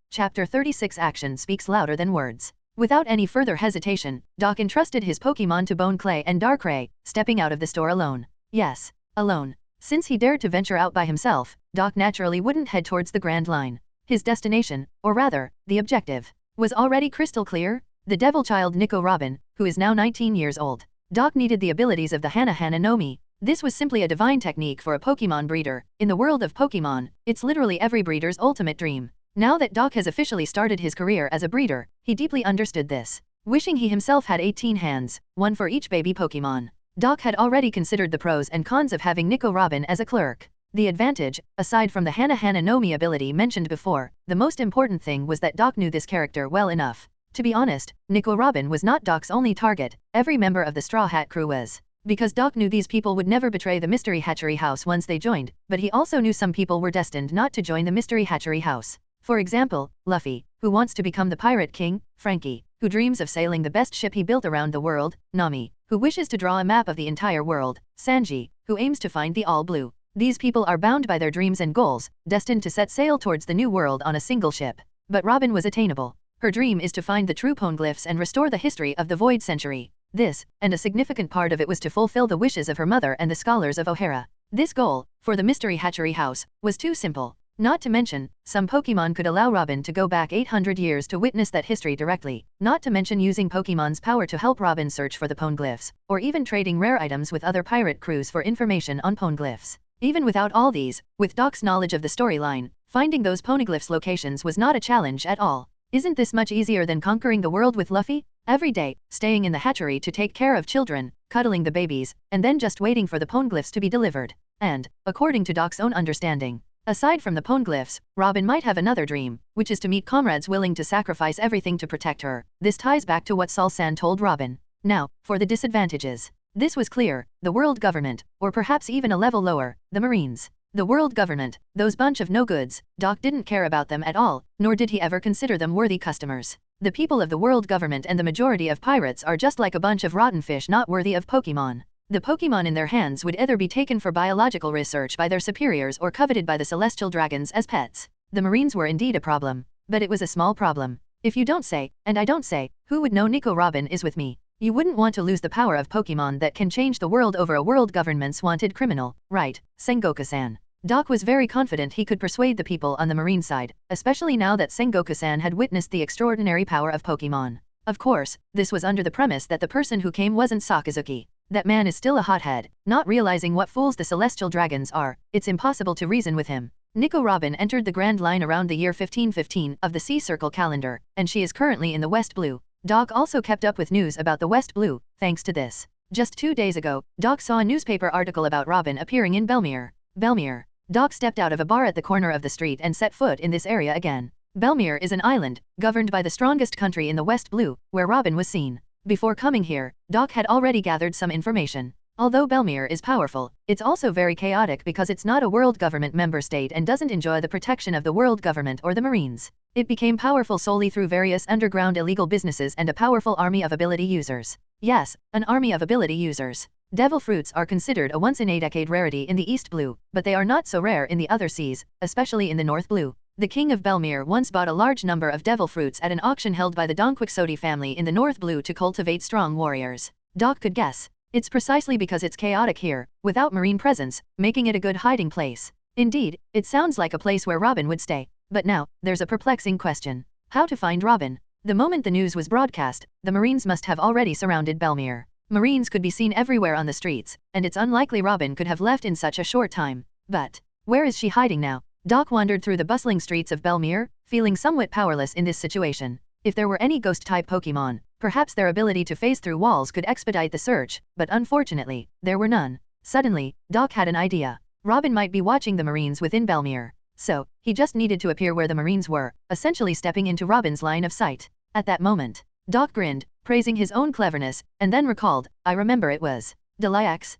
Action speaks louder than words. Without any further hesitation, Doc entrusted his Pokémon to Bone Clay and Darkrai, stepping out of the store alone. Yes, alone. Since he dared to venture out by himself, Doc naturally wouldn't head towards the Grand Line. His destination, or rather, the objective, was already crystal clear: the devil child Nico Robin, who is now 19 years old. Doc needed the abilities of the Hana Nomi. This was simply a divine technique for a Pokémon breeder. In the world of Pokémon, it's literally every breeder's ultimate dream. Now that Doc has officially started his career as a breeder, he deeply understood this. Wishing he himself had 18 hands, one for each baby Pokémon. Doc had already considered the pros and cons of having Nico Robin as a clerk. The advantage, aside from the Hana Nomi ability mentioned before, the most important thing was that Doc knew this character well enough. To be honest, Nico Robin was not Doc's only target, every member of the Straw Hat crew was. Because Doc knew these people would never betray the Mystery Hatchery House once they joined, but he also knew some people were destined not to join the Mystery Hatchery House. For example, Luffy, who wants to become the Pirate King; Frankie, who dreams of sailing the best ship he built around the world; Nami, who wishes to draw a map of the entire world; Sanji, who aims to find the All Blue. These people are bound by their dreams and goals, destined to set sail towards the new world on a single ship. But Robin was attainable. Her dream is to find the true poneglyphs and restore the history of the Void Century. This, and a significant part of it, was to fulfill the wishes of her mother and the scholars of O'Hara. This goal, for the Mystery Hatchery House, was too simple. Not to mention, some Pokémon could allow Robin to go back 800 years to witness that history directly, not to mention using Pokémon's power to help Robin search for the poneglyphs, or even trading rare items with other pirate crews for information on poneglyphs. Even without all these, with Doc's knowledge of the storyline, finding those poneglyphs locations was not a challenge at all. Isn't this much easier than conquering the world with Luffy? Every day, staying in the hatchery to take care of children, cuddling the babies, and then just waiting for the poneglyphs to be delivered. And, according to Doc's own understanding, aside from the poneglyphs, Robin might have another dream, which is to meet comrades willing to sacrifice everything to protect her. This ties back to what Salsan told Robin. Now, for the disadvantages. This was clear: the world government, or perhaps even a level lower, the Marines. The world government, those bunch of no-goods, Doc didn't care about them at all, nor did he ever consider them worthy customers. The people of the world government and the majority of pirates are just like a bunch of rotten fish not worthy of Pokémon. The Pokémon in their hands would either be taken for biological research by their superiors or coveted by the celestial dragons as pets. The Marines were indeed a problem, but it was a small problem. If you don't say, and I don't say, who would know Nico Robin is with me? You wouldn't want to lose the power of Pokémon that can change the world over a world government's wanted criminal, right, Sengoku-san? Doc was very confident he could persuade the people on the Marine side, especially now that Sengoku-san had witnessed the extraordinary power of Pokémon. Of course, this was under the premise that the person who came wasn't Sakazuki. That man is still a hothead, not realizing what fools the celestial dragons are. It's impossible to reason with him. Nico Robin entered the Grand Line around the year 1515 of the Sea Circle calendar, and she is currently in the West Blue. Doc also kept up with news about the West Blue, thanks to this. Just 2 days ago, Doc saw a newspaper article about Robin appearing in Belmere. Belmere. Doc stepped out of a bar at the corner of the street and set foot in this area again. Belmere is an island, governed by the strongest country in the West Blue, where Robin was seen. Before coming here, Doc had already gathered some information. Although Belmere is powerful, it's also very chaotic because it's not a world government member state and doesn't enjoy the protection of the world government or the Marines. It became powerful solely through various underground illegal businesses and a powerful army of ability users. Yes, an army of ability users. Devil fruits are considered a once-in-a-decade rarity in the East Blue, but they are not so rare in the other seas, especially in the North Blue. The king of Belmere once bought a large number of devil fruits at an auction held by the Donquixote family in the North Blue to cultivate strong warriors. Doc could guess. It's precisely because it's chaotic here, without marine presence, making it a good hiding place. Indeed, it sounds like a place where Robin would stay. But now, there's a perplexing question. How to find Robin? The moment the news was broadcast, the Marines must have already surrounded Belmere. Marines could be seen everywhere on the streets, and it's unlikely Robin could have left in such a short time. But where is she hiding now? Doc wandered through the bustling streets of Belmere, feeling somewhat powerless in this situation. If there were any ghost-type Pokémon, perhaps their ability to phase through walls could expedite the search, but unfortunately, there were none. Suddenly, Doc had an idea. Robin might be watching the Marines within Belmere. So, he just needed to appear where the Marines were, essentially stepping into Robin's line of sight. At that moment, Doc grinned, praising his own cleverness, and then recalled, I remember it was Deliax.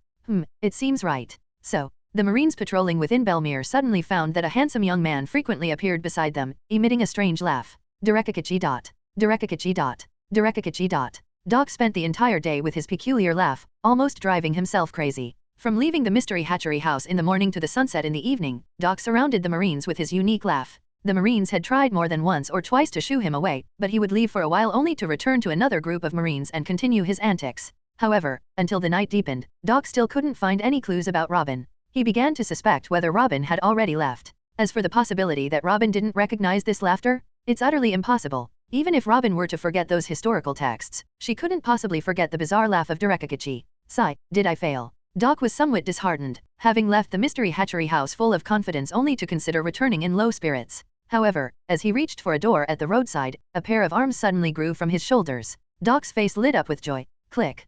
It seems right. So, the Marines patrolling within Belmere suddenly found that a handsome young man frequently appeared beside them, emitting a strange laugh. Derekakachi dot. Derekakachi dot. Derekakachi dot. Doc spent the entire day with his peculiar laugh, almost driving himself crazy. From leaving the mystery hatchery house in the morning to the sunset in the evening, Doc surrounded the Marines with his unique laugh. The Marines had tried more than once or twice to shoo him away, but he would leave for a while only to return to another group of Marines and continue his antics. However, until the night deepened, Doc still couldn't find any clues about Robin. He began to suspect whether Robin had already left. As for the possibility that Robin didn't recognize this laughter, it's utterly impossible. Even if Robin were to forget those historical texts, she couldn't possibly forget the bizarre laugh of Derekakachi. Sigh, did I fail? Doc was somewhat disheartened, having left the mystery hatchery house full of confidence only to consider returning in low spirits. However, as he reached for a door at the roadside, a pair of arms suddenly grew from his shoulders. Doc's face lit up with joy. Click.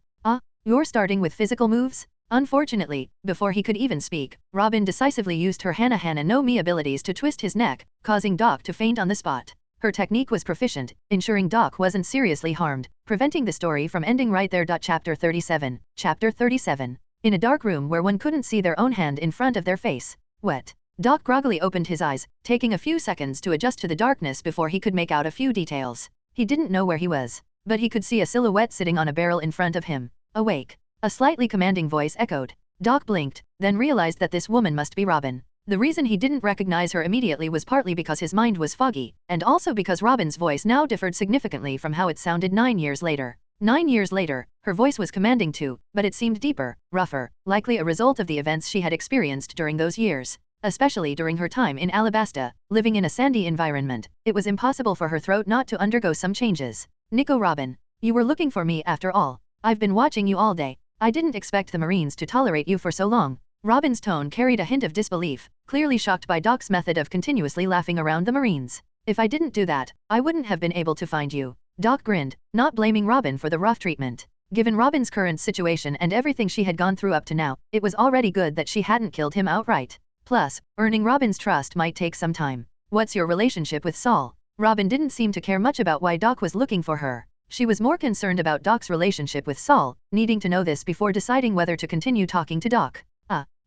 You're starting with physical moves? Unfortunately, before he could even speak, Robin decisively used her Hana no Mi abilities to twist his neck, causing Doc to faint on the spot. Her technique was proficient, ensuring Doc wasn't seriously harmed, preventing the story from ending right there. Chapter 37. Chapter 37. In a dark room where one couldn't see their own hand in front of their face. What? Doc groggily opened his eyes, taking a few seconds to adjust to the darkness before he could make out a few details. He didn't know where he was, but he could see a silhouette sitting on a barrel in front of him. Awake. A slightly commanding voice echoed. Doc blinked, then realized that this woman must be Robin. The reason he didn't recognize her immediately was partly because his mind was foggy, and also because Robin's voice now differed significantly from how it sounded 9 years later. 9 years later, her voice was commanding too, but it seemed deeper, rougher, likely a result of the events she had experienced during those years. Especially during her time in Alabasta, living in a sandy environment, it was impossible for her throat not to undergo some changes. Nico Robin, you were looking for me after all. I've been watching you all day. I didn't expect the Marines to tolerate you for so long. Robin's tone carried a hint of disbelief, clearly shocked by Doc's method of continuously laughing around the Marines. If I didn't do that, I wouldn't have been able to find you. Doc grinned, not blaming Robin for the rough treatment. Given Robin's current situation and everything she had gone through up to now, it was already good that she hadn't killed him outright. Plus, earning Robin's trust might take some time. What's your relationship with Saul? Robin didn't seem to care much about why Doc was looking for her. She was more concerned about Doc's relationship with Saul, needing to know this before deciding whether to continue talking to Doc.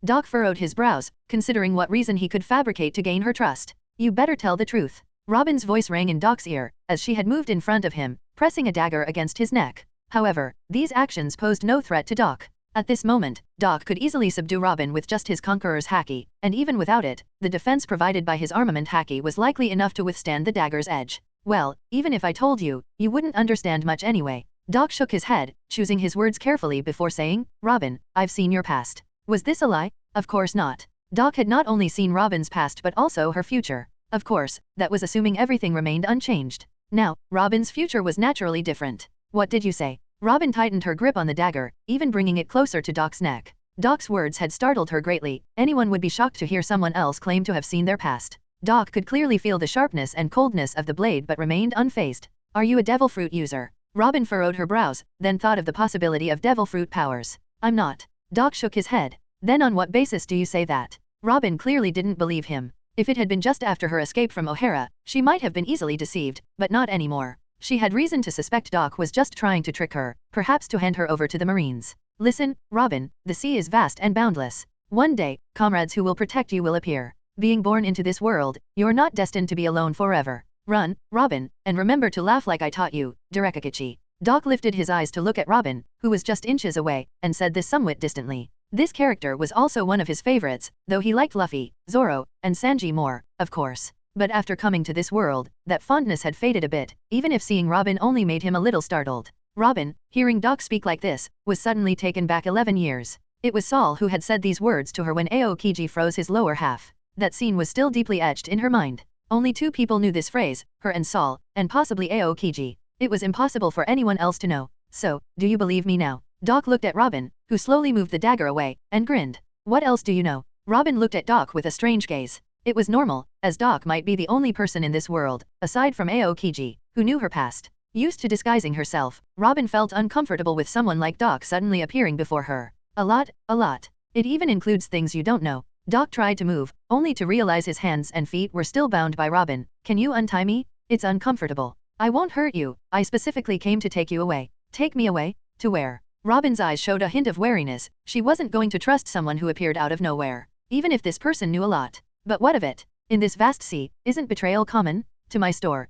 Doc furrowed his brows, considering what reason he could fabricate to gain her trust. You better tell the truth. Robin's voice rang in Doc's ear, as she had moved in front of him, pressing a dagger against his neck. However, these actions posed no threat to Doc. At this moment, Doc could easily subdue Robin with just his Conqueror's haki, and even without it, the defense provided by his armament haki was likely enough to withstand the dagger's edge. Well, even if I told you, you wouldn't understand much anyway. Doc shook his head, choosing his words carefully before saying, Robin, I've seen your past. Was this a lie? Of course not. Doc had not only seen Robin's past but also her future. Of course, that was assuming everything remained unchanged. Now, Robin's future was naturally different. What did you say? Robin tightened her grip on the dagger, even bringing it closer to Doc's neck. Doc's words had startled her greatly. Anyone would be shocked to hear someone else claim to have seen their past. Doc could clearly feel the sharpness and coldness of the blade but remained unfazed. Are you a devil fruit user? Robin furrowed her brows, then thought of the possibility of devil fruit powers. I'm not. Doc shook his head. Then on what basis do you say that? Robin clearly didn't believe him. If it had been just after her escape from O'Hara, she might have been easily deceived, but not anymore. She had reason to suspect Doc was just trying to trick her, perhaps to hand her over to the Marines. Listen, Robin, the sea is vast and boundless. One day, comrades who will protect you will appear. Being born into this world, you're not destined to be alone forever. Run, Robin, and remember to laugh like I taught you, Derekikichi. Doc lifted his eyes to look at Robin, who was just inches away, and said this somewhat distantly. This character was also one of his favorites, though he liked Luffy, Zoro, and Sanji more, of course. But after coming to this world, that fondness had faded a bit, even if seeing Robin only made him a little startled. Robin, hearing Doc speak like this, was suddenly taken back 11 years. It was Sol who had said these words to her when Aokiji froze his lower half. That scene was still deeply etched in her mind. Only 2 people knew this phrase, her and Sol, and possibly Aokiji. It was impossible for anyone else to know. So, do you believe me now? Doc looked at Robin, who slowly moved the dagger away, and grinned. What else do you know? Robin looked at Doc with a strange gaze. It was normal, as Doc might be the only person in this world, aside from Aokiji, who knew her past. Used to disguising herself, Robin felt uncomfortable with someone like Doc suddenly appearing before her. A lot. It even includes things you don't know. Doc tried to move, only to realize his hands and feet were still bound by Robin. Can you untie me? It's uncomfortable. I won't hurt you, I specifically came to take you away. Take me away? To where? Robin's eyes showed a hint of wariness. She wasn't going to trust someone who appeared out of nowhere, even if this person knew a lot. But what of it? In this vast sea, isn't betrayal common? To my store,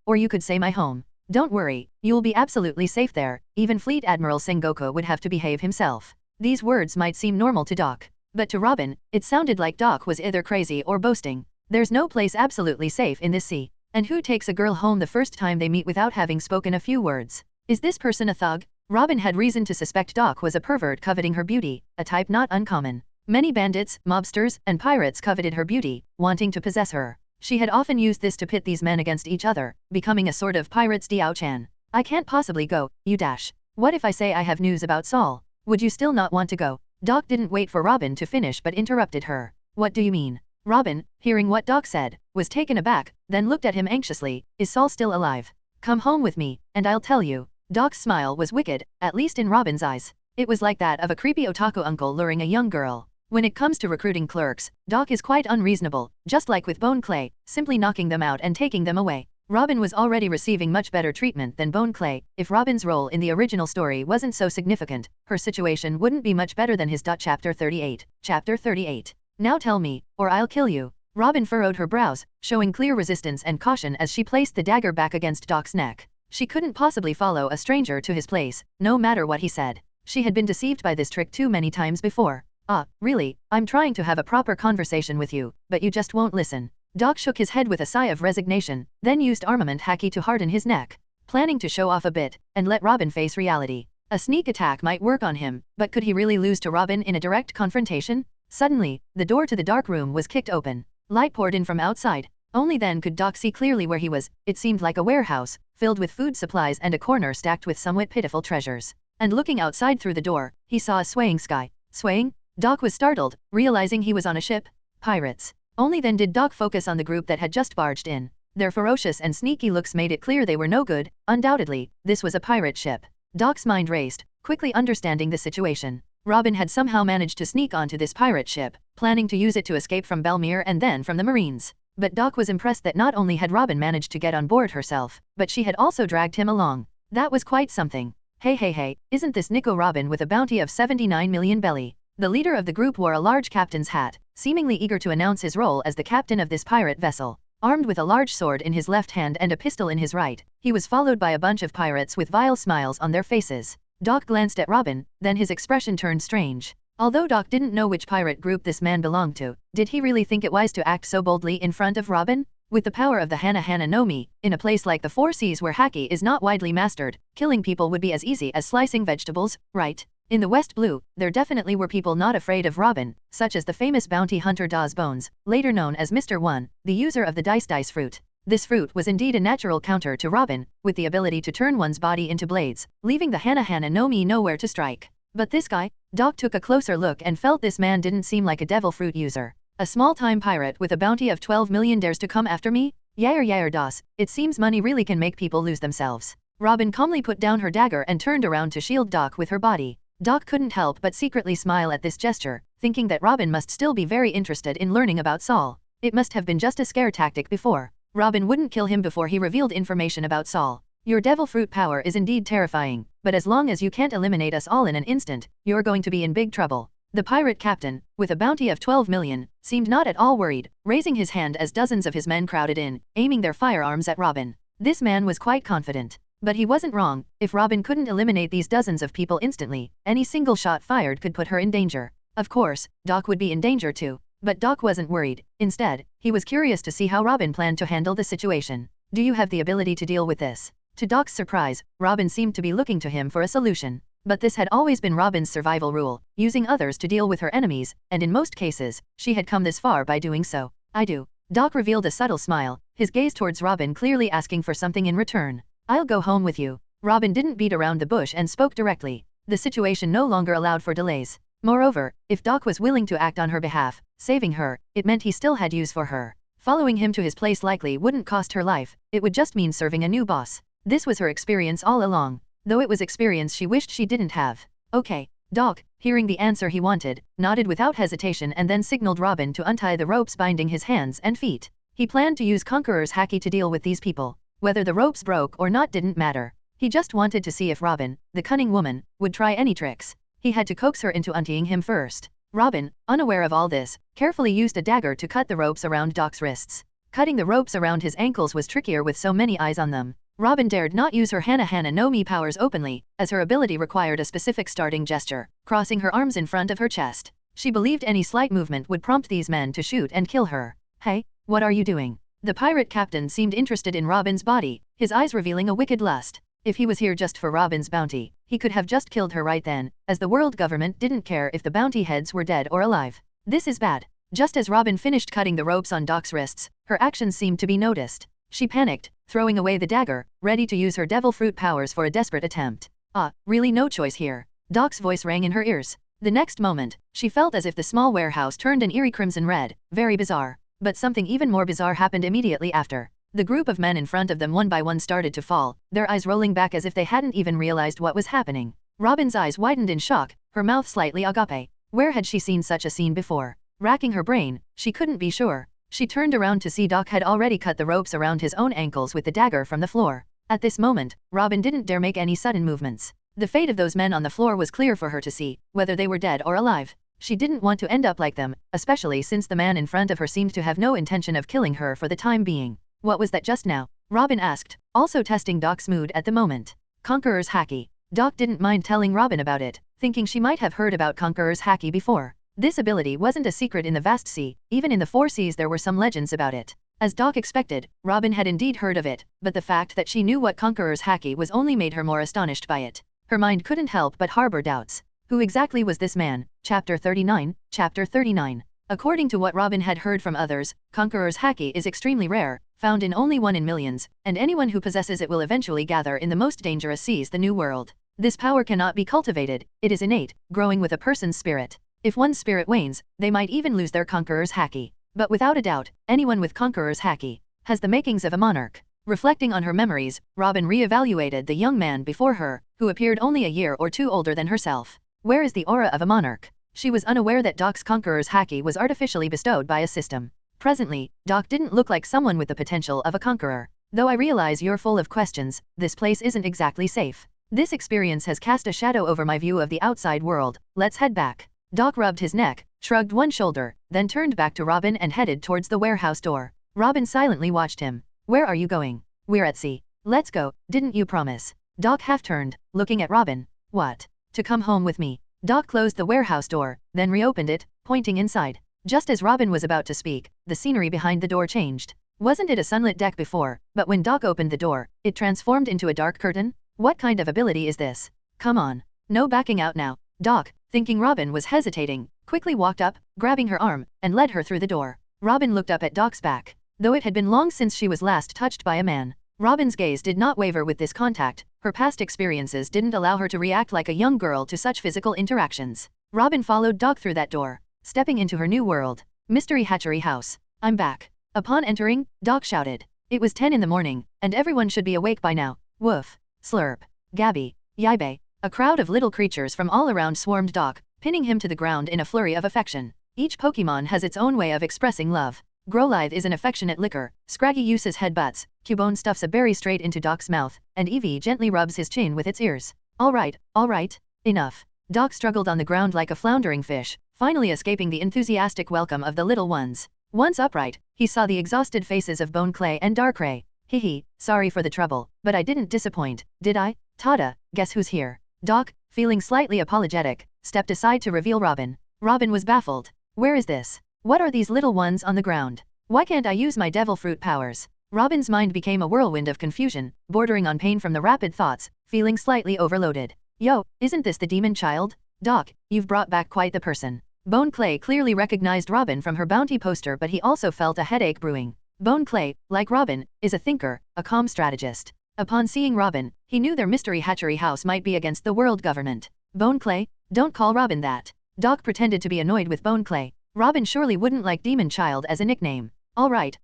or you could say my home. Don't worry, you'll be absolutely safe there. Even Fleet Admiral Sengoku would have to behave himself. These words might seem normal to Doc, but to Robin, it sounded like Doc was either crazy or boasting. There's no place absolutely safe in this sea. And who takes a girl home the first time they meet without having spoken a few words? Is this person a thug? Robin had reason to suspect Doc was a pervert coveting her beauty, a type not uncommon. Many bandits, mobsters, and pirates coveted her beauty, wanting to possess her. She had often used this to pit these men against each other, becoming a sort of pirate's Diao-chan. I can't possibly go, you dash. What if I say I have news about Sol? Would you still not want to go? Doc didn't wait for Robin to finish but interrupted her. What do you mean? Robin, hearing what Doc said, was taken aback, then looked at him anxiously. Is Sol still alive? Come home with me, and I'll tell you. Doc's smile was wicked, at least in Robin's eyes. It was like that of a creepy otaku uncle luring a young girl. When it comes to recruiting clerks, Doc is quite unreasonable, just like with Bone Clay, simply knocking them out and taking them away. Robin was already receiving much better treatment than Bone Clay. If Robin's role in the original story wasn't so significant, her situation wouldn't be much better than his. Chapter 38. Chapter 38. Now tell me, or I'll kill you. Robin furrowed her brows, showing clear resistance and caution as she placed the dagger back against Doc's neck. She couldn't possibly follow a stranger to his place, no matter what he said. She had been deceived by this trick too many times before. Really, I'm trying to have a proper conversation with you, but you just won't listen. Doc shook his head with a sigh of resignation, then used armament haki to harden his neck, planning to show off a bit, and let Robin face reality. A sneak attack might work on him, but could he really lose to Robin in a direct confrontation? Suddenly, the door to the dark room was kicked open. Light poured in from outside. Only then could Doc see clearly where he was. It seemed like a warehouse, filled with food supplies and a corner stacked with somewhat pitiful treasures. And looking outside through the door, he saw a swaying sky. Swaying? Doc was startled, realizing he was on a ship. Pirates. Only then did Doc focus on the group that had just barged in. Their ferocious and sneaky looks made it clear they were no good. Undoubtedly, this was a pirate ship. Doc's mind raced, quickly understanding the situation. Robin had somehow managed to sneak onto this pirate ship, planning to use it to escape from Belmere and then from the Marines. But Doc was impressed that not only had Robin managed to get on board herself, but she had also dragged him along. That was quite something. Hey, isn't this Nico Robin with a bounty of 79 million belly? The leader of the group wore a large captain's hat, seemingly eager to announce his role as the captain of this pirate vessel. Armed with a large sword in his left hand and a pistol in his right, he was followed by a bunch of pirates with vile smiles on their faces. Doc glanced at Robin, then his expression turned strange. Although Doc didn't know which pirate group this man belonged to, did he really think it wise to act so boldly in front of Robin? With the power of the Hana no Mi, in a place like the Four Seas where haki is not widely mastered, killing people would be as easy as slicing vegetables, right? In the West Blue, there definitely were people not afraid of Robin, such as the famous bounty hunter Dawes Bones, later known as Mr. One, the user of the dice fruit. This fruit was indeed a natural counter to Robin, with the ability to turn one's body into blades, leaving the Hana no Mi nowhere to strike. But this guy? Doc took a closer look and felt this man didn't seem like a devil fruit user. A small-time pirate with a bounty of 12 million dares to come after me? Yair Das, it seems money really can make people lose themselves. Robin calmly put down her dagger and turned around to shield Doc with her body. Doc couldn't help but secretly smile at this gesture, thinking that Robin must still be very interested in learning about Sol. It must have been just a scare tactic before. Robin wouldn't kill him before he revealed information about Sol. Your devil fruit power is indeed terrifying, but as long as you can't eliminate us all in an instant, you're going to be in big trouble. The pirate captain, with a bounty of 12 million, seemed not at all worried, raising his hand as dozens of his men crowded in, aiming their firearms at Robin. This man was quite confident. But he wasn't wrong. If Robin couldn't eliminate these dozens of people instantly, any single shot fired could put her in danger. Of course, Doc would be in danger too. But Doc wasn't worried. Instead, he was curious to see how Robin planned to handle the situation. Do you have the ability to deal with this? To Doc's surprise, Robin seemed to be looking to him for a solution. But this had always been Robin's survival rule, using others to deal with her enemies, and in most cases, she had come this far by doing so. I do. Doc revealed a subtle smile, his gaze towards Robin clearly asking for something in return. I'll go home with you. Robin didn't beat around the bush and spoke directly. The situation no longer allowed for delays. Moreover, if Doc was willing to act on her behalf, saving her, it meant he still had use for her. Following him to his place likely wouldn't cost her life, it would just mean serving a new boss. This was her experience all along, though it was experience she wished she didn't have. Okay. Doc, hearing the answer he wanted, nodded without hesitation and then signaled Robin to untie the ropes binding his hands and feet. He planned to use Conqueror's Haki to deal with these people. Whether the ropes broke or not didn't matter. He just wanted to see if Robin, the cunning woman, would try any tricks. He had to coax her into untying him first. Robin, unaware of all this, carefully used a dagger to cut the ropes around Doc's wrists. Cutting the ropes around his ankles was trickier with so many eyes on them. Robin dared not use her Hana no Mi powers openly, as her ability required a specific starting gesture, crossing her arms in front of her chest. She believed any slight movement would prompt these men to shoot and kill her. Hey, what are you doing? The pirate captain seemed interested in Robin's body, his eyes revealing a wicked lust. If he was here just for Robin's bounty, he could have just killed her right then, as the world government didn't care if the bounty heads were dead or alive. This is bad. Just as Robin finished cutting the ropes on Doc's wrists, her actions seemed to be noticed. She panicked, throwing away the dagger, ready to use her devil fruit powers for a desperate attempt. Really no choice here. Doc's voice rang in her ears. The next moment, she felt as if the small warehouse turned an eerie crimson red, very bizarre. But something even more bizarre happened immediately after. The group of men in front of them one by one started to fall, their eyes rolling back as if they hadn't even realized what was happening. Robin's eyes widened in shock, her mouth slightly agape. Where had she seen such a scene before? Racking her brain, she couldn't be sure. She turned around to see Doc had already cut the ropes around his own ankles with the dagger from the floor. At this moment, Robin didn't dare make any sudden movements. The fate of those men on the floor was clear for her to see, whether they were dead or alive. She didn't want to end up like them, especially since the man in front of her seemed to have no intention of killing her for the time being. What was that just now? Robin asked, also testing Doc's mood at the moment. Conqueror's Haki. Doc didn't mind telling Robin about it, thinking she might have heard about Conqueror's Haki before. This ability wasn't a secret in the vast sea, even in the four seas there were some legends about it. As Doc expected, Robin had indeed heard of it, but the fact that she knew what Conqueror's Haki was only made her more astonished by it. Her mind couldn't help but harbor doubts. Who exactly was this man? Chapter 39. Chapter 39. According to what Robin had heard from others, Conqueror's Haki is extremely rare, found in only 1 in millions, and anyone who possesses it will eventually gather in the most dangerous seas the New World. This power cannot be cultivated, it is innate, growing with a person's spirit. If one's spirit wanes, they might even lose their Conqueror's Haki. But without a doubt, anyone with Conqueror's Haki has the makings of a monarch. Reflecting on her memories, Robin re-evaluated the young man before her, who appeared only a year or two older than herself. Where is the aura of a monarch? She was unaware that Doc's Conqueror's Haki was artificially bestowed by a system. Presently, Doc didn't look like someone with the potential of a conqueror. Though I realize you're full of questions, this place isn't exactly safe. This experience has cast a shadow over my view of the outside world. Let's head back. Doc rubbed his neck, shrugged one shoulder, then turned back to Robin and headed towards the warehouse door. Robin silently watched him. Where are you going? We're at sea. Let's go, didn't you promise? Doc half-turned, looking at Robin. What? To come home with me. Doc closed the warehouse door, then reopened it, pointing inside. Just as Robin was about to speak, the scenery behind the door changed. Wasn't it a sunlit deck before, but when Doc opened the door, it transformed into a dark curtain? What kind of ability is this? Come on. No backing out now. Doc, thinking Robin was hesitating, quickly walked up, grabbing her arm, and led her through the door. Robin looked up at Doc's back. Though it had been long since she was last touched by a man, Robin's gaze did not waver with this contact. Her past experiences didn't allow her to react like a young girl to such physical interactions. Robin followed Doc through that door, stepping into her new world. Mystery Hatchery House. I'm back. Upon entering, Doc shouted. It was 10 in the morning, and everyone should be awake by now. Woof. Slurp. Gabby. Yibe. A crowd of little creatures from all around swarmed Doc, pinning him to the ground in a flurry of affection. Each Pokémon has its own way of expressing love. Growlithe is an affectionate licker, Scraggy uses headbutts, Cubone stuffs a berry straight into Doc's mouth, and Eevee gently rubs his chin with its ears. Alright, enough. Doc struggled on the ground like a floundering fish, finally escaping the enthusiastic welcome of the little ones. Once upright, he saw the exhausted faces of Bone Clay and Darkrai. Hehe, sorry for the trouble, but I didn't disappoint, did I? Tada, guess who's here? Doc, feeling slightly apologetic, stepped aside to reveal Robin. Robin was baffled. Where is this? What are these little ones on the ground? Why can't I use my devil fruit powers? Robin's mind became a whirlwind of confusion, bordering on pain from the rapid thoughts, feeling slightly overloaded. Yo, isn't this the demon child? Doc, you've brought back quite the person. Bone Clay clearly recognized Robin from her bounty poster, but he also felt a headache brewing. Bone Clay, like Robin, is a thinker, a calm strategist. Upon seeing Robin, he knew their mystery hatchery house might be against the world government. Bone Clay? Don't call Robin that. Doc pretended to be annoyed with Bone Clay. Robin surely wouldn't like Demon Child as a nickname. Alright,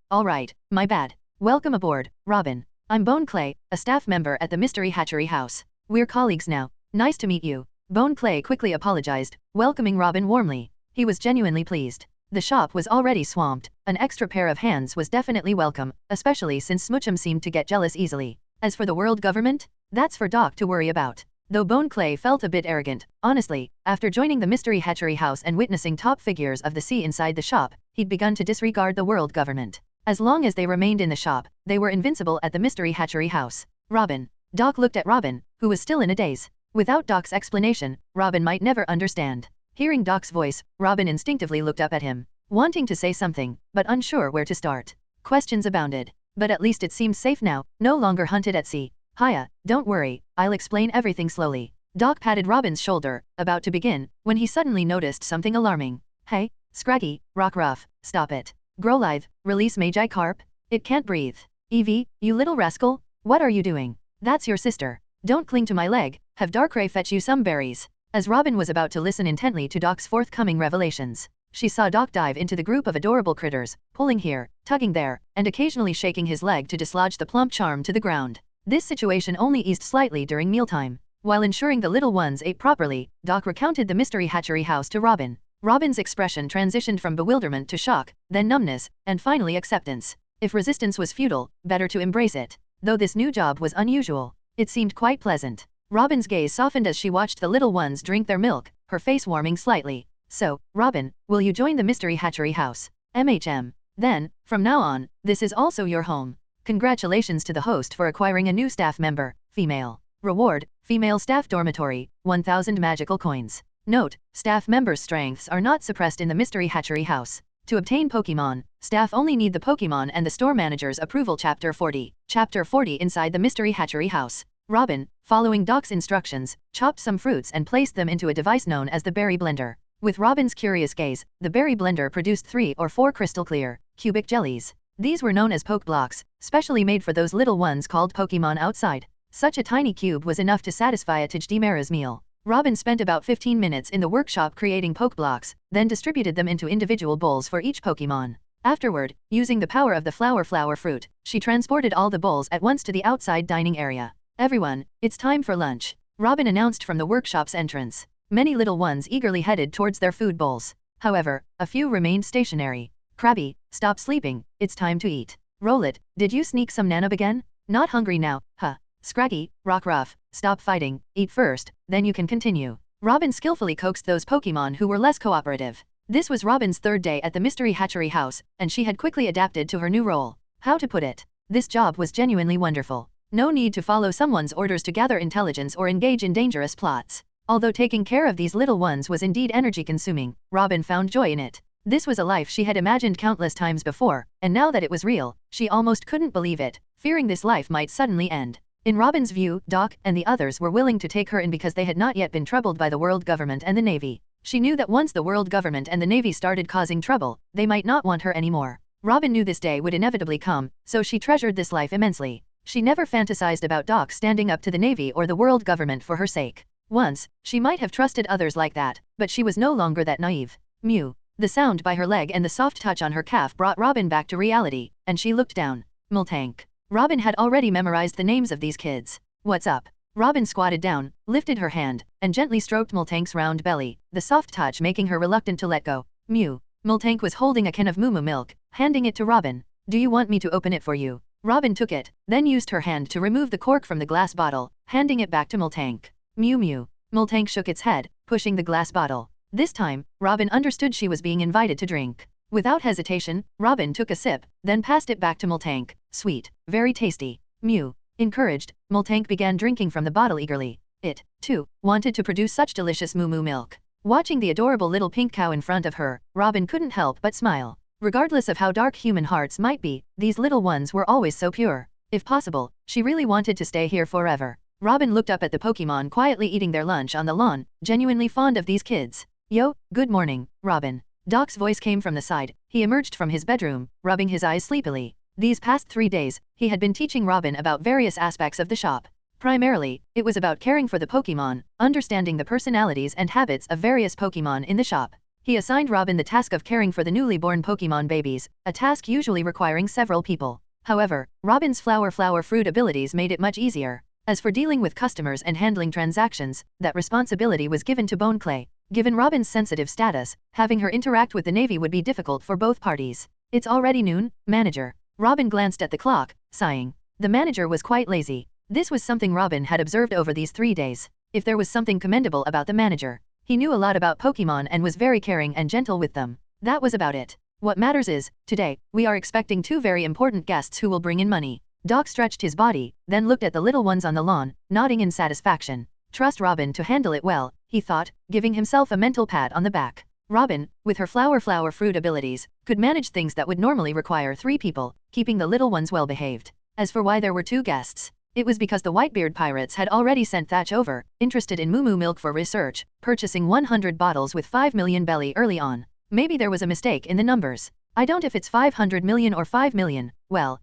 my bad. Welcome aboard, Robin. I'm Bone Clay, a staff member at the mystery hatchery house. We're colleagues now. Nice to meet you. Bone Clay quickly apologized, welcoming Robin warmly. He was genuinely pleased. The shop was already swamped. An extra pair of hands was definitely welcome, especially since Smoochum seemed to get jealous easily. As for the world government, that's for Doc to worry about. Though Bone Clay felt a bit arrogant, honestly, after joining the mystery hatchery house and witnessing top figures of the sea inside the shop, he'd begun to disregard the world government. As long as they remained in the shop, they were invincible at the mystery hatchery house. Robin. Doc looked at Robin, who was still in a daze. Without Doc's explanation, Robin might never understand. Hearing Doc's voice, Robin instinctively looked up at him, wanting to say something, but unsure where to start. Questions abounded. But at least it seemed safe now, no longer hunted at sea. Hiya, don't worry, I'll explain everything slowly. Doc patted Robin's shoulder, about to begin, when he suddenly noticed something alarming. Hey, Scraggy, Rockruff, stop it. Growlithe, release Magikarp. It can't breathe. Eevee, you little rascal, what are you doing? That's your sister. Don't cling to my leg, have Darkrai fetch you some berries. As Robin was about to listen intently to Doc's forthcoming revelations, she saw Doc dive into the group of adorable critters, pulling here, tugging there, and occasionally shaking his leg to dislodge the plump charm to the ground. This situation only eased slightly during mealtime. While ensuring the little ones ate properly, Doc recounted the mystery hatchery house to Robin. Robin's expression transitioned from bewilderment to shock, then numbness, and finally acceptance. If resistance was futile, better to embrace it. Though this new job was unusual, it seemed quite pleasant. Robin's gaze softened as she watched the little ones drink their milk, her face warming slightly. So, Robin, will you join the mystery hatchery house? Then, from now on, this is also your home. Congratulations to the host for acquiring a new staff member, female. Reward, female staff dormitory, 1000 magical coins. Note, staff members' strengths are not suppressed in the mystery hatchery house. To obtain Pokemon, staff only need the Pokemon and the store manager's approval. Chapter 40. Chapter 40 inside the mystery hatchery house. Robin, following Doc's instructions, chopped some fruits and placed them into a device known as the berry blender. With Robin's curious gaze, the berry blender produced 3 or 4 crystal clear, cubic jellies. These were known as Poke Blocks, specially made for those little ones called Pokemon outside. Such a tiny cube was enough to satisfy a Tjdemara's meal. Robin spent about 15 minutes in the workshop creating Poke Blocks, then distributed them into individual bowls for each Pokemon. Afterward, using the power of the flower fruit, she transported all the bowls at once to the outside dining area. Everyone, it's time for lunch, Robin announced from the workshop's entrance. Many little ones eagerly headed towards their food bowls. However, a few remained stationary. Krabby, stop sleeping, it's time to eat. Roll it, did you sneak some Nanob again? Not hungry now, huh? Scraggy, Rockruff, stop fighting, eat first, then you can continue. Robin skillfully coaxed those Pokemon who were less cooperative. This was Robin's 3rd day at the mystery hatchery house, and she had quickly adapted to her new role. How to put it? This job was genuinely wonderful. No need to follow someone's orders to gather intelligence or engage in dangerous plots. Although taking care of these little ones was indeed energy-consuming, Robin found joy in it. This was a life she had imagined countless times before, and now that it was real, she almost couldn't believe it, fearing this life might suddenly end. In Robin's view, Doc and the others were willing to take her in because they had not yet been troubled by the world government and the Navy. She knew that once the world government and the Navy started causing trouble, they might not want her anymore. Robin knew this day would inevitably come, so she treasured this life immensely. She never fantasized about Doc standing up to the Navy or the world government for her sake. Once, she might have trusted others like that, but she was no longer that naive. Mew. The sound by her leg and the soft touch on her calf brought Robin back to reality, and she looked down. Miltank. Robin had already memorized the names of these kids. What's up? Robin squatted down, lifted her hand, and gently stroked Miltank's round belly, the soft touch making her reluctant to let go. Mew. Miltank was holding a can of moo milk, handing it to Robin. Do you want me to open it for you? Robin took it, then used her hand to remove the cork from the glass bottle, handing it back to Miltank. Mew mew. Miltank shook its head, pushing the glass bottle. This time, Robin understood she was being invited to drink. Without hesitation, Robin took a sip, then passed it back to Miltank. Sweet, very tasty. Mew. Encouraged, Miltank began drinking from the bottle eagerly. It, too, wanted to produce such delicious moo milk. Watching the adorable little pink cow in front of her, Robin couldn't help but smile. Regardless of how dark human hearts might be, these little ones were always so pure. If possible, she really wanted to stay here forever. Robin looked up at the Pokémon quietly eating their lunch on the lawn, genuinely fond of these kids. Yo, good morning, Robin. Doc's voice came from the side. He emerged from his bedroom, rubbing his eyes sleepily. These past 3 days, he had been teaching Robin about various aspects of the shop. Primarily, it was about caring for the Pokémon, understanding the personalities and habits of various Pokémon in the shop. He assigned Robin the task of caring for the newly born Pokémon babies, a task usually requiring several people. However, Robin's flower fruit abilities made it much easier. As for dealing with customers and handling transactions, that responsibility was given to Bone Clay. Given Robin's sensitive status, having her interact with the Navy would be difficult for both parties. It's already noon, manager. Robin glanced at the clock, sighing. The manager was quite lazy. This was something Robin had observed over these 3 days. If there was something commendable about the manager, he knew a lot about Pokémon and was very caring and gentle with them. That was about it. What matters is, today, we are expecting 2 very important guests who will bring in money. Doc stretched his body, then looked at the little ones on the lawn, nodding in satisfaction. Trust Robin to handle it well, he thought, giving himself a mental pat on the back. Robin, with her flower fruit abilities, could manage things that would normally require 3 people, keeping the little ones well behaved. As for why there were 2 guests, it was because the Whitebeard pirates had already sent Thatch over, interested in moo milk for research, purchasing 100 bottles with 5 million belly early on. Maybe there was a mistake in the numbers. I don't if it's 500 million or 5 million, well,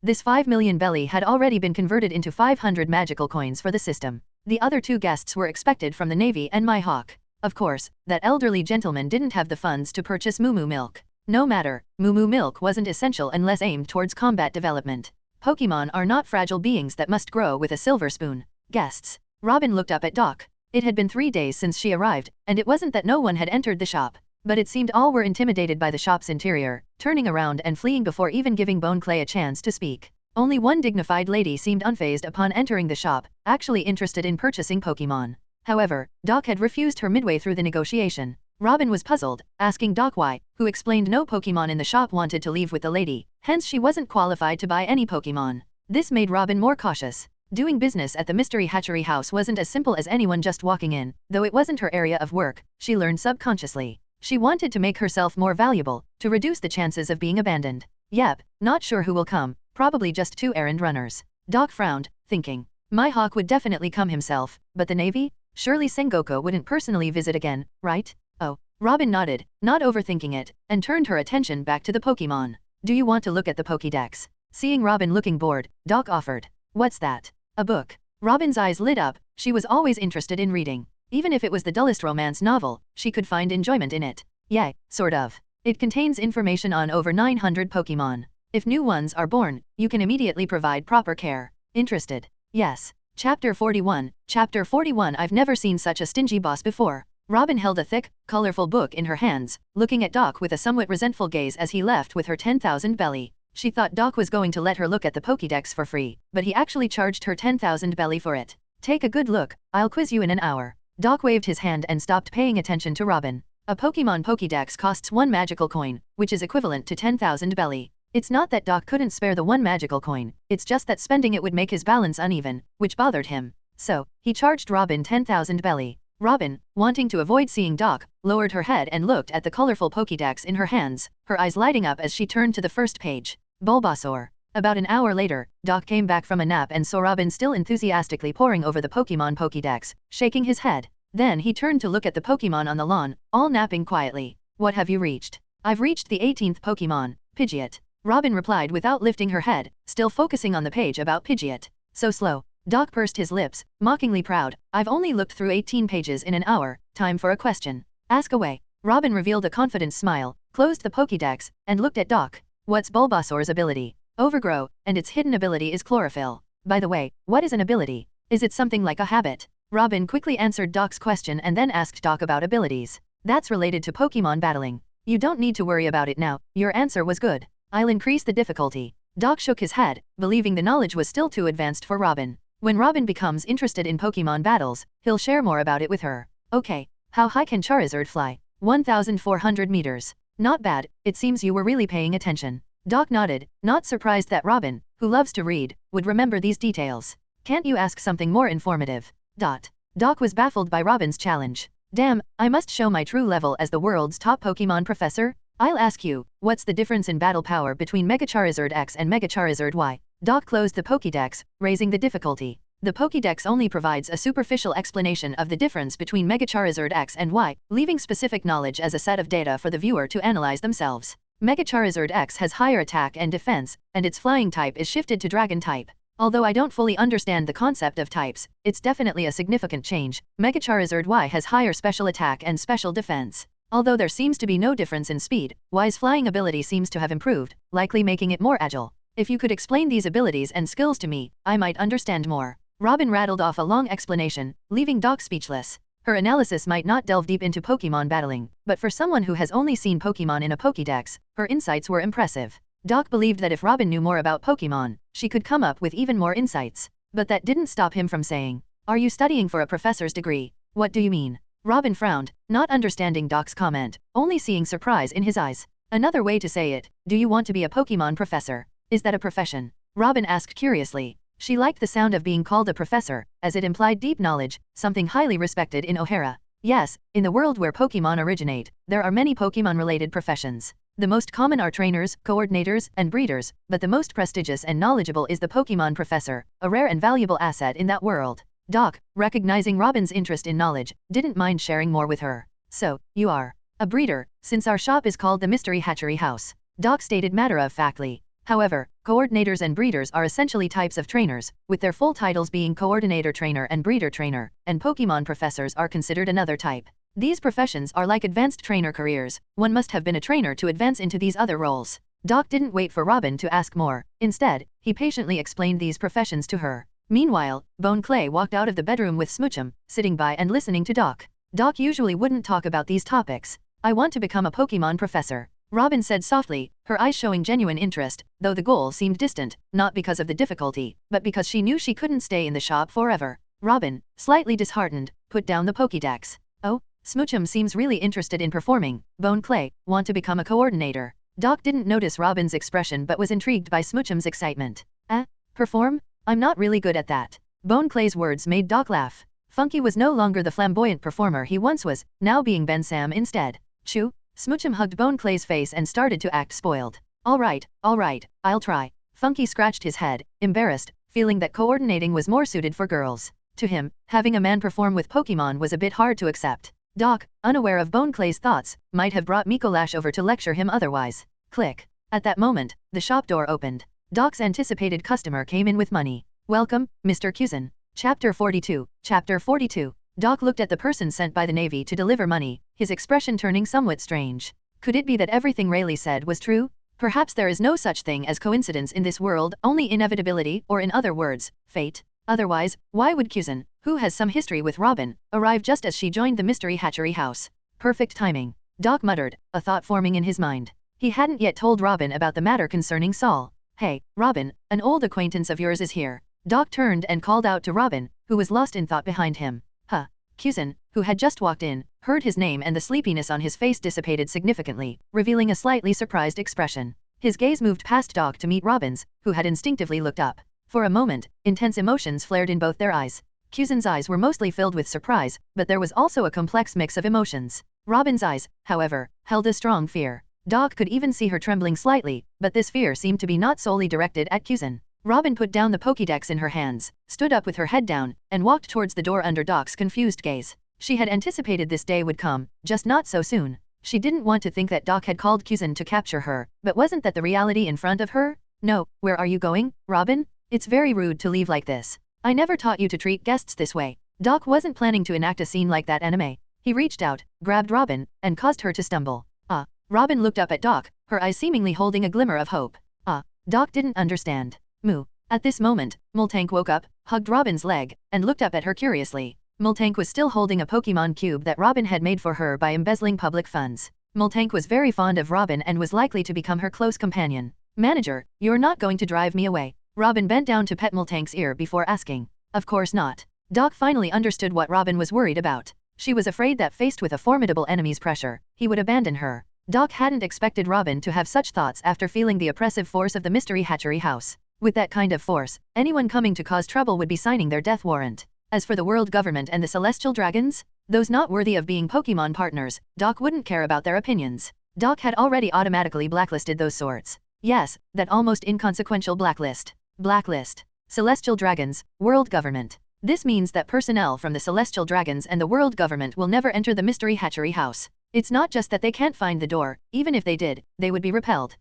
This 5 million belly had already been converted into 500 magical coins for the system. The other 2 guests were expected from the Navy and Mihawk. Of course, that elderly gentleman didn't have the funds to purchase moo milk. No matter, moo milk wasn't essential unless aimed towards combat development. Pokémon are not fragile beings that must grow with a silver spoon. Guests. Robin looked up at Doc. It had been 3 days since she arrived, and it wasn't that no one had entered the shop. But it seemed all were intimidated by the shop's interior, turning around and fleeing before even giving Bone Clay a chance to speak. Only one dignified lady seemed unfazed upon entering the shop, actually interested in purchasing Pokémon. However, Doc had refused her midway through the negotiation. Robin was puzzled, asking Doc why, who explained no Pokémon in the shop wanted to leave with the lady, hence she wasn't qualified to buy any Pokémon. This made Robin more cautious. Doing business at the mystery Hatchery House wasn't as simple as anyone just walking in, though it wasn't her area of work, she learned subconsciously. She wanted to make herself more valuable, to reduce the chances of being abandoned. Yep, not sure who will come, probably just 2 errand runners. Doc frowned, thinking. Mihawk would definitely come himself, but the Navy? Surely Sengoku wouldn't personally visit again, right? Oh. Robin nodded, not overthinking it, and turned her attention back to the Pokémon. Do you want to look at the Pokédex? Seeing Robin looking bored, Doc offered. What's that? A book. Robin's eyes lit up, she was always interested in reading. Even if it was the dullest romance novel, she could find enjoyment in it. Yeah, sort of. It contains information on over 900 Pokémon. If new ones are born, you can immediately provide proper care. Interested? Yes. Chapter 41. Chapter 41. I've never seen such a stingy boss before. Robin held a thick, colorful book in her hands, looking at Doc with a somewhat resentful gaze as he left with her 10,000 belly. She thought Doc was going to let her look at the Pokédex for free, but he actually charged her 10,000 belly for it. Take a good look, I'll quiz you in an hour. Doc waved his hand and stopped paying attention to Robin. A Pokémon Pokédex costs 1 magical coin, which is equivalent to 10,000 belly. It's not that Doc couldn't spare the 1 magical coin, it's just that spending it would make his balance uneven, which bothered him. So, he charged Robin 10,000 belly. Robin, wanting to avoid seeing Doc, lowered her head and looked at the colorful Pokédex in her hands, her eyes lighting up as she turned to the first page. Bulbasaur. About an hour later, Doc came back from a nap and saw Robin still enthusiastically poring over the Pokémon Pokédex, shaking his head. Then he turned to look at the Pokémon on the lawn, all napping quietly. What have you reached? I've reached the 18th Pokémon, Pidgeot. Robin replied without lifting her head, still focusing on the page about Pidgeot. So slow. Doc pursed his lips, mockingly proud. I've only looked through 18 pages in an hour, time for a question. Ask away. Robin revealed a confident smile, closed the Pokédex, and looked at Doc. What's Bulbasaur's ability? Overgrow, and its hidden ability is chlorophyll. By the way, what is an ability? Is it something like a habit? Robin quickly answered Doc's question and then asked Doc about abilities. That's related to Pokémon battling. You don't need to worry about it now, your answer was good. I'll increase the difficulty. Doc shook his head, believing the knowledge was still too advanced for Robin. When Robin becomes interested in Pokemon battles, he'll share more about it with her. Okay. How high can Charizard fly? 1,400 meters. Not bad, it seems you were really paying attention. Doc nodded, not surprised that Robin, who loves to read, would remember these details. Can't you ask something more informative? Doc was baffled by Robin's challenge. Damn, I must show my true level as the world's top Pokemon professor? I'll ask you, what's the difference in battle power between Mega Charizard X and Mega Charizard Y? Doc closed the Pokédex, raising the difficulty. The Pokédex only provides a superficial explanation of the difference between Mega Charizard X and Y, leaving specific knowledge as a set of data for the viewer to analyze themselves. Mega Charizard X has higher attack and defense, and its flying type is shifted to Dragon type. Although I don't fully understand the concept of types, it's definitely a significant change. Mega Charizard Y has higher special attack and special defense. Although there seems to be no difference in speed, Y's flying ability seems to have improved, likely making it more agile. If you could explain these abilities and skills to me, I might understand more. Robin rattled off a long explanation, leaving Doc speechless. Her analysis might not delve deep into Pokemon battling, but for someone who has only seen Pokemon in a Pokédex, her insights were impressive. Doc believed that if Robin knew more about Pokemon, she could come up with even more insights. But that didn't stop him from saying, "Are you studying for a professor's degree?" "What do you mean?" Robin frowned, not understanding Doc's comment, only seeing surprise in his eyes. "Another way to say it, do you want to be a Pokemon professor? Is that a profession?" Robin asked curiously. She liked the sound of being called a professor, as it implied deep knowledge, something highly respected in O'Hara. Yes, in the world where Pokemon originate, there are many Pokemon-related professions. The most common are trainers, coordinators, and breeders, but the most prestigious and knowledgeable is the Pokemon professor, a rare and valuable asset in that world. Doc, recognizing Robin's interest in knowledge, didn't mind sharing more with her. "So, you are a breeder, since our shop is called the Mystery Hatchery House," Doc stated matter-of-factly. However, coordinators and breeders are essentially types of trainers, with their full titles being coordinator trainer and breeder trainer, and Pokemon professors are considered another type. These professions are like advanced trainer careers, one must have been a trainer to advance into these other roles. Doc didn't wait for Robin to ask more, instead, he patiently explained these professions to her. Meanwhile, Bone Clay walked out of the bedroom with Smoochum, sitting by and listening to Doc. Doc usually wouldn't talk about these topics. "I want to become a Pokemon professor," Robin said softly, her eyes showing genuine interest, though the goal seemed distant, not because of the difficulty, but because she knew she couldn't stay in the shop forever. Robin, slightly disheartened, put down the Pokédex. "Oh? Smoochum seems really interested in performing. Bone Clay, want to become a coordinator." Doc didn't notice Robin's expression but was intrigued by Smoochum's excitement. Perform? I'm not really good at that." Bone Clay's words made Doc laugh. Funky was no longer the flamboyant performer he once was, now being Ben Sam instead. "Chew?" Smoochum hugged Bone Clay's face and started to act spoiled. All right, I'll try." Funky scratched his head, embarrassed, feeling that coordinating was more suited for girls. To him, having a man perform with Pokemon was a bit hard to accept. Doc, unaware of Bone Clay's thoughts, might have brought Mikolash over to lecture him otherwise. Click. At that moment, the shop door opened. Doc's anticipated customer came in with money. "Welcome, Mr. Kuzan." Chapter 42. Chapter 42. Doc looked at the person sent by the Navy to deliver money, his expression turning somewhat strange. Could it be that everything Rayleigh said was true? Perhaps there is no such thing as coincidence in this world, only inevitability, or in other words, fate. Otherwise, why would Kuzan, who has some history with Robin, arrive just as she joined the Mystery Hatchery House? Perfect timing. Doc muttered, a thought forming in his mind. He hadn't yet told Robin about the matter concerning Saul. "Hey, Robin, an old acquaintance of yours is here." Doc turned and called out to Robin, who was lost in thought behind him. Kuzan, who had just walked in, heard his name and the sleepiness on his face dissipated significantly, revealing a slightly surprised expression. His gaze moved past Doc to meet Robin's, who had instinctively looked up. For a moment, intense emotions flared in both their eyes. Kuzan's eyes were mostly filled with surprise, but there was also a complex mix of emotions. Robin's eyes, however, held a strong fear. Doc could even see her trembling slightly, but this fear seemed to be not solely directed at Kuzan. Robin put down the Pokédex in her hands, stood up with her head down, and walked towards the door under Doc's confused gaze. She had anticipated this day would come, just not so soon. She didn't want to think that Doc had called Kuzan to capture her, but wasn't that the reality in front of her? "No, where are you going, Robin? It's very rude to leave like this. I never taught you to treat guests this way." Doc wasn't planning to enact a scene like that anime. He reached out, grabbed Robin, and caused her to stumble. Robin looked up at Doc, her eyes seemingly holding a glimmer of hope. Doc didn't understand. Moo. At this moment, Multank woke up, hugged Robin's leg, and looked up at her curiously. Multank was still holding a Pokemon cube that Robin had made for her by embezzling public funds. Miltank was very fond of Robin and was likely to become her close companion. Manager, you're not going to drive me away? Robin bent down to pet Miltank's ear before asking. Of course not. Doc finally understood what Robin was worried about. She was afraid that faced with a formidable enemy's pressure, he would abandon her. Doc hadn't expected Robin to have such thoughts after feeling the oppressive force of the mystery Hatchery House. With that kind of force, anyone coming to cause trouble would be signing their death warrant. As for the world government and the celestial dragons, those not worthy of being Pokémon partners, Doc wouldn't care about their opinions. Doc had already automatically blacklisted those sorts. Yes, that almost inconsequential blacklist. Blacklist. Celestial dragons, world government. This means that personnel from the celestial dragons and the world government will never enter the mystery Hatchery House. It's not just that they can't find the door, even if they did, they would be repelled.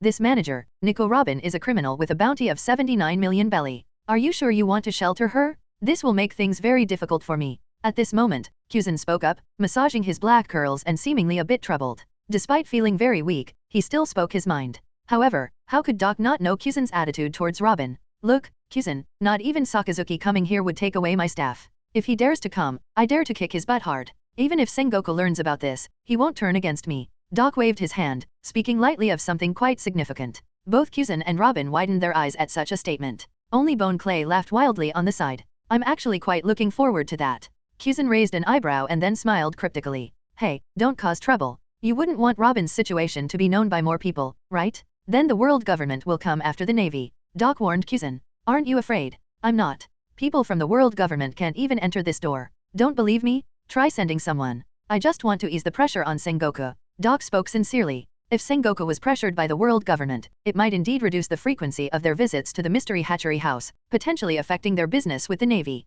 This manager, Nico Robin, is a criminal with a bounty of 79 million belly. Are you sure you want to shelter her? This will make things very difficult for me. At this moment, Kuzan spoke up, massaging his black curls and seemingly a bit troubled. Despite feeling very weak, he still spoke his mind. However, how could Doc not know Kuzan's attitude towards Robin? Look, Kuzan, not even Sakazuki coming here would take away my staff. If he dares to come, I dare to kick his butt hard. Even if Sengoku learns about this, he won't turn against me. Doc waved his hand, speaking lightly of something quite significant. Both Kuzan and Robin widened their eyes at such a statement. Only Bone Clay laughed wildly on the side. I'm actually quite looking forward to that. Kuzan raised an eyebrow and then smiled cryptically. Hey, don't cause trouble. You wouldn't want Robin's situation to be known by more people, right? Then the world government will come after the Navy. Doc warned Kuzan. Aren't you afraid? I'm not. People from the world government can't even enter this door. Don't believe me? Try sending someone. I just want to ease the pressure on Sengoku. Doc spoke sincerely. If Sengoku was pressured by the world government, it might indeed reduce the frequency of their visits to the mystery Hatchery House, potentially affecting their business with the Navy.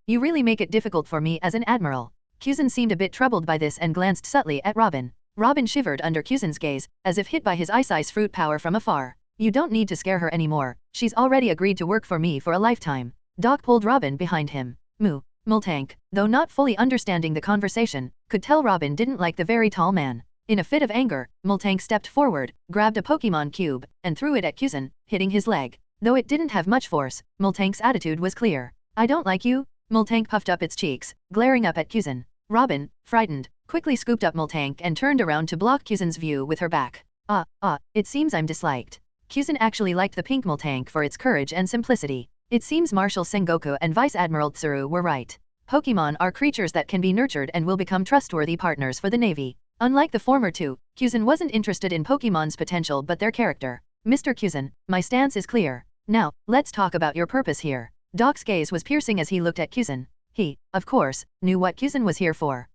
You really make it difficult for me as an admiral. Kuzan seemed a bit troubled by this and glanced subtly at Robin. Robin shivered under Kuzan's gaze, as if hit by his ice fruit power from afar. You don't need to scare her anymore. She's already agreed to work for me for a lifetime. Doc pulled Robin behind him. Miltank, though not fully understanding the conversation, could tell Robin didn't like the very tall man. In a fit of anger, Miltank stepped forward, grabbed a Pokémon cube, and threw it at Kuzan, hitting his leg. Though it didn't have much force, Miltank's attitude was clear. I don't like you? Miltank puffed up its cheeks, glaring up at Kuzan. Robin, frightened, quickly scooped up Miltank and turned around to block Kuzan's view with her back. It seems I'm disliked. Kuzan actually liked the pink Miltank for its courage and simplicity. It seems Marshal Sengoku and Vice Admiral Tsuru were right. Pokémon are creatures that can be nurtured and will become trustworthy partners for the Navy. Unlike the former two, Kuzan wasn't interested in Pokémon's potential but their character. Mr. Kuzan, my stance is clear. Now, let's talk about your purpose here. Doc's gaze was piercing as he looked at Kuzan. He, of course, knew what Kuzan was here for.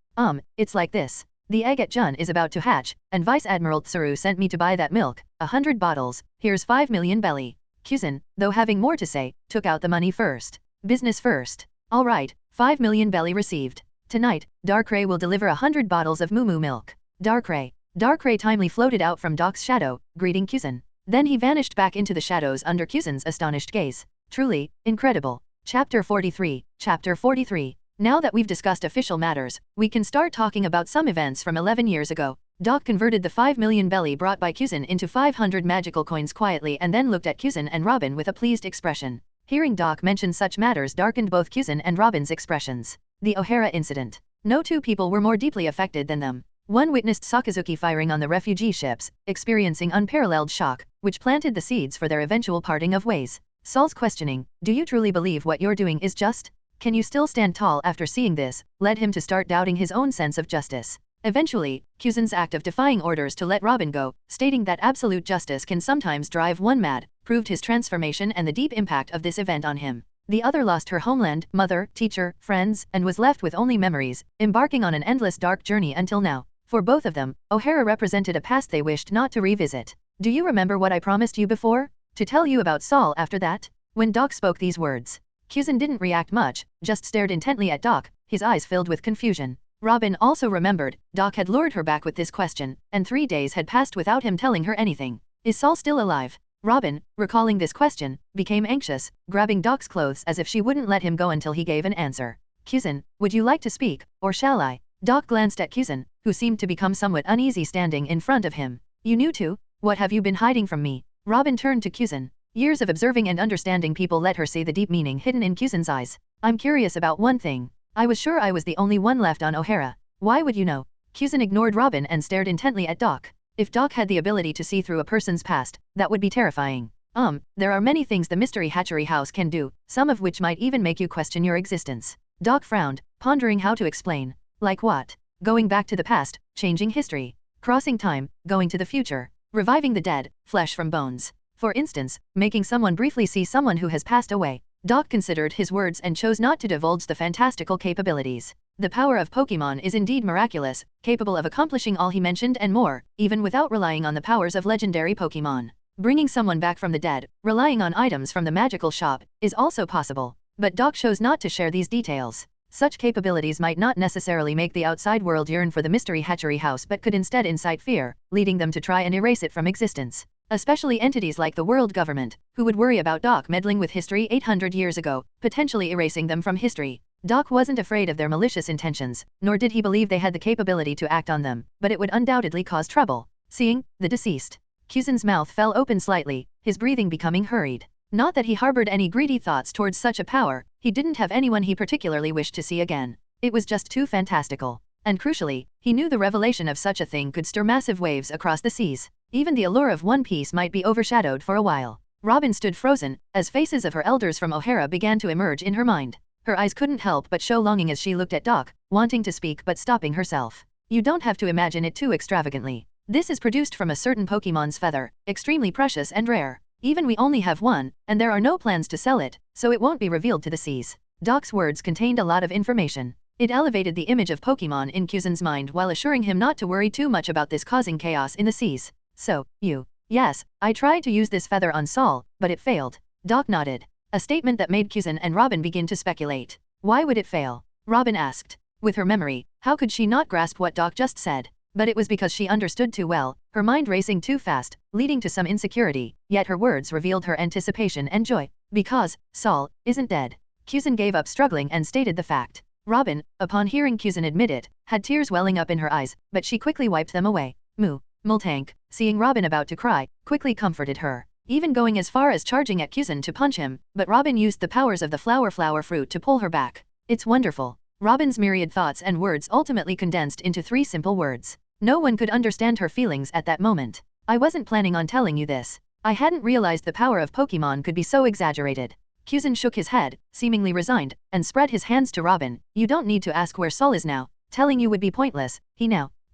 It's like this. The egg at Jun is about to hatch, and Vice Admiral Tsuru sent me to buy that milk, 100 bottles, here's 5 million belly. Kuzan, though having more to say, took out the money first. Business first. Alright, 5 million belly received. Tonight, Darkrai will deliver 100 bottles of Moo milk. Darkrai. Darkrai timely floated out from Doc's shadow, greeting Kuzan. Then he vanished back into the shadows under Kuzan's astonished gaze. Truly, incredible. Chapter 43. Chapter 43. Now that we've discussed official matters, we can start talking about some events from 11 years ago. Doc converted the 5 million belly brought by Kuzan into 500 magical coins quietly and then looked at Kuzan and Robin with a pleased expression. Hearing Doc mention such matters darkened both Kuzan and Robin's expressions. The O'Hara incident. No two people were more deeply affected than them. One witnessed Sakazuki firing on the refugee ships, experiencing unparalleled shock, which planted the seeds for their eventual parting of ways. Saul's questioning, do you truly believe what you're doing is just? Can you still stand tall after seeing this, led him to start doubting his own sense of justice. Eventually, Kuzan's act of defying orders to let Robin go, stating that absolute justice can sometimes drive one mad, proved his transformation and the deep impact of this event on him. The other lost her homeland, mother, teacher, friends, and was left with only memories, embarking on an endless dark journey until now. For both of them, O'Hara represented a past they wished not to revisit. Do you remember what I promised you before? To tell you about Saul after that? When Doc spoke these words, Kuzan didn't react much, just stared intently at Doc, his eyes filled with confusion. Robin also remembered, Doc had lured her back with this question, and 3 days had passed without him telling her anything. Is Saul still alive? Robin, recalling this question, became anxious, grabbing Doc's clothes as if she wouldn't let him go until he gave an answer. Kuzan, would you like to speak, or shall I? Doc glanced at Kuzan, who seemed to become somewhat uneasy standing in front of him. You knew too? What have you been hiding from me? Robin turned to Kuzan. Years of observing and understanding people let her see the deep meaning hidden in Kuzan's eyes. I'm curious about one thing. I was sure I was the only one left on O'Hara. Why would you know? Kuzan ignored Robin and stared intently at Doc. If Doc had the ability to see through a person's past, that would be terrifying. There are many things the mystery Hatchery House can do, some of which might even make you question your existence. Doc frowned, pondering how to explain. Like what? Going back to the past, changing history, crossing time, going to the future, reviving the dead, flesh from bones. For instance, making someone briefly see someone who has passed away. Doc considered his words and chose not to divulge the fantastical capabilities. The power of Pokémon is indeed miraculous, capable of accomplishing all he mentioned and more, even without relying on the powers of legendary Pokémon. Bringing someone back from the dead, relying on items from the magical shop, is also possible. But Doc chose not to share these details. Such capabilities might not necessarily make the outside world yearn for the mystery Hatchery House but could instead incite fear, leading them to try and erase it from existence. Especially entities like the world government, who would worry about Doc meddling with history 800 years ago, potentially erasing them from history. Doc wasn't afraid of their malicious intentions, nor did he believe they had the capability to act on them, but it would undoubtedly cause trouble. Seeing the deceased, Kuzan's mouth fell open slightly, his breathing becoming hurried. Not that he harbored any greedy thoughts towards such a power, he didn't have anyone he particularly wished to see again. It was just too fantastical. And crucially, he knew the revelation of such a thing could stir massive waves across the seas. Even the allure of One Piece might be overshadowed for a while. Robin stood frozen, as faces of her elders from O'Hara began to emerge in her mind. Her eyes couldn't help but show longing as she looked at Doc, wanting to speak but stopping herself. You don't have to imagine it too extravagantly. This is produced from a certain Pokémon's feather, extremely precious and rare. Even we only have one, and there are no plans to sell it, so it won't be revealed to the seas. Doc's words contained a lot of information. It elevated the image of Pokémon in Kuzan's mind while assuring him not to worry too much about this causing chaos in the seas. So, you. Yes, I tried to use this feather on Sol, but it failed. Doc nodded. A statement that made Kuzan and Robin begin to speculate. Why would it fail? Robin asked. With her memory, how could she not grasp what Doc just said? But it was because she understood too well, her mind racing too fast, leading to some insecurity, yet her words revealed her anticipation and joy. Because, Sol, isn't dead. Kuzan gave up struggling and stated the fact. Robin, upon hearing Kuzan admit it, had tears welling up in her eyes, but she quickly wiped them away. Multank, seeing Robin about to cry, quickly comforted her. Even going as far as charging at Kuzan to punch him, but Robin used the powers of the flower fruit to pull her back. It's wonderful. Robin's myriad thoughts and words ultimately condensed into 3 simple words. No one could understand her feelings at that moment. I wasn't planning on telling you this. I hadn't realized the power of Pokémon could be so exaggerated. Kuzan shook his head, seemingly resigned, and spread his hands to Robin. You don't need to ask where Sol is now. Telling you would be pointless.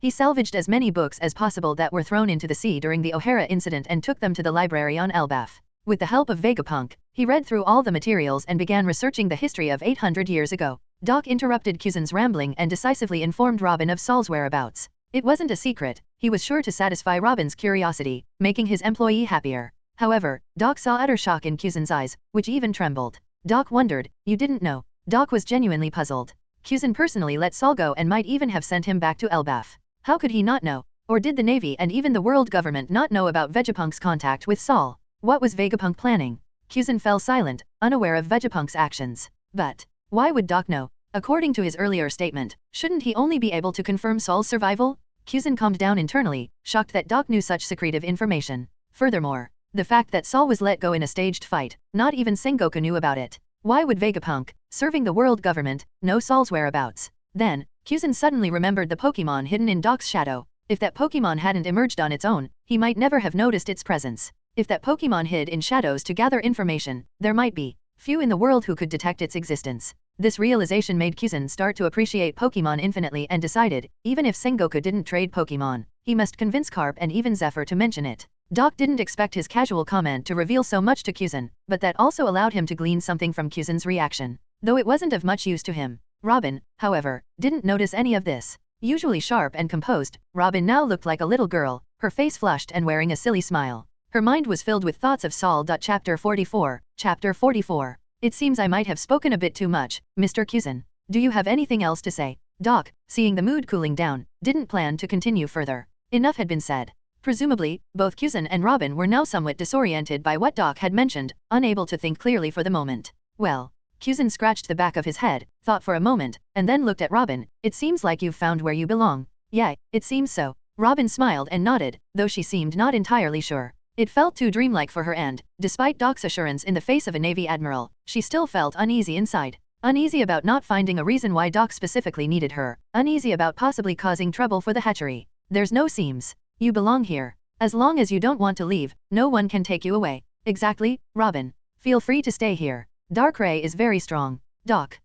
He salvaged as many books as possible that were thrown into the sea during the O'Hara incident and took them to the library on Elbaf. With the help of Vegapunk, he read through all the materials and began researching the history of 800 years ago. Doc interrupted Kuzan's rambling and decisively informed Robin of Sol's whereabouts. It wasn't a secret, he was sure to satisfy Robin's curiosity, making his employee happier. However, Doc saw utter shock in Kuzan's eyes, which even trembled. Doc wondered, you didn't know? Doc was genuinely puzzled. Kuzan personally let Sol go and might even have sent him back to Elbaf. How could he not know? Or did the Navy and even the world government not know about Vegapunk's contact with Sol? What was Vegapunk planning? Kuzan fell silent, unaware of Vegapunk's actions. But why would Doc know? According to his earlier statement, shouldn't he only be able to confirm Sol's survival? Kuzan calmed down internally, shocked that Doc knew such secretive information. Furthermore, the fact that Sol was let go in a staged fight, not even Sengoku knew about it. Why would Vegapunk, serving the world government, know Sol's whereabouts? Then, Kuzan suddenly remembered the Pokémon hidden in Doc's shadow. If that Pokémon hadn't emerged on its own, he might never have noticed its presence. If that Pokémon hid in shadows to gather information, there might be few in the world who could detect its existence. This realization made Kuzan start to appreciate Pokémon infinitely and decided, even if Sengoku didn't trade Pokémon, he must convince Garp and even Zephyr to mention it. Doc didn't expect his casual comment to reveal so much to Kuzan, but that also allowed him to glean something from Kuzan's reaction. Though it wasn't of much use to him. Robin, however, didn't notice any of this. Usually sharp and composed, Robin now looked like a little girl, her face flushed and wearing a silly smile. Her mind was filled with thoughts of Sol. Chapter 44. Chapter 44. It seems I might have spoken a bit too much, Mr. Kuzan. Do you have anything else to say? Doc, seeing the mood cooling down, didn't plan to continue further. Enough had been said. Presumably, both Kuzan and Robin were now somewhat disoriented by what Doc had mentioned, unable to think clearly for the moment. Well, Kuzan scratched the back of his head, thought for a moment, and then looked at Robin. It seems like you've found where you belong. Yeah, it seems so. Robin smiled and nodded, though she seemed not entirely sure. It felt too dreamlike for her and, despite Doc's assurance in the face of a Navy admiral, she still felt uneasy inside. Uneasy about not finding a reason why Doc specifically needed her, uneasy about possibly causing trouble for the hatchery. There's no seams. You belong here. As long as you don't want to leave, no one can take you away. Exactly, Robin. Feel free to stay here. Darkrai is very strong. Doc,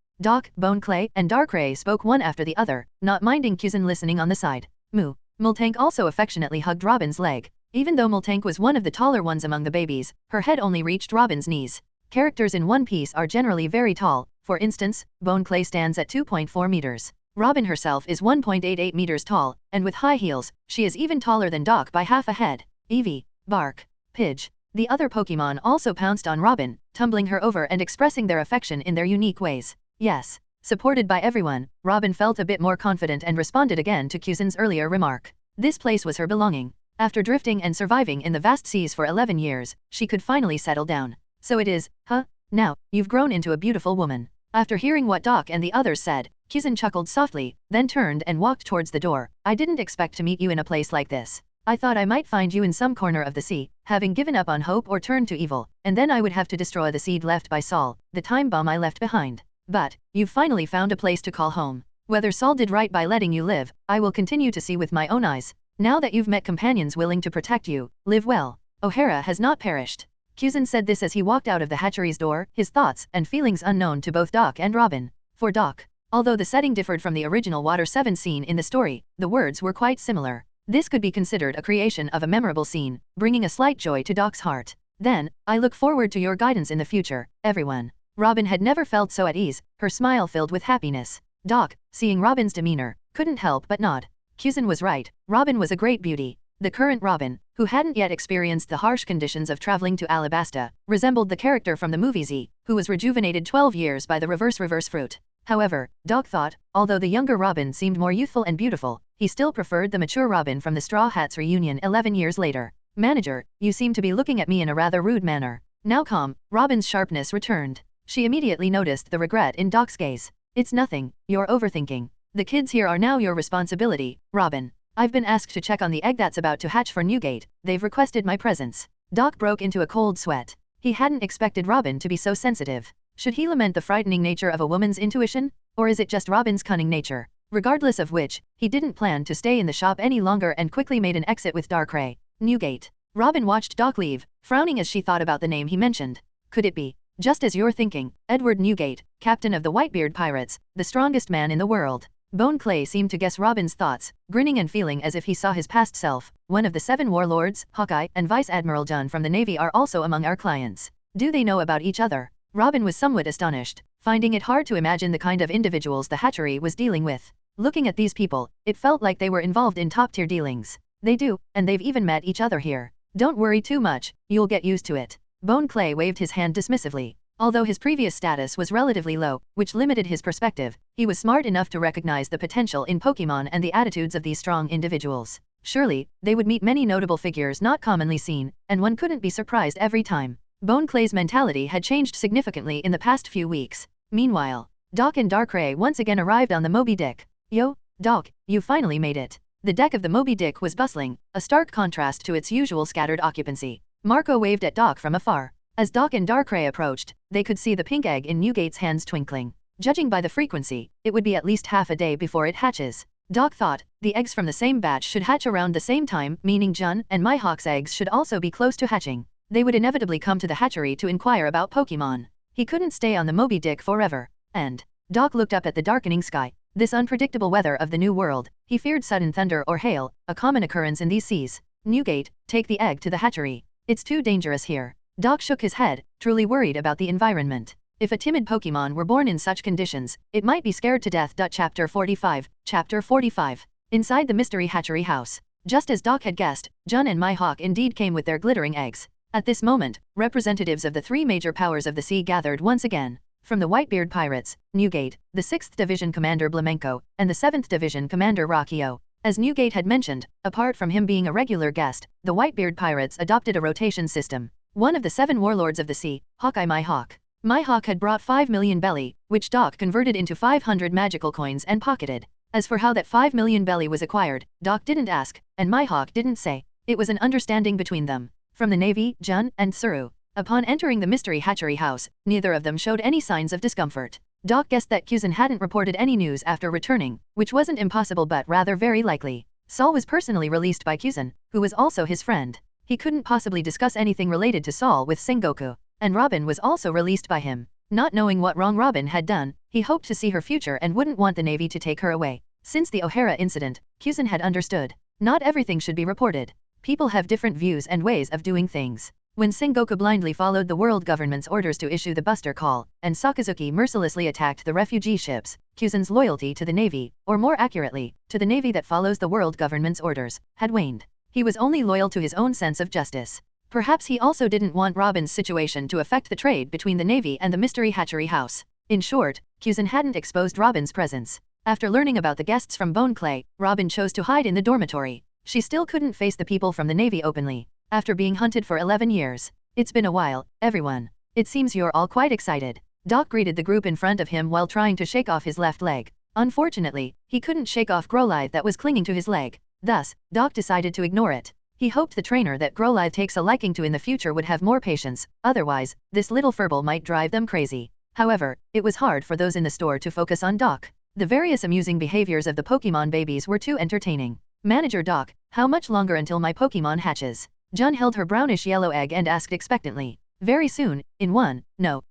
Bone Clay, and Darkrai spoke one after the other, not minding Kuzan listening on the side. Moo. Multank also affectionately hugged Robin's leg. Even though Multank was one of the taller ones among the babies, her head only reached Robin's knees. Characters in One Piece are generally very tall. For instance, Bone Clay stands at 2.4 meters. Robin herself is 1.88 meters tall, and with high heels, she is even taller than Doc by half a head. Eevee, Bark, Pidge. The other Pokémon also pounced on Robin, tumbling her over and expressing their affection in their unique ways. Yes. Supported by everyone, Robin felt a bit more confident and responded again to Kuzan's earlier remark. This place was her belonging. After drifting and surviving in the vast seas for 11 years, she could finally settle down. So it is, huh? Now, you've grown into a beautiful woman. After hearing what Doc and the others said, Kuzan chuckled softly, then turned and walked towards the door. I didn't expect to meet you in a place like this. I thought I might find you in some corner of the sea, having given up on hope or turned to evil, and then I would have to destroy the seed left by Saul, the time bomb I left behind. But, you've finally found a place to call home. Whether Saul did right by letting you live, I will continue to see with my own eyes. Now that you've met companions willing to protect you, live well. O'Hara has not perished. Kuzan said this as he walked out of the hatchery's door, his thoughts and feelings unknown to both Doc and Robin. For Doc, although the setting differed from the original Water 7 scene in the story, the words were quite similar. This could be considered a creation of a memorable scene, bringing a slight joy to Doc's heart. Then, I look forward to your guidance in the future, everyone. Robin had never felt so at ease, her smile filled with happiness. Doc, seeing Robin's demeanor, couldn't help but nod. Kuzan was right, Robin was a great beauty. The current Robin, who hadn't yet experienced the harsh conditions of traveling to Alabasta, resembled the character from the movie Z, who was rejuvenated 12 years by the reverse fruit. However, Doc thought, although the younger Robin seemed more youthful and beautiful, he still preferred the mature Robin from the Straw Hats reunion 11 years later. Manager, you seem to be looking at me in a rather rude manner. Now calm, Robin's sharpness returned. She immediately noticed the regret in Doc's gaze. It's nothing, you're overthinking. The kids here are now your responsibility, Robin. I've been asked to check on the egg that's about to hatch for Newgate. They've requested my presence. Doc broke into a cold sweat. He hadn't expected Robin to be so sensitive. Should he lament the frightening nature of a woman's intuition? Or is it just Robin's cunning nature? Regardless of which, he didn't plan to stay in the shop any longer and quickly made an exit with Darkrai. Newgate. Robin watched Doc leave, frowning as she thought about the name he mentioned. Could it be? Just as you're thinking, Edward Newgate, captain of the Whitebeard pirates, the strongest man in the world. Bone Clay seemed to guess Robin's thoughts, grinning and feeling as if he saw his past self. One of the 7 warlords, Hawkeye, and Vice Admiral Dunn from the Navy are also among our clients. Do they know about each other? Robin was somewhat astonished, finding it hard to imagine the kind of individuals the hatchery was dealing with. Looking at these people, it felt like they were involved in top-tier dealings. They do, and they've even met each other here. Don't worry too much, you'll get used to it. Bone Clay waved his hand dismissively. Although his previous status was relatively low, which limited his perspective, he was smart enough to recognize the potential in Pokémon and the attitudes of these strong individuals. Surely, they would meet many notable figures not commonly seen, and one couldn't be surprised every time. Bone Clay's mentality had changed significantly in the past few weeks. Meanwhile, Doc and Darkrai once again arrived on the Moby Dick. Yo, Doc, you finally made it. The deck of the Moby Dick was bustling, a stark contrast to its usual scattered occupancy. Marco waved at Doc from afar. As Doc and Darkrai approached, they could see the pink egg in Newgate's hands twinkling. Judging by the frequency, it would be at least half a day before it hatches. Doc thought, the eggs from the same batch should hatch around the same time, meaning Jun and Mihawk's eggs should also be close to hatching. They would inevitably come to the hatchery to inquire about Pokémon. He couldn't stay on the Moby Dick forever. And Doc looked up at the darkening sky. This unpredictable weather of the New World, he feared sudden thunder or hail, a common occurrence in these seas. Newgate, take the egg to the hatchery. It's too dangerous here. Doc shook his head, truly worried about the environment. If a timid Pokémon were born in such conditions, it might be scared to death. Chapter 45. Chapter 45. Inside the mystery hatchery house. Just as Doc had guessed, Jun and Mihawk indeed came with their glittering eggs. At this moment, representatives of the 3 major powers of the sea gathered once again. From the Whitebeard pirates, Newgate, the 6th Division Commander Blamenko, and the 7th Division Commander Rockio. As Newgate had mentioned, apart from him being a regular guest, the Whitebeard pirates adopted a rotation system. One of the 7 warlords of the sea, Hawkeye Mihawk. Mihawk had brought 5 million belly, which Doc converted into 500 magical coins and pocketed. As for how that 5 million belly was acquired, Doc didn't ask, and Mihawk didn't say. It was an understanding between them. From the Navy, Jun and Tsuru. Upon entering the mystery hatchery house, neither of them showed any signs of discomfort. Doc guessed that Kuzan hadn't reported any news after returning, which wasn't impossible but rather very likely. Saul was personally released by Kuzan, who was also his friend. He couldn't possibly discuss anything related to Saul with Sengoku, and Robin was also released by him. Not knowing what wrong Robin had done, he hoped to see her future and wouldn't want the Navy to take her away. Since the O'Hara incident, Kuzan had understood. Not everything should be reported. People have different views and ways of doing things. When Sengoku blindly followed the world government's orders to issue the Buster Call, and Sakazuki mercilessly attacked the refugee ships, Kuzan's loyalty to the Navy, or more accurately, to the Navy that follows the world government's orders, had waned. He was only loyal to his own sense of justice. Perhaps he also didn't want Robin's situation to affect the trade between the Navy and the mystery Hatchery House. In short, Kuzan hadn't exposed Robin's presence. After learning about the guests from Bone Clay, Robin chose to hide in the dormitory. She still couldn't face the people from the Navy openly. After being hunted for 11 years. It's been a while, everyone. It seems you're all quite excited. Doc greeted the group in front of him while trying to shake off his left leg. Unfortunately, he couldn't shake off Growlithe that was clinging to his leg. Thus, Doc decided to ignore it. He hoped the trainer that Growlithe takes a liking to in the future would have more patience, otherwise, this little furball might drive them crazy. However, it was hard for those in the store to focus on Doc. The various amusing behaviors of the Pokemon babies were too entertaining. Manager Doc, how much longer until my Pokemon hatches? Jun held her brownish-yellow egg and asked expectantly. Very soon, in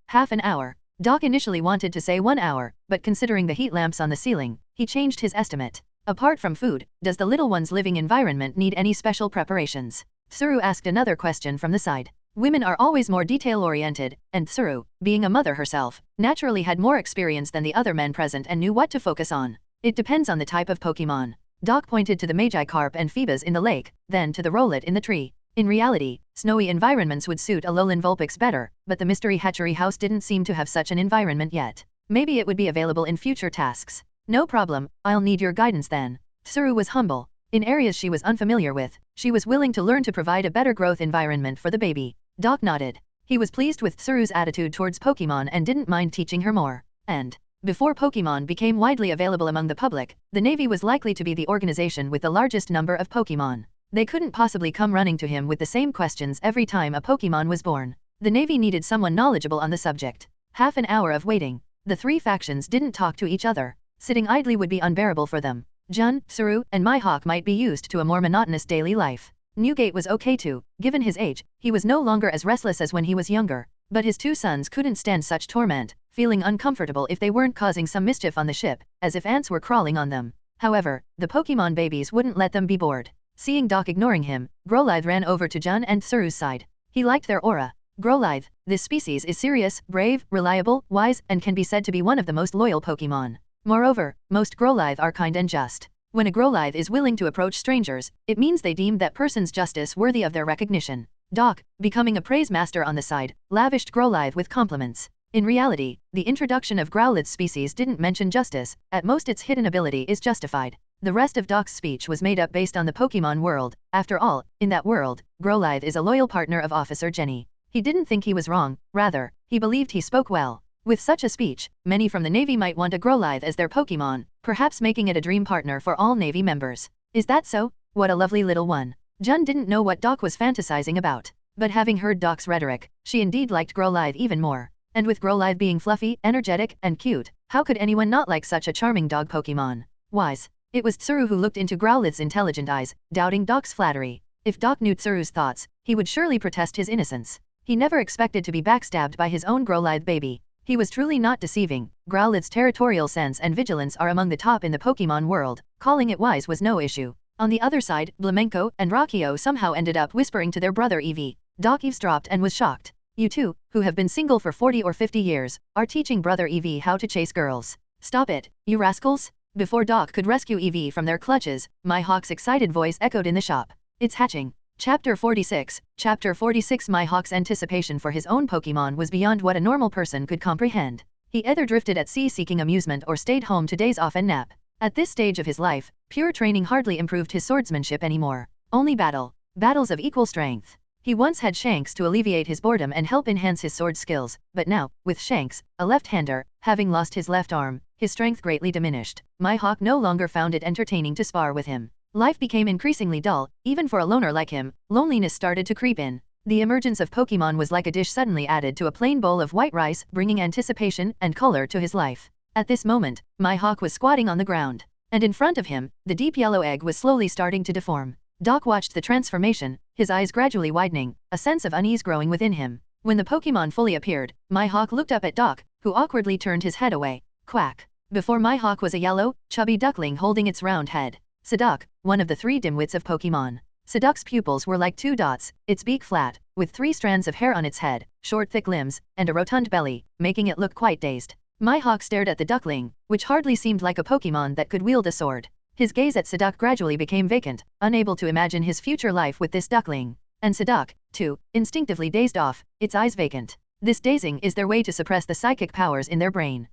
half an hour. Doc initially wanted to say 1 hour, but considering the heat lamps on the ceiling, he changed his estimate. Apart from food, does the little one's living environment need any special preparations? Tsuru asked another question from the side. Women are always more detail-oriented, and Tsuru, being a mother herself, naturally had more experience than the other men present and knew what to focus on. It depends on the type of Pokemon. Doc pointed to the Magikarp and Phoebus in the lake, then to the Rowlet in the tree. In reality, snowy environments would suit Alolan Vulpix better, but the mystery Hatchery House didn't seem to have such an environment yet. Maybe it would be available in future tasks. No problem, I'll need your guidance then. Tsuru was humble. In areas she was unfamiliar with, she was willing to learn to provide a better growth environment for the baby. Doc nodded. He was pleased with Tsuru's attitude towards Pokemon and didn't mind teaching her more. And before Pokemon became widely available among the public, the Navy was likely to be the organization with the largest number of Pokemon. They couldn't possibly come running to him with the same questions every time a Pokemon was born. The Navy needed someone knowledgeable on the subject. Half an hour of waiting. The three factions didn't talk to each other. Sitting idly would be unbearable for them. Jun, Tsuru, and Mihawk might be used to a more monotonous daily life. Newgate was okay too. Given his age, he was no longer as restless as when he was younger. But his two sons couldn't stand such torment, feeling uncomfortable if they weren't causing some mischief on the ship, as if ants were crawling on them. However, the Pokemon babies wouldn't let them be bored. Seeing Doc ignoring him, Growlithe ran over to Jun and Tsuru's side. He liked their aura. Growlithe, this species is serious, brave, reliable, wise, and can be said to be one of the most loyal Pokemon. Moreover, most Growlithe are kind and just. When a Growlithe is willing to approach strangers, it means they deem that person's justice worthy of their recognition. Doc, becoming a praise master on the side, lavished Growlithe with compliments. In reality, the introduction of Growlithe's species didn't mention justice, at most its hidden ability is justified. The rest of Doc's speech was made up based on the Pokemon world. After all, in that world, Growlithe is a loyal partner of Officer Jenny. He didn't think he was wrong, rather, he believed he spoke well. With such a speech, many from the Navy might want a Growlithe as their Pokemon, perhaps making it a dream partner for all Navy members. Is that so? What a lovely little one. Jun didn't know what Doc was fantasizing about. But having heard Doc's rhetoric, she indeed liked Growlithe even more. And with Growlithe being fluffy, energetic, and cute, how could anyone not like such a charming dog Pokemon? Wise. It was Tsuru who looked into Growlithe's intelligent eyes, doubting Doc's flattery. If Doc knew Tsuru's thoughts, he would surely protest his innocence. He never expected to be backstabbed by his own Growlithe baby. He was truly not deceiving. Growlithe's territorial sense and vigilance are among the top in the Pokemon world. Calling it wise was no issue. On the other side, Blamenco and Rockio somehow ended up whispering to their brother Eevee. Doc eavesdropped and was shocked. You two, who have been single for 40 or 50 years, are teaching brother Eevee how to chase girls. Stop it, you rascals! Before Doc could rescue Eevee from their clutches, Mihawk's excited voice echoed in the shop. It's hatching. Chapter 46. Chapter 46. Mihawk's anticipation for his own Pokemon was beyond what a normal person could comprehend. He either drifted at sea seeking amusement or stayed home to daze off and nap. At this stage of his life, pure training hardly improved his swordsmanship anymore. Only battles of equal strength. He once had Shanks to alleviate his boredom and help enhance his sword skills, but now, with Shanks, a left-hander, having lost his left arm, his strength greatly diminished. Mihawk no longer found it entertaining to spar with him. Life became increasingly dull, even for a loner like him. Loneliness started to creep in. The emergence of Pokémon was like a dish suddenly added to a plain bowl of white rice, bringing anticipation and color to his life. At this moment, Mihawk was squatting on the ground, and in front of him, the deep yellow egg was slowly starting to deform. Doc watched the transformation, his eyes gradually widening, a sense of unease growing within him. When the Pokémon fully appeared, Mihawk looked up at Doc, who awkwardly turned his head away. Quack. Before Mihawk was a yellow, chubby duckling holding its round head. Psyduck, one of the 3 dimwits of Pokémon. Psyduck's pupils were like 2 dots, its beak flat, with 3 strands of hair on its head, short thick limbs, and a rotund belly, making it look quite dazed. Mihawk stared at the duckling, which hardly seemed like a Pokémon that could wield a sword. His gaze at Psyduck gradually became vacant, unable to imagine his future life with this duckling. And Psyduck, too, instinctively dazed off, its eyes vacant. This dazing is their way to suppress the psychic powers in their brain.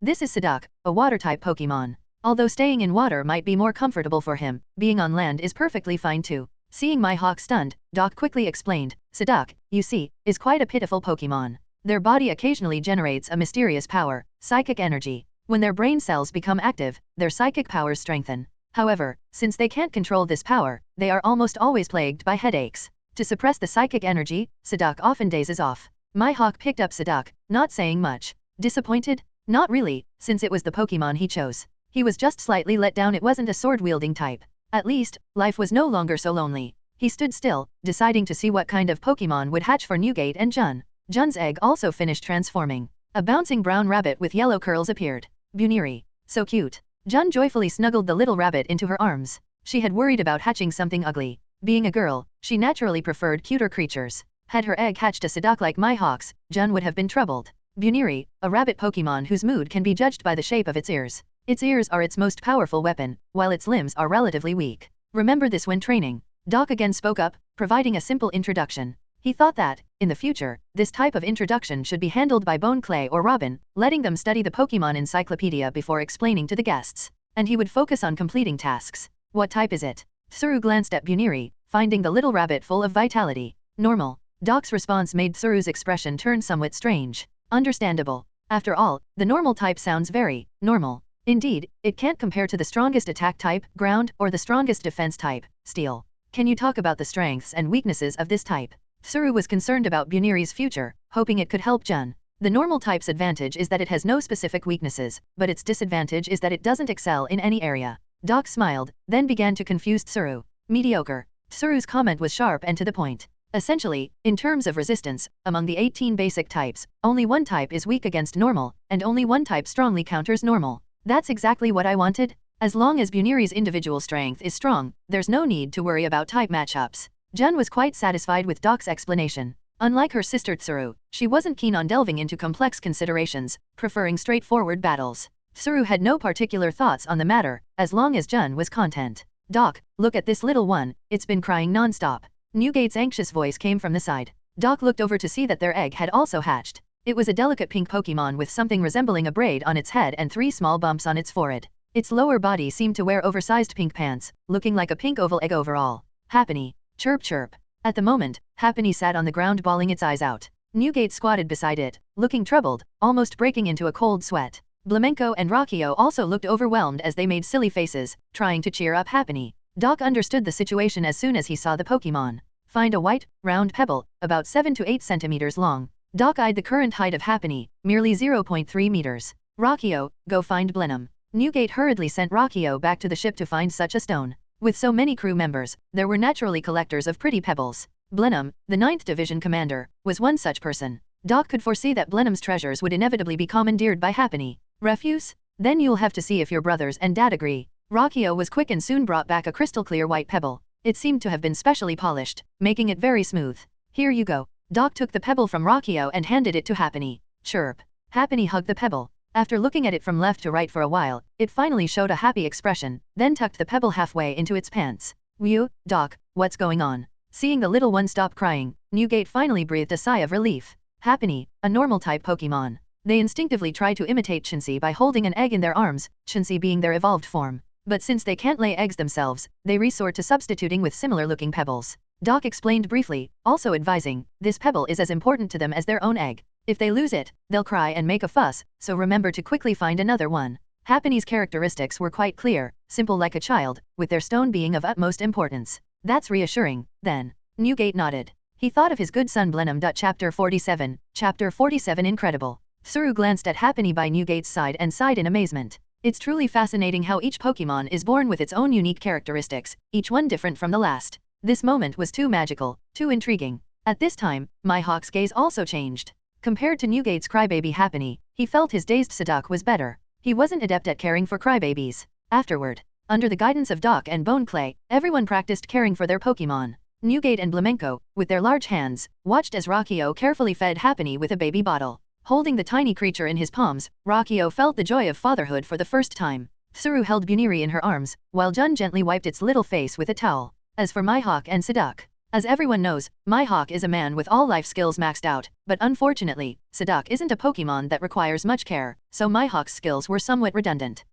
This is Psyduck, a water-type Pokémon. Although staying in water might be more comfortable for him, being on land is perfectly fine too. Seeing Mihawk stunned, Doc quickly explained, Psyduck, you see, is quite a pitiful Pokémon. Their body occasionally generates a mysterious power, psychic energy. When their brain cells become active, their psychic powers strengthen. However, since they can't control this power, they are almost always plagued by headaches. To suppress the psychic energy, Psyduck often dazes off. Mihawk picked up Psyduck, not saying much. Disappointed? Not really, since it was the Pokémon he chose. He was just slightly let down it wasn't a sword-wielding type. At least, life was no longer so lonely. He stood still, deciding to see what kind of Pokémon would hatch for Newgate and Jun. Jun's egg also finished transforming. A bouncing brown rabbit with yellow curls appeared. Buniri. So cute. Jun joyfully snuggled the little rabbit into her arms. She had worried about hatching something ugly. Being a girl, she naturally preferred cuter creatures. Had her egg hatched a Psyduck like Mihawk's, Jun would have been troubled. Buniri, a rabbit Pokémon whose mood can be judged by the shape of its ears. Its ears are its most powerful weapon, while its limbs are relatively weak. Remember this when training. Doc again spoke up, providing a simple introduction. He thought that, in the future, this type of introduction should be handled by Bone Clay or Robin, letting them study the Pokémon encyclopedia before explaining to the guests. And he would focus on completing tasks. What type is it? Tsuru glanced at Buniri, finding the little rabbit full of vitality. Normal. Doc's response made Tsuru's expression turn somewhat strange. Understandable. After all, the normal type sounds very normal. Indeed, it can't compare to the strongest attack type, ground, or the strongest defense type, steel. Can you talk about the strengths and weaknesses of this type? Tsuru was concerned about Buniri's future, hoping it could help Jun. The normal type's advantage is that it has no specific weaknesses, but its disadvantage is that it doesn't excel in any area. Doc smiled, then began to confuse Tsuru. Mediocre. Tsuru's comment was sharp and to the point. Essentially, in terms of resistance, among the 18 basic types, only one type is weak against normal, and only one type strongly counters normal. That's exactly what I wanted. As long as Buniri's individual strength is strong, there's no need to worry about type matchups. Jun was quite satisfied with Doc's explanation. Unlike her sister Tsuru, she wasn't keen on delving into complex considerations, preferring straightforward battles. Tsuru had no particular thoughts on the matter, as long as Jun was content. Doc, look at this little one, it's been crying non-stop. Newgate's anxious voice came from the side. Doc looked over to see that their egg had also hatched. It was a delicate pink Pokémon with something resembling a braid on its head and 3 small bumps on its forehead. Its lower body seemed to wear oversized pink pants, looking like a pink oval egg overall. Happiny. Chirp chirp. At the moment, Happiny sat on the ground bawling its eyes out. Newgate squatted beside it, looking troubled, almost breaking into a cold sweat. Blamenco and Rockio also looked overwhelmed as they made silly faces, trying to cheer up Happiny. Doc understood the situation as soon as he saw the Pokémon. Find a white, round pebble, about 7 to 8 centimeters long. Doc eyed the current height of Happiny, merely 0.3 meters. Rockio, go find Blenheim. Newgate hurriedly sent Rockio back to the ship to find such a stone. With so many crew members, there were naturally collectors of pretty pebbles. Blenheim, the 9th Division commander, was one such person. Doc could foresee that Blenheim's treasures would inevitably be commandeered by Happiny. Refuse? Then you'll have to see if your brothers and dad agree. Rockio was quick and soon brought back a crystal-clear white pebble. It seemed to have been specially polished, making it very smooth. Here you go. Doc took the pebble from Rockio and handed it to Happiny. Chirp. Happiny hugged the pebble. After looking at it from left to right for a while, it finally showed a happy expression, then tucked the pebble halfway into its pants. Whew, Doc, what's going on? Seeing the little one stop crying, Newgate finally breathed a sigh of relief. Happiny, a normal-type Pokémon. They instinctively try to imitate Chansey by holding an egg in their arms, Chansey being their evolved form. But since they can't lay eggs themselves, they resort to substituting with similar-looking pebbles. Doc explained briefly, also advising, this pebble is as important to them as their own egg. If they lose it, they'll cry and make a fuss, so remember to quickly find another one. Happiny's characteristics were quite clear, simple like a child, with their stone being of utmost importance. That's reassuring, then. Newgate nodded. He thought of his good son Blenheim. Chapter 47, Chapter 47 Incredible. Tsuru glanced at Happiny by Newgate's side and sighed in amazement. It's truly fascinating how each Pokémon is born with its own unique characteristics, each one different from the last. This moment was too magical, too intriguing. At this time, Mihawk's gaze also changed. Compared to Newgate's crybaby Happiny, he felt his dazed Psyduck was better. He wasn't adept at caring for crybabies. Afterward, under the guidance of Doc and Bone Clay, everyone practiced caring for their Pokémon. Newgate and Blamenco, with their large hands, watched as Rockio carefully fed Happiny with a baby bottle. Holding the tiny creature in his palms, Rockio felt the joy of fatherhood for the first time. Tsuru held Buniri in her arms, while Jun gently wiped its little face with a towel. As for Mihawk and Psyduck, as everyone knows, Mihawk is a man with all life skills maxed out, but unfortunately, Psyduck isn't a Pokémon that requires much care, so Mihawk's skills were somewhat redundant.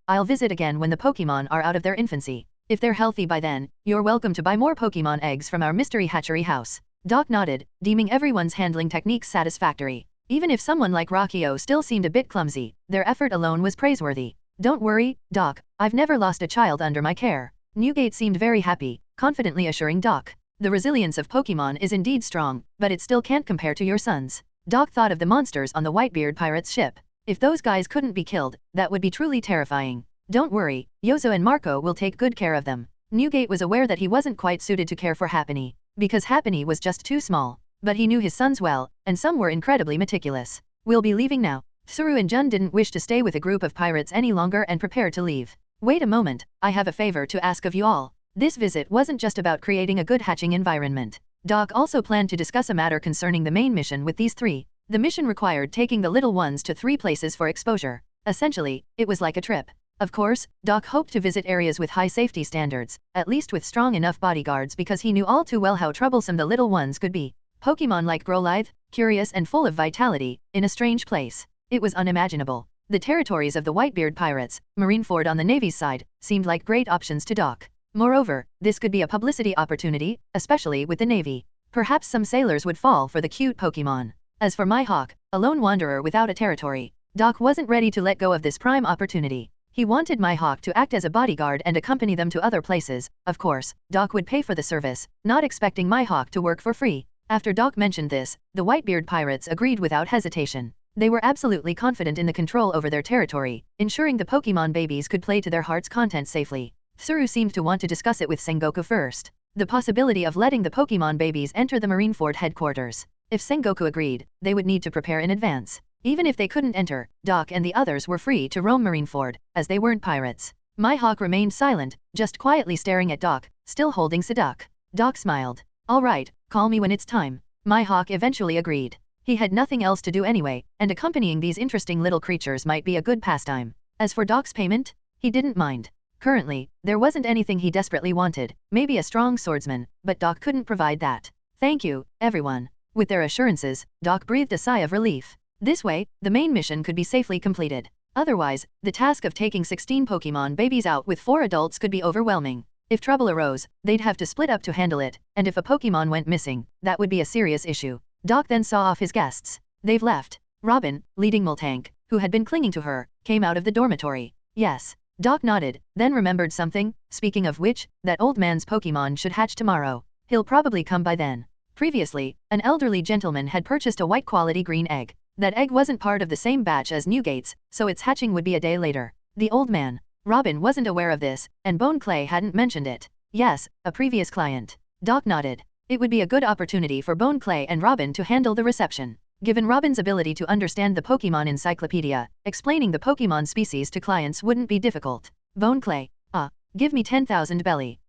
I'll visit again when the Pokémon are out of their infancy. If they're healthy by then, you're welcome to buy more Pokémon eggs from our mystery hatchery house. Doc nodded, deeming everyone's handling techniques satisfactory. Even if someone like Rockio still seemed a bit clumsy, their effort alone was praiseworthy. Don't worry, Doc, I've never lost a child under my care. Newgate seemed very happy, confidently assuring Doc. The resilience of Pokémon is indeed strong, but it still can't compare to your sons. Doc thought of the monsters on the Whitebeard pirate's ship. If those guys couldn't be killed, that would be truly terrifying. Don't worry, Yozo and Marco will take good care of them. Newgate was aware that he wasn't quite suited to care for Happiny, because Happiny was just too small. But he knew his sons well, and some were incredibly meticulous. We'll be leaving now. Tsuru and Jun didn't wish to stay with a group of pirates any longer and prepared to leave. Wait a moment, I have a favor to ask of you all. This visit wasn't just about creating a good hatching environment. Doc also planned to discuss a matter concerning the main mission with these three. The mission required taking the little ones to 3 places for exposure. Essentially, it was like a trip. Of course, Doc hoped to visit areas with high safety standards, at least with strong enough bodyguards because he knew all too well how troublesome the little ones could be. Pokémon like Growlithe, curious and full of vitality, in a strange place. It was unimaginable. The territories of the Whitebeard pirates, Marineford on the Navy's side, seemed like great options to Doc. Moreover, this could be a publicity opportunity, especially with the Navy. Perhaps some sailors would fall for the cute Pokémon. As for Mihawk, a lone wanderer without a territory, Doc wasn't ready to let go of this prime opportunity. He wanted Mihawk to act as a bodyguard and accompany them to other places. Of course, Doc would pay for the service, not expecting Mihawk to work for free. After Doc mentioned this, the Whitebeard pirates agreed without hesitation. They were absolutely confident in the control over their territory, ensuring the Pokémon babies could play to their heart's content safely. Tsuru seemed to want to discuss it with Sengoku first. The possibility of letting the Pokémon babies enter the Marineford headquarters. If Sengoku agreed, they would need to prepare in advance. Even if they couldn't enter, Doc and the others were free to roam Marineford, as they weren't pirates. Mihawk remained silent, just quietly staring at Doc, still holding Psyduck. Doc smiled. All right, call me when it's time. Mihawk eventually agreed. He had nothing else to do anyway, and accompanying these interesting little creatures might be a good pastime. As for Doc's payment, he didn't mind. Currently, there wasn't anything he desperately wanted, maybe a strong swordsman, but Doc couldn't provide that. Thank you, everyone. With their assurances, Doc breathed a sigh of relief. This way, the main mission could be safely completed. Otherwise, the task of taking 16 Pokémon babies out with 4 adults could be overwhelming. If trouble arose, they'd have to split up to handle it, and if a Pokémon went missing, that would be a serious issue. Doc then saw off his guests. They've left. Robin, leading Multank, who had been clinging to her, came out of the dormitory. Yes. Doc nodded, then remembered something. Speaking of which, that old man's Pokémon should hatch tomorrow. He'll probably come by then. Previously, an elderly gentleman had purchased a white-quality green egg. That egg wasn't part of the same batch as Newgate's, so its hatching would be a day later. The old man. Robin wasn't aware of this, and Bone Clay hadn't mentioned it. Yes, a previous client. Doc nodded. It would be a good opportunity for Bone Clay and Robin to handle the reception. Given Robin's ability to understand the Pokémon encyclopedia, explaining the Pokémon species to clients wouldn't be difficult. Bone Clay. Give me 10,000 belly.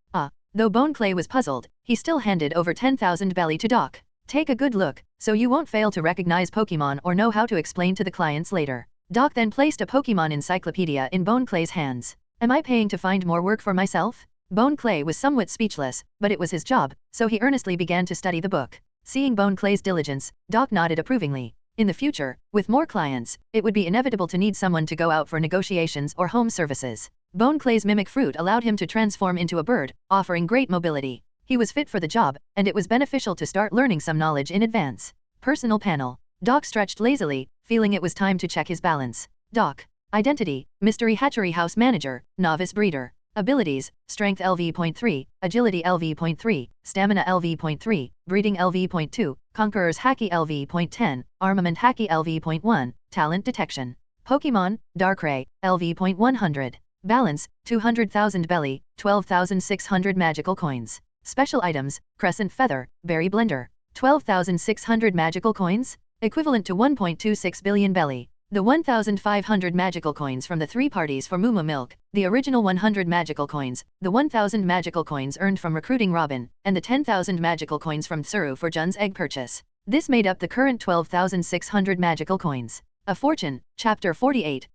Though Bone Clay was puzzled, he still handed over 10,000 belly to Doc. Take a good look, so you won't fail to recognize Pokémon or know how to explain to the clients later. Doc then placed a Pokémon encyclopedia in Bone Clay's hands. Am I paying to find more work for myself? Bone Clay was somewhat speechless, but it was his job, so he earnestly began to study the book. Seeing Bone Clay's diligence, Doc nodded approvingly. In the future, with more clients, it would be inevitable to need someone to go out for negotiations or home services. Bone Clay's mimic fruit allowed him to transform into a bird, offering great mobility. He was fit for the job, and it was beneficial to start learning some knowledge in advance. Personal panel. Doc stretched lazily, feeling it was time to check his balance. Doc. Identity, Mystery Hatchery House Manager, Novice Breeder. Abilities, Strength LV.3, Agility LV.3, Stamina LV.3, Breeding LV.2, Conqueror's Haki LV.10, Armament Haki LV.1, Talent Detection. Pokémon, Darkrai, LV.100. Balance, 200,000 belly, 12,600 magical coins. Special items, Crescent Feather, Berry Blender. 12,600 magical coins? Equivalent to 1.26 billion belly. The 1,500 magical coins from the 3 parties for Moo Milk, the original 100 magical coins, the 1,000 magical coins earned from recruiting Robin, and the 10,000 magical coins from Tsuru for Jun's egg purchase. This made up the current 12,600 magical coins. A fortune, Chapter 48,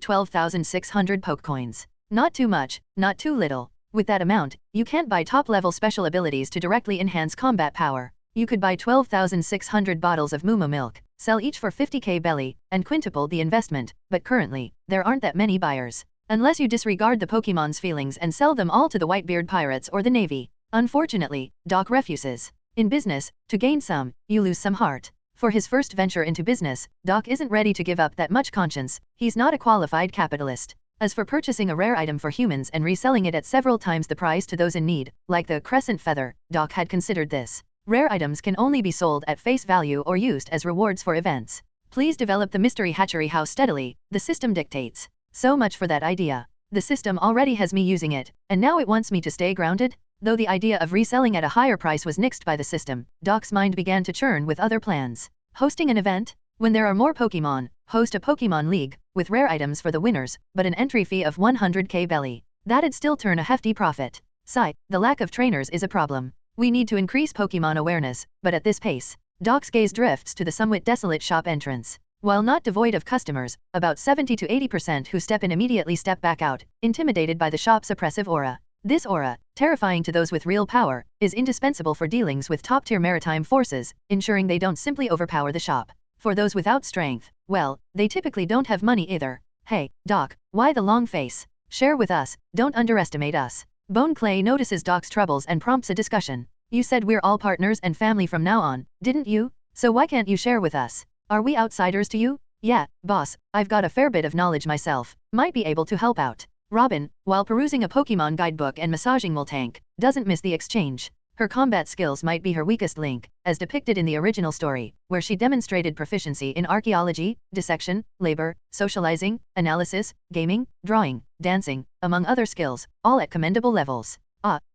12,600 poke coins. Not too much, not too little. With that amount, you can't buy top-level special abilities to directly enhance combat power. You could buy 12,600 bottles of Moo Milk, sell each for 50k belly, and quintuple the investment, but currently, there aren't that many buyers. Unless you disregard the Pokémon's feelings and sell them all to the Whitebeard pirates or the Navy. Unfortunately, Doc refuses. In business, to gain some, you lose some heart. For his first venture into business, Doc isn't ready to give up that much conscience. He's not a qualified capitalist. As for purchasing a rare item for humans and reselling it at several times the price to those in need, like the Crescent Feather, Doc had considered this. Rare items can only be sold at face value or used as rewards for events. Please develop the mystery hatchery house steadily, the system dictates. So much for that idea. The system already has me using it, and now it wants me to stay grounded? Though the idea of reselling at a higher price was nixed by the system, Doc's mind began to churn with other plans. Hosting an event? When there are more Pokémon, host a Pokémon League, with rare items for the winners, but an entry fee of 100k belly. That'd still turn a hefty profit. Sigh, the lack of trainers is a problem. We need to increase Pokémon awareness, but at this pace, Doc's gaze drifts to the somewhat desolate shop entrance. While not devoid of customers, about 70 to 80% who step in immediately step back out, intimidated by the shop's oppressive aura. This aura, terrifying to those with real power, is indispensable for dealings with top-tier maritime forces, ensuring they don't simply overpower the shop. For those without strength, well, they typically don't have money either. Hey, Doc, why the long face? Share with us, don't underestimate us. Bone Clay notices Doc's troubles and prompts a discussion. You said we're all partners and family from now on, didn't you? So why can't you share with us? Are we outsiders to you? Yeah, boss, I've got a fair bit of knowledge myself, might be able to help out. Robin, while perusing a Pokémon guidebook and massaging Moltank, doesn't miss the exchange. Her combat skills might be her weakest link, as depicted in the original story, where she demonstrated proficiency in archaeology, dissection, labor, socializing, analysis, gaming, drawing, dancing, among other skills, all at commendable levels.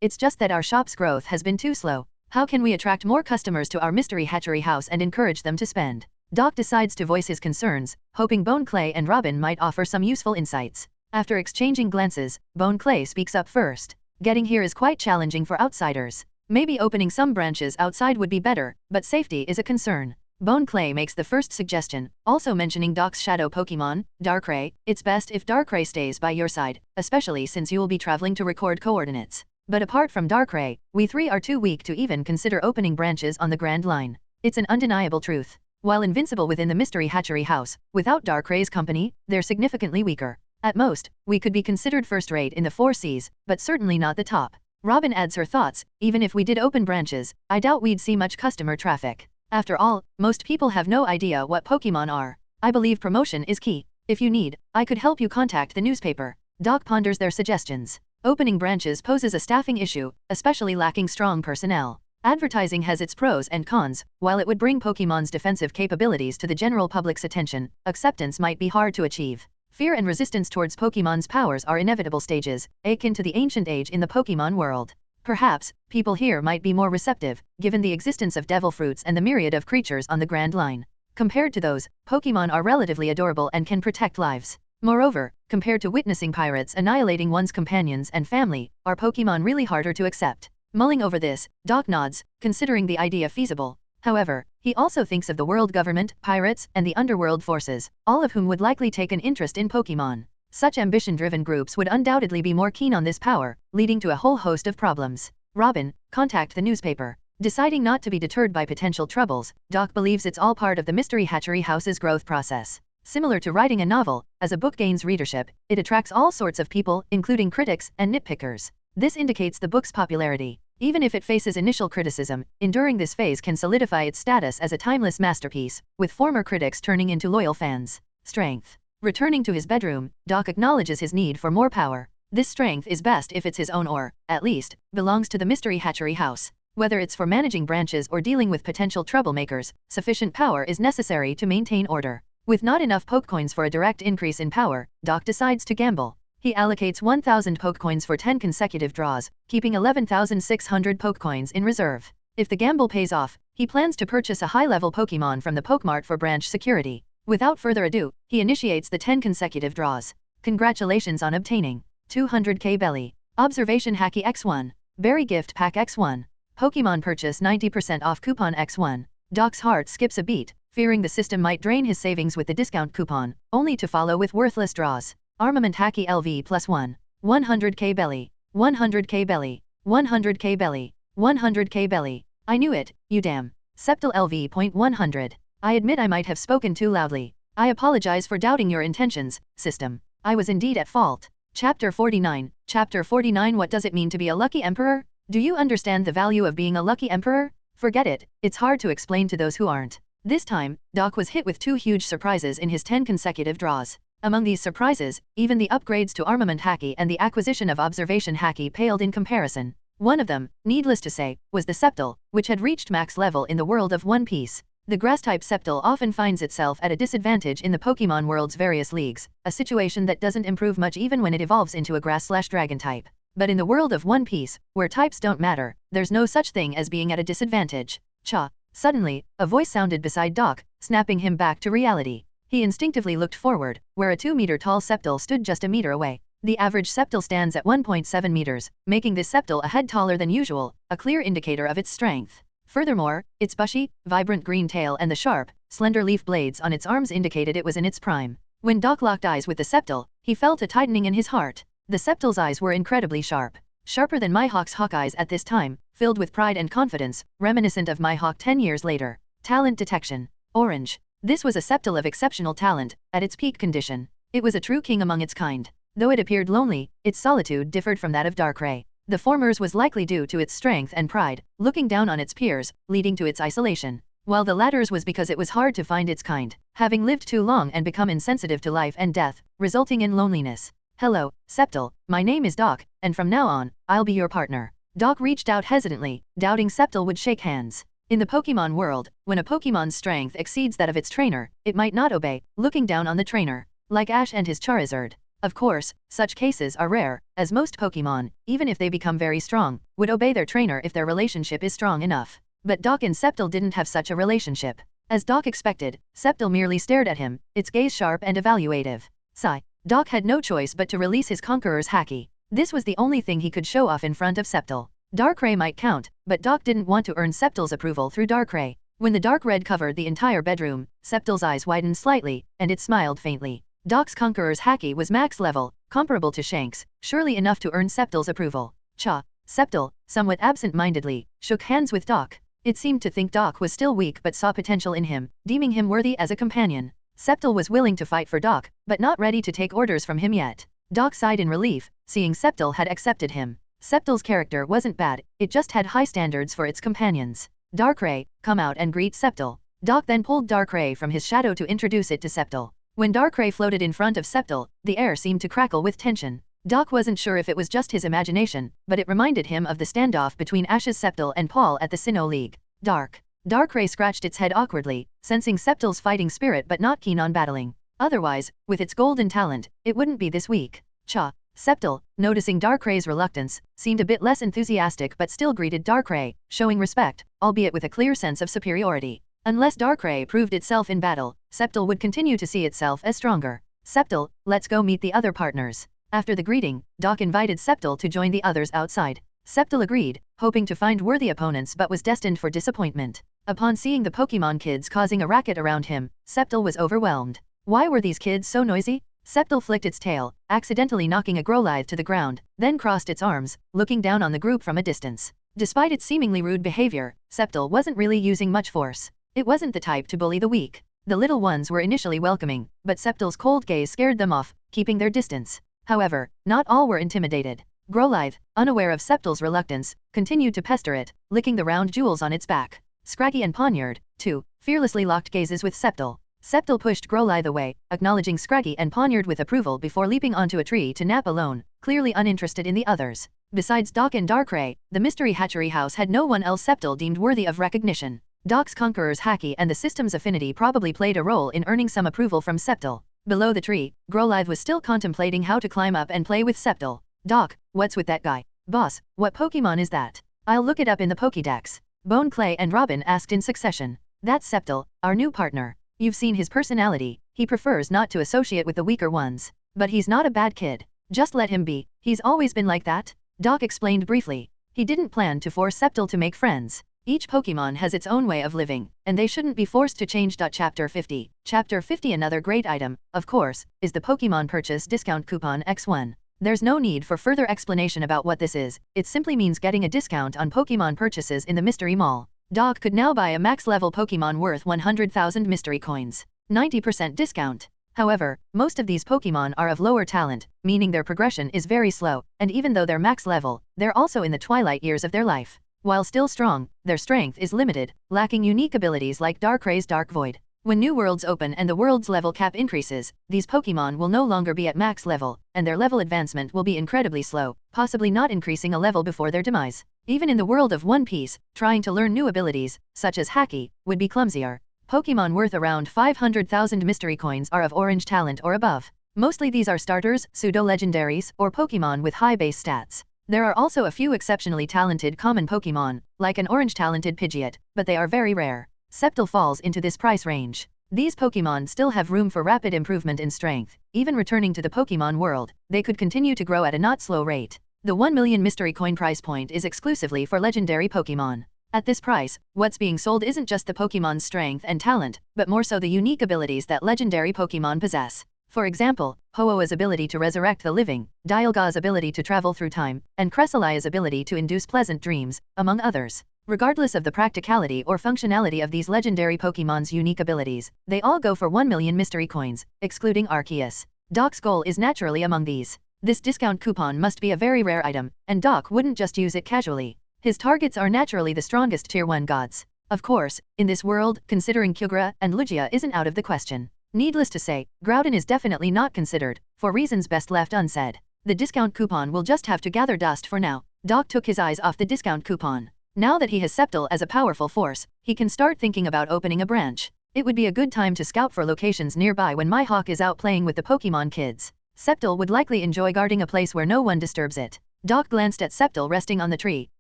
It's just that our shop's growth has been too slow. How can we attract more customers to our mystery hatchery house and encourage them to spend? Doc decides to voice his concerns, hoping Bone Clay and Robin might offer some useful insights. After exchanging glances, Bone Clay speaks up first. Getting here is quite challenging for outsiders. Maybe opening some branches outside would be better, but safety is a concern. Bone Clay makes the first suggestion, also mentioning Doc's shadow Pokémon, Darkrai. It's best if Darkrai stays by your side, especially since you'll be traveling to record coordinates. But apart from Darkrai, we 3 are too weak to even consider opening branches on the Grand Line. It's an undeniable truth. While invincible within the mystery hatchery house, without Darkrai's company, they're significantly weaker. At most, we could be considered first-rate in the 4 Seas, but certainly not the top. Robin adds her thoughts. Even if we did open branches, I doubt we'd see much customer traffic. After all, most people have no idea what Pokémon are. I believe promotion is key. If you need, I could help you contact the newspaper. Doc ponders their suggestions. Opening branches poses a staffing issue, especially lacking strong personnel. Advertising has its pros and cons. While it would bring Pokémon's defensive capabilities to the general public's attention, acceptance might be hard to achieve. Fear and resistance towards Pokémon's powers are inevitable stages, akin to the ancient age in the Pokémon world. Perhaps, people here might be more receptive, given the existence of devil fruits and the myriad of creatures on the Grand Line. Compared to those, Pokémon are relatively adorable and can protect lives. Moreover, compared to witnessing pirates annihilating one's companions and family, are Pokémon really harder to accept? Mulling over this, Doc nods, considering the idea feasible. However, he also thinks of the world government, pirates, and the underworld forces, all of whom would likely take an interest in Pokémon. Such ambition-driven groups would undoubtedly be more keen on this power, leading to a whole host of problems. Robin, contact the newspaper. Deciding not to be deterred by potential troubles, Doc believes it's all part of the Mystery Hatchery House's growth process. Similar to writing a novel, as a book gains readership, it attracts all sorts of people, including critics and nitpickers. This indicates the book's popularity. Even if it faces initial criticism, enduring this phase can solidify its status as a timeless masterpiece, with former critics turning into loyal fans. Strength. Returning to his bedroom, Doc acknowledges his need for more power. This strength is best if it's his own or, at least, belongs to the mystery Hatchery House. Whether it's for managing branches or dealing with potential troublemakers, sufficient power is necessary to maintain order. With not enough Pokecoins for a direct increase in power, Doc decides to gamble. He allocates 1,000 Pokecoins for 10 consecutive draws, keeping 11,600 Pokecoins in reserve. If the gamble pays off, he plans to purchase a high-level Pokemon from the Pokemart for branch security. Without further ado, he initiates the 10 consecutive draws. Congratulations on obtaining 200k belly. Observation Hacky X1. Berry Gift Pack X1. Pokemon purchase 90% off coupon X1. Doc's heart skips a beat, fearing the system might drain his savings with the discount coupon, only to follow with worthless draws. Armament Hacky LV +1. 100k belly. 100k belly. 100k belly. 100k belly. I knew it, you damn. Sceptile LV.100. I admit I might have spoken too loudly. I apologize for doubting your intentions, system. I was indeed at fault. Chapter 49. Chapter 49. What does it mean to be a lucky emperor? Do you understand the value of being a lucky emperor? Forget it, it's hard to explain to those who aren't. This time, Doc was hit with 2 huge surprises in his 10 consecutive draws. Among these surprises, even the upgrades to Armament Hacky and the acquisition of Observation Hacky paled in comparison. One of them, needless to say, was the Sceptile, which had reached max level in the world of One Piece. The grass-type Sceptile often finds itself at a disadvantage in the Pokemon world's various leagues, a situation that doesn't improve much even when it evolves into a grass/dragon type. But in the world of One Piece, where types don't matter, there's no such thing as being at a disadvantage. Cha! Suddenly, a voice sounded beside Doc, snapping him back to reality. He instinctively looked forward, where a 2-meter-tall Sceptile stood just a meter away. The average Sceptile stands at 1.7 meters, making this Sceptile a head taller than usual, a clear indicator of its strength. Furthermore, its bushy, vibrant green tail and the sharp, slender leaf blades on its arms indicated it was in its prime. When Doc locked eyes with the Sceptile, he felt a tightening in his heart. The Sceptile's eyes were incredibly sharp. Sharper than Mihawk's hawk eyes at this time, filled with pride and confidence, reminiscent of Mihawk 10 years later. Talent detection. Orange. This was a Sceptile of exceptional talent, at its peak condition. It was a true king among its kind. Though it appeared lonely, its solitude differed from that of Darkrai. The former's was likely due to its strength and pride, looking down on its peers, leading to its isolation. While the latter's was because it was hard to find its kind, having lived too long and become insensitive to life and death, resulting in loneliness. Hello, Sceptile, my name is Doc, and from now on, I'll be your partner. Doc reached out hesitantly, doubting Sceptile would shake hands. In the Pokemon world, when a Pokemon's strength exceeds that of its trainer, it might not obey, looking down on the trainer. Like Ash and his Charizard. Of course, such cases are rare, as most Pokemon, even if they become very strong, would obey their trainer if their relationship is strong enough. But Doc and Sceptile didn't have such a relationship. As Doc expected, Sceptile merely stared at him, its gaze sharp and evaluative. Sigh. Doc had no choice but to release his Conqueror's Hacky. This was the only thing he could show off in front of Sceptile. Darkrai might count, but Doc didn't want to earn Sceptile's approval through Darkrai. When the dark red covered the entire bedroom, Sceptile's eyes widened slightly, and it smiled faintly. Doc's Conqueror's Hacky was max level, comparable to Shank's, surely enough to earn Sceptile's approval. Cha! Sceptile, somewhat absent-mindedly, shook hands with Doc. It seemed to think Doc was still weak but saw potential in him, deeming him worthy as a companion. Sceptile was willing to fight for Doc, but not ready to take orders from him yet. Doc sighed in relief, seeing Sceptile had accepted him. Sceptile's character wasn't bad, it just had high standards for its companions. Darkrai, come out and greet Sceptile. Doc then pulled Darkrai from his shadow to introduce it to Sceptile. When Darkrai floated in front of Sceptile, the air seemed to crackle with tension. Doc wasn't sure if it was just his imagination, but it reminded him of the standoff between Ash's Sceptile and Paul at the Sinnoh League. Darkrai scratched its head awkwardly, sensing Sceptile's fighting spirit but not keen on battling. Otherwise, with its golden talent, it wouldn't be this weak. Cha! Sceptile, noticing Darkrai's reluctance, seemed a bit less enthusiastic but still greeted Darkrai, showing respect, albeit with a clear sense of superiority. Unless Darkrai proved itself in battle, Sceptile would continue to see itself as stronger. Sceptile, let's go meet the other partners. After the greeting, Doc invited Sceptile to join the others outside. Sceptile agreed, hoping to find worthy opponents but was destined for disappointment. Upon seeing the Pokemon kids causing a racket around him, Sceptile was overwhelmed. Why were these kids so noisy? Sceptile flicked its tail, accidentally knocking a Growlithe to the ground, then crossed its arms, looking down on the group from a distance. Despite its seemingly rude behavior, Sceptile wasn't really using much force. It wasn't the type to bully the weak. The little ones were initially welcoming, but Sceptile's cold gaze scared them off, keeping their distance. However, not all were intimidated. Growlithe, unaware of Sceptile's reluctance, continued to pester it, licking the round jewels on its back. Scraggy and Poniard, too, fearlessly locked gazes with Sceptile. Sceptile pushed Growlithe away, acknowledging Scraggy and Poniard with approval before leaping onto a tree to nap alone, clearly uninterested in the others. Besides Doc and Darkrai, the mystery Hatchery House had no one else Sceptile deemed worthy of recognition. Doc's Conqueror's haki and the system's affinity probably played a role in earning some approval from Sceptile. Below the tree, Growlithe was still contemplating how to climb up and play with Sceptile. Doc, what's with that guy? Boss, what Pokemon is that? I'll look it up in the Pokédex. Bone Clay and Robin asked in succession. That's Sceptile, our new partner. You've seen his personality, he prefers not to associate with the weaker ones. But he's not a bad kid. Just let him be, he's always been like that. Doc explained briefly. He didn't plan to force Sceptile to make friends. Each Pokemon has its own way of living, and they shouldn't be forced to change. Chapter 50. Chapter 50. Another great item, of course, is the Pokemon Purchase Discount Coupon X1. There's no need for further explanation about what this is, it simply means getting a discount on Pokemon purchases in the Mystery Mall. Doc could now buy a max-level Pokemon worth 100,000 mystery coins. 90% discount. However, most of these Pokemon are of lower talent, meaning their progression is very slow, and even though they're max level, they're also in the twilight years of their life. While still strong, their strength is limited, lacking unique abilities like Darkrai's Dark Void. When new worlds open and the world's level cap increases, these Pokemon will no longer be at max level, and their level advancement will be incredibly slow, possibly not increasing a level before their demise. Even in the world of One Piece, trying to learn new abilities, such as Haki, would be clumsier. Pokemon worth around 500,000 mystery coins are of orange talent or above. Mostly these are starters, pseudo-legendaries, or Pokemon with high base stats. There are also a few exceptionally talented common Pokemon, like an orange-talented Pidgeot, but they are very rare. Sceptile falls into this price range. These Pokemon still have room for rapid improvement in strength. Even returning to the Pokemon world, they could continue to grow at a not slow rate. The 1 million mystery coin price point is exclusively for legendary Pokemon. At this price, what's being sold isn't just the Pokemon's strength and talent, but more so the unique abilities that legendary Pokemon possess. For example, Ho-Oh's ability to resurrect the living, Dialga's ability to travel through time, and Cressalia's ability to induce pleasant dreams, among others. Regardless of the practicality or functionality of these legendary Pokemon's unique abilities, they all go for 1 million mystery coins, excluding Arceus. Doc's goal is naturally among these. This discount coupon must be a very rare item, and Doc wouldn't just use it casually. His targets are naturally the strongest Tier 1 gods. Of course, in this world, considering Kyogre and Lugia isn't out of the question. Needless to say, Groudon is definitely not considered, for reasons best left unsaid. The discount coupon will just have to gather dust for now. Doc took his eyes off the discount coupon. Now that he has Sceptile as a powerful force, he can start thinking about opening a branch. It would be a good time to scout for locations nearby when Mihawk is out playing with the Pokemon kids. Sceptile would likely enjoy guarding a place where no one disturbs it. Doc glanced at Sceptile resting on the tree,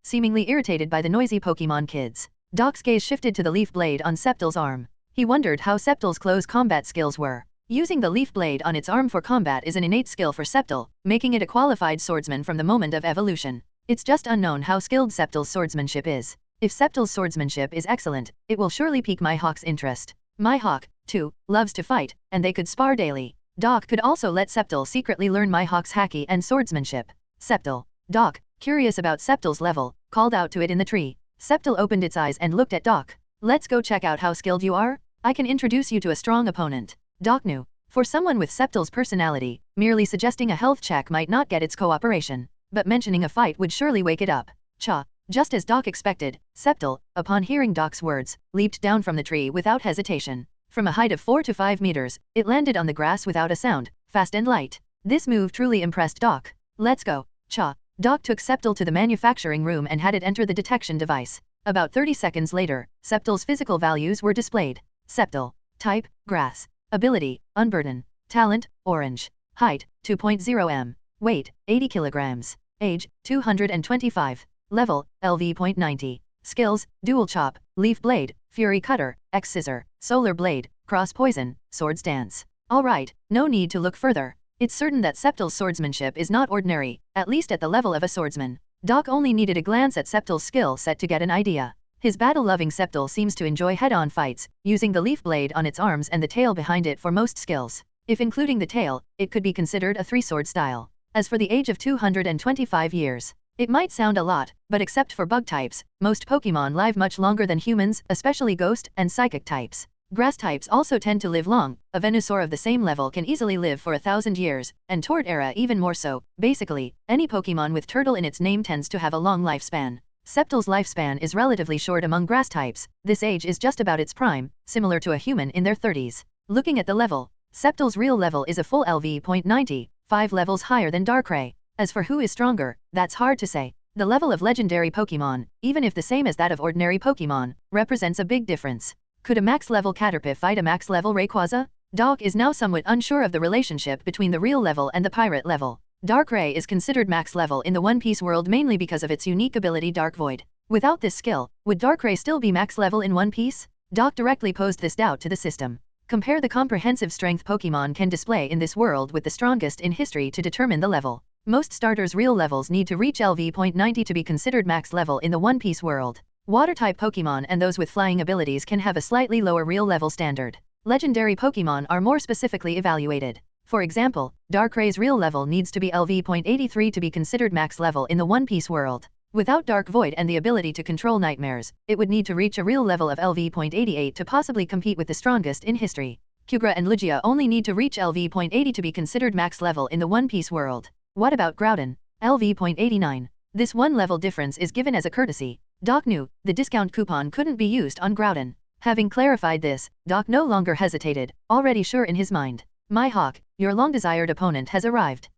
seemingly irritated by the noisy Pokemon kids. Doc's gaze shifted to the leaf blade on Sceptile's arm. He wondered how Sceptile's close combat skills were. Using the leaf blade on its arm for combat is an innate skill for Sceptile, making it a qualified swordsman from the moment of evolution. It's just unknown how skilled Sceptile's swordsmanship is. If Sceptile's swordsmanship is excellent, it will surely pique Mihawk's interest. Mihawk, too, loves to fight, and they could spar daily. Doc could also let Sceptile secretly learn Mihawk's haki and swordsmanship. Sceptile. Doc, curious about Sceptile's level, called out to it in the tree. Sceptile opened its eyes and looked at Doc. Let's go check out how skilled you are? I can introduce you to a strong opponent. Doc knew. For someone with Sceptile's personality, merely suggesting a health check might not get its cooperation, but mentioning a fight would surely wake it up. Cha. Just as Doc expected, Sceptile, upon hearing Doc's words, leaped down from the tree without hesitation. From a height of 4 to 5 meters, it landed on the grass without a sound, fast and light. This move truly impressed Doc. Let's go. Cha. Doc took Sceptile to the manufacturing room and had it enter the detection device. About 30 seconds later, Sceptile's physical values were displayed. Sceptile. Type, Grass. Ability, Unburden. Talent, Orange. Height, 2.0 m. Weight, 80 kilograms. Age, 225. Level, LV.90. Skills, Dual Chop, Leaf Blade, Fury Cutter, X Scissor, Solar Blade, Cross Poison, Swords Dance. Alright, no need to look further. It's certain that Sceptile's swordsmanship is not ordinary, at least at the level of a swordsman. Doc only needed a glance at Sceptile's skill set to get an idea. His battle-loving Sceptile seems to enjoy head-on fights, using the leaf blade on its arms and the tail behind it for most skills. If including the tail, it could be considered a three-sword style. As for the age of 225 years, it might sound a lot, but except for bug types, most Pokemon live much longer than humans, especially ghost and psychic types. Grass types also tend to live long. A Venusaur of the same level can easily live for 1,000 years, and Torterra even more so. Basically, any Pokemon with turtle in its name tends to have a long lifespan. Sceptile's lifespan is relatively short among grass types. This age is just about its prime, similar to a human in their 30s. Looking at the level, Sceptile's real level is a full LV.90, 5 levels higher than Darkrai. As for who is stronger, that's hard to say. The level of legendary Pokémon, even if the same as that of ordinary Pokémon, represents a big difference. Could a max-level Caterpie fight a max-level Rayquaza? Doc is now somewhat unsure of the relationship between the real level and the pirate level. Darkrai is considered max level in the One Piece world mainly because of its unique ability Dark Void. Without this skill, would Darkrai still be max level in One Piece? Doc directly posed this doubt to the system. Compare the comprehensive strength Pokémon can display in this world with the strongest in history to determine the level. Most starters' real levels need to reach LV.90 to be considered max level in the One Piece world. Water-type Pokémon and those with flying abilities can have a slightly lower real level standard. Legendary Pokémon are more specifically evaluated. For example, Darkrai's real level needs to be LV.83 to be considered max level in the One Piece world. Without Dark Void and the ability to control nightmares, it would need to reach a real level of LV.88 to possibly compete with the strongest in history. Kyogre and Lugia only need to reach LV.80 to be considered max level in the One Piece world. What about Groudon? LV.89. This one level difference is given as a courtesy. Doc knew the discount coupon couldn't be used on Groudon. Having clarified this, Doc no longer hesitated, already sure in his mind. Mihawk, your long-desired opponent has arrived.